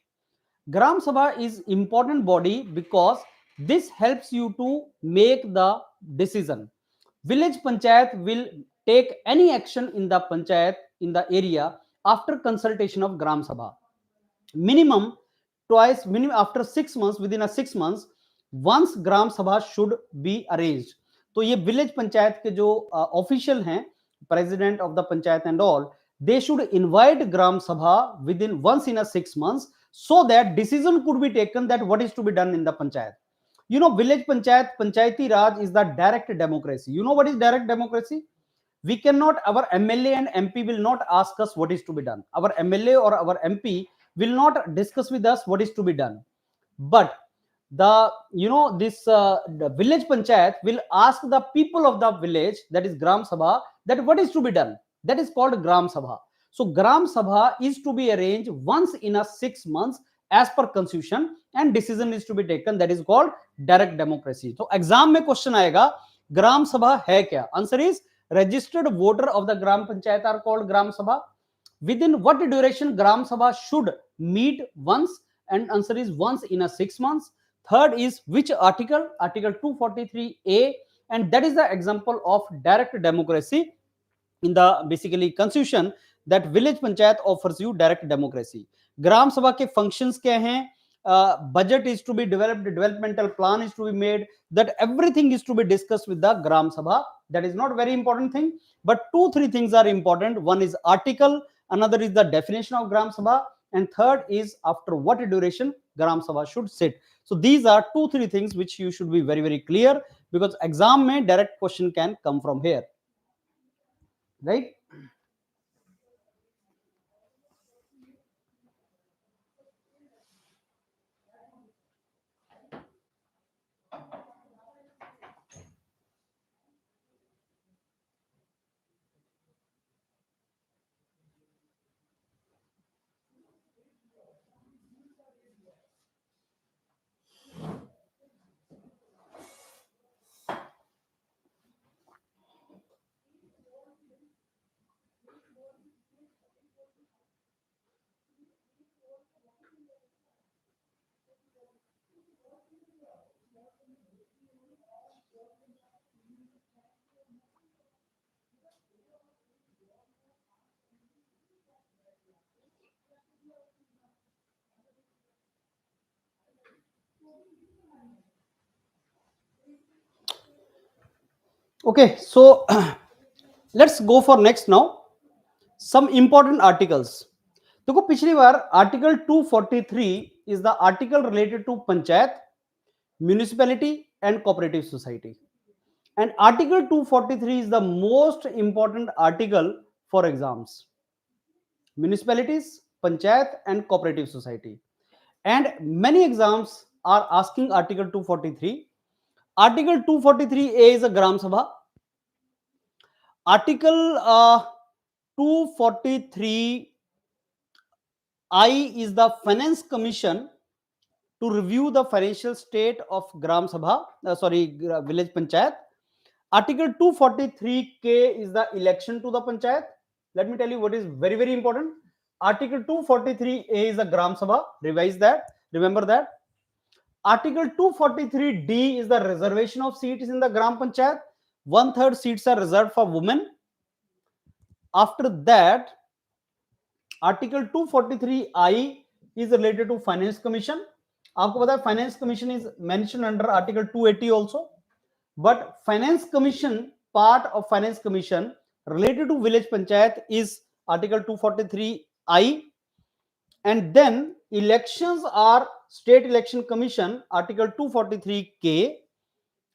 Gram sabha is important body because this helps you to make the decision. Village panchayat will take any action in the panchayat in the area after consultation of gram sabha. Minimum twice, minimum after 6 months, within a 6 months once gram sabha should be arranged. तो ये village panchayat के जो official हैं, president of the panchayat and all, they should invite gram sabha within once in a 6 months so that decision could be taken that what is to be done in the panchayat. You know, village panchayat, panchayati raj is the direct democracy. You know what is direct democracy? We cannot, our MLA and MP will not ask us what is to be done. Our MLA or our MP will not discuss with us what is to be done. But the, you know, this the village panchayat will ask the people of the village, that is gram sabha, that what is to be done. That is called gram sabha. So gram sabha is to be arranged once in a 6 months as per constitution, and decision is to be taken, that is called direct democracy. So exam में question आएगा gram sabha है क्या? Answer is registered voter of the gram panchayat are called gram sabha. Within what duration gram sabha should meet once? And answer is once in a 6 months. Third is which article? Article 243A, and that is the example of direct democracy in the basically constitution, that village panchayat offers you direct democracy. ग्राम सभा के functions क्या हैं, budget is to be developed, developmental plan is to be made, that everything is to be discussed with the gram sabha. That is not very important thing, but 2-3 things are important. One is article, another is the definition of gram sabha, and third is after what duration gram sabha should sit. So these are 2-3 things which you should be very very clear, because exam mein direct question can come from here, right? Okay, so let's go for next now. Some important articles. देखो पिछली बार article 243 is the article related to panchayat, municipality and cooperative society, and article 243 is the most important article for exams. Municipalities, panchayat and cooperative society, and many exams are asking article 243. Article 243A is a gram sabha. Article 243I is the finance commission to review the financial state of gram sabha, village panchayat. Article 243K is the election to the panchayat. Let me tell you what is very very important. Article 243A is the gram sabha. Revise that. Remember that. Article 243D is the reservation of seats in the gram panchayat. 1/3 seats are reserved for women. After that, Article 243I is related to finance commission. आपको पता है finance commission is mentioned under Article 280 also, but finance commission, part of finance commission related to village panchayat is Article 243I, and then elections are state election commission, Article 243K.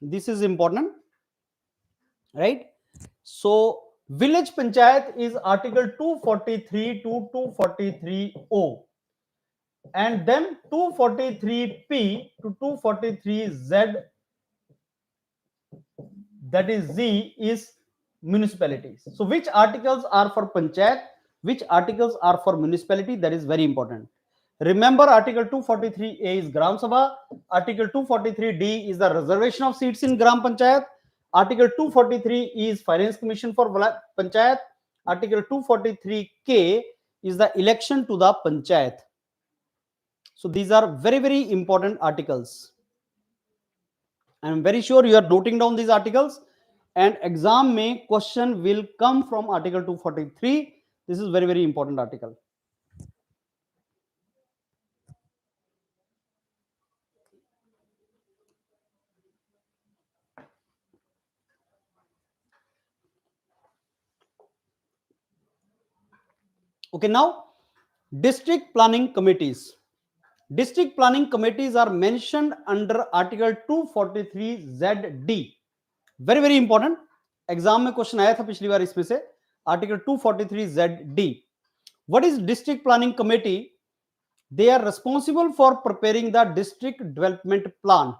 This is important, right? So village panchayat is Article 243 to 243O, and then 243P to 243Z, that is Z, is municipalities. So which articles are for panchayat, which articles are for municipality, that is very important. Remember, Article 243A is gram sabha, Article 243D is the reservation of seats in gram panchayat, Article 243 is finance commission for panchayat, Article 243K is the election to the panchayat. So these are very very important articles. I am very sure you are noting down these articles, and exam may question will come from Article 243. This is very very important article. Okay, now district planning committees. District planning committees are mentioned under Article 243ZD. Very very important. Exam में question आया था पिछली बार इसमें से, article 243ZD. What is district planning committee? They are responsible for preparing the district development plan,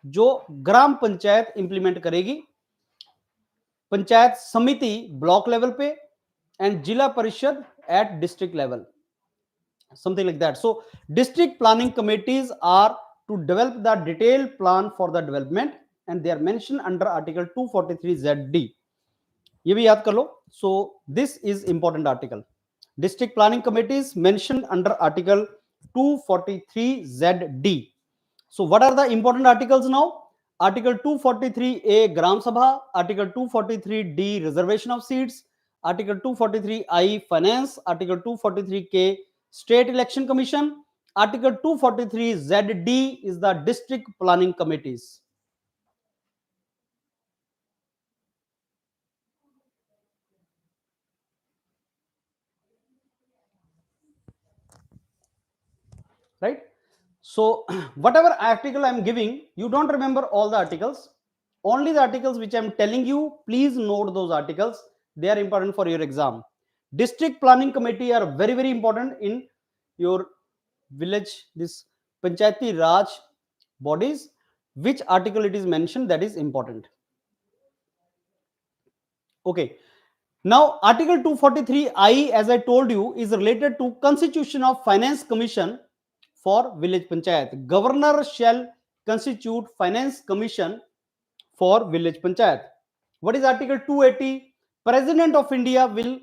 जो ग्राम panchayat implement करेगी, पंचायत समिति block level पे, एंड जिला परिषद at district level, something like that. So district planning committees are to develop the detailed plan for the development, and they are mentioned under Article 243ZD. ये भी याद कर लो. So this is important article. District planning committees mentioned under Article 243ZD. So what are the important articles now? Article 243A gram sabha, Article 243D reservation of seats, Article 243I finance, Article 243K State Election Commission. Article 243 ZD is the district planning committees. Right? So whatever article I'm giving, you don't remember all the articles. Only the articles which I'm telling you, please note those articles. They are important for your exam. District planning committee are very, very important in your village, this Panchayati Raj bodies. Which article it is mentioned, that is important. Okay. Now, Article 243I, as I told you, is related to Constitution of Finance Commission for Village Panchayat. Governor shall constitute Finance Commission for Village Panchayat. What is Article 280? President of India will,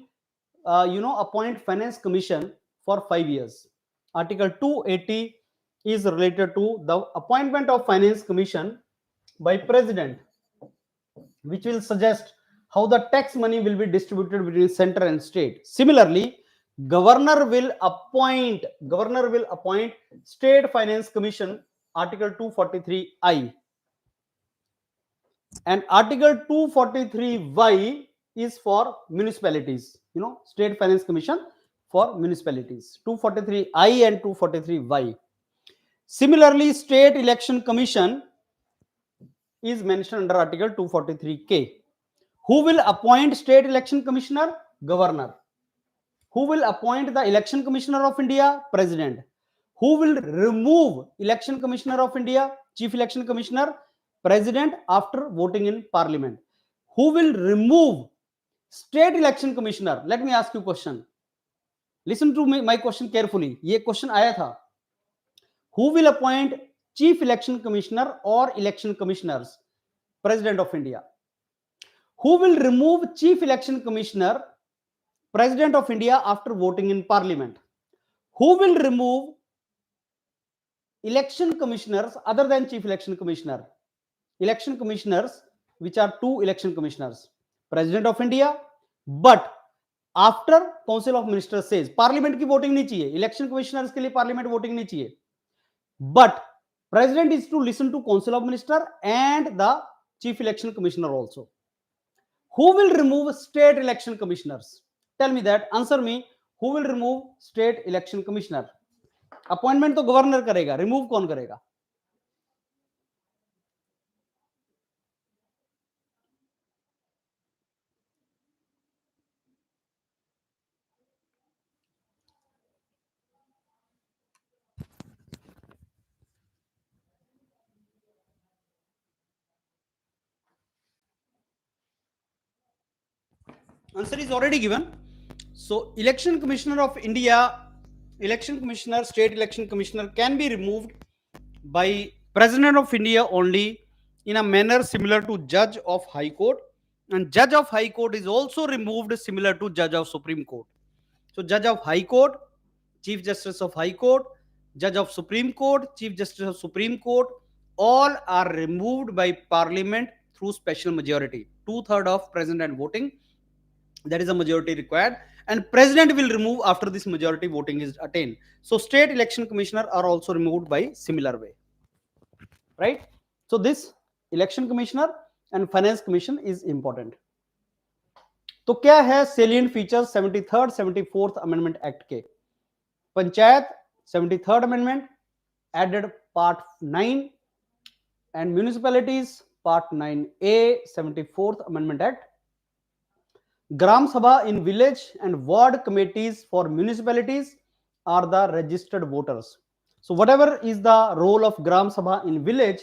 appoint Finance Commission for 5 years. Article 280 is related to the appointment of Finance Commission by President, which will suggest how the tax money will be distributed between center and state. Similarly, governor will appoint State Finance Commission, Article 243I, and Article 243Y is for municipalities. State Finance Commission for municipalities. 243I and 243Y. Similarly, State Election Commission is mentioned under Article 243K. Who will appoint State Election Commissioner? Governor. Who will appoint the Election Commissioner of India? President. Who will remove Election Commissioner of India? Chief Election Commissioner? President, after voting in Parliament. Who will remove State Election Commissioner? Let me ask you a question. Listen to my question carefully. ये question आया था. Who will appoint Chief Election Commissioner or Election Commissioners? President of India. Who will remove Chief Election Commissioner, President of India, after voting in Parliament? Who will remove election commissioners other than Chief Election Commissioner? Election commissioners, which are 2 election commissioners. President of India, but after Council of Ministers says, Parliament की voting नहीं चाहिए, election commissioners के लिए Parliament voting नहीं चाहिए. But President is to listen to Council of Ministers and the Chief Election Commissioner also. Who will remove State Election Commissioners? Tell me that. Answer me. Who will remove State Election Commissioner? Appointment तो Governor करेगा. Remove कौन करेगा? Answer is already given. So, Election Commissioner of India, Election Commissioner, State Election Commissioner can be removed by President of India only in a manner similar to Judge of High Court, and Judge of High Court is also removed similar to Judge of Supreme Court. So, Judge of High Court, Chief Justice of High Court, Judge of Supreme Court, Chief Justice of Supreme Court, all are removed by Parliament through special majority. 2/3 of present and voting, that is a majority required, and President will remove after this majority voting is attained. So State Election Commissioner are also removed by similar way, right? So this Election Commissioner and Finance Commission is important. तो क्या है salient features 73rd 74th Amendment Act के? Panchayat 73rd Amendment added Part 9, and municipalities Part 9A 74th Amendment Act. Gram Sabha in village and ward committees for municipalities are the registered voters. So whatever is the role of Gram Sabha in village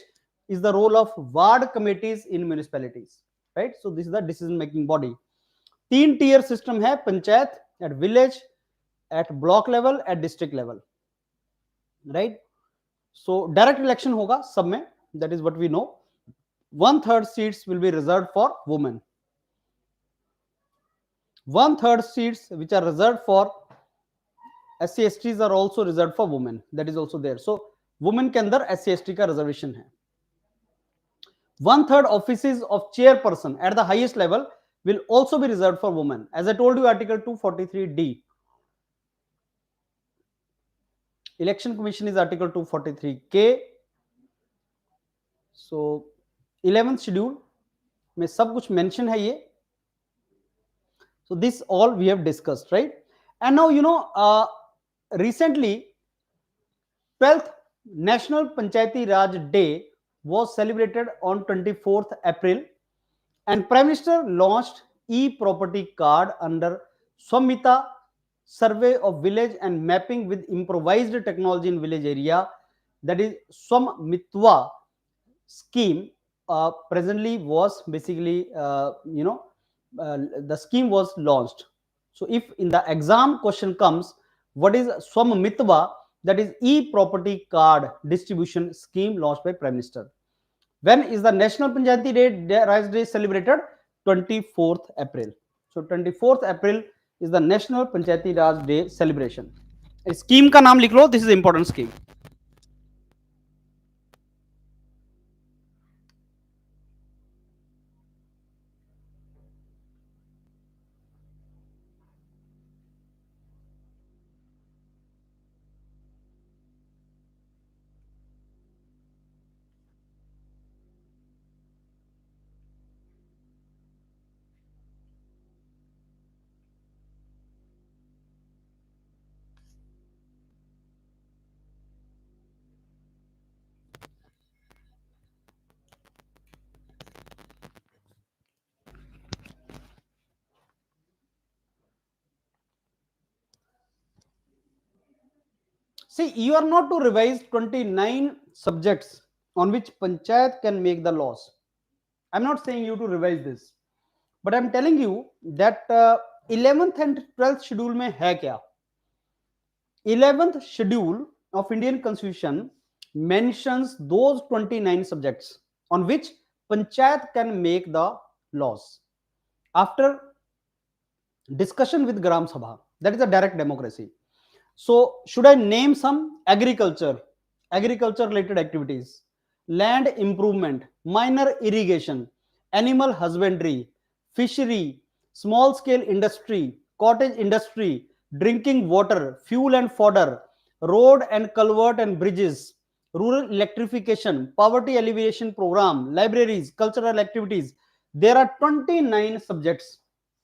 is the role of ward committees in municipalities, right? So this is the decision making body. 3 tier system है panchayat, at village, at block level, at district level, right? So direct election होगा सब में, that is what we know. 1/3 seats will be reserved for women. 1/3 seats which are reserved for SC STs are also reserved for women. That is also there. So women के अंदर SC ST का reservation है. 1/3 offices of chairperson at the highest level will also be reserved for women. As I told you, Article 243D. Election Commission is Article 243K. So 11th schedule में सब कुछ mention है ये. So this all we have discussed, right? And now recently 12th National Panchayati Raj Day was celebrated on 24th April, and Prime Minister launched e-property card under Swamita survey of village and mapping with improvised technology in village area, that is Swamitwa scheme. Presently was basically the scheme was launched. So if in the exam question comes, what is Swamitwa? That is e-property card distribution scheme launched by Prime Minister. When is the National Panchayati Raj Day celebrated? 24th April. So 24th April is the National Panchayati Raj Day celebration. Scheme का नाम लिख लो, this is important scheme. See, you are not to revise 29 subjects on which Panchayat can make the laws. I'm not saying you to revise this, but I'm telling you that 11th and 12th schedule में है क्या? 11th schedule of Indian Constitution mentions those 29 subjects on which Panchayat can make the laws after discussion with Gram Sabha. That is a direct democracy. So should I name some? Agriculture related activities, land improvement, minor irrigation, animal husbandry, fishery, small scale industry, cottage industry, drinking water, fuel and fodder, road and culvert and bridges, rural electrification, poverty alleviation program, libraries, cultural activities. There are 29 subjects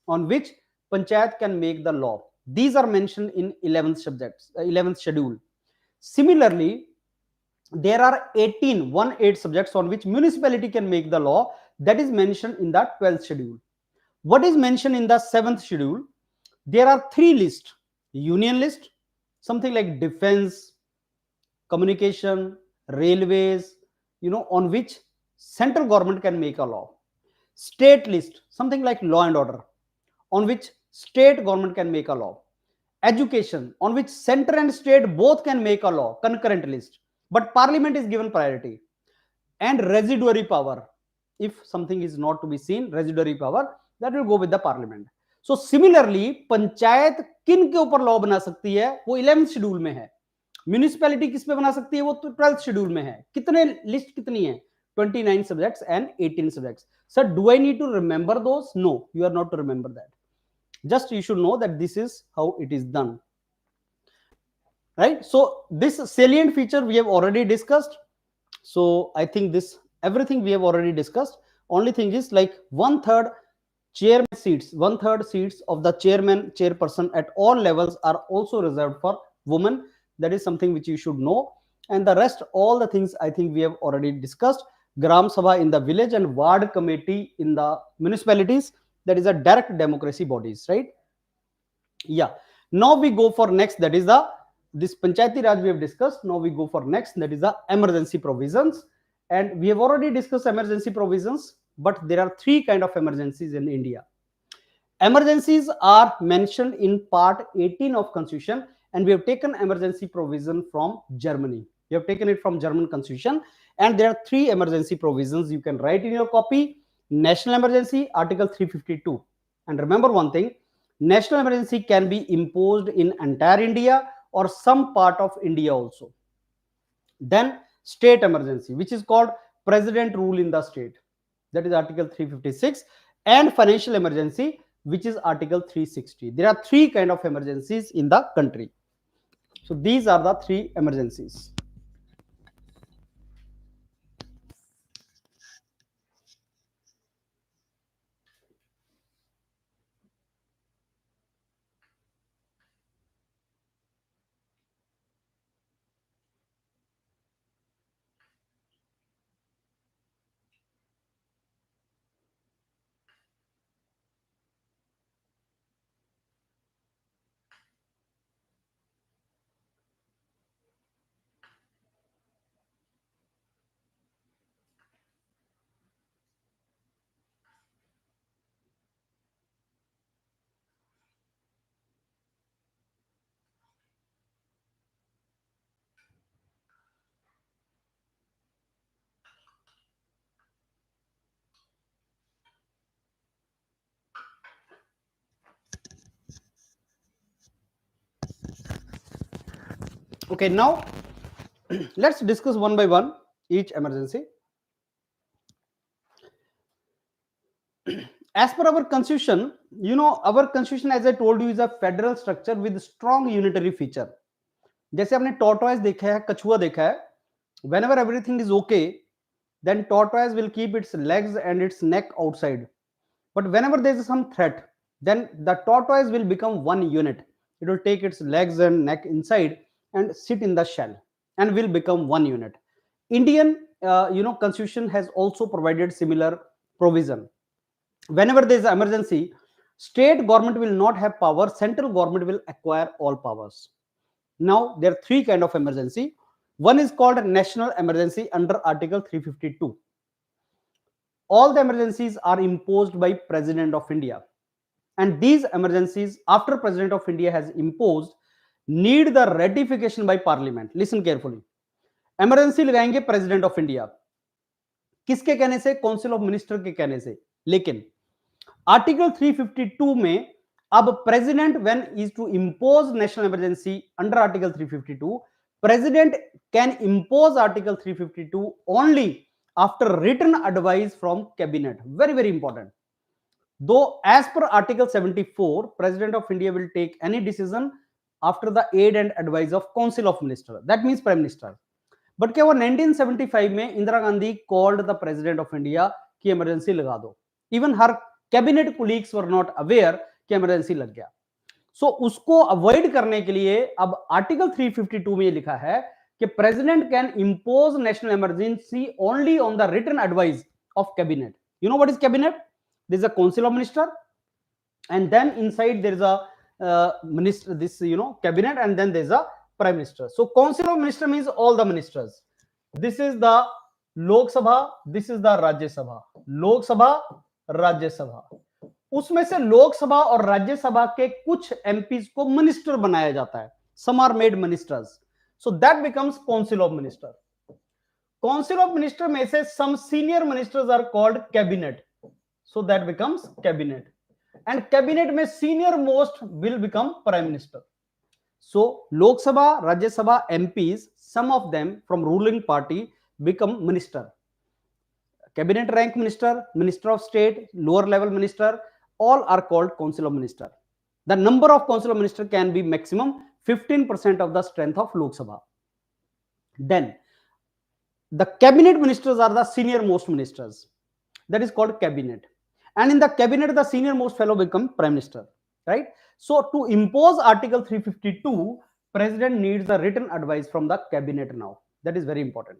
on which Panchayat can make the law. These are mentioned in 11th schedule. Similarly, there are 18 subjects on which municipality can make the law. That is mentioned in the 12th schedule. What is mentioned in the 7th schedule? There are 3 lists. Union list, something like defense, communication, railways, on which central government can make a law. State list, something like law and order, on which state government can make a law. Education, on which center and state both can make a law, concurrent list, but parliament is given priority. And residuary power, if something is not to be seen, residuary power, that will go with the parliament. So similarly, panchayat किन के ऊपर law बना सकती है, वो 11th schedule में है. Municipality किस पे बना सकती है, वो तो 12th शेड्यूल में है. कितने लिस्ट कितनी है? 29 subjects and 18 subjects. Sir, do I need to remember those? No, you are not to remember that. Just you should know that this is how it is done, right? So this salient feature we have already discussed. So I think this everything we have already discussed. Only thing is like 1/3 chairman seats, 1/3 seats of the chairperson at all levels are also reserved for women. That is something which you should know. And the rest, all the things I think we have already discussed. Gram Sabha in the village and ward committee in the municipalities, that is a direct democracy bodies, right? Yeah. Now we go for next, that is this Panchayati Raj we have discussed. Now we go for next, that is the emergency provisions. And we have already discussed emergency provisions, but there are 3 kind of emergencies in India. Emergencies are mentioned in part 18 of Constitution, and we have taken emergency provision from Germany. We have taken it from German Constitution, and there are 3 emergency provisions you can write in your copy. National emergency, Article 352. And remember one thing, national emergency can be imposed in entire India or some part of India also. Then state emergency, which is called president rule in the state, that is Article 356, and financial emergency, which is Article 360. There are 3 kind of emergencies in the country. So these are the three emergencies. Okay, now let's discuss one by one each emergency. As per our constitution, our constitution, as I told you, is a federal structure with strong unitary feature. जैसे आपने tortoise देखा है, कछुआ देखा है, whenever everything is okay, then tortoise will keep its legs and its neck outside. But whenever there is some threat, then the tortoise will become one unit. It will take its legs and neck inside and sit in the shell and will become one unit. Indian, constitution has also provided similar provision. Whenever there is an emergency, state government will not have power. Central government will acquire all powers. Now there are three kind of emergency. One is called national emergency under Article 352. All the emergencies are imposed by President of India, and these emergencies, after President of India has imposed, need the ratification by Parliament. Listen carefully. Emergency लगाएंगे President of India, किसके कहने से? Council of minister के कहने से. लेकिन article 352 में अब president when is to impose national emergency under article 352, president can impose article 352 only after written advice from cabinet. Very very important. Though as per article 74, president of India will take any decision after the aid and advice of council of minister, that means prime minister. But क्या वो 1975 में Indira Gandhi called the president of India की emergency लगा दो. Even her cabinet colleagues were not aware कि emergency लग गया. सो उसको अवॉइड करने के लिए अब आर्टिकल 352 में लिखा है कि president can impose national emergency only on the written advice of cabinet. You know what is cabinet? This is a council of minister, and then inside there is a minister, this cabinet, and then there is a prime minister. So council of minister means all the ministers. This is the Lok Sabha, this is the Rajya Sabha. Lok Sabha, Rajya Sabha. उसमें से लोक सभा और राज्य सभा के कुछ MPs को मिनिस्टर बनाया जाता है. Some are made ministers. So that becomes council of minister. Council of minister में से some senior ministers are called cabinet. So that becomes cabinet. And cabinet में senior most will become prime minister. So Lok Sabha, Rajya Sabha MPs, some of them from ruling party become minister. Cabinet rank minister, minister of state, lower level minister, all are called council of minister. The number of council of minister can be maximum 15% of the strength of Lok Sabha. Then the cabinet ministers are the senior most ministers. That is called cabinet. And in the cabinet, the senior most fellow become prime minister, right? So to impose article 352, president needs the written advice from the cabinet now. That is very important.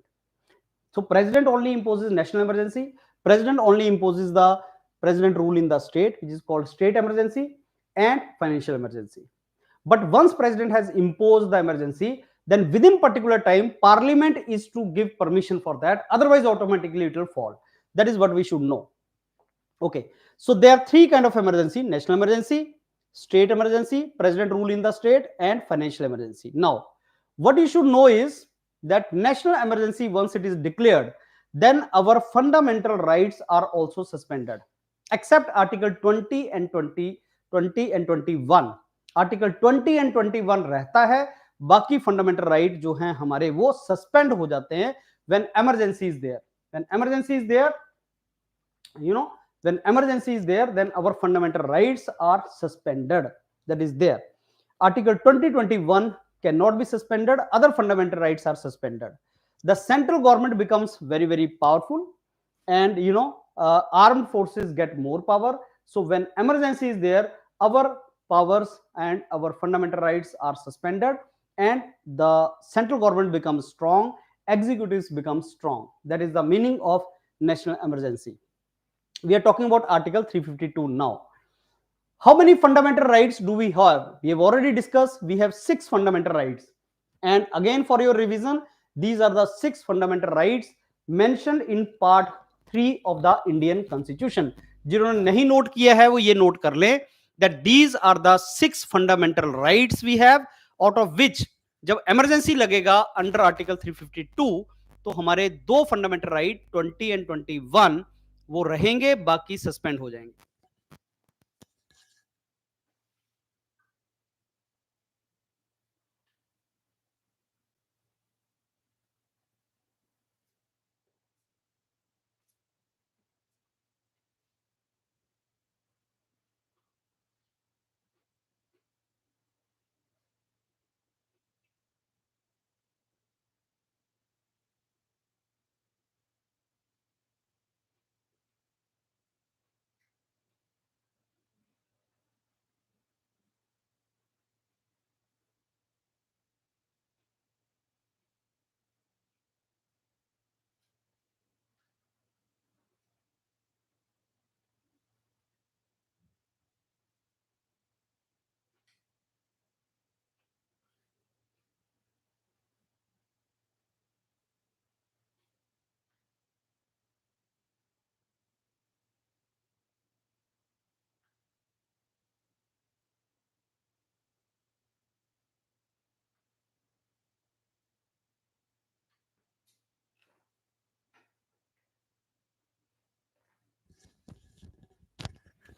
So president only imposes national emergency. President only imposes the president rule in the state, which is called state emergency, and financial emergency. But once president has imposed the emergency, then within particular time, parliament is to give permission for that. Otherwise, automatically it will fall. That is what we should know. Okay. So there are three kind of emergency: national emergency, state emergency, president rule in the state, and financial emergency. Now, what you should know is that national emergency, once it is declared, then our fundamental rights are also suspended, except article 20 and 21. Article 20 and 21 रहता है, बाकी fundamental right जो हैं हमारे वो suspend हो जाते हैं when emergency is there. When emergency is there, when emergency is there, then our fundamental rights are suspended. That is there. Article 20, 21 cannot be suspended, other fundamental rights are suspended. The central government becomes very, very powerful, and armed forces get more power. So when emergency is there, our powers and our fundamental rights are suspended, and the central government becomes strong, executives become strong. That is the meaning of national emergency. We are talking about Article 352 now. How many fundamental rights do we have? We have already discussed. We have 6 fundamental rights. And again, for your revision, these are the 6 fundamental rights mentioned in Part 3 of the Indian Constitution. जिन्होंने नहीं note किया है वो ये note कर ले that these are the 6 fundamental rights we have, out of which जब emergency लगेगा under Article 352 तो हमारे 2 fundamental right 20 and 21 वो रहेंगे, बाकी सस्पेंड हो जाएंगे.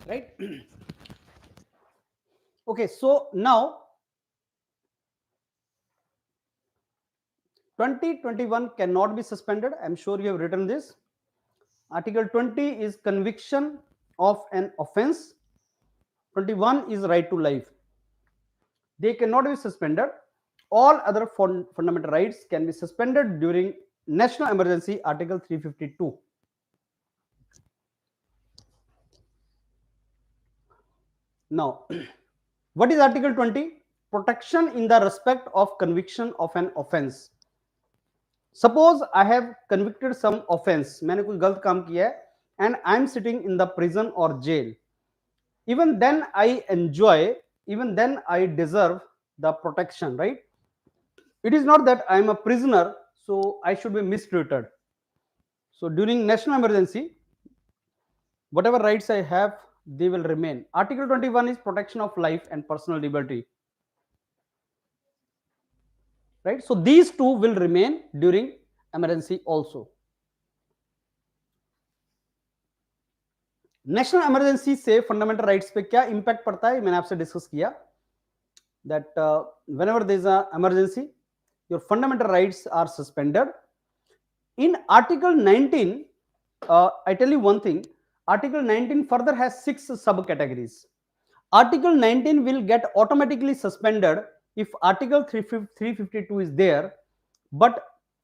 Right? Okay, so now 2021 cannot be suspended. I'm sure you have written this. Article 20 is conviction of an offense. 21 is right to life. They cannot be suspended. All other fundamental rights can be suspended during national emergency, Article 352. Now, what is Article 20? Protection in the respect of conviction of an offense. Suppose I have convicted some offense, मैंने कुछ गलत काम किया है, and I am sitting in the prison or jail. Even then I enjoy, even then I deserve the protection, right? It is not that I am a prisoner, so I should be mistreated. So during national emergency, whatever rights I have, they will remain. Article 21 is protection of life and personal liberty. Right? So these two will remain during emergency also. National emergency से fundamental rights पे क्या impact पड़ता है, मैंने आपसे discuss किया that whenever there is a emergency, your fundamental rights are suspended. In Article 19, I tell you one thing, Article 19 further has 6 subcategories. Article 19 will get automatically suspended if Article 352 is there, but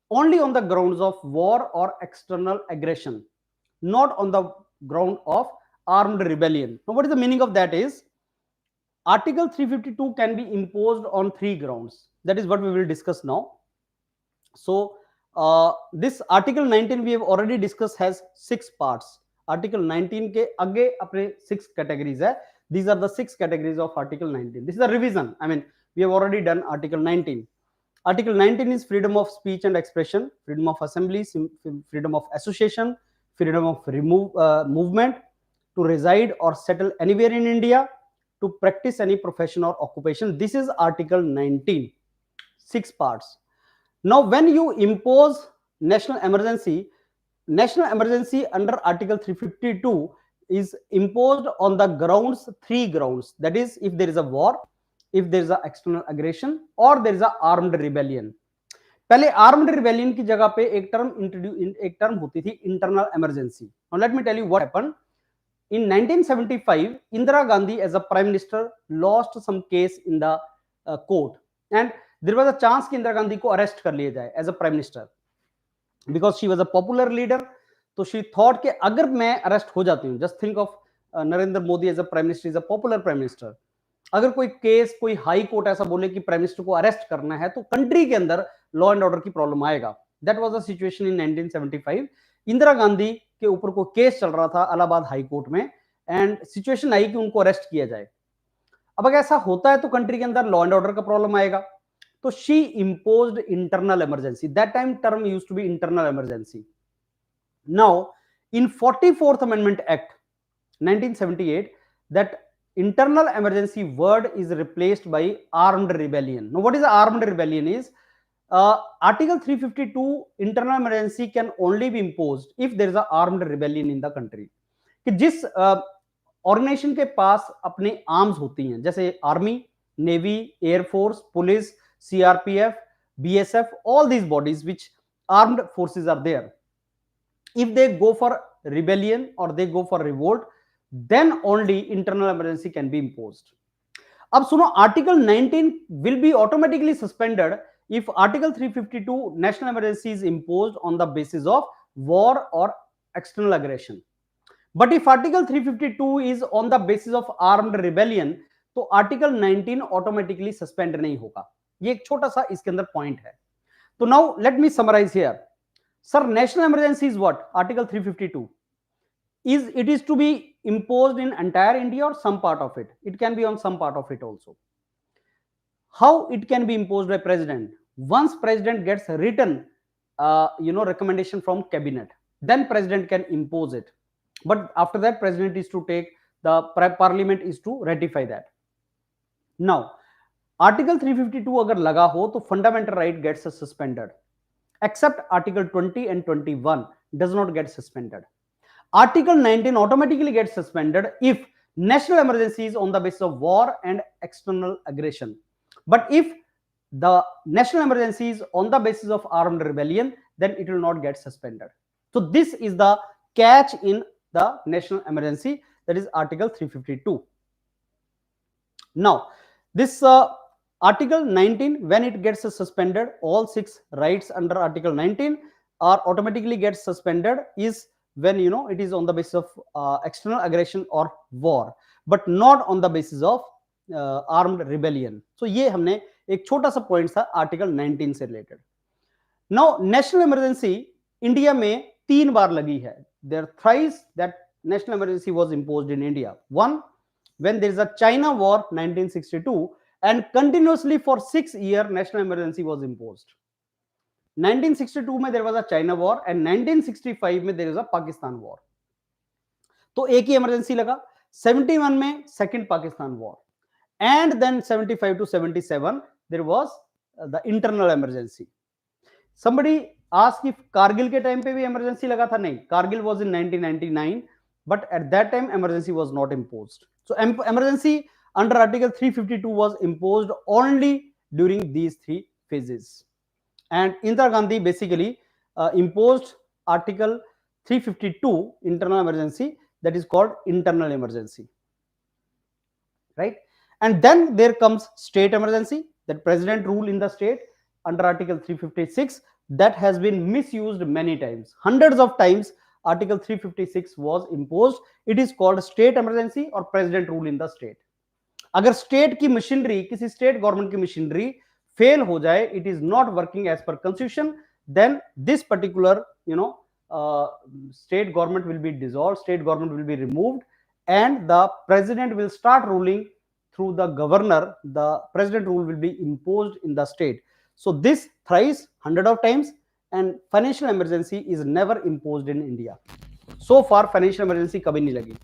only on the grounds of war or external aggression, not on the ground of armed rebellion. Now, what is the meaning of that is, Article 352 can be imposed on 3 grounds. That is what we will discuss now. So, this Article 19 we have already discussed has 6 parts. Article 19 के आगे अपने 6 categories है. These are the 6 categories of Article 19. This is a revision. I mean, we have already done Article 19. Article 19 is freedom of speech and expression, freedom of assembly, freedom of association, freedom of movement, to reside or settle anywhere in India, to practice any profession or occupation. This is Article 19, 6 parts. Now, when you impose national emergency under Article 352 is imposed on the grounds, 3 grounds. That is, if there is a war, if there is a external aggression, or there is a armed rebellion. पहले armed rebellion की जगह पे एक term होती थी internal emergency. Now let me tell you what happened. In 1975, Indira Gandhi as a prime minister lost some case in the court, and there was a chance कि इंदिरा गांधी को arrest कर लिया जाए as a prime minister, because she was a popular leader. तो she thought कि अगर मैं arrest हो जाती हूँ, just think of Narendra Modi as a prime minister, is a popular prime minister. अगर कोई केस, कोई हाई कोर्ट ऐसा बोले कि प्राइम मिनिस्टर को अरेस्ट करना है, तो कंट्री के अंदर लॉ एंड ऑर्डर की प्रॉब्लम आएगा। That was the situation in 1975। Indira Gandhi के ऊपर कोई केस चल रहा था इलाहाबाद हाई कोर्ट में, एंड सिचुएशन आई कि उनको अरेस्ट किया जाए। अब अगर ऐसा होता है तो कंट्री के अंदर लॉ एंड ऑर्डर का प्रॉब्लम आएगा। तो she imposed internal emergency. That time term used to be internal emergency. Now, in 44th Amendment Act 1978, that internal emergency word is replaced by armed rebellion. Now, what is armed rebellion is, Article 352 internal emergency can only be imposed if there is a armed rebellion in the country. कि जिस organisation के पास अपने arms होती हैं, जैसे army, navy, air force, police, CRPF, BSF, all these bodies which armed forces are there, if they go for rebellion or they go for revolt, then only internal emergency can be imposed. अब सुनो, article 19 will be automatically suspended if article 352 national emergency is imposed on the basis of war or external aggression. But if article 352 is on the basis of armed rebellion, तो article 19 automatically suspend नहीं होगा। ये एक छोटा सा इसके अंदर point है। तो now let me summarise here. Sir, national emergency is what? Article 352. It is to be imposed in entire India or some part of it? It can be on some part of it also. How it can be imposed by president? Once president gets written, recommendation from cabinet, then president can impose it. But after that, president is to take, the parliament is to ratify that. Now, Article 352 अगर लगा हो तो fundamental right gets suspended, except Article 20 and 21 does not get suspended. Article 19 automatically gets suspended if national emergency is on the basis of war and external aggression. But if the national emergency is on the basis of armed rebellion, then it will not get suspended. So this is the catch in the national emergency, that is Article 352. Now, this Article 19, when it gets suspended, all 6 rights under Article 19 are automatically gets suspended is when it is on the basis of external aggression or war, but not on the basis of armed rebellion. So ये हमने एक छोटा सा point था article 19 से related. Now national emergency India में 3 बार लगी है. There thrice that national emergency was imposed in India. One, when there is a China war 1962, and continuously for 6 years national emergency was imposed. 1962 में there was a China war and 1965 में there is a Pakistan war. तो एक ही emergency लगा. 71 में second Pakistan war, and then 75 to 77 there was the internal emergency. Somebody asked if Kargil के time पे भी emergency लगा था. नहीं, Kargil was in 1999, but at that time emergency was not imposed. So emergency under Article 352 was imposed only during these 3 phases. And Indira Gandhi basically imposed Article 352 internal emergency, that is called internal emergency, right? And then there comes state emergency, that president rule in the state under Article 356, that has been misused many times. Hundreds of times Article 356 was imposed. It is called state emergency or president rule in the state. अगर state की machinery, किसी state government की machinery fail हो जाए, it is not working as per constitution, then this particular state government will be dissolved, state government will be removed, and the president will start ruling through the governor. The president rule will be imposed in the state. So this thrice, hundred of times, and financial emergency is never imposed in India. So far financial emergency कभी नहीं लगी.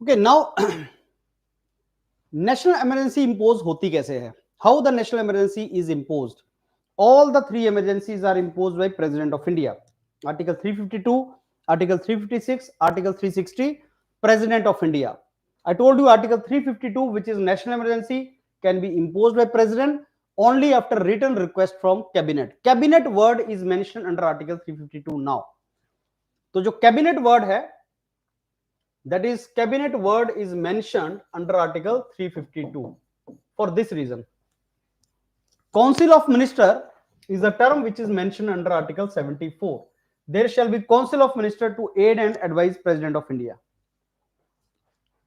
Okay, now national emergency impose होती कैसे है? How the national emergency is imposed? All the three emergencies are imposed by President of India. Article 352, Article 356, Article 360, President of India. I told you Article 352, which is national emergency, can be imposed by President only after written request from Cabinet. Cabinet word is mentioned under Article 352 now. तो जो Cabinet word है, that is Cabinet word is mentioned under Article 352 for this reason. Council of Minister is a term which is mentioned under Article 74. There shall be Council of Minister to aid and advise President of India.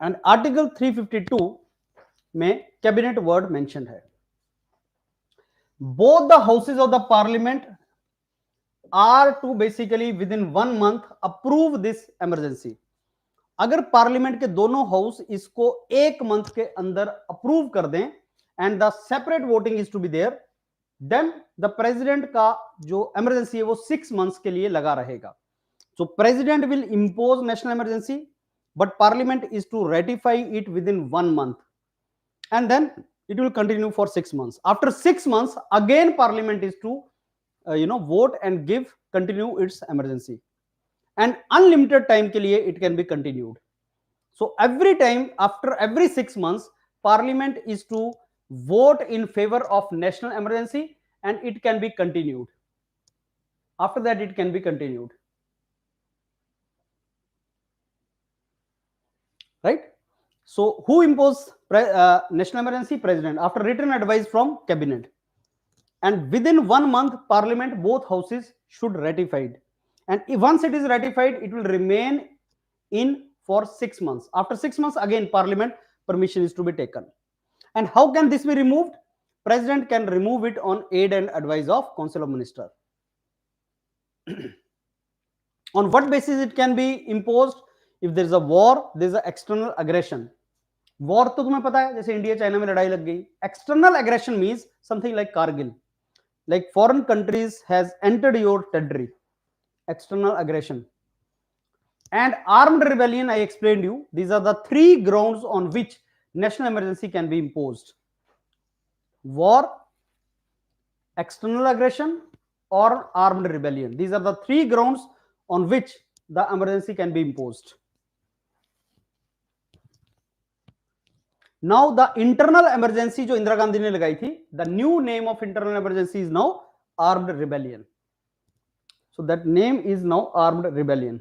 And Article 352 में Cabinet word mentioned है. Both the houses of the Parliament are to basically within 1 month approve this emergency. अगर parliament के दोनों house इसको 1 month के अंदर approve कर दें and the separate voting is to be there, then the president का जो इमरजेंसी है वो 6 मंथ्स के लिए लगा रहेगा. So president will impose national emergency but parliament is to ratify it within 1 month and then it will continue for 6 months. After 6 months again parliament is to vote and continue its emergency, and unlimited time के लिए it can be continued. So every time after every 6 months parliament is to vote in favor of national emergency and it can be continued. After that it can be continued, right? So who imposed national emergency? President, after written advice from cabinet, and within 1 month parliament both houses should ratify it, and once it is ratified it will remain in for 6 months. After 6 months again parliament permission is to be taken. And how can this be removed? President can remove it on aid and advice of council of minister. On what basis it can be imposed? If there is a war, there is an external aggression. War तो तुम्हें पता है, जैसे India China में लड़ाई लग गई. External aggression means something like Kargil, like foreign countries has entered your territory. External aggression and armed rebellion, I explained you, these are the 3 grounds on which national emergency can be imposed: war, external aggression or armed rebellion. These are the 3 grounds on which the emergency can be imposed. Now the internal emergency जो इंदिरा गांधी ने लगाई थी, the new name of internal emergency is now armed rebellion. So that name is now armed rebellion.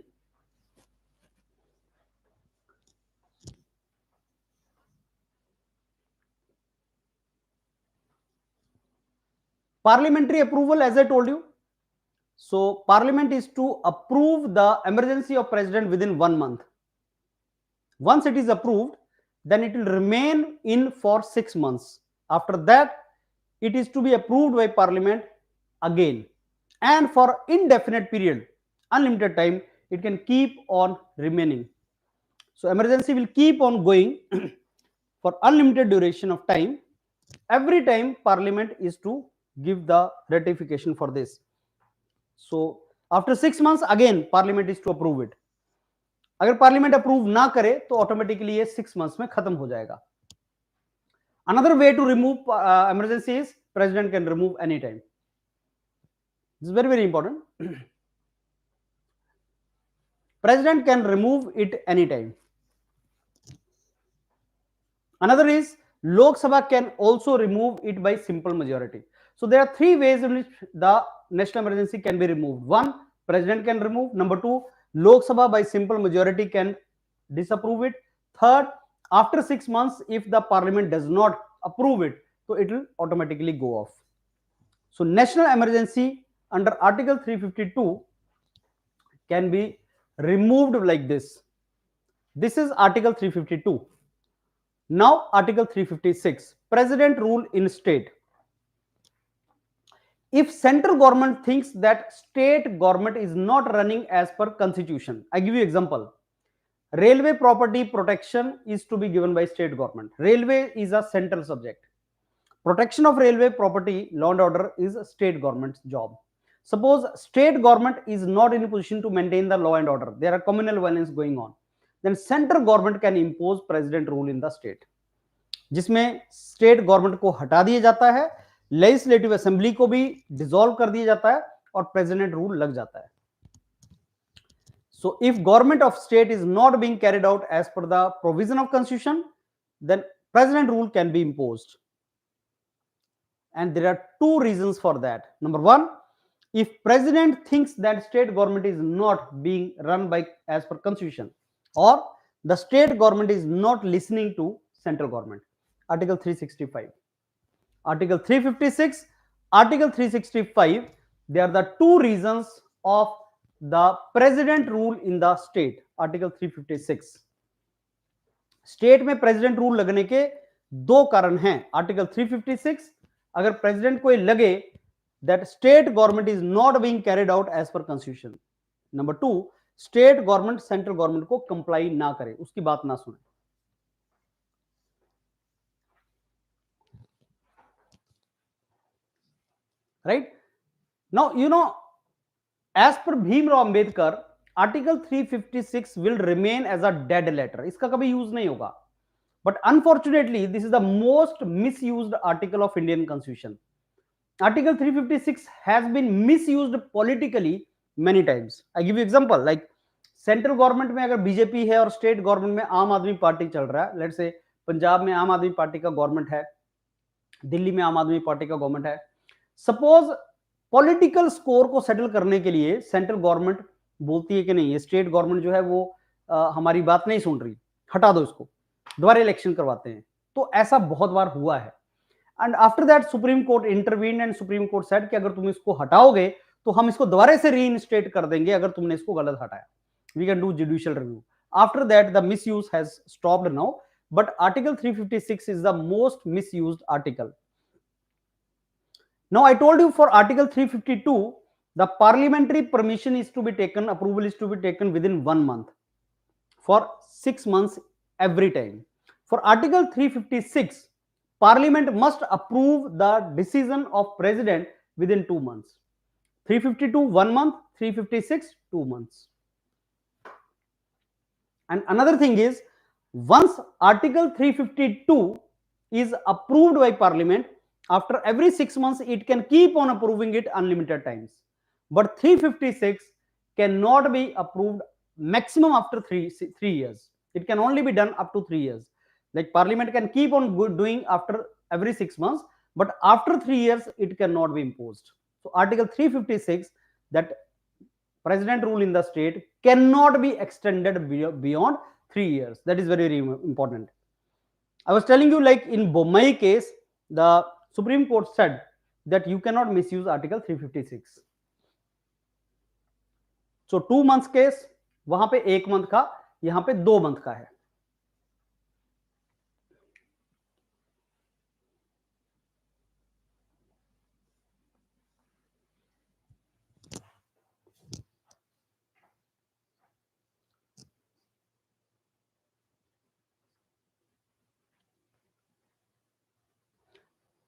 Parliamentary approval, as I told you. So parliament is to approve the emergency of president within 1 month. Once it is approved, then it will remain in for 6 months. After that it is to be approved by parliament again, and for indefinite period, unlimited time, it can keep on remaining. So emergency will keep on going for unlimited duration of time. Every time parliament is to give the ratification for this. So after 6 months again parliament is to approve it. अगर parliament approve ना करे तो automatically ये 6 months में खत्म हो जाएगा. Another way to remove emergency is president can remove any time. This is very important. President can remove it any time. Another is Lok Sabha can also remove it by simple majority. So there are 3 ways in which the national emergency can be removed. 1, president can remove. Number 2, Lok Sabha by simple majority can disapprove it. Third, after 6 months, if the parliament does not approve it, so it will automatically go off. So national emergency under Article 352 can be removed like this. This is Article 352. Now Article 356, President rule in state. If central government thinks that state government is not running as per constitution, I give you example. Railway property protection is to be given by state government. Railway is a central subject. Protection of railway property, law and order is a state government's job. Suppose state government is not in a position to maintain the law and order. There are communal violence going on. then central government can impose president rule in the state, जिसमें state government को हटा दिया जाता है, legislative assembly को भी dissolve कर दिया जाता है और प्रेसिडेंट रूल लग जाता है. So if government of state is not being carried out as per the provision of constitution, then president rule can be imposed. And there are two reasons for that. Number one, if president thinks that state government is not being run by as per constitution, or the state government is not listening to central government. Article 365, Article 356, Article 365, they are the two reasons of the president rule in the state. Article 356, state में president rule लगने के दो कारण हैं. Article 356, अगर president को लगे that state government is not being carried out as per constitution. Number two, state government central government को कंप्लाई ना करे, उसकी बात ना सुने. Right now you know, as per Bhimrao Ambedkar, article 356 will remain as a dead letter. इसका कभी use नहीं होगा. But unfortunately this is the most misused article of Indian constitution. Article 356 has been misused politically many times. I give you example, like central government में अगर BJP है और state government में आम आदमी पार्टी चल रहा है, लेट्स से पंजाब में आम आदमी पार्टी का गवर्नमेंट है, दिल्ली में आम आदमी पार्टी का गवर्नमेंट है. सपोज पॉलिटिकल स्कोर को सेटल करने के लिए सेंट्रल गवर्नमेंट बोलती है कि नहीं, ये स्टेट गवर्नमेंट जो है वो हमारी बात नहीं सुन रही, हटा दो इसको, दोबारा इलेक्शन करवाते हैं. तो ऐसा बहुत बार हुआ है. And after that supreme court intervene and supreme court said कि अगर तुम इसको हटाओगे तो हम इसको दोबारा से रीइंस्टेट कर देंगे अगर तुमने इसको गलत हटाया. We can do judicial review. After that the misuse has stopped now, but article 356 is the most misused article. Now I told you for Article 352, the parliamentary permission is to be taken, approval is to be taken within 1 month for 6 months every time. For Article 356, Parliament must approve the decision of President within 2 months. 352 1 month, 356 2 months. And another thing is, once Article 352 is approved by Parliament, after every 6 months it can keep on approving it unlimited times. But 356 cannot be approved maximum after 3 years. It can only be done up to 3 years. Like Parliament can keep on doing after every 6 months, but after 3 years it cannot be imposed. So Article 356, that president rule in the state cannot be extended beyond 3 years. That is very, very important. I was telling you, like in Bommai case, the Supreme Court said that you cannot misuse Article 356. So 2 months case, वहां पे 1 month का, यहां पे 2 month का है.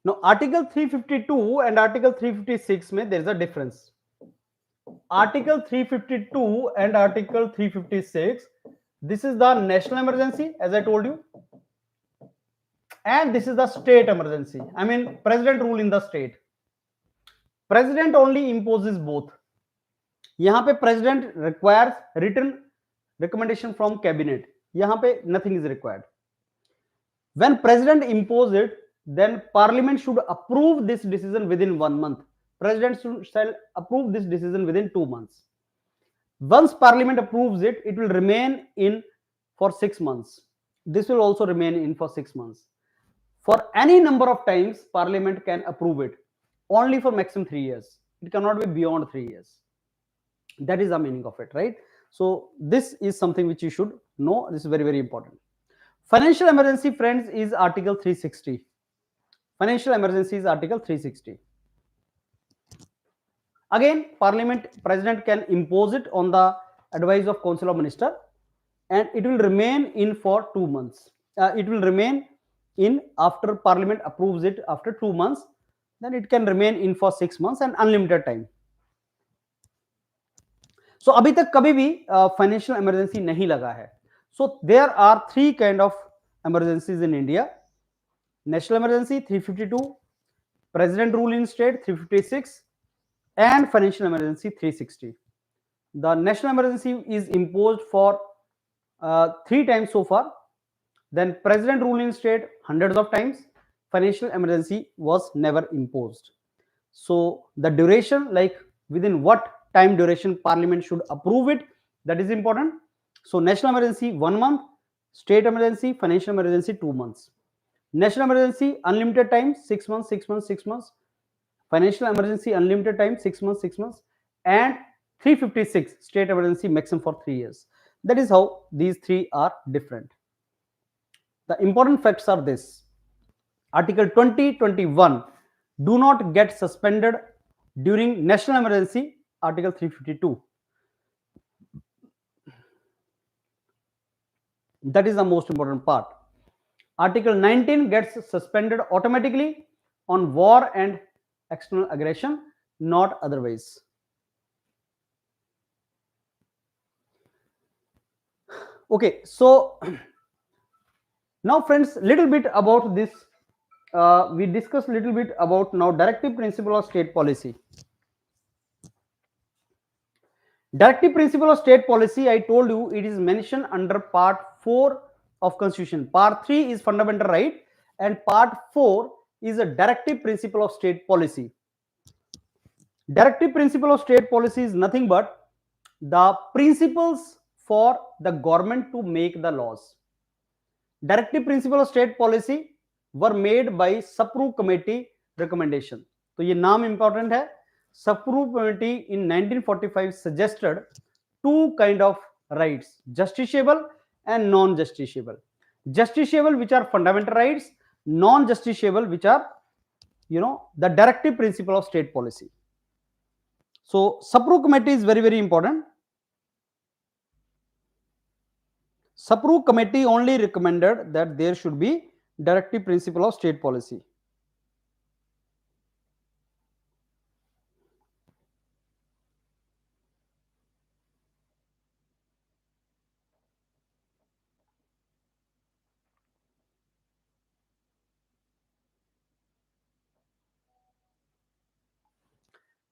Now Article 352 and Article 356 में there is a difference. Article 352 and Article 356, this is the national emergency, as I told you, and this is the state emergency. I mean president rule in the state. President only imposes both. यहाँ पे president requires written recommendation from cabinet. यहाँ पे nothing is required. When president imposes it, then Parliament should approve this decision within 1 month. President shall approve this decision within 2 months. Once Parliament approves it, it will remain in for 6 months. This will also remain in for 6 months. For any number of times, Parliament can approve it, only for maximum 3 years. It cannot be beyond 3 years. That is the meaning of it, right? So this is something which you should know. This is very, very important. Financial emergency, friends, is Article 360. Financial emergency is Article 360. Again, Parliament, President can impose it on the advice of Council of Minister, and it will remain in for 2 months. It will remain in after Parliament approves it after 2 months. Then it can remain in for 6 months and unlimited time. So अभी तक कभी भी financial emergency नहीं लगा है. So there are three kind of emergencies in India: national emergency 352, president rule in state 356, and financial emergency 360. The national emergency is imposed for three times so far. Then president rule in state hundreds of times. Financial emergency was never imposed. So the duration, like within what time duration parliament should approve it, that is important. So national emergency 1 month, state emergency, financial emergency 2 months. National emergency unlimited time 6 months, 6 months, 6 months. Financial emergency unlimited time 6 months, 6 months, and 356 state emergency maximum for 3 years. That is how these three are different. The important facts are this: Article 2021 do not get suspended during national emergency. Article 352. That is the most important part. Article 19 gets suspended automatically on war and external aggression, not otherwise. Okay, so now friends, little bit about this. We discussed little bit about now directive principle of state policy. Directive principle of state policy, I told you it is mentioned under part 4 of constitution. Part 3 is fundamental right and part 4 is a directive principle of state policy. Directive principle of state policy is nothing but the principles for the government to make the laws. Directive principle of state policy were made by Sapru committee recommendation. तो ये नाम important है. Sapru committee in 1945 suggested two kind of rights: justiciable and non-justiciable. Justiciable, which are fundamental rights; non-justiciable, which are the directive principle of state policy. So Sapru committee is very, very important. Sapru committee only recommended that there should be directive principle of state policy.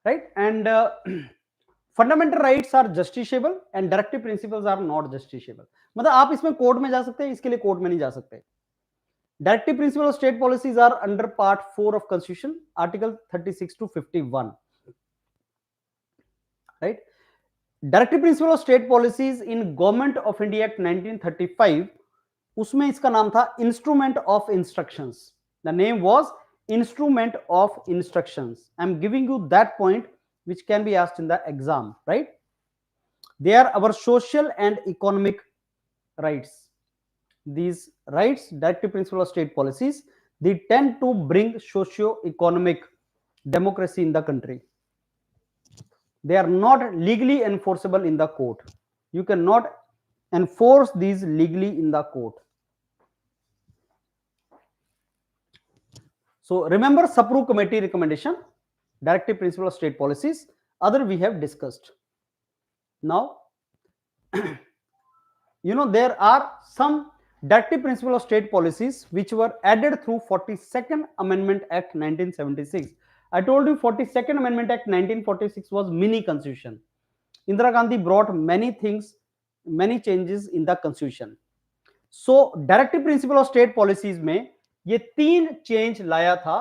Right? And fundamental rights are justiciable and directive principles are not justiciable. मतलब आप इसमें court में जा सकते हैं, इसके लिए court में नहीं जा सकते. Directive principle of state policies are under part 4 of constitution, article 36 to 51. Right? Directive principle of state policies in government of India act 1935, उसमें इसका नाम था instrument of instructions. The name was instrument of instructions. I am giving you that point which can be asked in the exam, right? They are our social and economic rights. These rights, directive principle of state policies, they tend to bring socio-economic democracy in the country. They are not legally enforceable in the court. You cannot enforce these legally in the court. So remember Sapru committee recommendation, directive principle of state policies. Other we have discussed. Now, there are some directive principle of state policies which were added through 42nd Amendment Act 1976. I told you 42nd Amendment Act 1946 was mini constitution. Indira Gandhi brought many things, many changes in the constitution. So directive principle of state policies में ये 3 change लाया था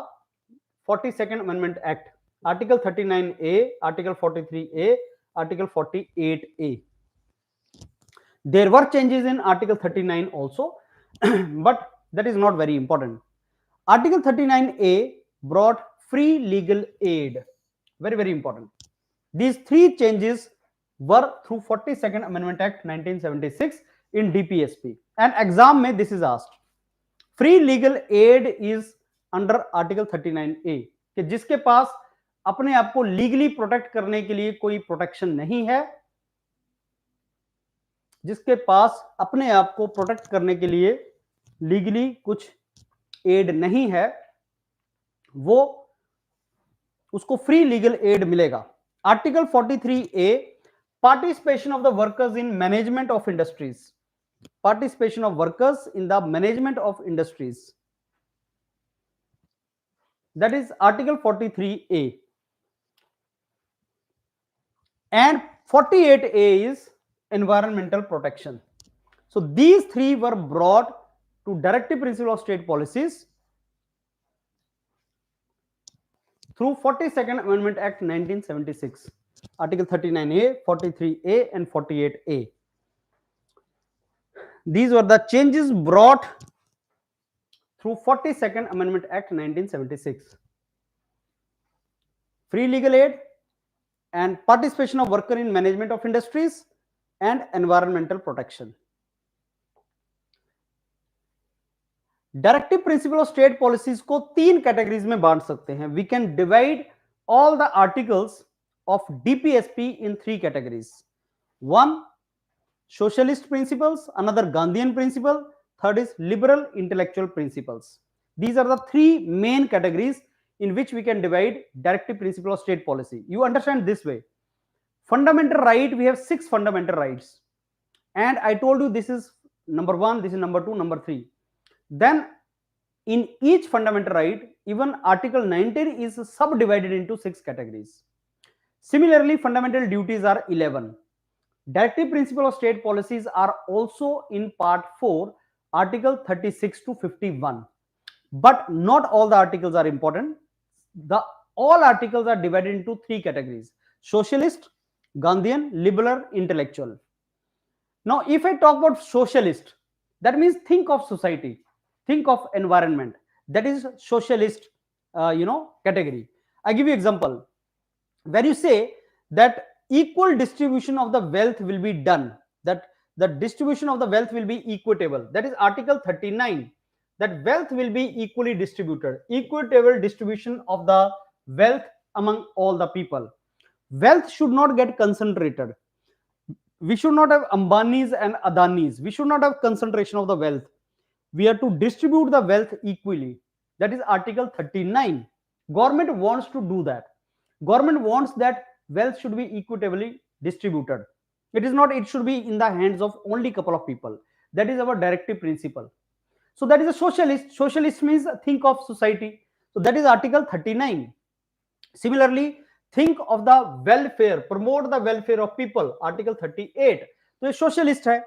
42nd amendment act, article 39A, article 43A, article 48A. There were changes in article 39 also, but that is not very important. Article 39A brought free legal aid, very, very important. These 3 changes were through 42nd Amendment Act 1976 in DPSP, and exam में this is asked. Free legal aid is under article 39A, कि जिसके पास अपने आप को legally protect करने के लिए कोई प्रोटेक्शन नहीं है, जिसके पास अपने आप को प्रोटेक्ट करने के लिए लीगली कुछ एड नहीं है, वो उसको फ्री लीगल एड मिलेगा. Article 43A, participation of the workers in management of industries. participation of workers in the management of industries. That is Article 43A. And 48A is environmental protection. So these three were brought to directive principle of state policies through 42nd Amendment Act 1976. Article 39A, 43A and 48A. These were the changes brought through 42nd Amendment Act 1976. Free legal aid and participation of worker in management of industries and environmental protection. Directive principle of state policies को तीन categories में बांट सकते हैं. We can divide all the articles of DPSP in three categories. One, socialist principles, another Gandhian principle, third is liberal intellectual principles. These are the three main categories in which we can divide directive principle of state policy. You understand this way. Fundamental right, we have 6 fundamental rights, and I told you this is number 1, this is number 2, number 3. Then in each fundamental right, even article 19 is subdivided into 6 categories. Similarly, fundamental duties are 11. Directive principle of state policies are also in part 4, article 36 to 51. But not all the articles are important. All articles are divided into 3 categories: socialist, Gandhian, liberal, intellectual. Now, if I talk about socialist, that means think of society, think of environment. That is socialist, category. I give you example. Where you say that equal distribution of the wealth will be done, that the distribution of the wealth will be equitable. That is article 39, that wealth will be equally distributed, equitable distribution of the wealth among all the people. Wealth should not get concentrated. We should not have Ambanis and Adanis. We should not have concentration of the wealth. We are to distribute the wealth equally. That is article 39. Government wants to do that. Government wants that wealth should be equitably distributed. It is not, it should be in the hands of only couple of people. That is our directive principle. So that is a socialist. Socialist means think of society. So that is article 39. Similarly, think of the welfare, promote the welfare of people, article 38. So a socialist hai.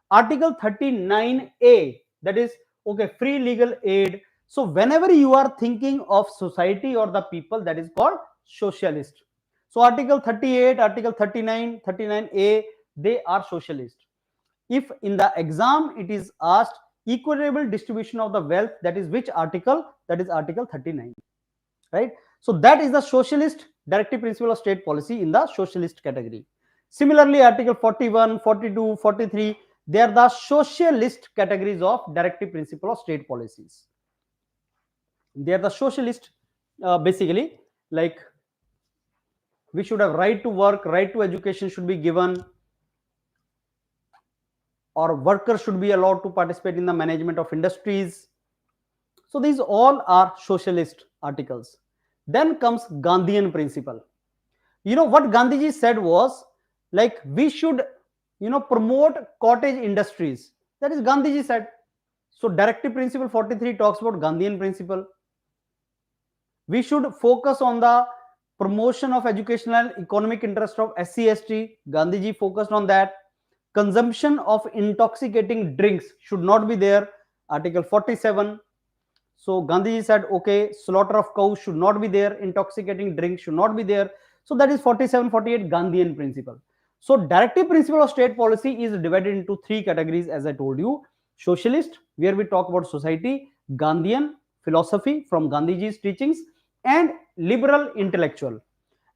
Article 39A, that is okay, free legal aid. So whenever you are thinking of society or the people, that is called socialist. So article 38, article 39, 39A, they are socialist. If in the exam it is asked equitable distribution of the wealth, that is which article? That is article 39, right? So that is the socialist directive principle of state policy in the socialist category. Similarly, article 41, 42, 43, they are the socialist categories of directive principle of state policies. They are the socialist, basically, like we should have right to work, right to education should be given, or workers should be allowed to participate in the management of industries. So these all are socialist articles. Then comes Gandhian principle. You know what Gandhiji said was, like, we should promote cottage industries. That is Gandhiji said. So directive principle 43 talks about Gandhian principle. We should focus on the promotion of educational economic interest of SC/ST. Gandhiji focused on that. Consumption of intoxicating drinks should not be there, article 47. So Gandhiji said, okay, slaughter of cows should not be there, intoxicating drinks should not be there. So that is 47, 48 Gandhian principle. So directive principle of state policy is divided into 3 categories, as I told you. Socialist, where we talk about society; Gandhian, philosophy from Gandhiji's teachings; and liberal intellectual.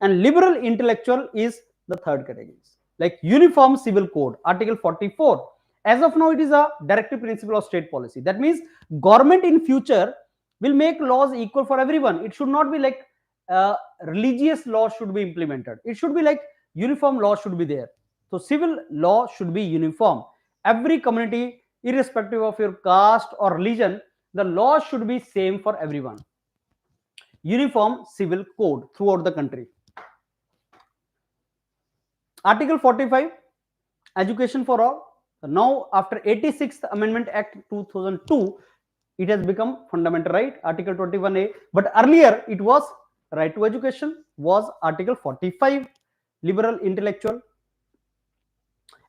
And liberal intellectual is the third category, like uniform civil code, article 44. As of now, it is a directive principle of state policy. That means government in future will make laws equal for everyone. It should not be like religious law should be implemented. It should be like uniform law should be there. So civil law should be uniform. Every community, irrespective of your caste or religion, the law should be same for everyone. Uniform civil code throughout the country. Article 45, education for all. Now, after 86th Amendment Act 2002, it has become fundamental right, Article 21A. But earlier, it was right to education, was Article 45, liberal intellectual.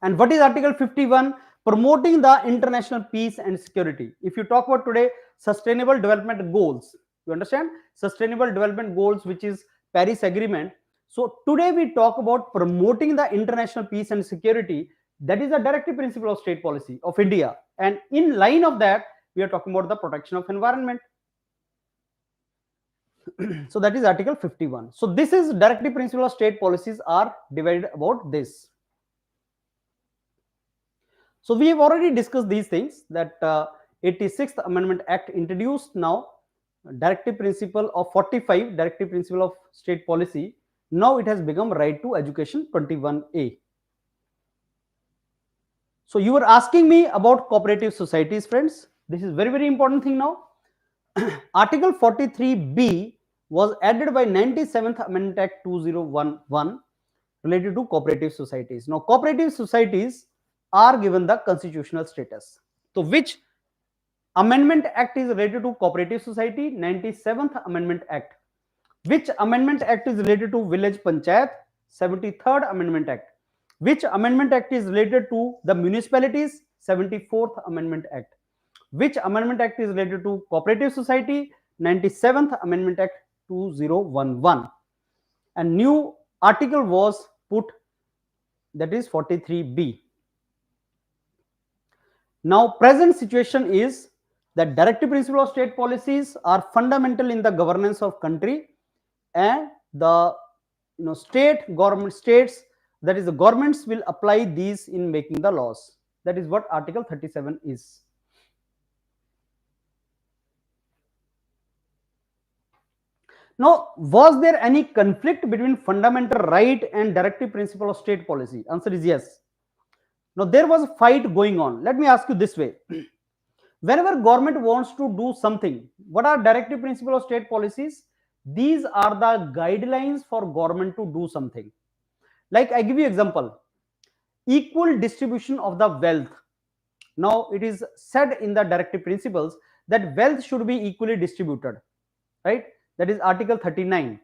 And what is Article 51? Promoting the international peace and security. If you talk about today, sustainable development goals, you understand? Sustainable development goals, which is Paris Agreement. So today we talk about promoting the international peace and security. That is a directive principle of state policy of India. And in line of that, we are talking about the protection of environment. So that is Article 51. So this is directive principle of state policies are divided about this. So we have already discussed these things, that 86th Amendment Act introduced now directive principle of 45, directive principle of state policy. Now it has become right to education 21A. So you were asking me about cooperative societies, friends. This is very important thing now. Article 43B was added by 97th Amendment Act 2011 related to cooperative societies. Now cooperative societies are given the constitutional status. So which Amendment Act is related to cooperative society? 97th Amendment Act. Which Amendment Act is related to village panchayat? 73rd Amendment Act. Which Amendment Act is related to the municipalities? 74th Amendment Act. Which Amendment Act is related to cooperative society? 97th Amendment Act 2011. And new article was put, that is 43B. Now present situation is that directive principle of state policies are fundamental in the governance of country, and the state government states, that is the governments will apply these in making the laws. That is what Article 37 is. Now, was there any conflict between fundamental right and directive principle of state policy? Answer is yes. Now there was a fight going on. Let me ask you this way. Whenever government wants to do something, what are directive principle of state policies? These are the guidelines for government to do something. Like I give you example, equal distribution of the wealth. Now it is said in the directive principles that wealth should be equally distributed, right? That is Article 39.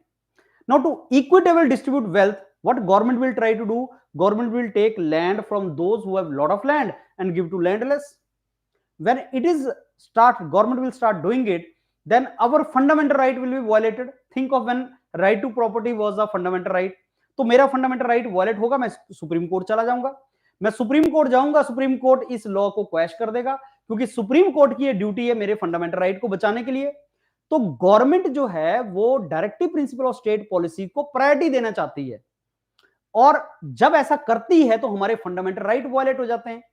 Now to equitable distribute wealth, what government will try to do? Government will take land from those who have lot of land and give to landless. When it is government will start doing it, then our fundamental right will be violated. Think of when right to property was a fundamental right. तो मेरा fundamental right violate होगा, मैं supreme court चला जाऊंगा, मैं supreme court जाऊंगा, supreme court इस law को क्वैश कर देगा, क्योंकि सुप्रीम कोर्ट की ये ड्यूटी है मेरे फंडामेंटल राइट को बचाने के लिए. तो गवर्नमेंट जो है वो directive principle of state policy को प्रायोरिटी देना चाहती है, और जब ऐसा करती है तो हमारे फंडामेंटल राइट वायलेट हो जाते हैं.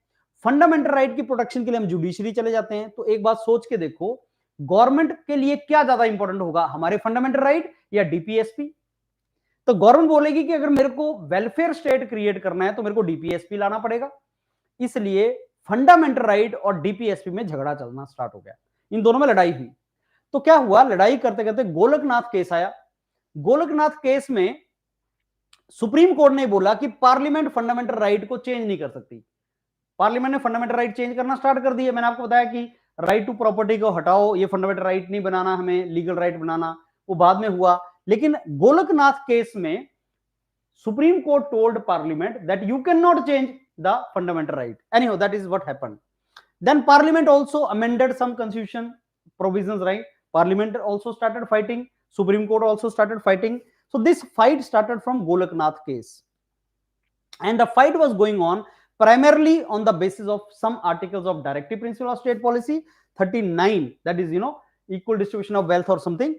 फंडामेंटल राइट की प्रोटेक्शन के लिए हम जुडिशरी चले जाते हैं. तो एक बात सोच के देखो, गवर्नमेंट के लिए क्या ज्यादा इंपॉर्टेंट होगा, हमारे फंडामेंटल राइट या डीपीएसपी? तो गवर्नमेंट बोलेगी कि अगर मेरे को वेलफेयर स्टेट क्रिएट करना है तो मेरे को डीपीएसपी लाना पड़ेगा. इसलिए फंडामेंटल राइट और डीपीएसपी में झगड़ा चलना स्टार्ट हो गया, इन दोनों में लड़ाई हुई. तो क्या हुआ, लड़ाई करते करते गोलकनाथ केस आया. गोलकनाथ केस में सुप्रीम कोर्ट ने बोला कि पार्लियामेंट फंडामेंटल राइट को चेंज नहीं कर सकती. पार्लियामेंट ने फंडामेंटल राइट चेंज करना स्टार्ट कर दिया. मैंने आपको बताया कि राइट टू प्रॉपर्टी को हटाओ, ये फंडामेंटल राइट नहीं बनाना, हमें लीगल राइट बनाना, वो बाद में हुआ. लेकिन गोलकनाथ केस में supreme court told parliament that you can not change the fundamental right. Anyhow, that is what happened. Then parliament also amended some constitution provisions, right? Parliament also started fighting, Supreme Court also started fighting. So this fight started from Golaknath case, and the fight was going on primarily on the basis of some articles of directive principle of state policy 39, that is equal distribution of wealth or something,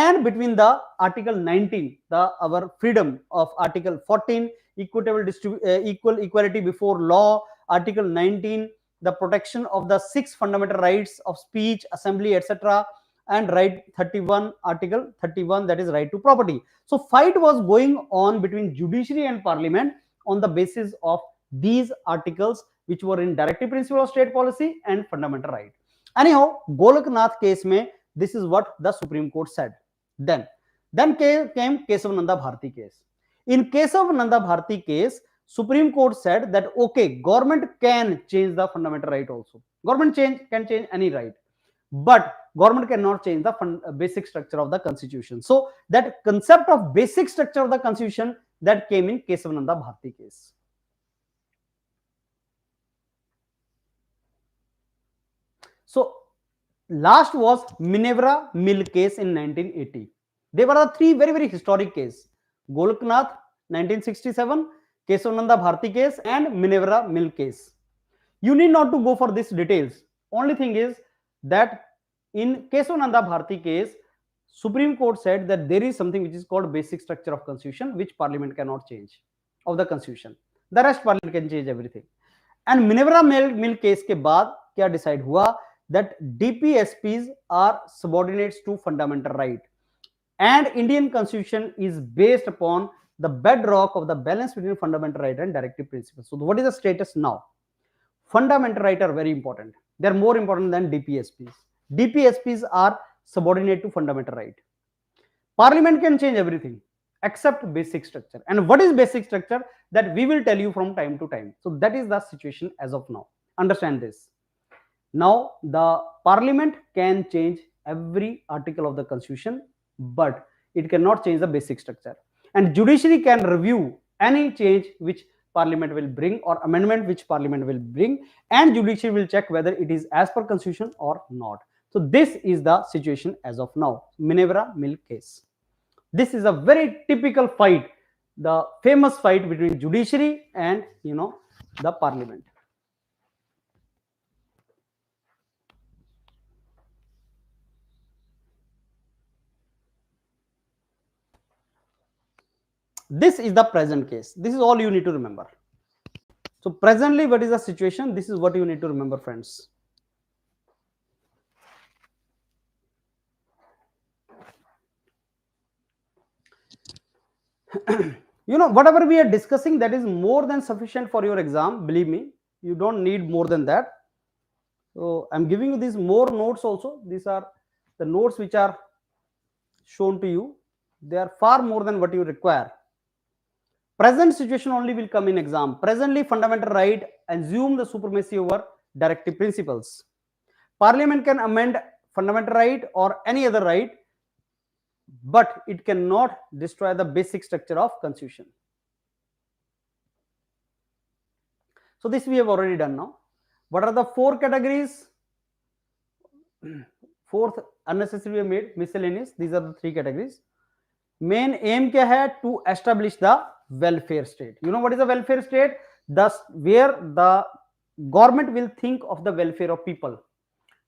and between the article 19, our freedom of article 14, equality before law, article 19, the protection of the 6 fundamental rights of speech, assembly, etc., and right 31, article 31, that is right to property. So fight was going on between judiciary and parliament on the basis of these articles which were in directive principle of state policy and fundamental right. Anyhow, Golaknath case mein this is what the Supreme Court said. Then came Kesavananda Bharati case. In Kesavananda Bharati case, Supreme Court said that okay, government can change the fundamental right also. Government can change any right, but government cannot change the basic structure of the constitution. So that concept of basic structure of the constitution that came in Kesavananda Bharti case. So last was Minerva Mill case in 1980. They were the three very historic cases: Golknath 1967, Kesavananda Bharti case, and Minerva Mill case. You need not to go for these details. Only thing is that in Kesavananda Bharti case, Supreme Court said that there is something which is called basic structure of constitution, which parliament cannot change of the constitution. The rest parliament can change everything. And Minerva Mill case के बाद क्या decide हुआ that DPSPs are subordinates to fundamental right, and Indian constitution is based upon the bedrock of the balance between fundamental right and directive principles. So what is the status now? Fundamental rights are very important. They are more important than DPSPs. DPSPs are subordinate to fundamental right. Parliament can change everything except basic structure. And what is basic structure? That we will tell you from time to time. So that is the situation as of now. Understand this. Now the parliament can change every article of the constitution, but it cannot change the basic structure. And judiciary can review any change which parliament will bring or amendment which parliament will bring, and judiciary will check whether it is as per constitution or not. So this is the situation as of now. Minerva Mill case. This is a very typical fight, the famous fight between judiciary and the parliament. This is the present case. This is all you need to remember. So presently, what is the situation? This is what you need to remember, friends. Whatever we are discussing, that is more than sufficient for your exam. Believe me, you don't need more than that. So I'm giving you these more notes also. These are the notes which are shown to you. They are far more than what you require. Present situation only will come in exam. Presently, fundamental right assume the supremacy over directive principles. Parliament can amend fundamental right or any other right, but it cannot destroy the basic structure of constitution. So this we have already done now. What are the four categories? Fourth, unnecessary we have made, miscellaneous. These are the three categories. Main aim kya hai? To establish the welfare state. You know what is a welfare state? Thus, where the government will think of the welfare of people.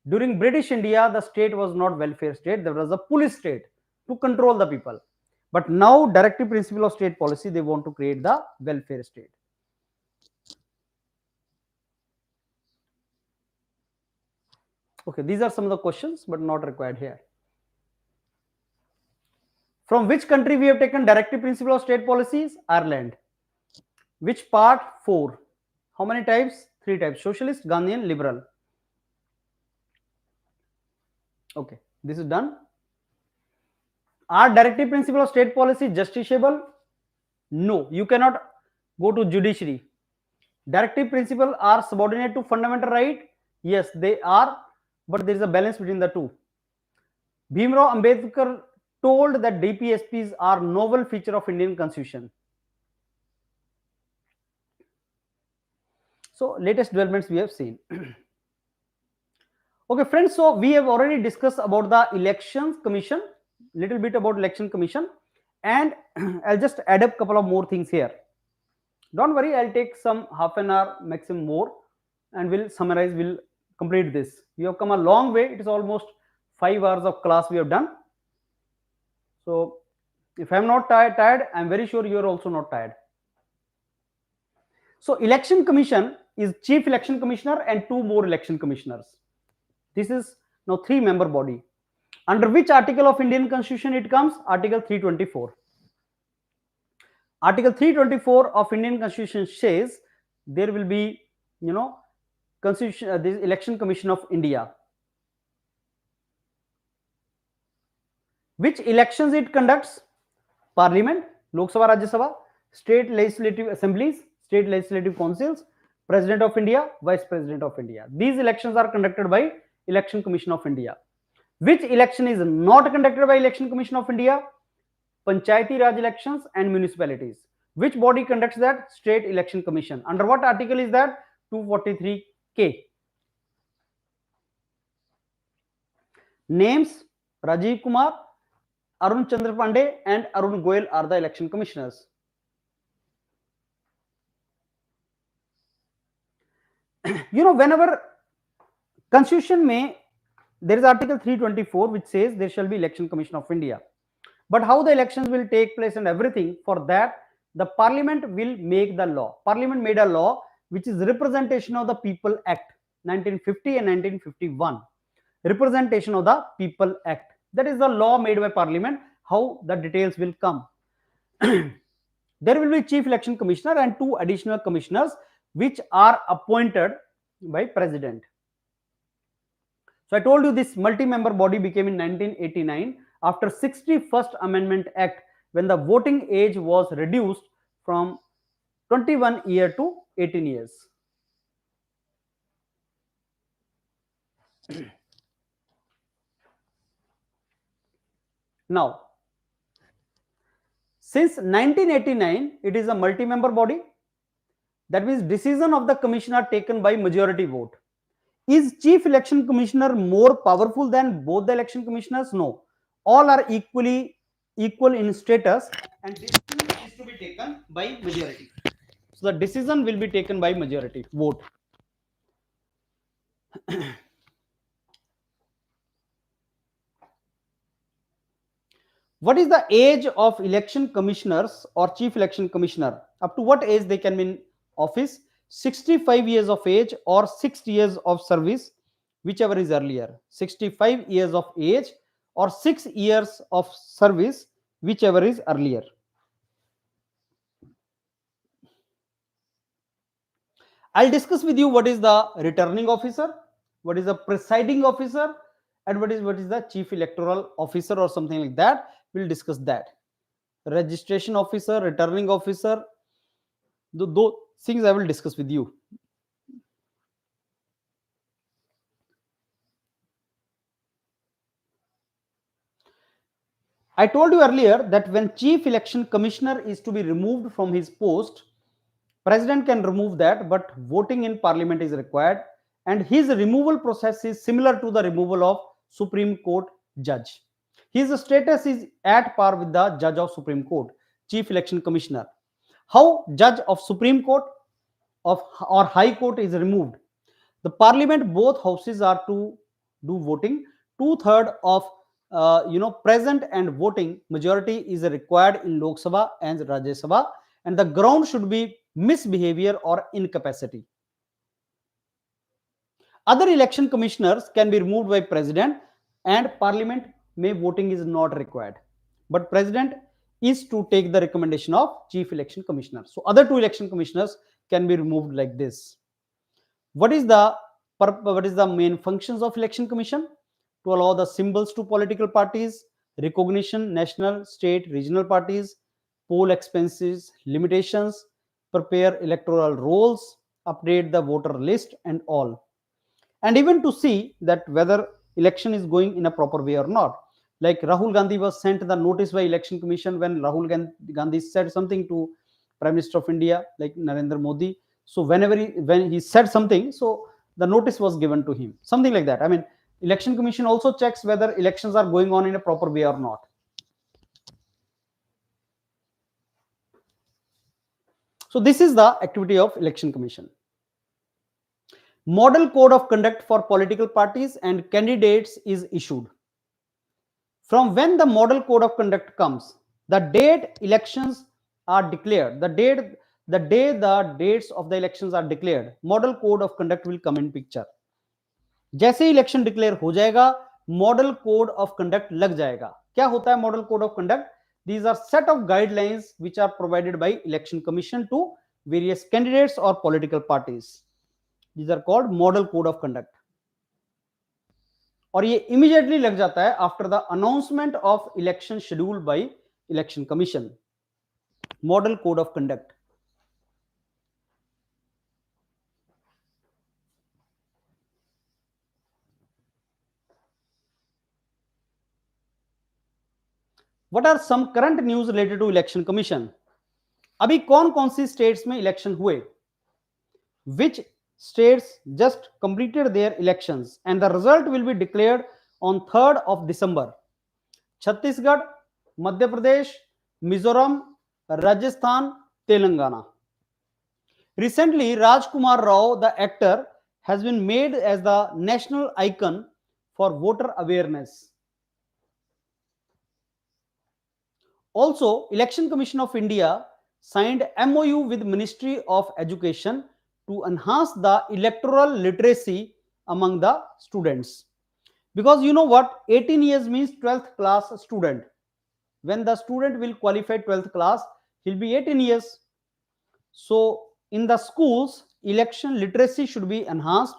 During British India, the state was not welfare state. There was a police state to control the people. But now, directive principle of state policy, they want to create the welfare state. Okay, these are some of the questions, but not required here. From which country we have taken directive principle of state policies? Ireland. Which part? 4. How many types? 3 types: socialist, Gandhian, liberal. Okay, this is done. Are directive principle of state policy justiciable? No, you cannot go to judiciary. Directive principle are subordinate to fundamental right? Yes, they are, but there is a balance between the two. Bhimrao Ambedkar told that DPSPs are novel feature of Indian constitution. So latest developments we have seen. Okay friends, so we have already discussed about the elections commission, little bit about election commission, and I'll just add up a couple of more things here. Don't worry, I'll take some half an hour maximum more and we'll summarize, we'll complete this. We have come a long way. It is almost 5 hours of class we have done. So if I'm not tired, I'm very sure you're also not tired. So election commission is chief election commissioner and 2 more election commissioners. This is now 3-member body. Under which article of Indian constitution it comes? Article 324. Article 324 of Indian constitution says there will be, constitution, this election commission of India. Which elections it conducts? Parliament, Lok Sabha, Rajya Sabha, state legislative assemblies, state legislative councils, President of India, Vice President of India. These elections are conducted by Election Commission of India. Which election is not conducted by Election Commission of India? Panchayati Raj elections and municipalities. Which body conducts that? State Election Commission. Under what article is that? 243K. Names: Rajiv Kumar, Arun Chandra Pandey and Arun Goyal are the election commissioners. Whenever Constitution may, there is Article 324 which says there shall be Election Commission of India. But how the elections will take place and everything, for that the Parliament will make the law. Parliament made a law which is Representation of the People Act 1950 and 1951. Representation of the People Act. That is the law made by Parliament. How the details will come. There will be Chief Election Commissioner and 2 additional commissioners which are appointed by President. So I told you this multi-member body became in 1989 after 61st Amendment Act, when the voting age was reduced from 21 years to 18 years. Now, since 1989, it is a multi-member body. That means decision of the commission are taken by majority vote. Is Chief Election Commissioner more powerful than both the election commissioners? No. All are equal in status, and decision is to be taken by majority. So the decision will be taken by majority vote. What is the age of election commissioners or chief election commissioner? Up to what age they can be in office? 65 years of age or 6 years of service, whichever is earlier. 65 years of age or 6 years of service, whichever is earlier. I'll discuss with you what is the returning officer, what is the presiding officer, and what is the chief electoral officer or something like that. We'll discuss that. Registration officer, returning officer, those things I will discuss with you. I told you earlier that when chief election commissioner is to be removed from his post, president can remove that, but voting in parliament is required, and his removal process is similar to the removal of Supreme Court judge. His status is at par with the judge of Supreme Court, chief election commissioner. How judge of Supreme Court or High Court is removed? The parliament, both houses are to do voting. 2/3 of present and voting majority is required in Lok Sabha and Rajya Sabha, and the ground should be misbehavior or incapacity. Other election commissioners can be removed by president, and parliament may voting is not required, but president is to take the recommendation of chief election commissioner. So other 2 election commissioners can be removed like this. What is the main functions of election commission? To allow the symbols to political parties, recognition national, state, regional parties, poll expenses, limitations, prepare electoral rolls, update the voter list and all, and even to see that whether election is going in a proper way or not. Like Rahul Gandhi was sent the notice by election commission when Rahul Gandhi said something to Prime Minister of India like Narendra Modi. So when he said something, so the notice was given to him, something like that. I mean, election commission also checks whether elections are going on in a proper way or not. So this is the activity of election commission. Model code of conduct for political parties and candidates is issued. From when the model code of conduct comes? The date elections are declared, the day the dates of the elections are declared, model code of conduct will come in picture. जैसे election declare हो जाएगा, model code of conduct लग जाएगा. क्या होता है model code of conduct? These are set of guidelines which are provided by election commission to various candidates or political parties. These are called model code of conduct. और ये immediately लग जाता है after the announcement of election schedule by election commission. Model code of conduct. What are some current news related to election commission? अभी कौन कौन सी states में election हुए? Which states just completed their elections and the result will be declared on 3rd of December? Chhattisgarh, Madhya Pradesh, Mizoram, Rajasthan, Telangana. Recently, Rajkumar Rao, the actor, has been made as the national icon for voter awareness. Also, Election Commission of India signed MOU with Ministry of Education to enhance the electoral literacy among the students. Because you know what, 18 years means 12th class student. When the student will qualify 12th class, he'll be 18 years. So in the schools, election literacy should be enhanced.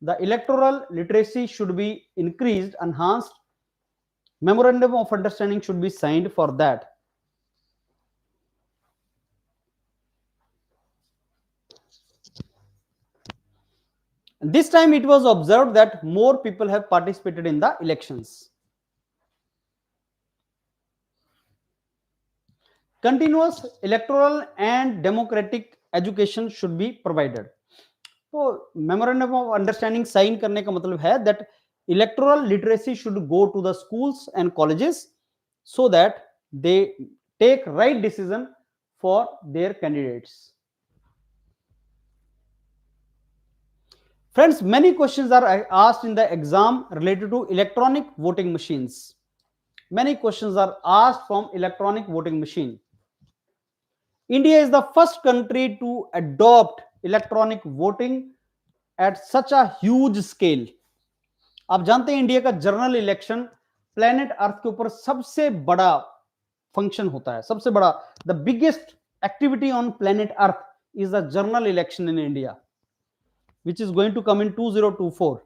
The electoral literacy should be increased, enhanced. Memorandum of understanding should be signed for that. This time it was observed that more people have participated in the elections. Continuous electoral and democratic education should be provided. तो memorandum of understanding sign करने का मतलब है that electoral literacy should go to the schools and colleges so that they take right decision for their candidates. Friends, many questions are asked in the exam related to electronic voting machines. Many questions are asked from electronic voting machine. India is the first country to adopt electronic voting at such a huge scale. आप जानते हैं India का general election planet earth के ऊपर सबसे बड़ा function होता है, सबसे बड़ा, the biggest activity on planet earth is the general election in India, which is going to come in 2024.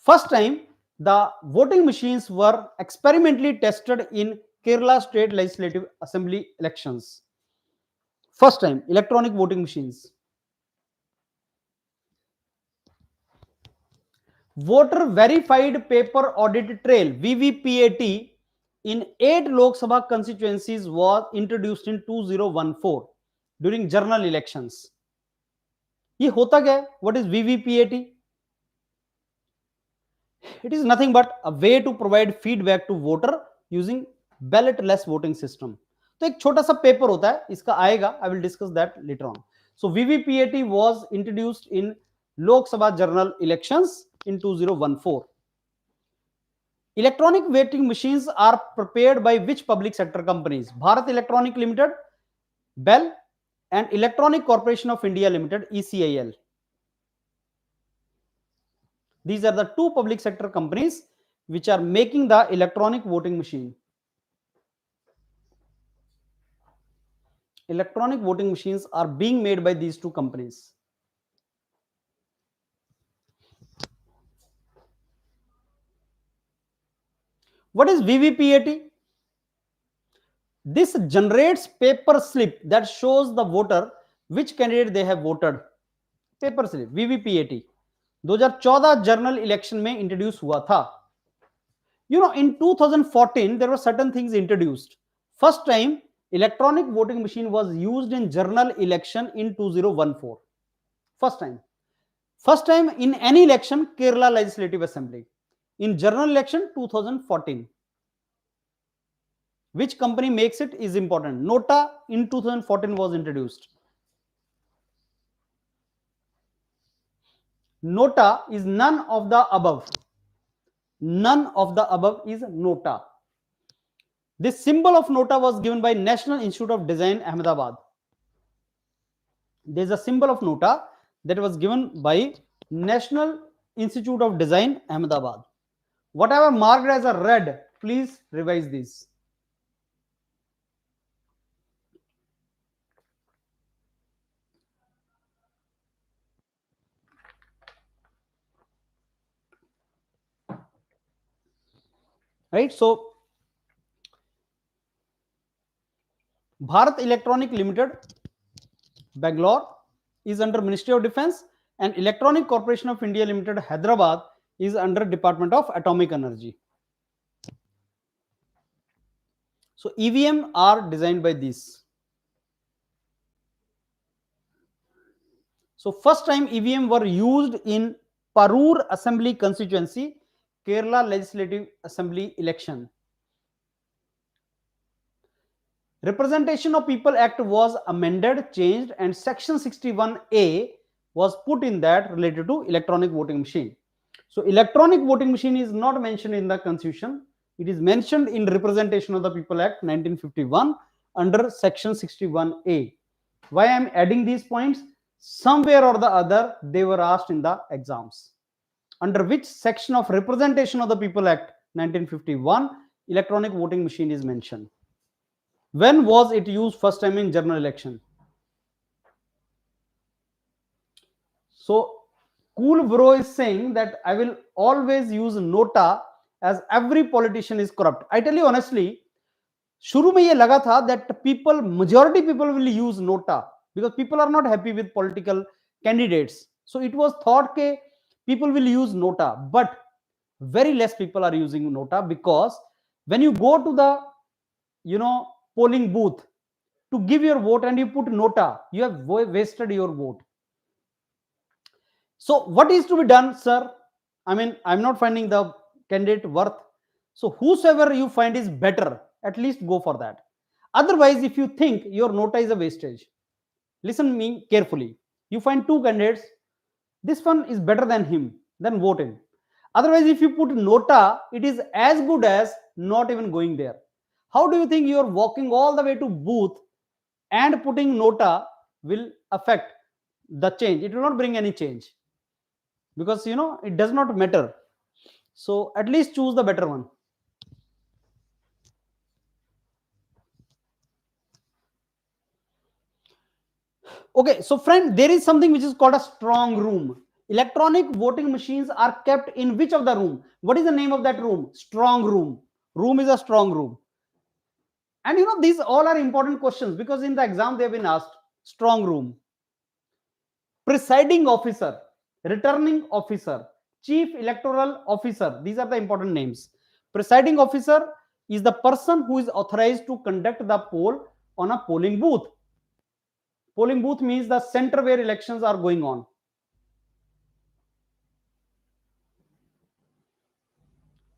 First time, the voting machines were experimentally tested in Kerala State Legislative Assembly elections. First time, electronic voting machines. Voter Verified Paper Audit Trail, VVPAT, in 8 Lok Sabha constituencies was introduced in 2014 during general elections. ये होता क्या है? What is VVPAT? It is nothing but a way to provide feedback to voter using ballot-less voting system. तो एक छोटा सा paper होता है, इसका आएगा. I will discuss that later on. So VVPAT was introduced in Lok Sabha general elections in 2014. Electronic voting machines are prepared by which public sector companies? Bharat Electronic Limited, BEL, and Electronic Corporation of India Limited, ECIL. These are the two public sector companies which are making the electronic voting machine. Electronic voting machines are being made by these two companies. What is VVPAT? This generates paper slip that shows the voter which candidate they have voted. Paper slip, VVPAT. 2014 general election में introduce हुआ था. You know, in 2014 there were certain things introduced. First time electronic voting machine was used in general election in 2014. First time in any election, Kerala Legislative Assembly. In general election 2014. Which company makes it is important. Nota in 2014 was introduced. Nota is none of the above. None of the above is Nota. This symbol of Nota was given by National Institute of Design, Ahmedabad. There is a symbol of Nota that was given by National Institute of Design, Ahmedabad. Whatever marked as a red, please revise this. Right, so Bharat Electronic Limited, Bangalore, is under Ministry of Defense, and Electronic Corporation of India Limited, Hyderabad, is under Department of Atomic Energy. So EVM are designed by this. So first time EVM were used in Parur Assembly constituency, Kerala Legislative Assembly election. Representation of People Act was amended, changed, and Section 61A was put in that related to electronic voting machine. So electronic voting machine is not mentioned in the constitution. It is mentioned in Representation of the People Act 1951 under Section 61A. Why I am adding these points? Somewhere or the other they were asked in the exams. Under which section of Representation of the People Act 1951 electronic voting machine is mentioned? When was it used first time in general election? So Cool Bro is saying that I will always use nota as every politician is corrupt. I tell you honestly, शुरू में ये लगा था that people, majority people will use nota because people are not happy with political candidates. So it was thought that people will use nota, but very less people are using nota because when you go to the polling booth to give your vote and you put nota, you have wasted your vote. So what is to be done, sir? I mean, I'm not finding the candidate worth. So whosoever you find is better, at least go for that. Otherwise, if you think your nota is a wastage, listen me carefully. You find two candidates, this one is better than him, then vote him. Otherwise, if you put nota, it is as good as not even going there. How do you think you are walking all the way to booth and putting nota will affect the change? It will not bring any change because it does not matter. So at least choose the better one. Okay, so friend, there is something which is called a strong room. Electronic voting machines are kept in which of the room? What is the name of that room? Strong room. Room is a strong room. And these all are important questions because in the exam they have been asked. Strong room. Presiding officer, returning officer, chief electoral officer. These are the important names. Presiding officer is the person who is authorized to conduct the poll on a polling booth. Polling booth means the center where elections are going on.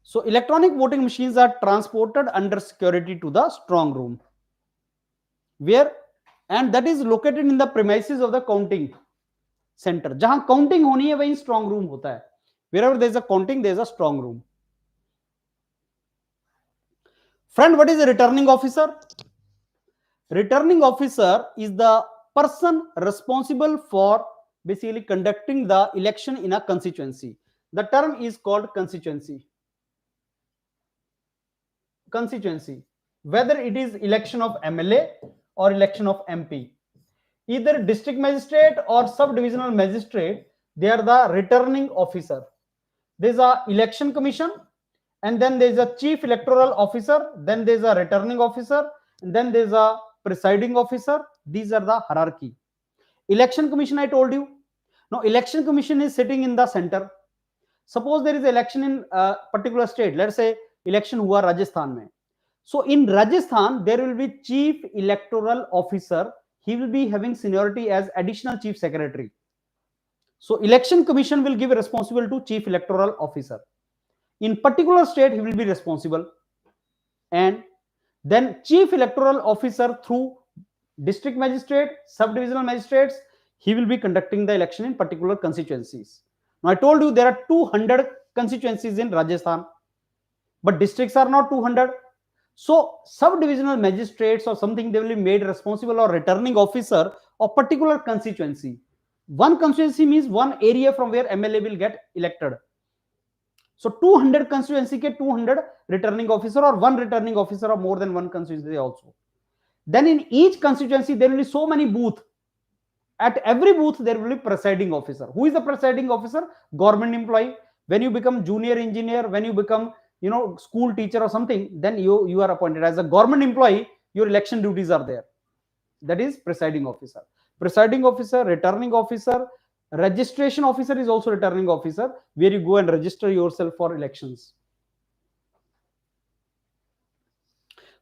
So electronic voting machines are transported under security to the strong room, and that is located in the premises of the counting center. जहां counting होनी है वहीं strong room होता है. Wherever there is a counting, there is a strong room. Friend, what is a returning officer? Returning officer is the person responsible for basically conducting the election in a constituency. The term is called constituency. Constituency, whether it is election of MLA or election of MP, either district magistrate or sub-divisional magistrate, they are the returning officer. There's a election commission, and then there's a chief electoral officer, then there's a returning officer, and then there's a presiding officer. These are the hierarchy. Election commission, I told you. Now election commission is sitting in the center. Suppose there is election in a particular state, let's say election हुआ राजस्थान में. So in Rajasthan there will be chief electoral officer. He will be having seniority as additional chief secretary. So election commission will give responsible to chief electoral officer. In particular state he will be responsible, and then chief electoral officer through district magistrate, sub-divisional magistrates, he will be conducting the election in particular constituencies. Now I told you there are 200 constituencies in Rajasthan, but districts are not 200. So sub-divisional magistrates or something, they will be made responsible or returning officer of particular constituency. One constituency means one area from where MLA will get elected. So 200 constituency ke 200 returning officer, or one returning officer or more than one constituency also. Then in each constituency there will be so many booths. At every booth there will be presiding officer. Who is the presiding officer? Government employee. When you become junior engineer, when you become school teacher or something, then you are appointed as a government employee. Your election duties are there. That is presiding officer. Presiding officer, returning officer, registration officer is also returning officer, where you go and register yourself for elections.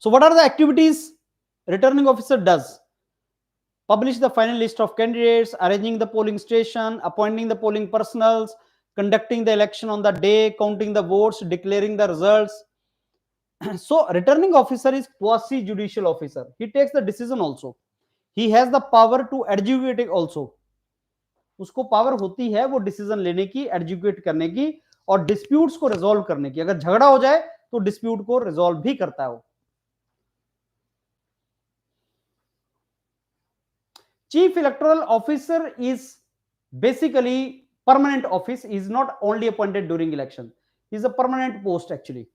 So what are the activities returning officer does? Publish the final list of candidates, arranging the polling station, appointing the polling personals, conducting the election on the day, counting the votes, declaring the results. So returning officer is quasi judicial officer. He takes the decision also. He has the power to adjudicate also. उसको power होती है वो decision लेने की, एडजुकेट करने की और disputes को रिजॉल्व करने की. अगर झगड़ा हो जाए तो डिस्प्यूट को रिजॉल्व भी करता है वो. Chief Electoral Officer is basically permanent office, is not only appointed during election. He is a permanent post actually.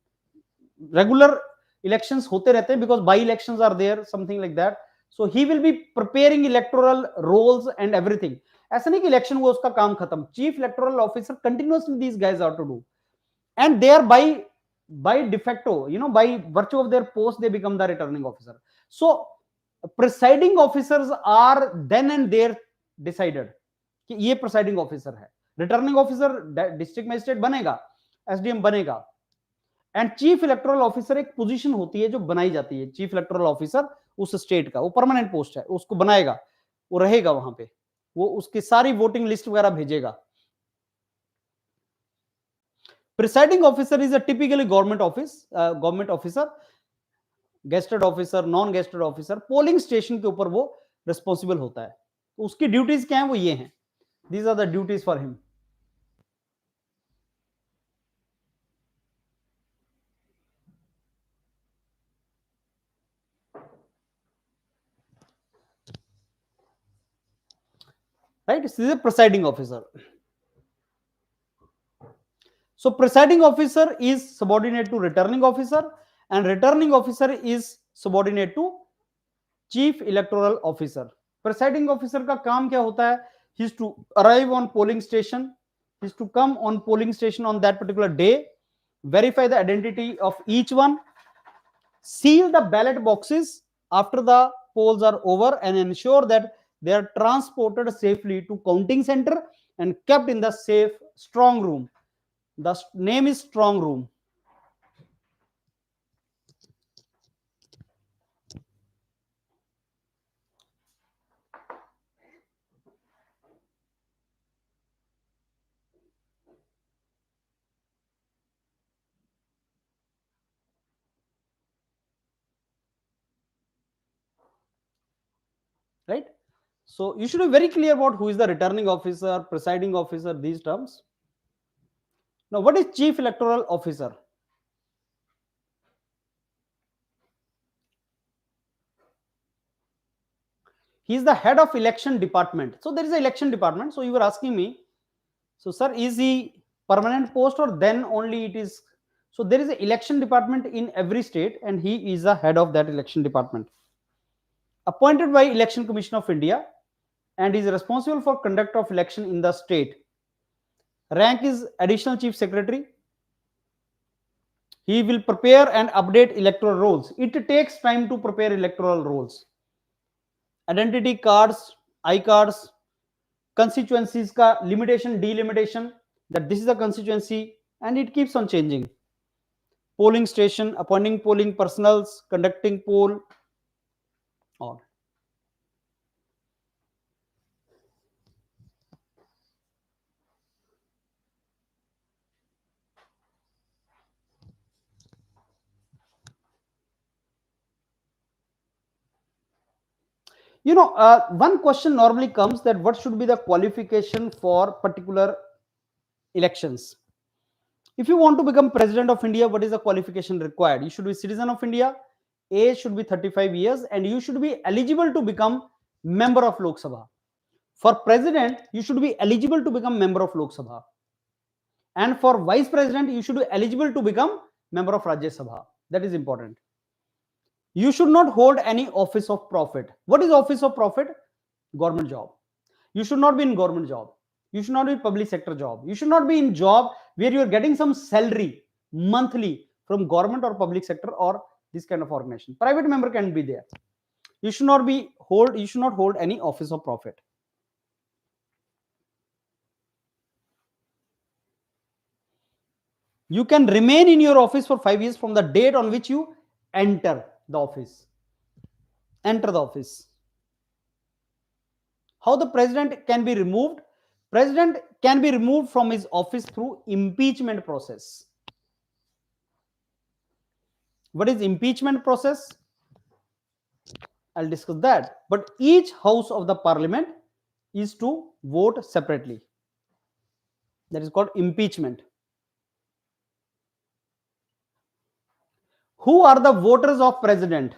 Regular elections hote rehte hain because by elections are there, something like that. So he will be preparing electoral rolls and everything. ऐसा नहीं कि election हुआ उसका काम खत्म. Chief electoral officer continuously these guys are to do, and they are by de facto, by virtue of their post they become the returning officer. So presiding officers are then and there decided कि ये presiding officer है. Returning officer district magistrate बनेगा, SDM बनेगा, and chief electoral officer एक position होती है जो बनाई जाती है. चीफ इलेक्टोरल ऑफिसर उस स्टेट का, वो परमानेंट पोस्ट है, उसको बनाएगा, वो रहेगा वहां पे, वो उसकी सारी वोटिंग लिस्ट वगैरह भेजेगा. Presiding officer is a typically government officer, gazetted officer, non gazetted officer. Polling station के ऊपर वो रिस्पॉन्सिबल होता है. तो उसकी ड्यूटीज क्या है, वो ये हैं. These are the duties for him. Right? This is a presiding officer. So presiding officer is subordinate to returning officer, and returning officer is subordinate to chief electoral officer. Presiding officer का काम क्या होता है? He is to arrive on polling station, he is to come on polling station on that particular day, verify the identity of each one, seal the ballot boxes after the polls are over, and ensure that they are transported safely to counting center and kept in the safe strong room. The name is strong room. Right? So you should be very clear about who is the returning officer, presiding officer, these terms. Now, what is chief electoral officer? He is the head of election department. So there is an election department. So you were asking me, so sir, is he permanent post or then only it is? So there is an election department in every state, and he is the head of that election department, appointed by Election Commission of India, and is responsible for conduct of election in the state. Rank is additional chief secretary. He will prepare and update electoral rolls. It takes time to prepare electoral rolls. Identity cards, I cards, constituencies ka limitation, delimitation, that this is a constituency, and it keeps on changing. Polling station, appointing polling personals, conducting poll, all. One question normally comes that what should be the qualification for particular elections? If you want to become president of India, what is the qualification required? You should be citizen of India, age should be 35 years, and you should be eligible to become member of Lok Sabha. For president, you should be eligible to become member of Lok Sabha. And for vice president, you should be eligible to become member of Rajya Sabha. That is important. You should not hold any office of profit. What is office of profit? Government job. You should not be in government job. You should not be public sector job. You should not be in job where you are getting some salary monthly from government or public sector or this kind of organization. Private member can be there. You should not hold any office of profit. You can remain in your office for 5 years from the date on which you enter. the office, enter the office. How the president can be removed? President can be removed from his office through impeachment process. What is impeachment process? I'll discuss that. But each house of the parliament is to vote separately. That is called impeachment. Who are the voters of president?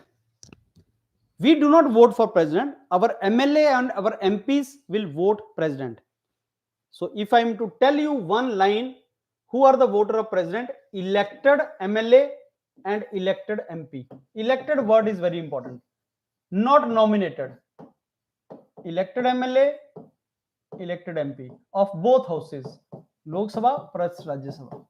We do not vote for president. Our MLA and our MPs will vote president. So if I am to tell you one line, who are the voter of president? Elected MLA and elected MP. Elected word is very important. Not nominated. Elected MLA, elected MP of both houses, Lok Sabha plus Rajya Sabha.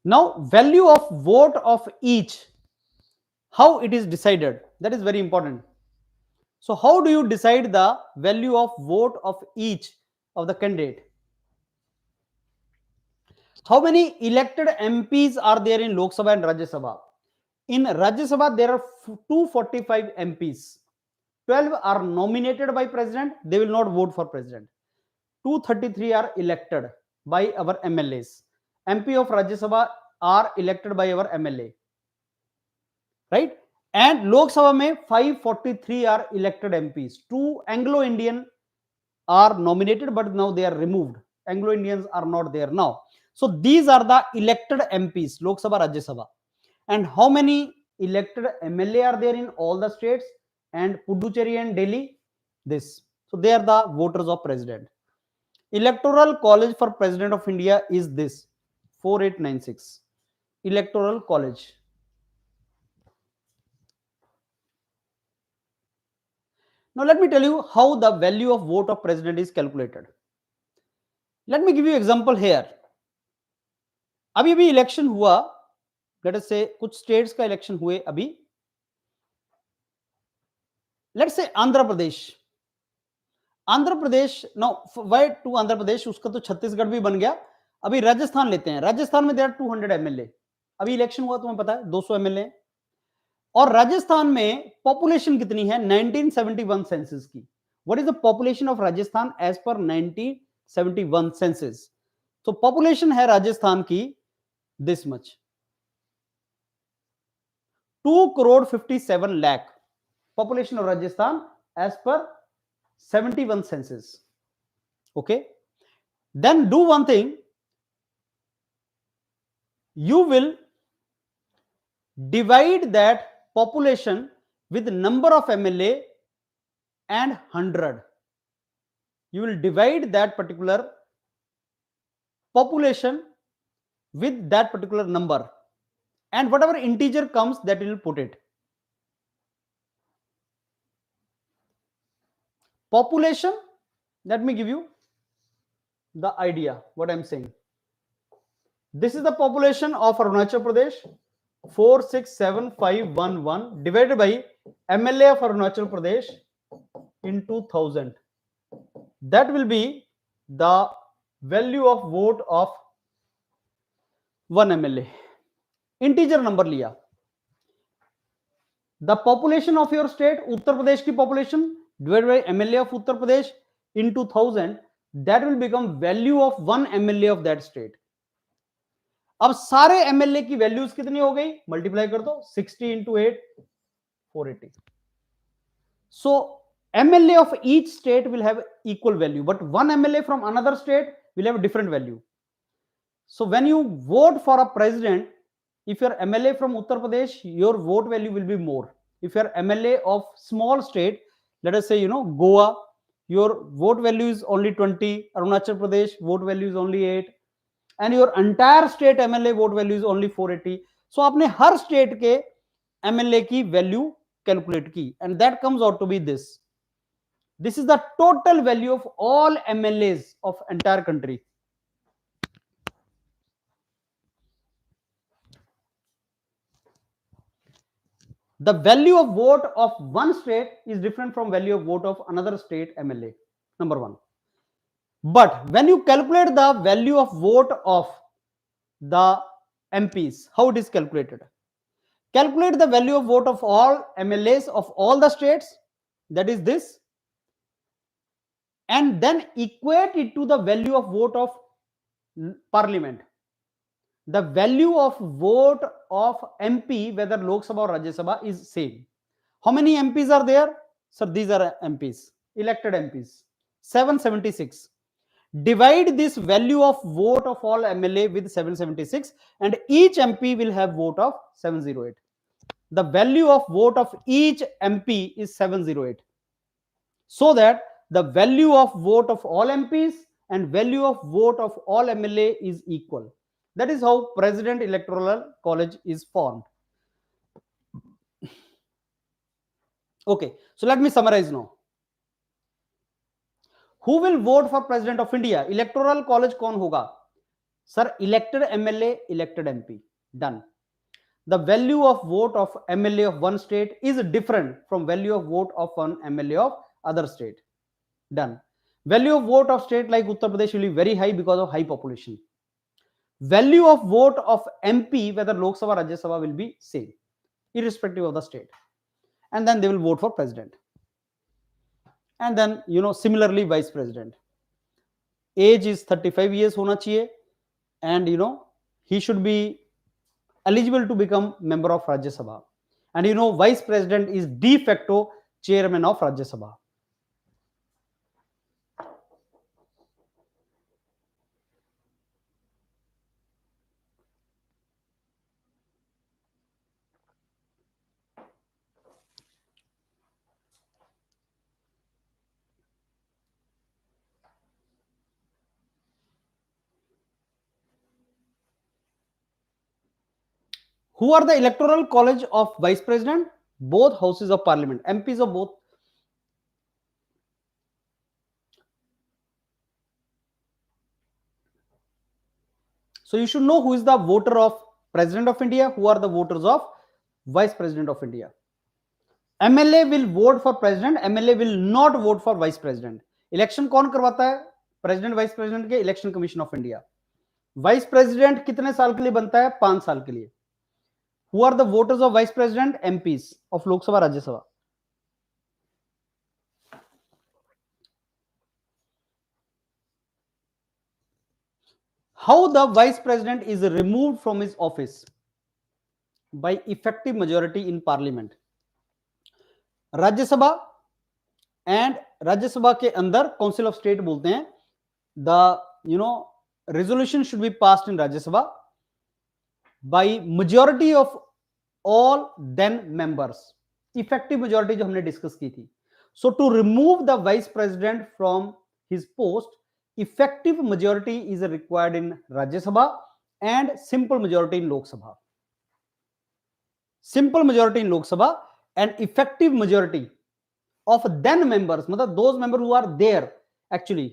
Now, value of vote of each, how it is decided, that is very important. So, how do you decide the value of vote of each of the candidate? How many elected MPs are there in Lok Sabha and Rajya Sabha? In Rajya Sabha, there are 245 MPs. 12 are nominated by president, they will not vote for president. 233 are elected by our MLAs. MP of Rajya Sabha are elected by our MLA. Right? And Lok Sabha mein 543 are elected MPs. 2 Anglo-Indian are nominated, but now they are removed. Anglo-Indians are not there now. So these are the elected MPs, Lok Sabha, Rajya Sabha. And how many elected MLA are there in all the states? And Puducherry and Delhi? This. So they are the voters of president. Electoral college for president of India is this, 4896. Electoral college. Now let me tell you how the value of vote of president is calculated. Let me give you example here. अभी अभी election हुआ, let us से कुछ states का election हुए अभी, let's say Andhra Pradesh. Andhra Pradesh, no why to Andhra Pradesh, उसका तो छत्तीसगढ़ भी बन गया. अभी राजस्थान लेते हैं. राजस्थान में देयर आर 200 एमएलए. अभी इलेक्शन हुआ, तुम्हें पता है 200 एमएलए. और राजस्थान में पॉपुलेशन कितनी है? 1971 सेंसस की. What is the population of Rajasthan as per 1971 census? तो पॉपुलेशन है राजस्थान की this much, 2,57 lakh population of Rajasthan as per 71 census. Okay, then do one thing, you will divide that population with number of MLA and 100. You will divide that particular population with that particular number, and whatever integer comes, that will put it. Population, let me give you the idea what I'm saying. This is the population of Arunachal Pradesh, 467,511 divided by MLA of Arunachal Pradesh in 2000. That will be the value of vote of one MLA. Integer number लिया. The population of your state, Uttar Pradesh की population divided by MLA of Uttar Pradesh in 2000, that will become value of one MLA of that state. अब सारे MLA की values कितनी हो गई? Multiply कर दो, 60 into 8, 480. So MLA of each state will have equal value, but one MLA from another state will have a different value. So when you vote for a president, if you're MLA from Uttar Pradesh, your vote value will be more. If you're MLA of small state, let us say, Goa, your vote value is only 20, Arunachal Pradesh, vote value is only 8, and your entire state MLA vote value is only 480. So आपने हर state के MLA की value calculate की, and that comes out to be this. This is the total value of all MLAs of entire country. the value of vote of one state is different from value of vote of another state MLA, number one. But when you calculate the value of vote of the MPs, how it is calculated? Calculate the value of vote of all MLAs of all the states, that is this, and then equate it to the value of vote of parliament. The value of vote of MP, whether Lok Sabha or Rajya Sabha, is same. How many MPs are there? Sir, these are MPs, elected MPs, 776. Divide this value of vote of all MLA with 776, and each MP will have vote of 708. The value of vote of each MP is 708. So that the value of vote of all MPs and value of vote of all MLA is equal. That is how President Electoral College is formed. Okay, so let me summarize now. Who will vote for President of India? Electoral College कौन होगा? Sir, elected MLA, elected MP. Done. The value of vote of MLA of one state is different from value of vote of one MLA of other state. Done. Value of vote of state like Uttar Pradesh will be very high because of high population. Value of vote of MP, whether Lok Sabha or Rajya Sabha, will be same, irrespective of the state. And then they will vote for president. And then, similarly, vice president. Age is 35 years hona chahiye, and he should be eligible to become member of Rajya Sabha. And vice president is de facto chairman of Rajya Sabha. Who are the electoral college of vice president? Both houses of parliament, MPs of both. So you should know who is the voter of President of India, who are the voters of Vice President of India. MLA will vote for president, MLA will not vote for vice president. Election कौन करवाता है? President vice president के election commission of India. Vice president कितने साल के लिए बनता है? 5 साल के लिए. Who are the voters of vice president? MPs of Lok Sabha, Rajya Sabha. How the vice president is removed from his office? By effective majority in parliament. राज्य सभा एंड राज्य सभा के अंदर काउंसिल ऑफ स्टेट बोलते हैं. The resolution should be passed in Rajya Sabha by majority of all then members. Effective majority जो हमने डिस्कस की थी. So to remove the vice president from his post, effective majority is required in Rajya Sabha and simple majority in Lok Sabha. Simple majority in Lok Sabha and effective majority of then members, matlab those members who are there. Actually,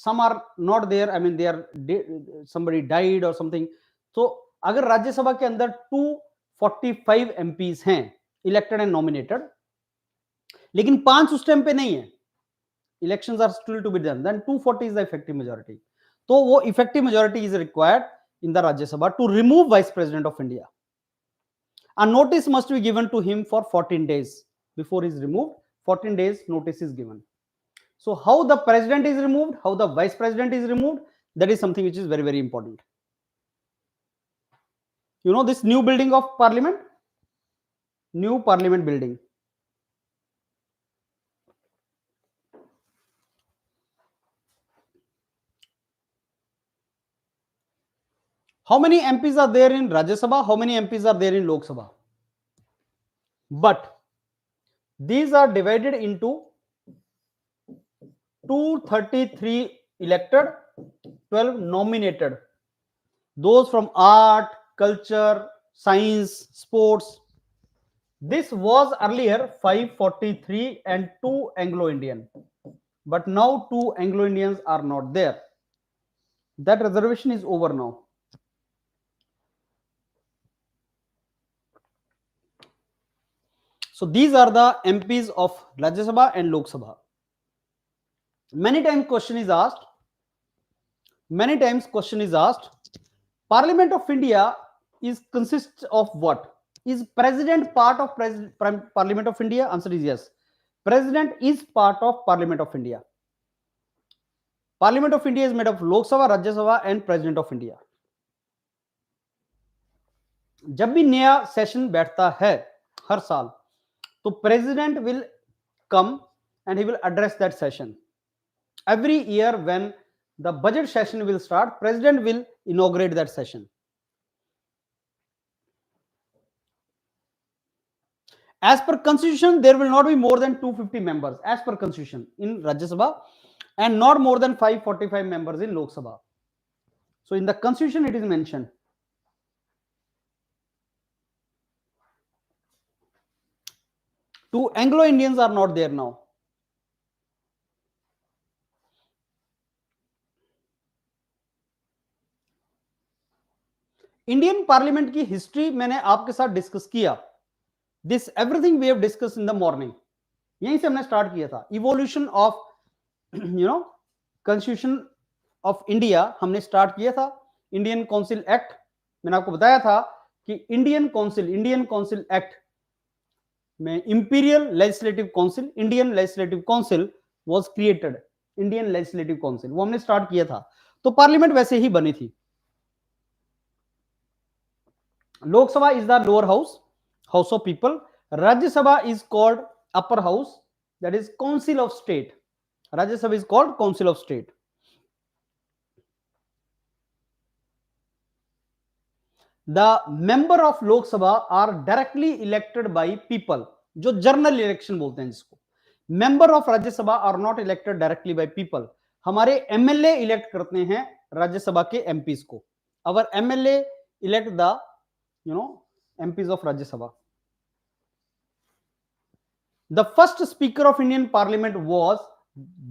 some are not there. I mean, they are somebody died or something. So, अगर राज्य सभा के अंदर 245 MPs हैं elected and nominated, लेकिन 5 उस time पे नहीं है, elections are still to be done, then 240 is the effective majority. तो वो effective majority is required in the Rajya Sabha to remove Vice President of India. A notice must be given to him for 14 days before he is removed. 14 days notice is given. So how the president is removed, how the vice president is removed, that is something which is very, very important. You know this new building of parliament, new parliament building. How many MPs are there in Rajya Sabha? How many MPs are there in Lok Sabha? But these are divided into 233 elected, 12 nominated. Those from art, culture, science, sports. This was earlier 543 and 2 Anglo-Indian. But now 2 Anglo-Indians are not there. That reservation is over now. So these are the MPs of Rajya Sabha and Lok Sabha. Many times question is asked, Parliament of India consists of what? Is President part of Parliament of India? Answer is yes. President is part of Parliament of India. Parliament of India is made of Lok Sabha, Rajya Sabha and President of India. जब भी नया session बैठता है हर साल, तो President will come and he will address that session. Every year when the budget session will start, President will inaugurate that session. As per constitution, there will not be more than 250 members as per constitution in Rajya Sabha and not more than 545 members in Lok Sabha. So in the constitution it is mentioned. Two Anglo-Indians are not there now. Indian parliament की history मैंने आपके साथ discuss किया. This everything we have discuss in the morning. यहीं से हमने start किया था. Evolution of constitution of India हमने स्टार्ट किया था. इंडियन काउंसिल एक्ट मैंने आपको बताया था कि इंडियन काउंसिल एक्ट में imperial legislative council, Indian legislative council was created. Indian legislative council वो हमने स्टार्ट किया था. तो पार्लियामेंट वैसे ही बनी थी. Lok Sabha is the lower house, house of people. Rajya Sabha is called upper house, that is council of state. Rajya Sabha is called council of state. The member of Lok Sabha are directly elected by people, जो general election बोलते हैं जिसको. Member of Rajya Sabha are not elected directly by people. हमारे MLA elect करते हैं राज्य सभा के MPs को. Our MLA elect the MPs of Rajya Sabha. The first speaker of Indian Parliament was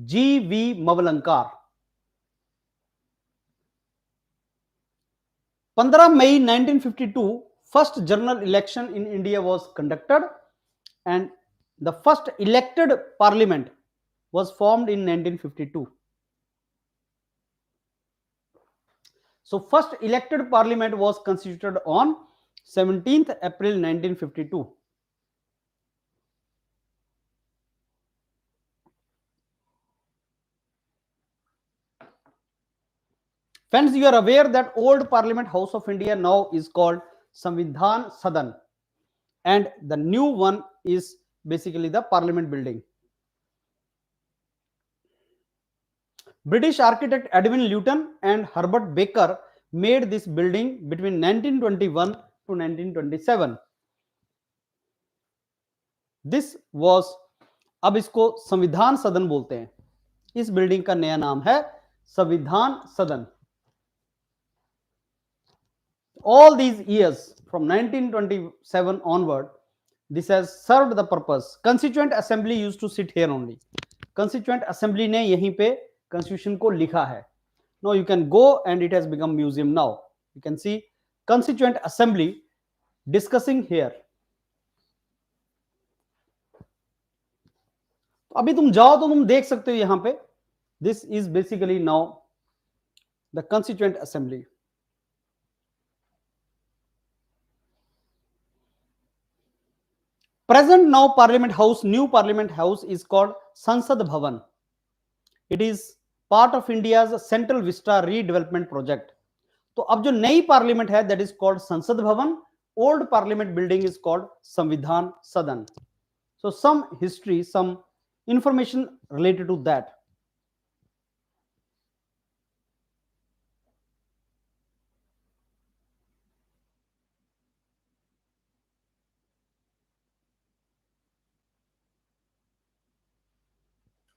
G.V. Mavalankar. 15 May 1952, first general election in India was conducted and the first elected parliament was formed in 1952. So first elected parliament was constituted on 17th April 1952. Friends, you are aware that old Parliament House of India now is called Samvidhan Sadan and the new one is basically the Parliament building. British architect Edwin Luton and Herbert Baker made this building between 1921 to 1927. This was, अब इसको संविधान सदन बोलते हैं. इस building का नया नाम है संविधान सदन. All these years from 1927 onward, this has served the purpose. Constituent Assembly used to sit here only. Constituent Assembly ने यहीं पे Constitution को लिखा है. Now you can go and it has become museum now. You can see Constituent Assembly discussing here. अभी तुम जाओ तो तुम देख सकते हो यहां पे. This is basically now the Constituent Assembly. Present now Parliament House, new Parliament House is called Sansad Bhavan. It is part of India's Central Vista Redevelopment Project. तो अब जो नई पार्लियामेंट है that is called संसद भवन. Old Parliament building is called संविधान सदन. So some history, some information related to that.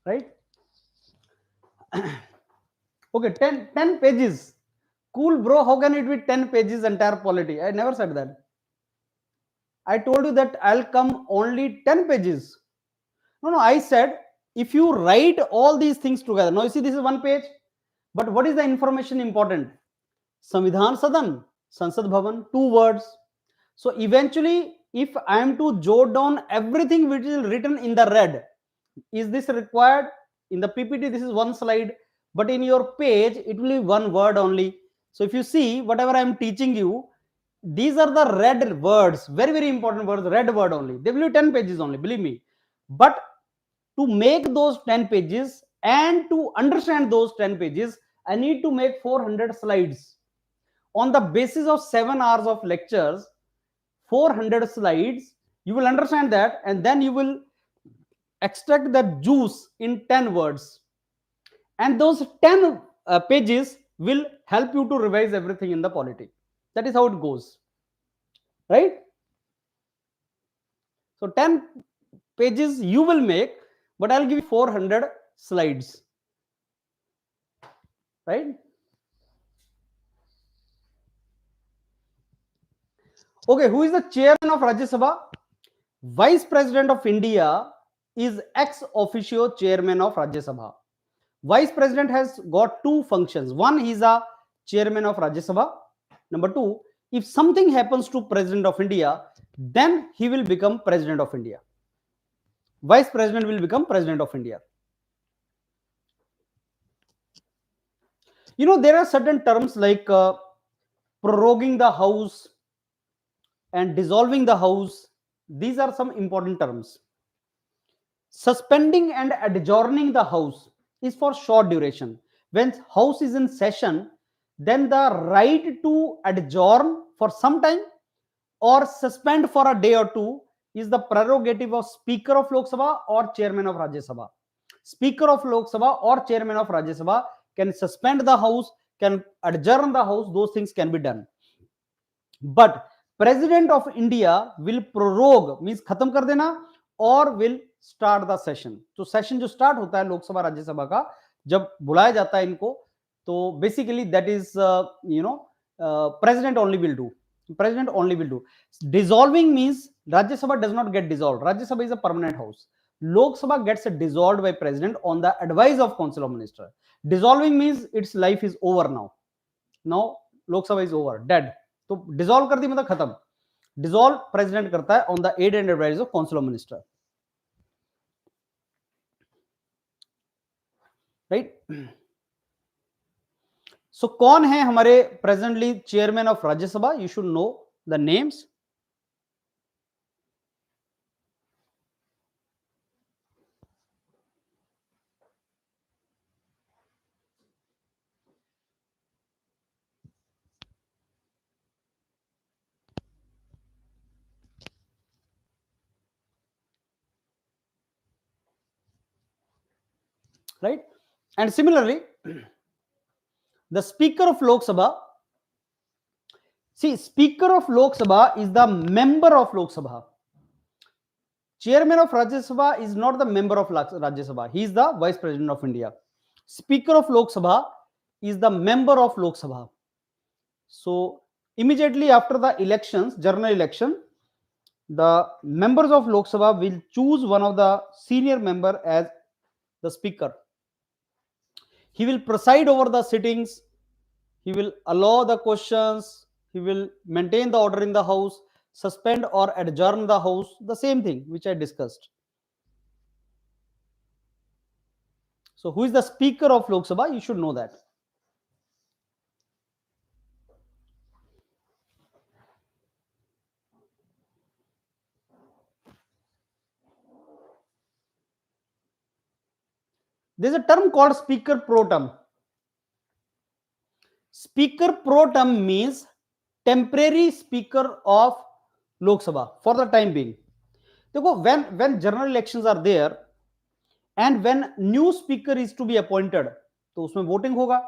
Right? Okay, 10 pages. Cool, bro. How can it be 10 pages entire polity? I never said that. I told you that I'll come only 10 pages. No, I said if you write all these things together. Now you see this is one page. But what is the information important? Samvidhan Sadan, Sansad Bhavan, 2 words. So eventually if I am to jot down everything which is written in the red, is this required? In the PPT, this is one slide, but in your page, it will be one word only. So if you see, whatever I am teaching you, these are the red words, very, very important words, red word only. They will be 10 pages only, believe me. But to make those 10 pages and to understand those 10 pages, I need to make 400 slides. On the basis of 7 hours of lectures, 400 slides, you will understand that, and then you will extract the juice in 10 words. And those 10 pages will help you to revise everything in the polity. That is how it goes. Right? So 10 pages you will make, but I'll give you 400 slides. Right? Okay, who is the chairman of Rajya Sabha? Vice President of India is ex officio chairman of Rajya Sabha. Vice President has got two functions. One, he is a chairman of Rajya Sabha. Number two, if something happens to President of India, then he will become President of India. Vice President will become President of India. You know, there are certain terms like proroguing the House and dissolving the House. These are some important terms. Suspending and adjourning the House is for short duration. When House is in session, then the right to adjourn for some time or suspend for a day or two is the prerogative of Speaker of Lok Sabha or Chairman of Rajya Sabha. Speaker of Lok Sabha or Chairman of Rajya Sabha can suspend the House, can adjourn the House, those things can be done. But President of India will prorogue, means खत्म कर देना, or will start the session. तो session जो start होता है लोकसभा राज्यसभा का, जब बुलाया जाता है इनको, तो basically that is president only will do. President only will do. Dissolving means Rajya Sabha does not get dissolved. Rajya Sabha is a permanent house. Lok Sabha gets dissolved by president on the advice of Council of Minister. Dissolving means its life is over now. Now Lok Sabha is over, dead. तो dissolve कर दी मतलब खत्म. Dissolve president करता है on the add and advice of council of minister. Right. सो कौन है हमारे presently chairman of Rajya Sabha? You should know the names. Right? And similarly, the Speaker of Lok Sabha, see, Speaker of Lok Sabha is the member of Lok Sabha. Chairman of Rajya Sabha is not the member of Rajya Sabha. He is the Vice President of India. Speaker of Lok Sabha is the member of Lok Sabha. So immediately after the elections, general election, the members of Lok Sabha will choose one of the senior member as the speaker. He will preside over the sittings. He will allow the questions. He will maintain the order in the house, suspend or adjourn the house. The same thing which I discussed. So who is the Speaker of Lok Sabha? You should know that. There's a term called Speaker Pro Tem. Speaker Pro Tem means temporary Speaker of Lok Sabha for the time being. देखो, when general elections are there and when new speaker is to be appointed, तो उसमें voting होगा,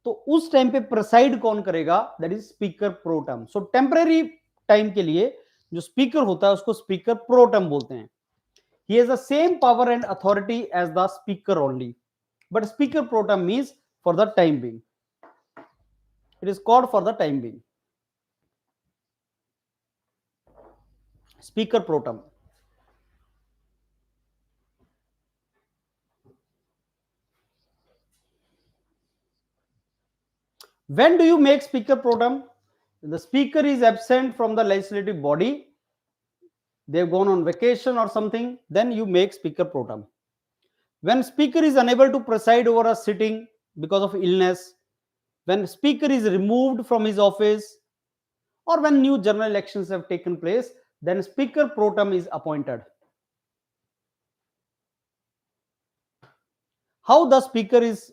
तो उस time पे preside कौन करेगा? That is speaker pro term. So temporary time के लिए जो स्पीकर होता है उसको स्पीकर प्रो टर्म बोलते हैं. He has the same power and authority as the speaker only, but speaker pro tem means for the time being. It is called for the time being. Speaker pro tem. When do you make speaker pro tem? The speaker is absent from the legislative body they've gone on vacation or something, then you make speaker pro tem. When speaker is unable to preside over a sitting because of illness, when speaker is removed from his office, or when new general elections have taken place, then speaker pro tem is appointed. How the speaker is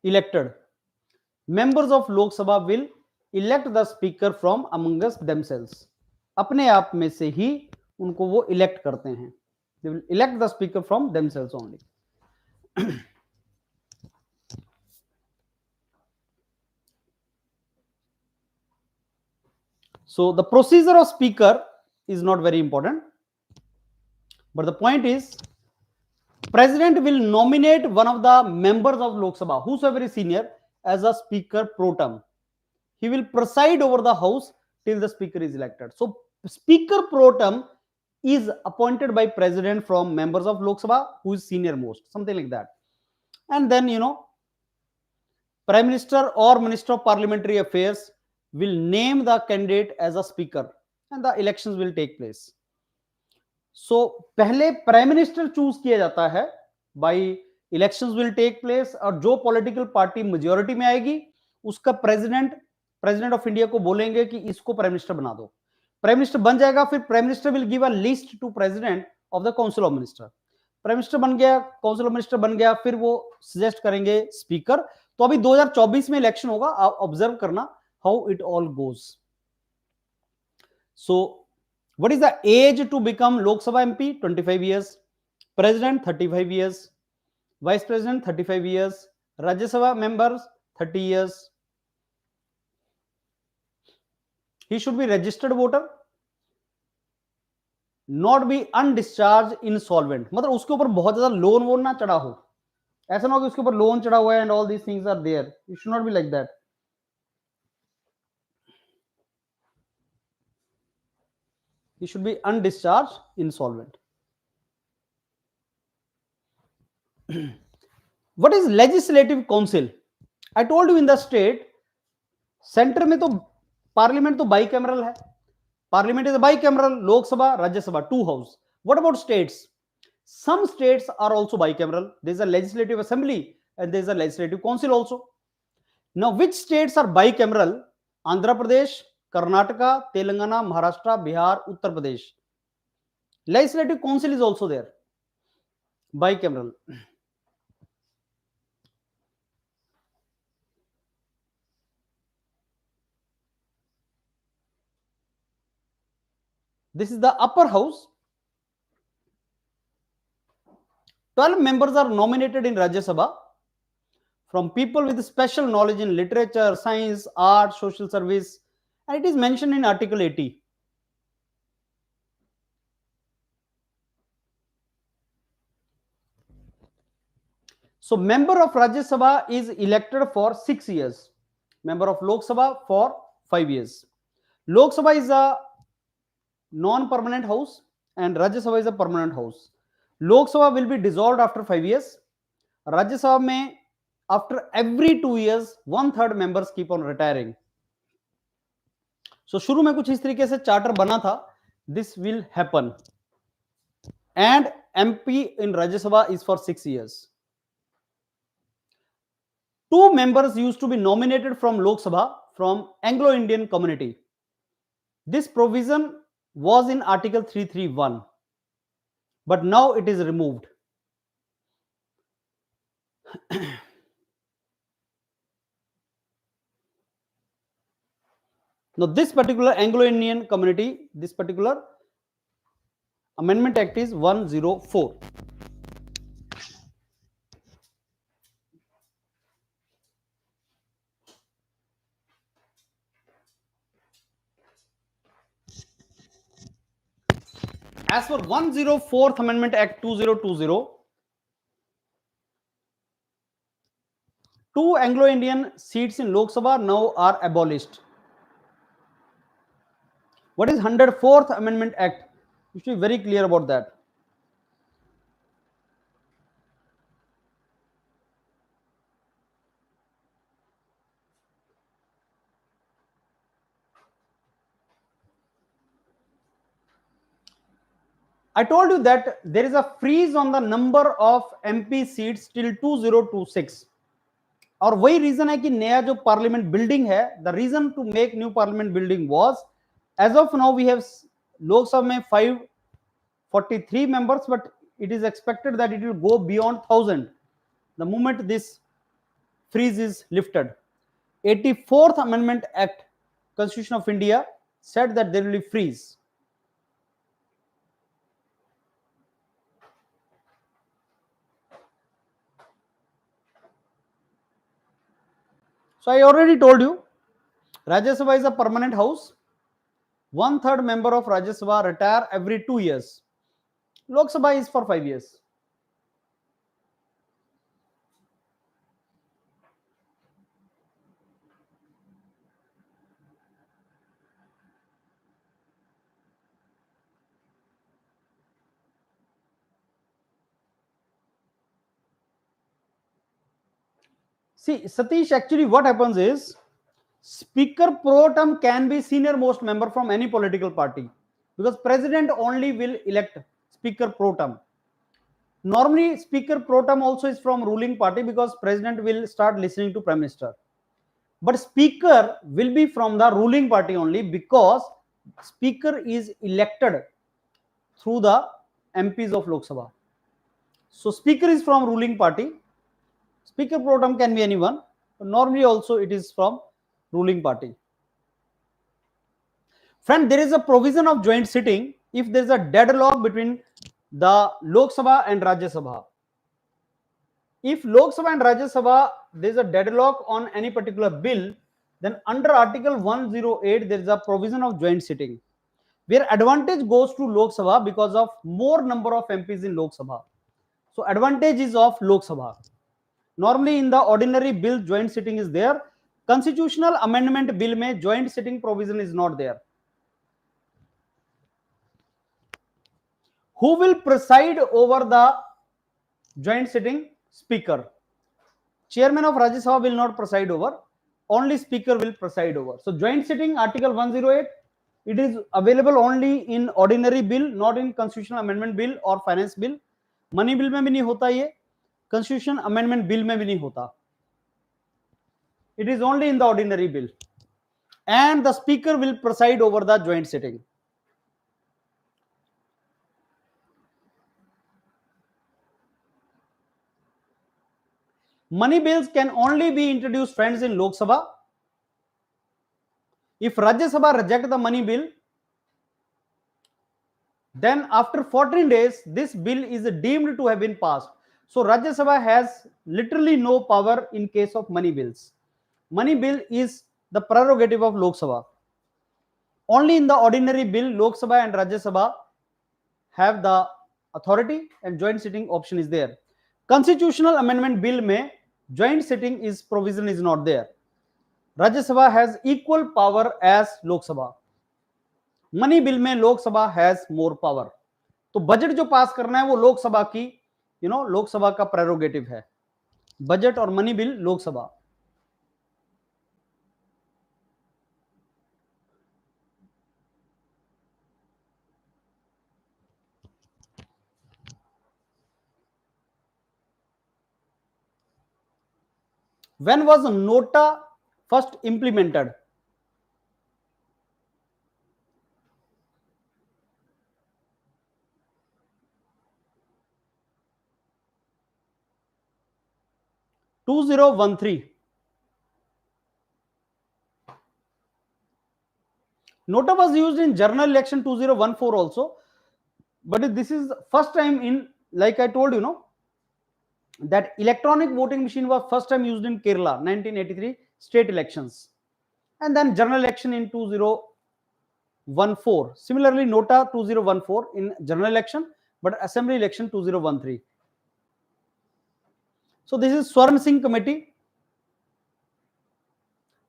elected? Members of Lok Sabha will elect the speaker from amongst themselves. अपने आप में से ही उनको वो elect करते हैं. They will elect the speaker from themselves only. So the procedure of speaker is not very important, but the point is, president will nominate one of the members of Lok Sabha, whosoever is senior, as a speaker pro tem. He will preside over the house till the speaker is elected. So speaker pro tem is appointed by president from members of Lok Sabha who is senior most, something like that. And then, prime minister or minister of parliamentary affairs will name the candidate as a speaker and the elections will take place. So पहले prime minister choose किया जाता है, by elections will take place, और जो political party majority में आएगी उसका president of India को बोलेंगे कि इसको प्राइम मिनिस्टर बना दो. प्राइम मिनिस्टर बन जाएगा, फिर prime minister will give a list to president of the council of minister. Prime minister बन गया, काउंसिल ऑफ मिनिस्टर बन गया, फिर वो सजेस्ट करेंगे स्पीकर. तो अभी 2024 में इलेक्शन होगा, आप ऑब्जर्व करना how it all goes. So what is the age to become Lok Sabha MP? 25 years. President 35 years. Vice President 35 years. Rajya Sabha members 30 years. He should be registered voter. Not be undischarged insolvent. मतलब उसके ऊपर बहुत ज्यादा loan वोन ना चढ़ा हो. ऐसा ना हो कि उसके ऊपर लोन चढ़ा हुआ है and all these things are there. It should not be like that. He should be undischarged insolvent. What is legislative council? I told you in the state, centre में तो पार्लियामेंट तो बाइकैमरल है. Parliament is bicameral. Lok Sabha, Rajya Sabha, two house. What about states? Some states are also bicameral. There is a legislative assembly and there is a legislative council also. Now, which states are bicameral? Andhra Pradesh, Karnataka, Telangana, Maharashtra, Bihar, Uttar Pradesh. Legislative council is also there. Bicameral. This is the upper house. 12 members are nominated in Rajya Sabha from people with special knowledge in literature, science, art, social service, and it is mentioned in Article 80. So member of Rajya Sabha is elected for 6 years. Member of Lok Sabha for 5 years. Lok Sabha is a non-permanent house and Rajya Sabha is a permanent house. Lok Sabha will be dissolved after 5 years. Rajya Sabha में after every 2 years 1/3 members keep on retiring. So शुरू में कुछ इस तरीके से charter बना था. This will happen. And MP in Rajya Sabha is for 6 years. 2 members used to be nominated from Lok Sabha from Anglo-Indian community. This provision was in Article 331, but now it is removed. Now, this particular Anglo-Indian community, this particular Amendment Act is 104. As for 104th Amendment Act 2020, 2 Anglo-Indian seats in Lok Sabha now are abolished. What is 104th Amendment Act? You should be very clear about that. I told you that there is a freeze on the number of MP seats till 2026. और वही reason है कि नया जो parliament building है, the reason to make new parliament building was as of now we have Lok Sabha में 543 members, but it is expected that it will go beyond 1000 the moment this freeze is lifted. 84th Amendment Act, Constitution of India, said that there will be freeze. So I already told you, Rajya Sabha is a permanent house. 1/3 member of Rajya Sabha retire every 2 years. Lok Sabha is for 5 years. See, Satish, actually what happens is, Speaker pro tem can be senior most member from any political party, because President only will elect Speaker pro tem. Normally, Speaker pro tem also is from ruling party, because President will start listening to Prime Minister. But Speaker will be from the ruling party only, because Speaker is elected through the MPs of Lok Sabha. So Speaker is from ruling party. Speaker pro tem can be anyone. Normally also it is from ruling party. Friend, there is a provision of joint sitting if there is a deadlock between the Lok Sabha and Rajya Sabha. If Lok Sabha and Rajya Sabha there is a deadlock on any particular bill, then under Article 108 there is a provision of joint sitting, where advantage goes to Lok Sabha because of more number of MPs in Lok Sabha. So advantage is of Lok Sabha. Normally in the ordinary bill joint sitting is there. Constitutional amendment bill में joint sitting provision is not there. Who will preside over the joint sitting? Speaker. Chairman of Rajya Sabha will not preside over. Only Speaker will preside over. So joint sitting, Article 108, it is available only in ordinary bill, not in constitutional amendment bill or finance bill. Money bill में भी नहीं होता ये. Constitution amendment bill में भी नहीं होता. It is only in the ordinary bill. And the Speaker will preside over the joint sitting. Money bills can only be introduced, friends, in Lok Sabha. If Rajya Sabha reject the money bill, then after 14 days, this bill is deemed to have been passed. So Rajya Sabha has literally no power in case of money bills. Money bill is the prerogative of Lok Sabha. Only in the ordinary bill, Lok Sabha and Rajya Sabha have the authority, and joint sitting option is there. Constitutional amendment bill में joint sitting is provision is not there. Rajya Sabha has equal power as Lok Sabha. Money bill में Lok Sabha has more power. तो budget जो पास करना है वो लोक सभा की, लोक सभा का प्रेरोगेटिव है. बजट और मनी बिल लोक सभा. When was Nota first implemented? (2013). Nota was used in general election 2014 also, but this is first time in, like I told you, that electronic voting machine was first time used in Kerala 1983 state elections, and then general election in 2014. Similarly, Nota 2014 in general election, but assembly election 2013. So this is Swarn Singh committee.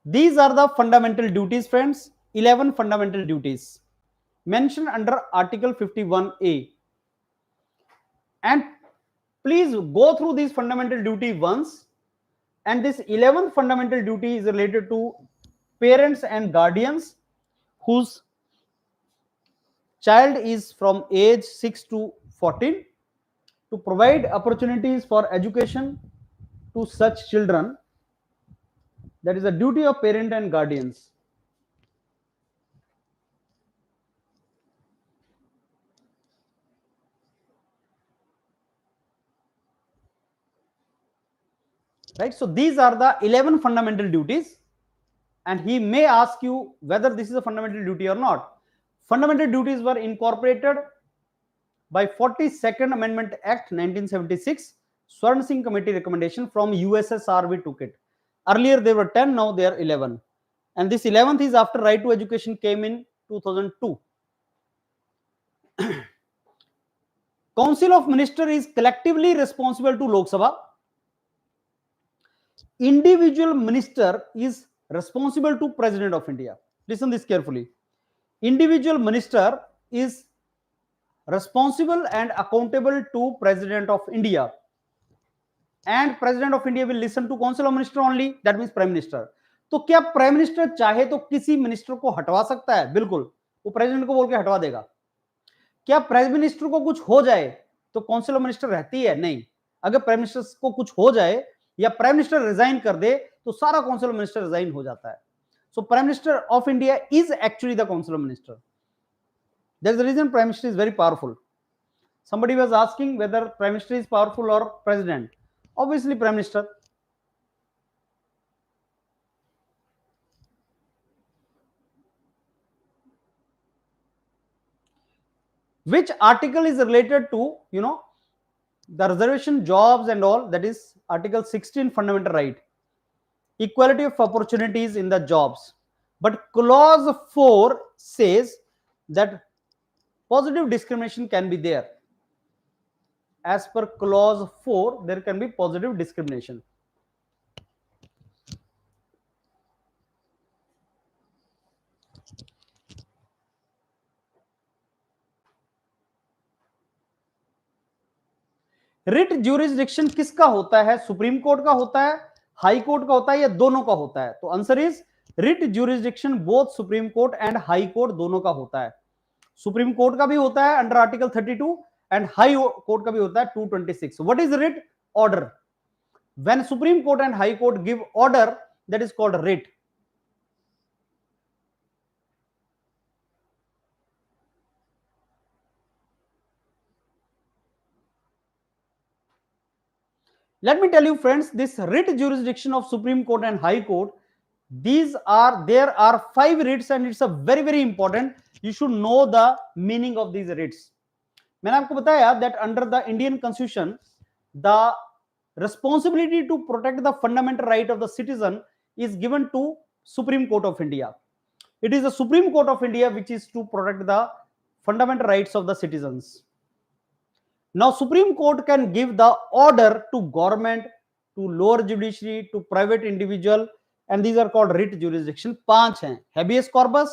These are the fundamental duties, friends. 11 fundamental duties mentioned under Article 51A. And please go through these fundamental duty once. And this 11th fundamental duty is related to parents and guardians whose child is from age 6 to 14, to provide opportunities for education to such children. That is the duty of parent and guardians. Right? So these are the 11 fundamental duties, and he may ask you whether this is a fundamental duty or not. Fundamental duties were incorporated by 42nd Amendment Act 1976, Swarn Singh Committee recommendation. From USSR we took it. Earlier there were 10, now they are 11. And this 11th is after right to education came in 2002. Council of Ministers is collectively responsible to Lok Sabha. Individual minister is responsible to President of India. Listen this carefully. Individual minister is responsible and accountable to President of India, and President of India will listen to Council of Minister only, that means Prime Minister. तो क्या prime minister चाहे तो किसी minister को हटवा सकता है? बिल्कुल, वो प्रेसिडेंट को बोल के हटवा देगा. क्या प्राइम मिनिस्टर को कुछ हो जाए तो काउंसिल ऑफ मिनिस्टर रहती है? नहीं. अगर प्राइम मिनिस्टर को कुछ हो जाए या प्राइम मिनिस्टर रिजाइन कर दे तो सारा काउंसिल ऑफ मिनिस्टर रिजाइन हो जाता है. So prime minister of India is actually the council of minister. That's the reason Prime Minister is very powerful. Somebody was asking whether Prime Minister is powerful or President. Obviously, Prime Minister. Which article is related to, the reservation jobs and all? That is Article 16, fundamental right. Equality of opportunities in the jobs. But Clause 4 says that positive discrimination can be there. As per Clause 4, there can be positive discrimination. Writ jurisdiction किसका होता है? Supreme court का होता है, high court का होता है, या दोनों का होता है? तो answer is writ jurisdiction both supreme court and high court दोनों का होता है. सुप्रीम कोर्ट का भी होता है under article 32 and high court का भी होता है 226. What is writ? Order. When supreme court and high court give order, that is called writ. Let me tell you, friends, this writ jurisdiction of Supreme Court and High Court, there are 5 writs, and it's a very, very important. You should know the meaning of these writs. मैंने आपको बताया that under the Indian Constitution, the responsibility to protect the fundamental right of the citizen is given to Supreme Court of India. It is the Supreme Court of India which is to protect the fundamental rights of the citizens. Now, Supreme Court can give the order to government, to lower judiciary, to private individual, and these are called writ jurisdiction. 5 हैं: habeas corpus,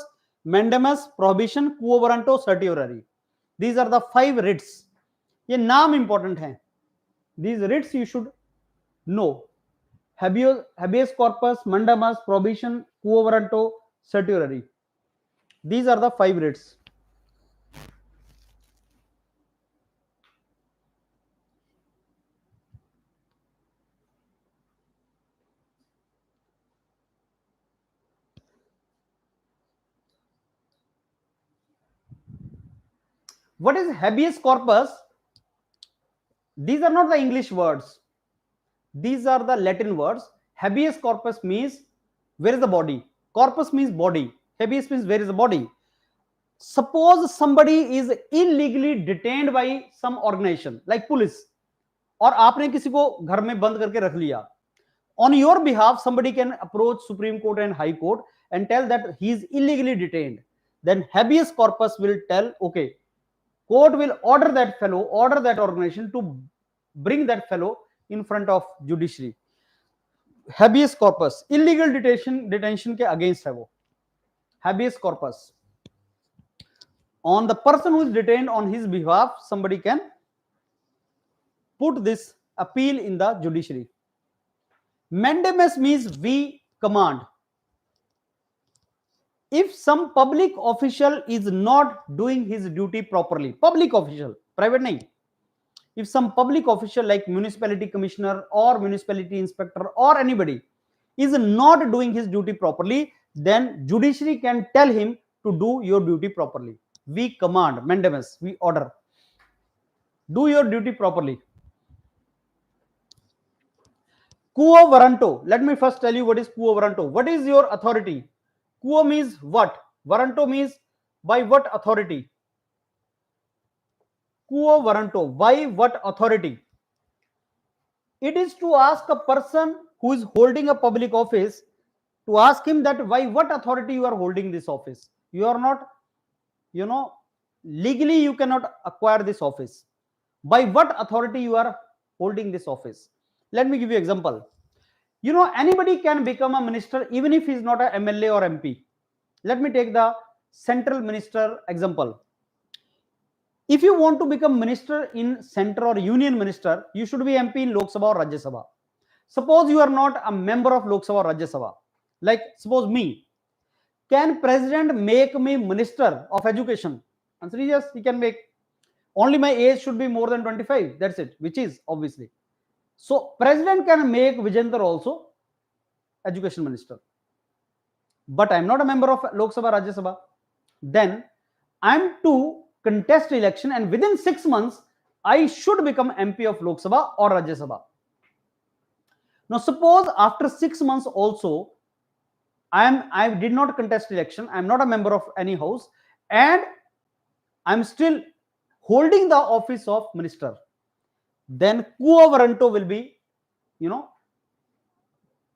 mandamus, prohibition, quo warranto, certiorari. These are the 5 writs. ये नाम important हैं. These writs you should know: habeas corpus, mandamus, prohibition, quo warranto, certiorari. These are the 5 writs. What is habeas corpus? These are not the English words. These are the Latin words. Habeas corpus means where is the body. Corpus means body. Habeas means where is the body. Suppose somebody is illegally detained by some organization like police, और आपने किसी को घर में बंद करके रख लिया. On your behalf, somebody can approach Supreme Court and High Court and tell that he is illegally detained. Then habeas corpus will tell, okay, court will order that fellow, order that organization to bring that fellow in front of judiciary. Habeas corpus, illegal detention के against है वो. Habeas corpus. On the person who is detained, on his behalf, somebody can put this appeal in the judiciary. Mandamus means we command. if some public official is not doing his duty properly, public official, private nahi, if some public official like municipality commissioner or municipality inspector or anybody is not doing his duty properly, then judiciary can tell him to do your duty properly. We command, mandamus, we order, do your duty properly. Quo warranto, let me first tell you what is quo warranto. What is your authority? Quo means what, warranto means by what authority. Quo warranto, by what authority? It is to ask a person who is holding a public office, to ask him that by what authority you are holding this office. You are not, you know, legally you cannot acquire this office. By what authority you are holding this office? Let me give you example. You know, anybody can become a minister even if he is not a MLA or MP. Let me take the central minister example. If you want to become minister in center or union minister, you should be MP in Lok Sabha or Rajya Sabha. Suppose you are not a member of Lok Sabha or Rajya Sabha, like suppose me, can president make me minister of education? Answer is yes, he can make. Only my age should be more than 25, that's it, which is obviously. So president can make Vijayendra also education minister, but I am not a member of Lok Sabha, Rajya Sabha. Then I am to contest election, and within 6 months I should become MP of Lok Sabha or Rajya Sabha. Now suppose after 6 months also I did not contest election, I am not a member of any house, and I am still holding the office of minister, then quo warranto will be, you know,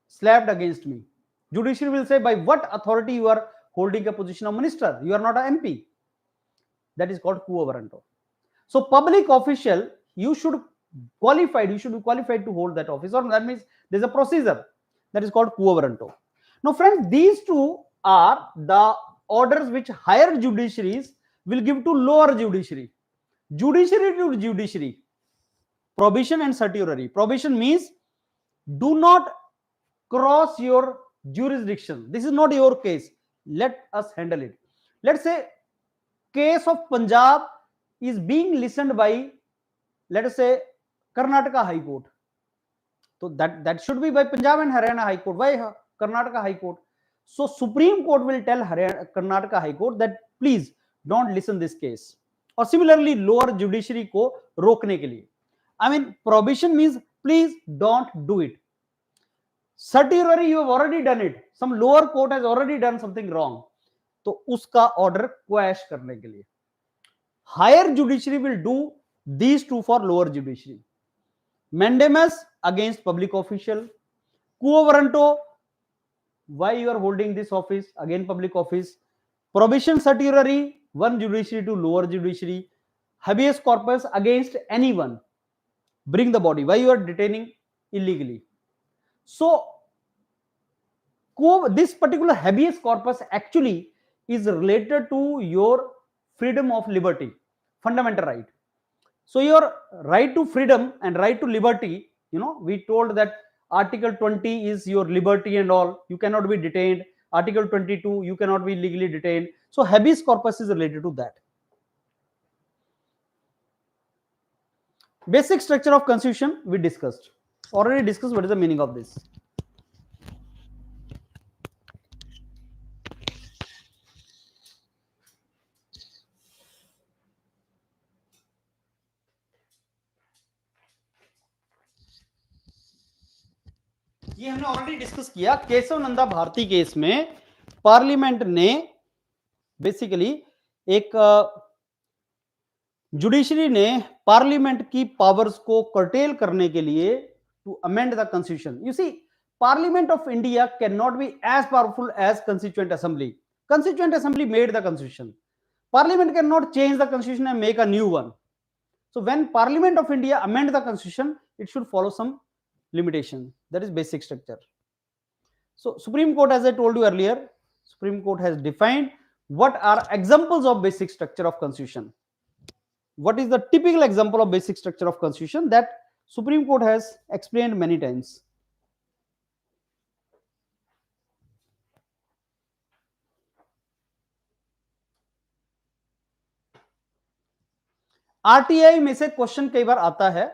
slapped against me. Judiciary will say, by what authority you are holding a position of minister? You are not an MP. That is called quo warranto. So public official, you should be qualified to hold that office, or that means there's a procedure that is called quo warranto. Now friends, these two are the orders which higher judiciaries will give to lower judiciary. Judiciary to judiciary, probation and certiorari. Probation means do not cross your jurisdiction. This is not your case, let us handle it. Let's say case of Punjab is being listened by, let us say, Karnataka High Court. So that should be by Punjab and Haryana High Court. Why Karnataka High Court? So Supreme Court will tell Karnataka High Court that please don't listen this case. Or similarly lower judiciary को रोकने के लिए. I mean probation means please don't do it. Certiorari you have already done it. Some lower court has already done something wrong. तो उसका order quash करने के लिए. Higher judiciary will do these two for lower judiciary. Mandamus against public official. Quo warranto, why you are holding this office? Again public office. Probation certiorari, one judiciary to lower judiciary. Habeas corpus against anyone. Bring the body. Why you are detaining illegally? So this particular habeas corpus actually is related to your freedom of liberty, fundamental right. So your right to freedom and right to liberty, you know, we told that Article 20 is your liberty and all, you cannot be detained. Article 22, you cannot be legally detained. So habeas corpus is related to that. Basic structure of constitution we discussed. Already discussed what is the meaning of this. ये हमने already discuss किया. Keshav Nanda Bharati case में parliament ने basically एक judiciary ने parliament की powers को curtail करने के लिए to amend the constitution. You see parliament of India can not be as powerful as constituent assembly. Constituent assembly made the constitution. Parliament cannot change the constitution and make a new one. So when Parliament of India amend the constitution, it should follow some limitation. That is basic structure. So Supreme Court, as I told you earlier, Supreme Court has defined what are examples of basic structure of constitution. What is the typical example of basic structure of constitution that Supreme Court has explained many times. RTI में से question कई बार आता है,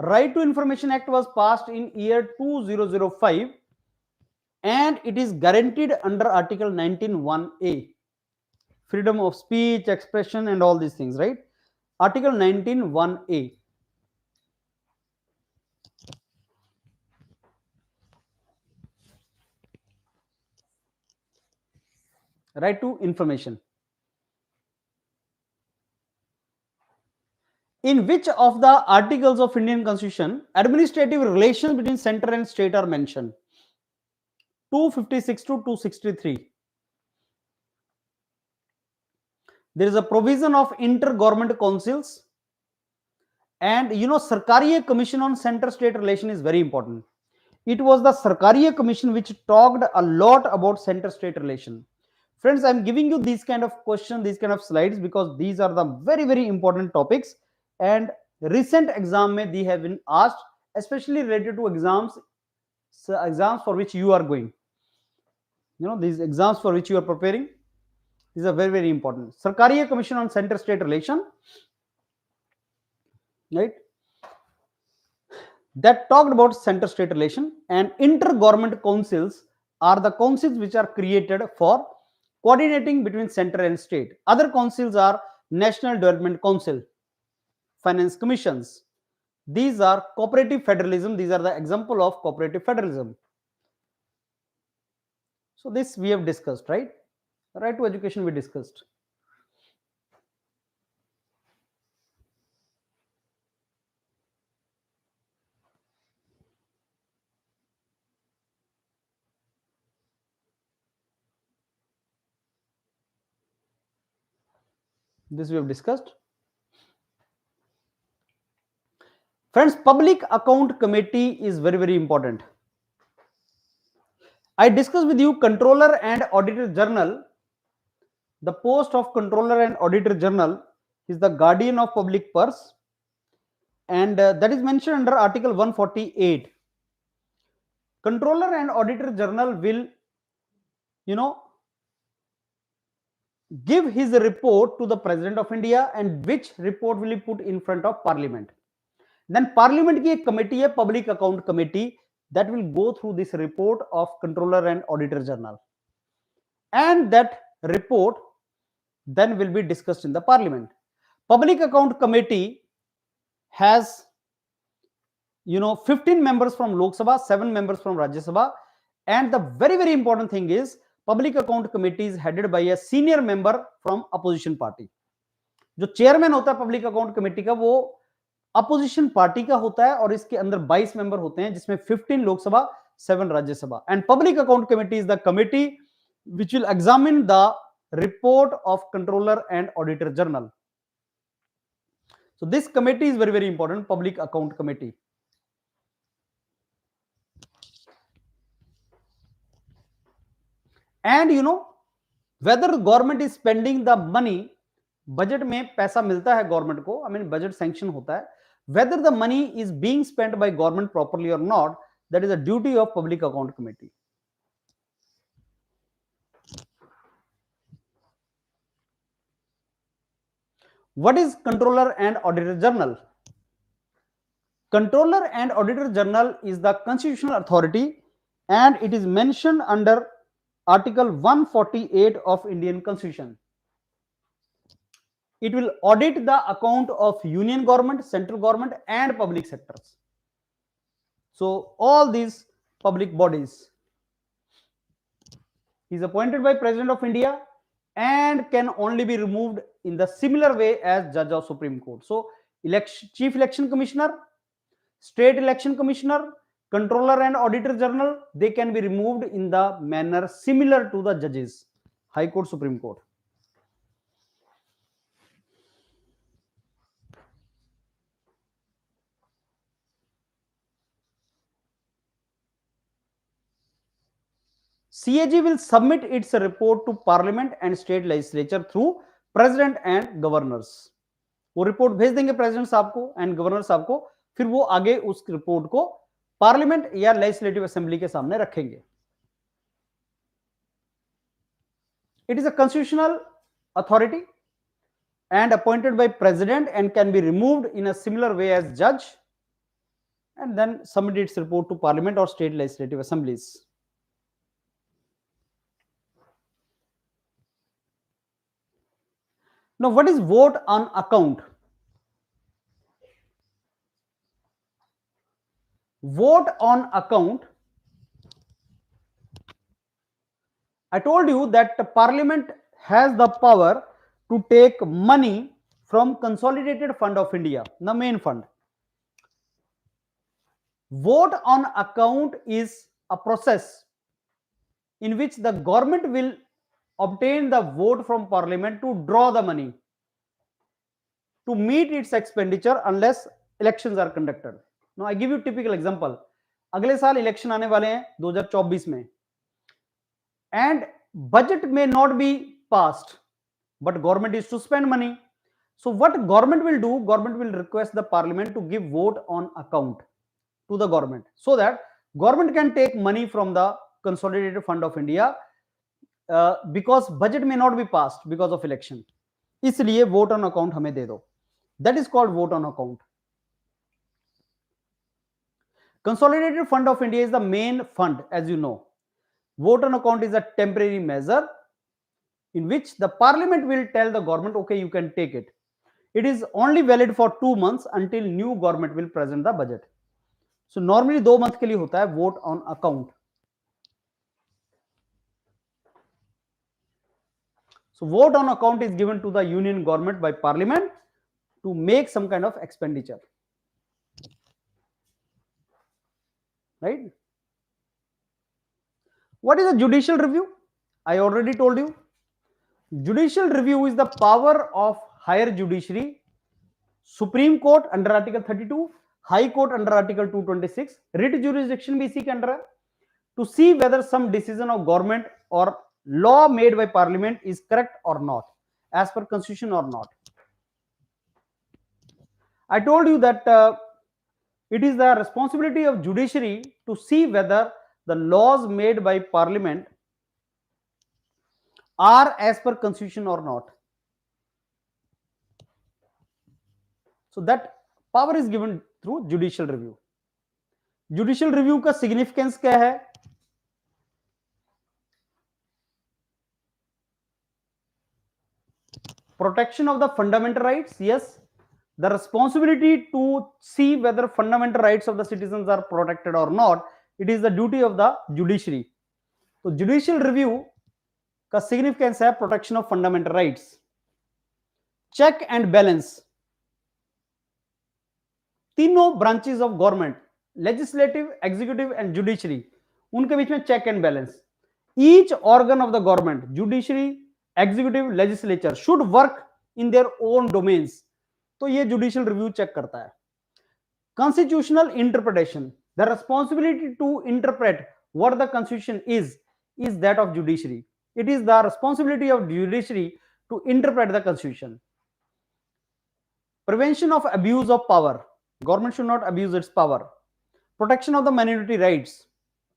right to information act was passed in year 2005 and it is guaranteed under article 19(1)(a), freedom of speech, expression and all these things, right? Article 19(1)(a), right to information. In which of the articles of Indian Constitution administrative relations between center and state are mentioned? 256 to 263. There is a provision of inter-government councils, and Sarkariya Commission on Center-State Relation is very important. It was the Sarkariya Commission which talked a lot about center-state relation. Friends, I'm giving you these kind of questions, these kind of slides, because these are the very, very important topics, and recent exam may they have been asked, especially related to exams for which you are going. These exams for which you are preparing, these are very, very important. Sarkariya Commission on Center-State Relation, right? That talked about center-state relation, and inter-government councils are the councils which are created for coordinating between center and state. Other councils are National Development Council, Finance Commissions. These are cooperative federalism. These are the example of cooperative federalism. So this we have discussed, right? Right to education we discussed. This we have discussed. Friends, Public Account Committee is very, very important. I discussed with you Controller and Auditor General. The post of Controller and Auditor General is the guardian of public purse, and that is mentioned under Article 148. Controller and Auditor General will, give his report to the President of India, and which report will he put in front of Parliament. Then Parliament की एक committee है, Public Account Committee, that will go through this report of Controller and Auditor General, and that report then will be discussed in the Parliament. Public Account Committee has 15 members from Lok Sabha, 7 members from Rajya Sabha, and the very, very important thing is Public Account Committee is headed by a senior member from opposition party. जो chairman होता है public account committee का, वो opposition party का होता है, और इसके अंदर 22 मेंबर होते हैं, जिसमें 15 Lok Sabha, 7 Rajya Sabha. And public account committee is the committee which will examine the report of Controller and Auditor General. So this committee is very, very important, Public Account Committee. And whether government is spending the money, budget में पैसा मिलता है government को, I mean budget sanction होता है, whether the money is being spent by government properly or not, that is a duty of Public Account Committee. What is Controller and Auditor General? Controller and Auditor General is the constitutional authority, and it is mentioned under Article 148 of Indian Constitution. It will audit the account of union government, central government, and public sectors. So all these public bodies. He is appointed by President of India and can only be removed in the similar way as Judge of Supreme Court. So Chief Election Commissioner, State Election Commissioner, Controller and Auditor General, they can be removed in the manner similar to the judges, High Court, Supreme Court. CAG will submit its report to Parliament and State Legislature through President and Governors. वो report भेज देंगे president साहब को and governor साहब को, फिर वो आगे उस रिपोर्ट को पार्लियामेंट या लेजिस्लेटिव असेंबली के सामने रखेंगे. It is a constitutional authority and appointed by president and can be removed in a similar way as judge, and then submit its report to parliament or state legislative assemblies. Now, what is vote on account? Vote on account, I told you that the parliament has the power to take money from consolidated fund of India, the main fund. Vote on account is a process in which the government will obtain the vote from parliament to draw the money to meet its expenditure unless elections are conducted. Now I give you typical example. अगले साल election आने वाले हैं 2024 में, and budget may not be passed, but government is to spend money. So what government will do? Government will request the parliament to give vote on account to the government, so that government can take money from the consolidated fund of India, because budget may not be passed because of election. इसलिए vote on account हमें दे दो. That is called vote on account. Consolidated fund of India is the main fund, as you know. Vote on account is a temporary measure in which the parliament will tell the government, okay, you can take it. It is only valid for 2 months until new government will present the budget. So normally 2 month के लिए होता है vote on account. So vote on account is given to the union government by parliament to make some kind of expenditure. Right? What is a judicial review? I already told you. Judicial review is the power of higher judiciary, Supreme Court under Article 32, High Court under Article 226, writ jurisdiction भी इसी के अंदर है, to see whether some decision of government or law made by parliament is correct or not, as per constitution or not. I told you that it is the responsibility of judiciary to see whether the laws made by parliament are as per constitution or not. So that power is given through judicial review. Judicial review का significance क्या है? Protection of the fundamental rights, yes. The responsibility to see whether fundamental rights of the citizens are protected or not, it is the duty of the judiciary. So judicial review का significance है protection of fundamental rights. Check and balance. तीनों branches of government, legislative, executive and judiciary, उनके बीच में check and balance. Each organ of the government, judiciary, executive, legislature, should work in their own domains. तो ये judicial review check करता है. Constitutional interpretation. The responsibility to interpret what the constitution is that of judiciary. It is the responsibility of judiciary to interpret the constitution. Prevention of abuse of power. Government should not abuse its power. Protection of the minority rights.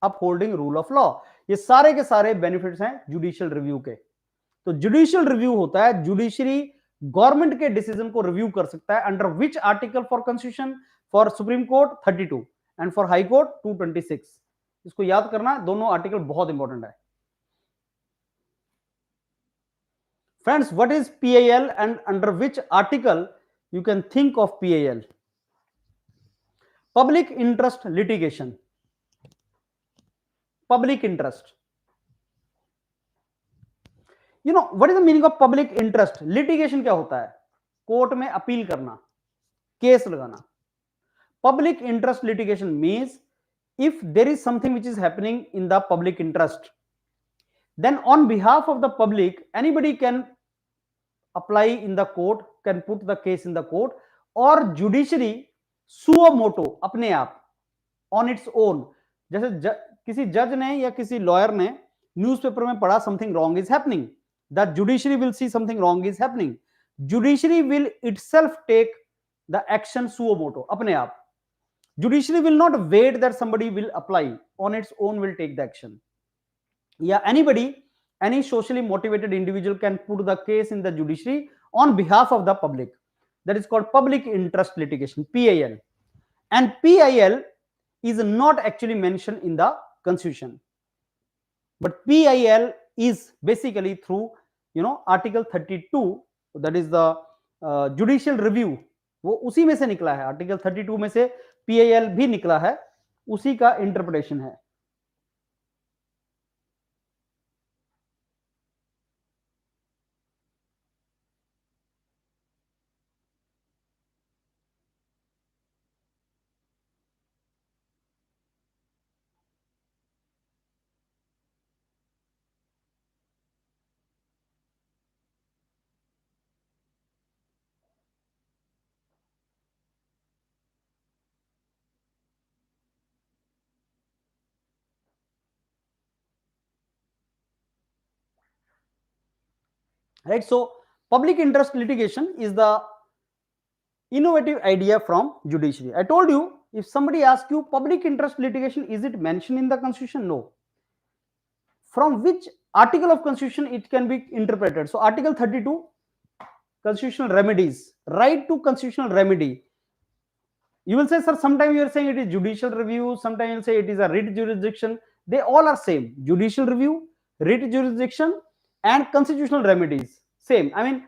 Upholding rule of law. ये सारे के सारे benefits हैं judicial review के. तो judicial review होता है judiciary government के डिसीजन को रिव्यू कर सकता है under which article for constitution, for supreme court 32 and for high court 226. इसको याद करना, दोनों आर्टिकल बहुत इंपॉर्टेंट है. Friends, what is PIL and under which article you can think of PIL? Public interest litigation. Public interest, you know what is the meaning of public interest? litigation क्या होता है? Court में appeal करना, case लगाना. Public interest litigation means if there is something which is happening in the public interest, then on behalf of the public anybody can apply in the court, can put the case in the court, or judiciary suo moto अपने आप on its own. जैसे किसी जज ने या किसी lawyer ने newspaper में पढ़ा something wrong is happening, that judiciary will see something wrong is happening, judiciary will itself take the action suo moto अपने आप. Judiciary will not wait that somebody will apply, on its own will take the action. Yeah, anybody, any socially motivated individual can put the case in the judiciary on behalf of the public. That is called public interest litigation, PIL. And PIL is not actually mentioned in the constitution, but PIL is basically through article 32, that is the judicial review, वो उसी में से निकला है, article 32 में से PIL भी निकला है, उसी का इंटरप्रिटेशन है. Right, so public interest litigation is the innovative idea from judiciary. I told you, if somebody asks you public interest litigation, is it mentioned in the constitution? No. From which article of constitution it can be interpreted? So article 32, constitutional remedies, right to constitutional remedy. You will say, sir, sometimes you are saying it is judicial review, sometimes you will say it is a writ jurisdiction. They all are same: judicial review, writ jurisdiction, and constitutional remedies. Same. I mean,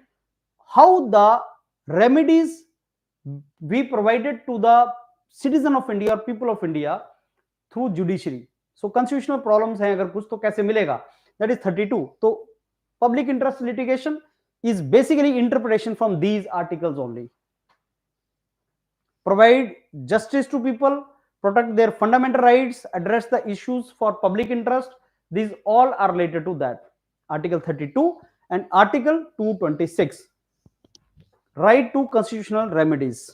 how the remedies be provided to the citizen of India or people of India through judiciary. So constitutional problems हैं अगर कुछ तो कैसे मिलेगा? That is 32. तो public interest litigation is basically interpretation from these articles only. Provide justice to people, protect their fundamental rights, address the issues for public interest. These all are related to that. Article 32 and Article 226. Right to constitutional remedies.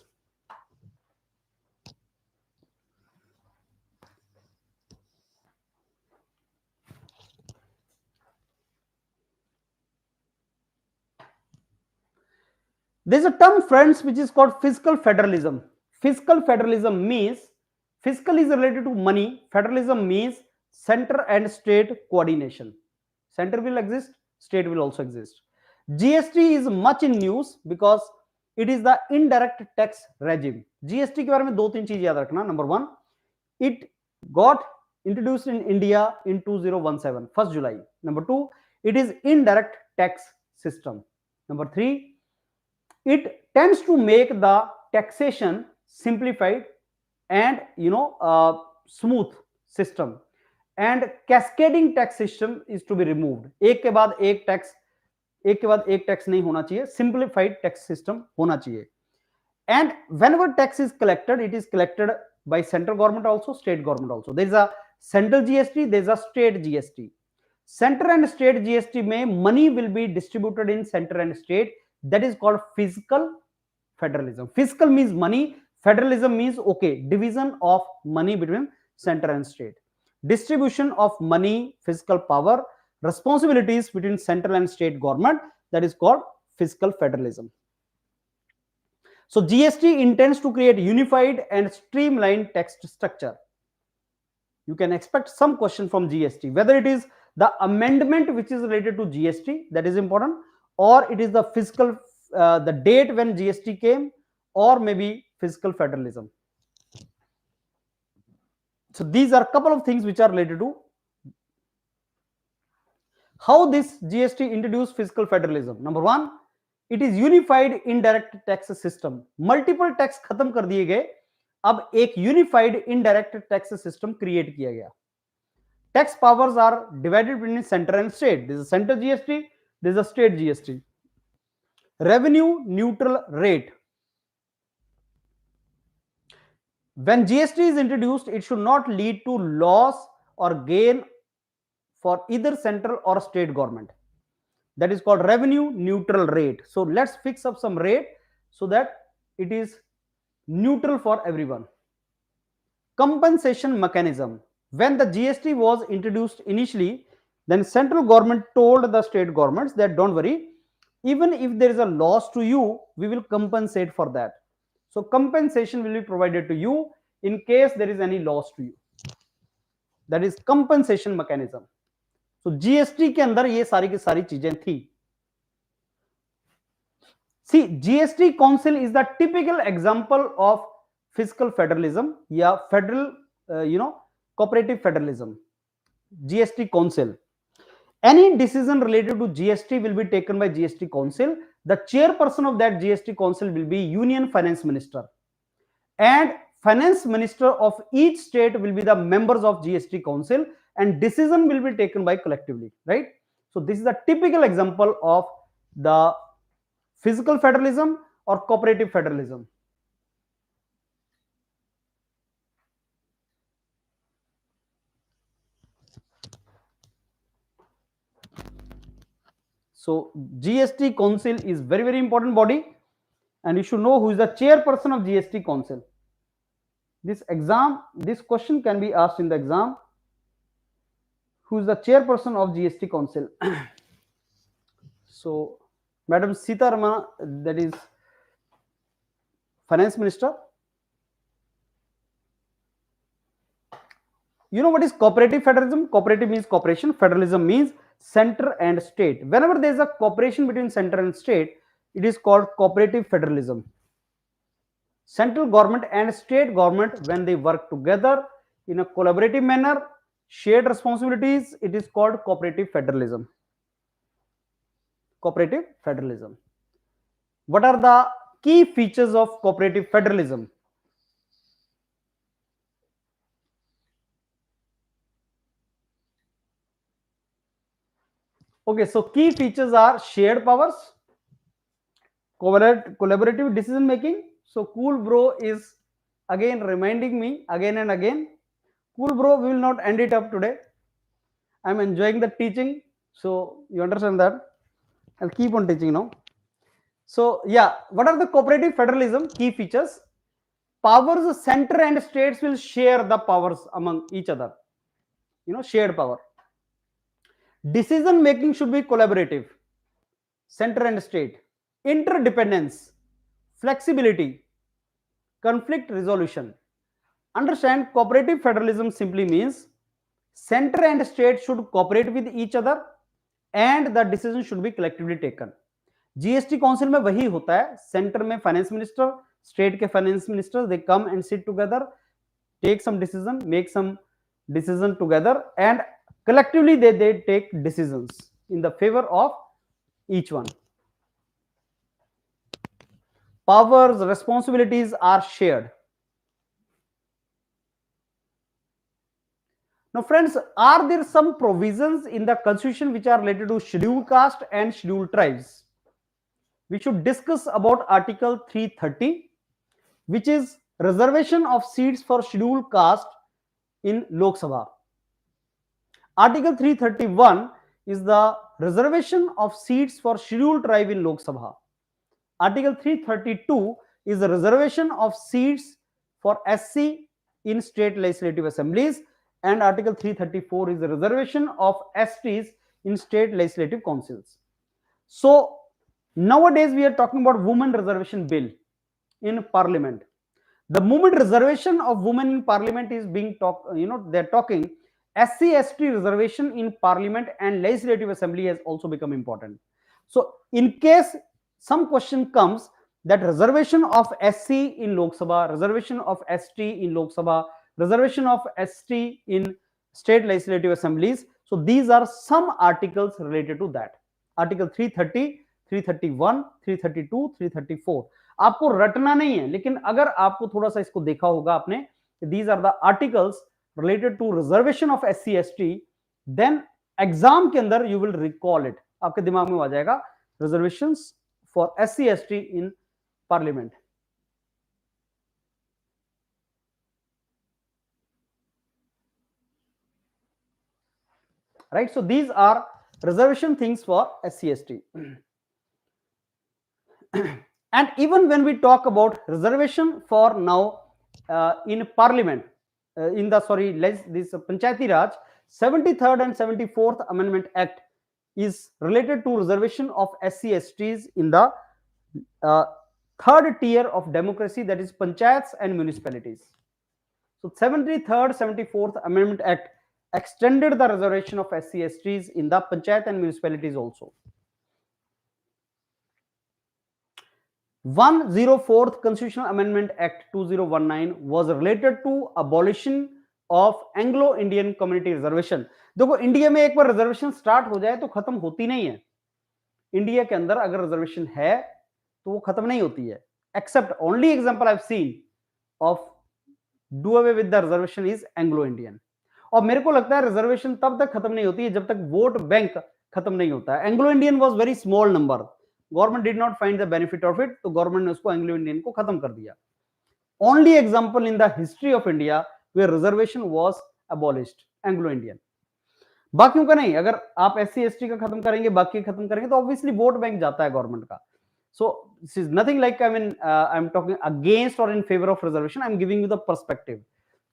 There's a term, friends, which is called fiscal federalism. Fiscal federalism means fiscal is related to money. Federalism means center and state coordination. Center will exist, state will also exist. GST is much in news because it is the indirect tax regime. GST के बारे में दो तीन चीज याद रखना. Number one, it got introduced in India in 2017, 1st July. Number two, it is indirect tax system. Number three, it tends to make the taxation simplified and smooth system, and cascading tax system is to be removed. एक के बाद एक tax नहीं होना चाहिए, simplified tax system होना चाहिए. And whenever tax is collected, it is collected by central government also, state government also. There is a central GST, there is a state GST. Center and state GST में money will be distributed in center and state. That is called fiscal federalism. Fiscal means money, federalism means okay, division of money between center and state. Distribution of money, fiscal power, responsibilities between central and state government, that is called fiscal federalism. So GST intends to create unified and streamlined tax structure. You can expect some question from GST, whether it is the amendment which is related to GST, that is important, or it is the fiscal the date when GST came, or maybe fiscal federalism. So these are a couple of things which are related to how this GST introduced fiscal federalism. Number one, it is unified indirect tax system. Multiple tax खत्म कर दिए गए, अब एक unified indirect tax system create किया गया. Tax powers are divided between center and state. This is central GST, this is a state GST. Revenue neutral rate. When GST is introduced, it should not lead to loss or gain for either central or state government. That is called revenue neutral rate. So let's fix up some rate so that it is neutral for everyone. Compensation mechanism. When the GST was introduced initially, then central government told the state governments that don't worry, even if there is a loss to you, we will compensate for that. So compensation will be provided to you in case there is any loss to you. That is compensation mechanism. So GST के अंदर ये सारी की सारी चीजें थी. See, GST Council is the typical example of fiscal federalism, yeah, federal, cooperative federalism. GST Council. Any decision related to GST will be taken by GST Council. The chairperson of that GST Council will be Union Finance Minister, and Finance Minister of each state will be the members of GST Council, and decision will be taken by collectively, right? So this is a typical example of the physical federalism or cooperative federalism. So GST Council is very, very important body, and you should know who is the chairperson of GST Council. This question can be asked in the exam. Who is the chairperson of GST Council? So, Madam Sitaramana, that is Finance Minister. You know what is cooperative federalism? Cooperative means cooperation. Federalism means center and state. Whenever there is a cooperation between center and state, it is called cooperative federalism. Central government and state government, when they work together in a collaborative manner, shared responsibilities, it is called cooperative federalism. Cooperative federalism. What are the key features of cooperative federalism? Okay, so key features are shared powers, collaborative decision making. So cool bro is again reminding me again and again. Cool bro, we will not end it up today. I'm enjoying the teaching, so you understand that. I'll keep on teaching now. So yeah, what are the cooperative federalism key features? Powers, center and states will share the powers among each other. Shared power. Decision making should be collaborative, center and state. Interdependence, flexibility, conflict resolution. Understand, cooperative federalism simply means center and state should cooperate with each other and the decision should be collectively taken. GST council में वही होता है, centre में finance minister, state के finance minister, they come and sit together, take some decision, make some decision together, and collectively they take decisions in the favor of each one. Powers, responsibilities are shared. Now friends, are there some provisions in the constitution which are related to scheduled caste and scheduled tribes? We should discuss about article 330, which is reservation of seats for scheduled caste in Lok Sabha. Article 331 is the reservation of seats for scheduled tribe in Lok Sabha. Article 332 is the reservation of seats for SC in state legislative assemblies, and Article 334 is the reservation of STs in state legislative councils. So nowadays we are talking about women reservation bill in parliament. The moment reservation of women in parliament is being they're talking, SC/ST reservation in parliament and legislative assembly has also become important. So in case some question comes that reservation of SC in Lok Sabha, reservation of ST in Lok Sabha, reservation of ST in state legislative assemblies, so these are some articles related to that. Article 330, 331, 332, 334. आपको रटना नहीं है, लेकिन अगर आपको थोड़ा सा इसको देखा होगा आपने, these are the articles related to reservation of SC/ST, then exam के अंदर you will recall it, आपके दिमाग में आ जाएगा reservations for SC/ST in parliament. Right, so these are reservation things for SC/ST. And even when we talk about reservation for now in parliament, in the this Panchayati Raj, 73rd and 74th Amendment Act is related to reservation of SC/STs in the third tier of democracy, that is panchayats and municipalities. So 73rd, 74th Amendment Act extended the reservation of SC/STs in the panchayat and municipalities also. 104th Constitutional Amendment Act 2019 was related to abolition of Anglo-Indian Community Reservation. देखो India में एक बार reservation start हो जाए तो खत्म होती नहीं है. इंडिया के अंदर अगर रिजर्वेशन है तो वो खत्म नहीं होती है. Except only example I have seen of do away with the reservation is Anglo Indian. और मेरे को लगता है रिजर्वेशन तब तक खत्म नहीं होती है जब तक वोट बैंक खत्म नहीं होता है. Anglo Indian was very small number, government did not find the benefit of it, तो गवर्नमेंट ने उसको एंग्लो इंडियन को खत्म कर दिया. Only example in the history of India where reservation was abolished, Anglo Indian. बाकियों का नहीं. अगर आप एससी एसटी का खत्म करेंगे, बाकी खत्म करेंगे तो ऑब्वियसली वोट बैंक जाता है गवर्नमेंट का. So this is nothing like I'm talking against or in favor of reservation. I'm giving you the perspective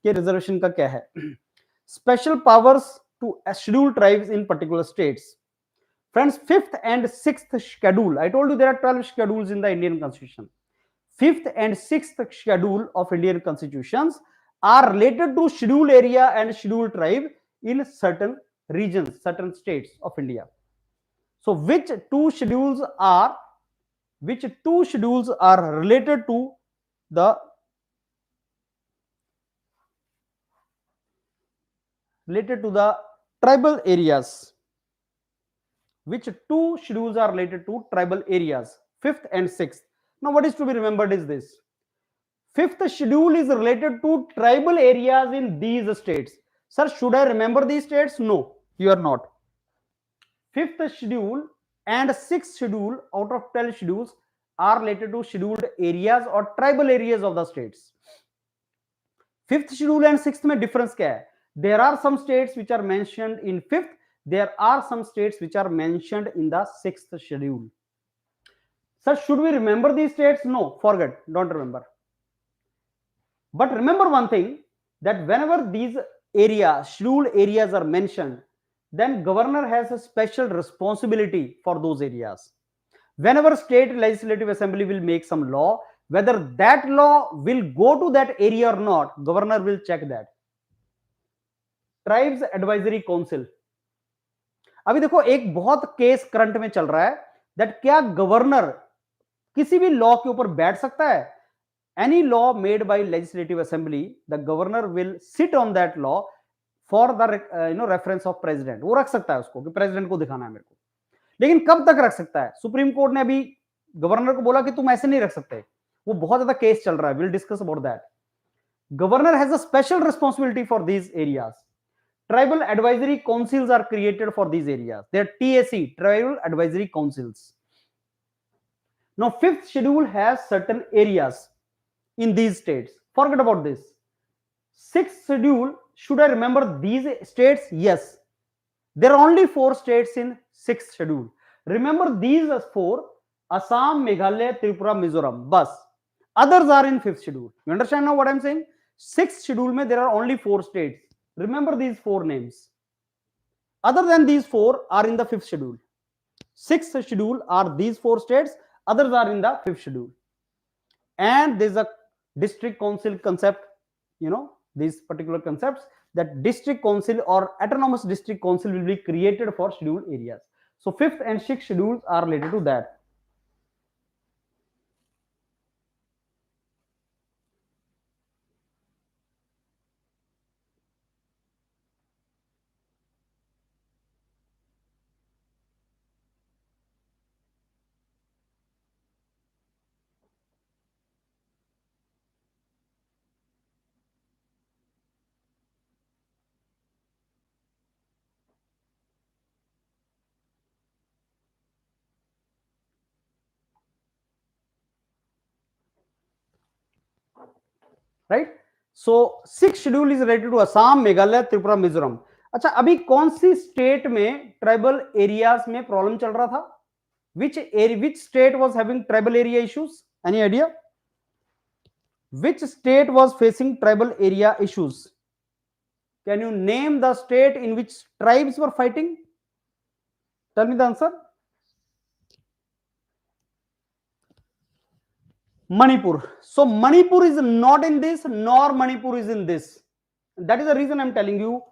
कि reservation का क्या है. Special powers to schedule tribes in particular states. Friends, 5th and 6th schedule. I told you there are 12 schedules in the Indian Constitution. 5th and 6th schedule of Indian constitutions are related to scheduled area and scheduled tribe in certain regions, certain states of India. So which two schedules are related to the tribal areas? Which two schedules are related to tribal areas? 5th and 6th. Now what is to be remembered is this: 5th schedule is related to tribal areas in these states. Sir, should I remember these states? No, you are not. 5th schedule and 6th schedule out of 12 schedules are related to scheduled areas or tribal areas of the states. 5th schedule and 6th में difference क्या है? There are some states which are mentioned in 5th, there are some states which are mentioned in the 6th schedule. Sir, should we remember these states? No, forget, don't remember. But remember one thing, that whenever these areas, scheduled areas are mentioned, then governor has a special responsibility for those areas. Whenever state legislative assembly will make some law, whether that law will go to that area or not, governor will check that. Tribes Advisory Council. अभी देखो एक बहुत case current में चल रहा है, that क्या governor किसी भी लॉ के ऊपर बैठ सकता है? Any law made by legislative assembly, the governor will sit on that law for the reference of president. वो रख सकता है उसको कि प्रेसिडेंट को दिखाना है मेरे को. लेकिन कब तक रख सकता है? सुप्रीम कोर्ट ने अभी गवर्नर को बोला कि तुम ऐसे नहीं रख सकते. वो बहुत ज्यादा केस चल रहा है. We'll discuss about that. Governor has a special responsibility for these areas. Tribal advisory councils are created for these areas. They are TAC, Tribal Advisory Councils. Now, 5th schedule has certain areas in these states. Forget about this. 6th schedule, should I remember these states? Yes. There are only 4 states in 6th schedule. Remember these as 4: Assam, Meghalaya, Tripura, Mizoram. Bas. Others are in 5th schedule. You understand now what I'm saying? 6th schedule mein there are only 4 states. Remember these 4 names. Other than these 4 are in the 5th schedule. 6th schedule are these 4 states. Others are in the 5th schedule. And there's a district council concept. You know, these particular concepts, that district council or autonomous district council will be created for scheduled areas. So 5th and 6th schedules are related to that. Right. So 6th schedule is related to Assam, Meghalaya, Tripura, Mizoram. अच्छा, अभी कौन सी state में tribal areas में problem चल रहा था? which state was having tribal area issues? Any idea? Which state was facing tribal area issues? Can you name the state in which tribes were fighting? Tell me the answer. Manipur. So Manipur is not in this, nor Manipur is in this. That is the reason I'm telling you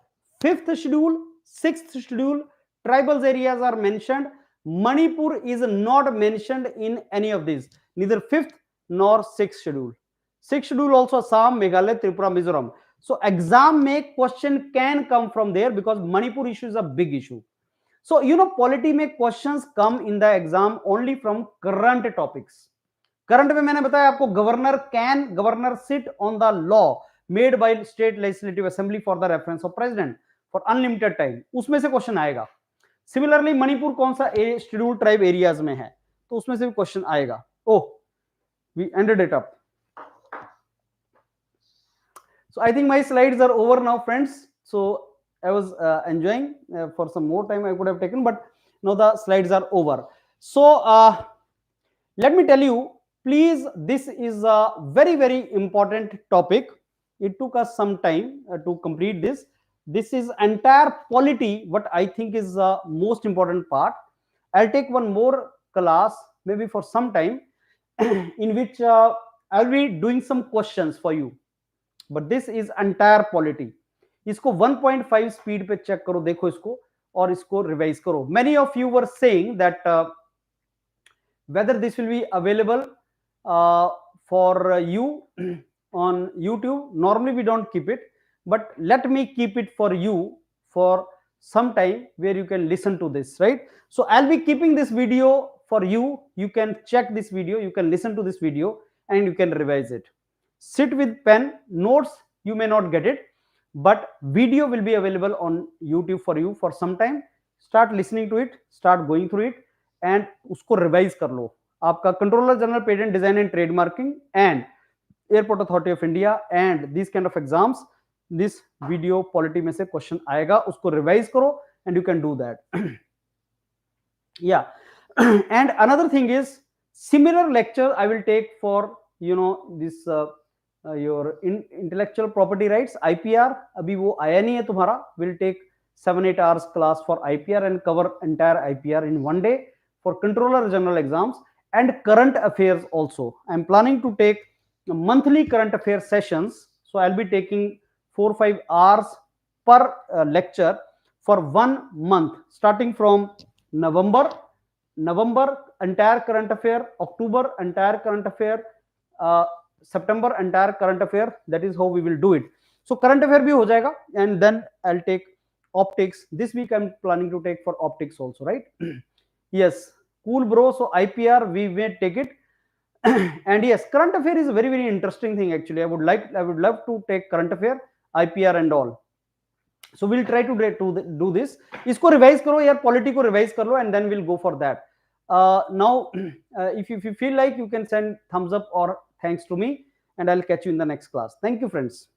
5th schedule, 6th schedule, tribal areas are mentioned. Manipur is not mentioned in any of these, neither 5th nor 6th schedule. 6th schedule also Assam, Meghalaya, Tripura, Mizoram. So exam make question can come from there because Manipur issue is a big issue. So polity make questions come in the exam only from current topics. Current में मैंने बताया आपको, governor sit on the law made by state legislative assembly for the reference of president for unlimited time, उसमें से question आएगा. Similarly Manipur कौन सा schedule tribe areas में है, तो उसमें से भी क्वेश्चन आएगा. Oh, we ended it up. So I think my slides are over now, friends. So I was enjoying for some more time I could have taken, but now the slides are over. So let me tell you, please, this is a very, very important topic. It took us some time to complete this. This is entire polity, what I think is the most important part. I'll take one more class, maybe for some time, in which I'll be doing some questions for you. But this is entire polity. इसको 1.5 speed पे check करो, देखो इसको और इसको revise करो. Many of you were saying that whether this will be available for you on YouTube. Normally we don't keep it, but let me keep it for you for some time where you can listen to this, right? So I'll be keeping this video for you. You can check this video, you can listen to this video, and you can revise it. Sit with pen, notes you may not get it, but video will be available on YouTube for you for some time. Start listening to it, start going through it, and उसको revise कर लो. आपका controller general patent design and trademarking and airport authority of India and this kind of exams, this video polity में से question आएगा, उसको revise करो and you can do that. Yeah, and another thing is similar lecture I will take for this your intellectual property rights, IPR. अभी वो आया नहीं है तुम्हारा. Will take 7-8 hours class for IPR and cover entire IPR in one day for controller general exams and current affairs also. I am planning to take monthly current affairs sessions, so I'll be taking 4-5 hours per lecture for 1 month, starting from November entire current affair, October entire current affair, September entire current affair. That is how we will do it. So current affair bhi ho jayega, and then I'll take optics. This week I'm planning to take for optics also, right? Yes, cool bro. So IPR we may take it. And yes, current affair is a very, very interesting thing actually. I would love to take current affair, IPR and all. So we'll try to do this. Isko revise karo yaar, polity ko revise kar lo, and then we'll go for that. Now if you feel like, you can send thumbs up or thanks to me, and I'll catch you in the next class. Thank you, friends.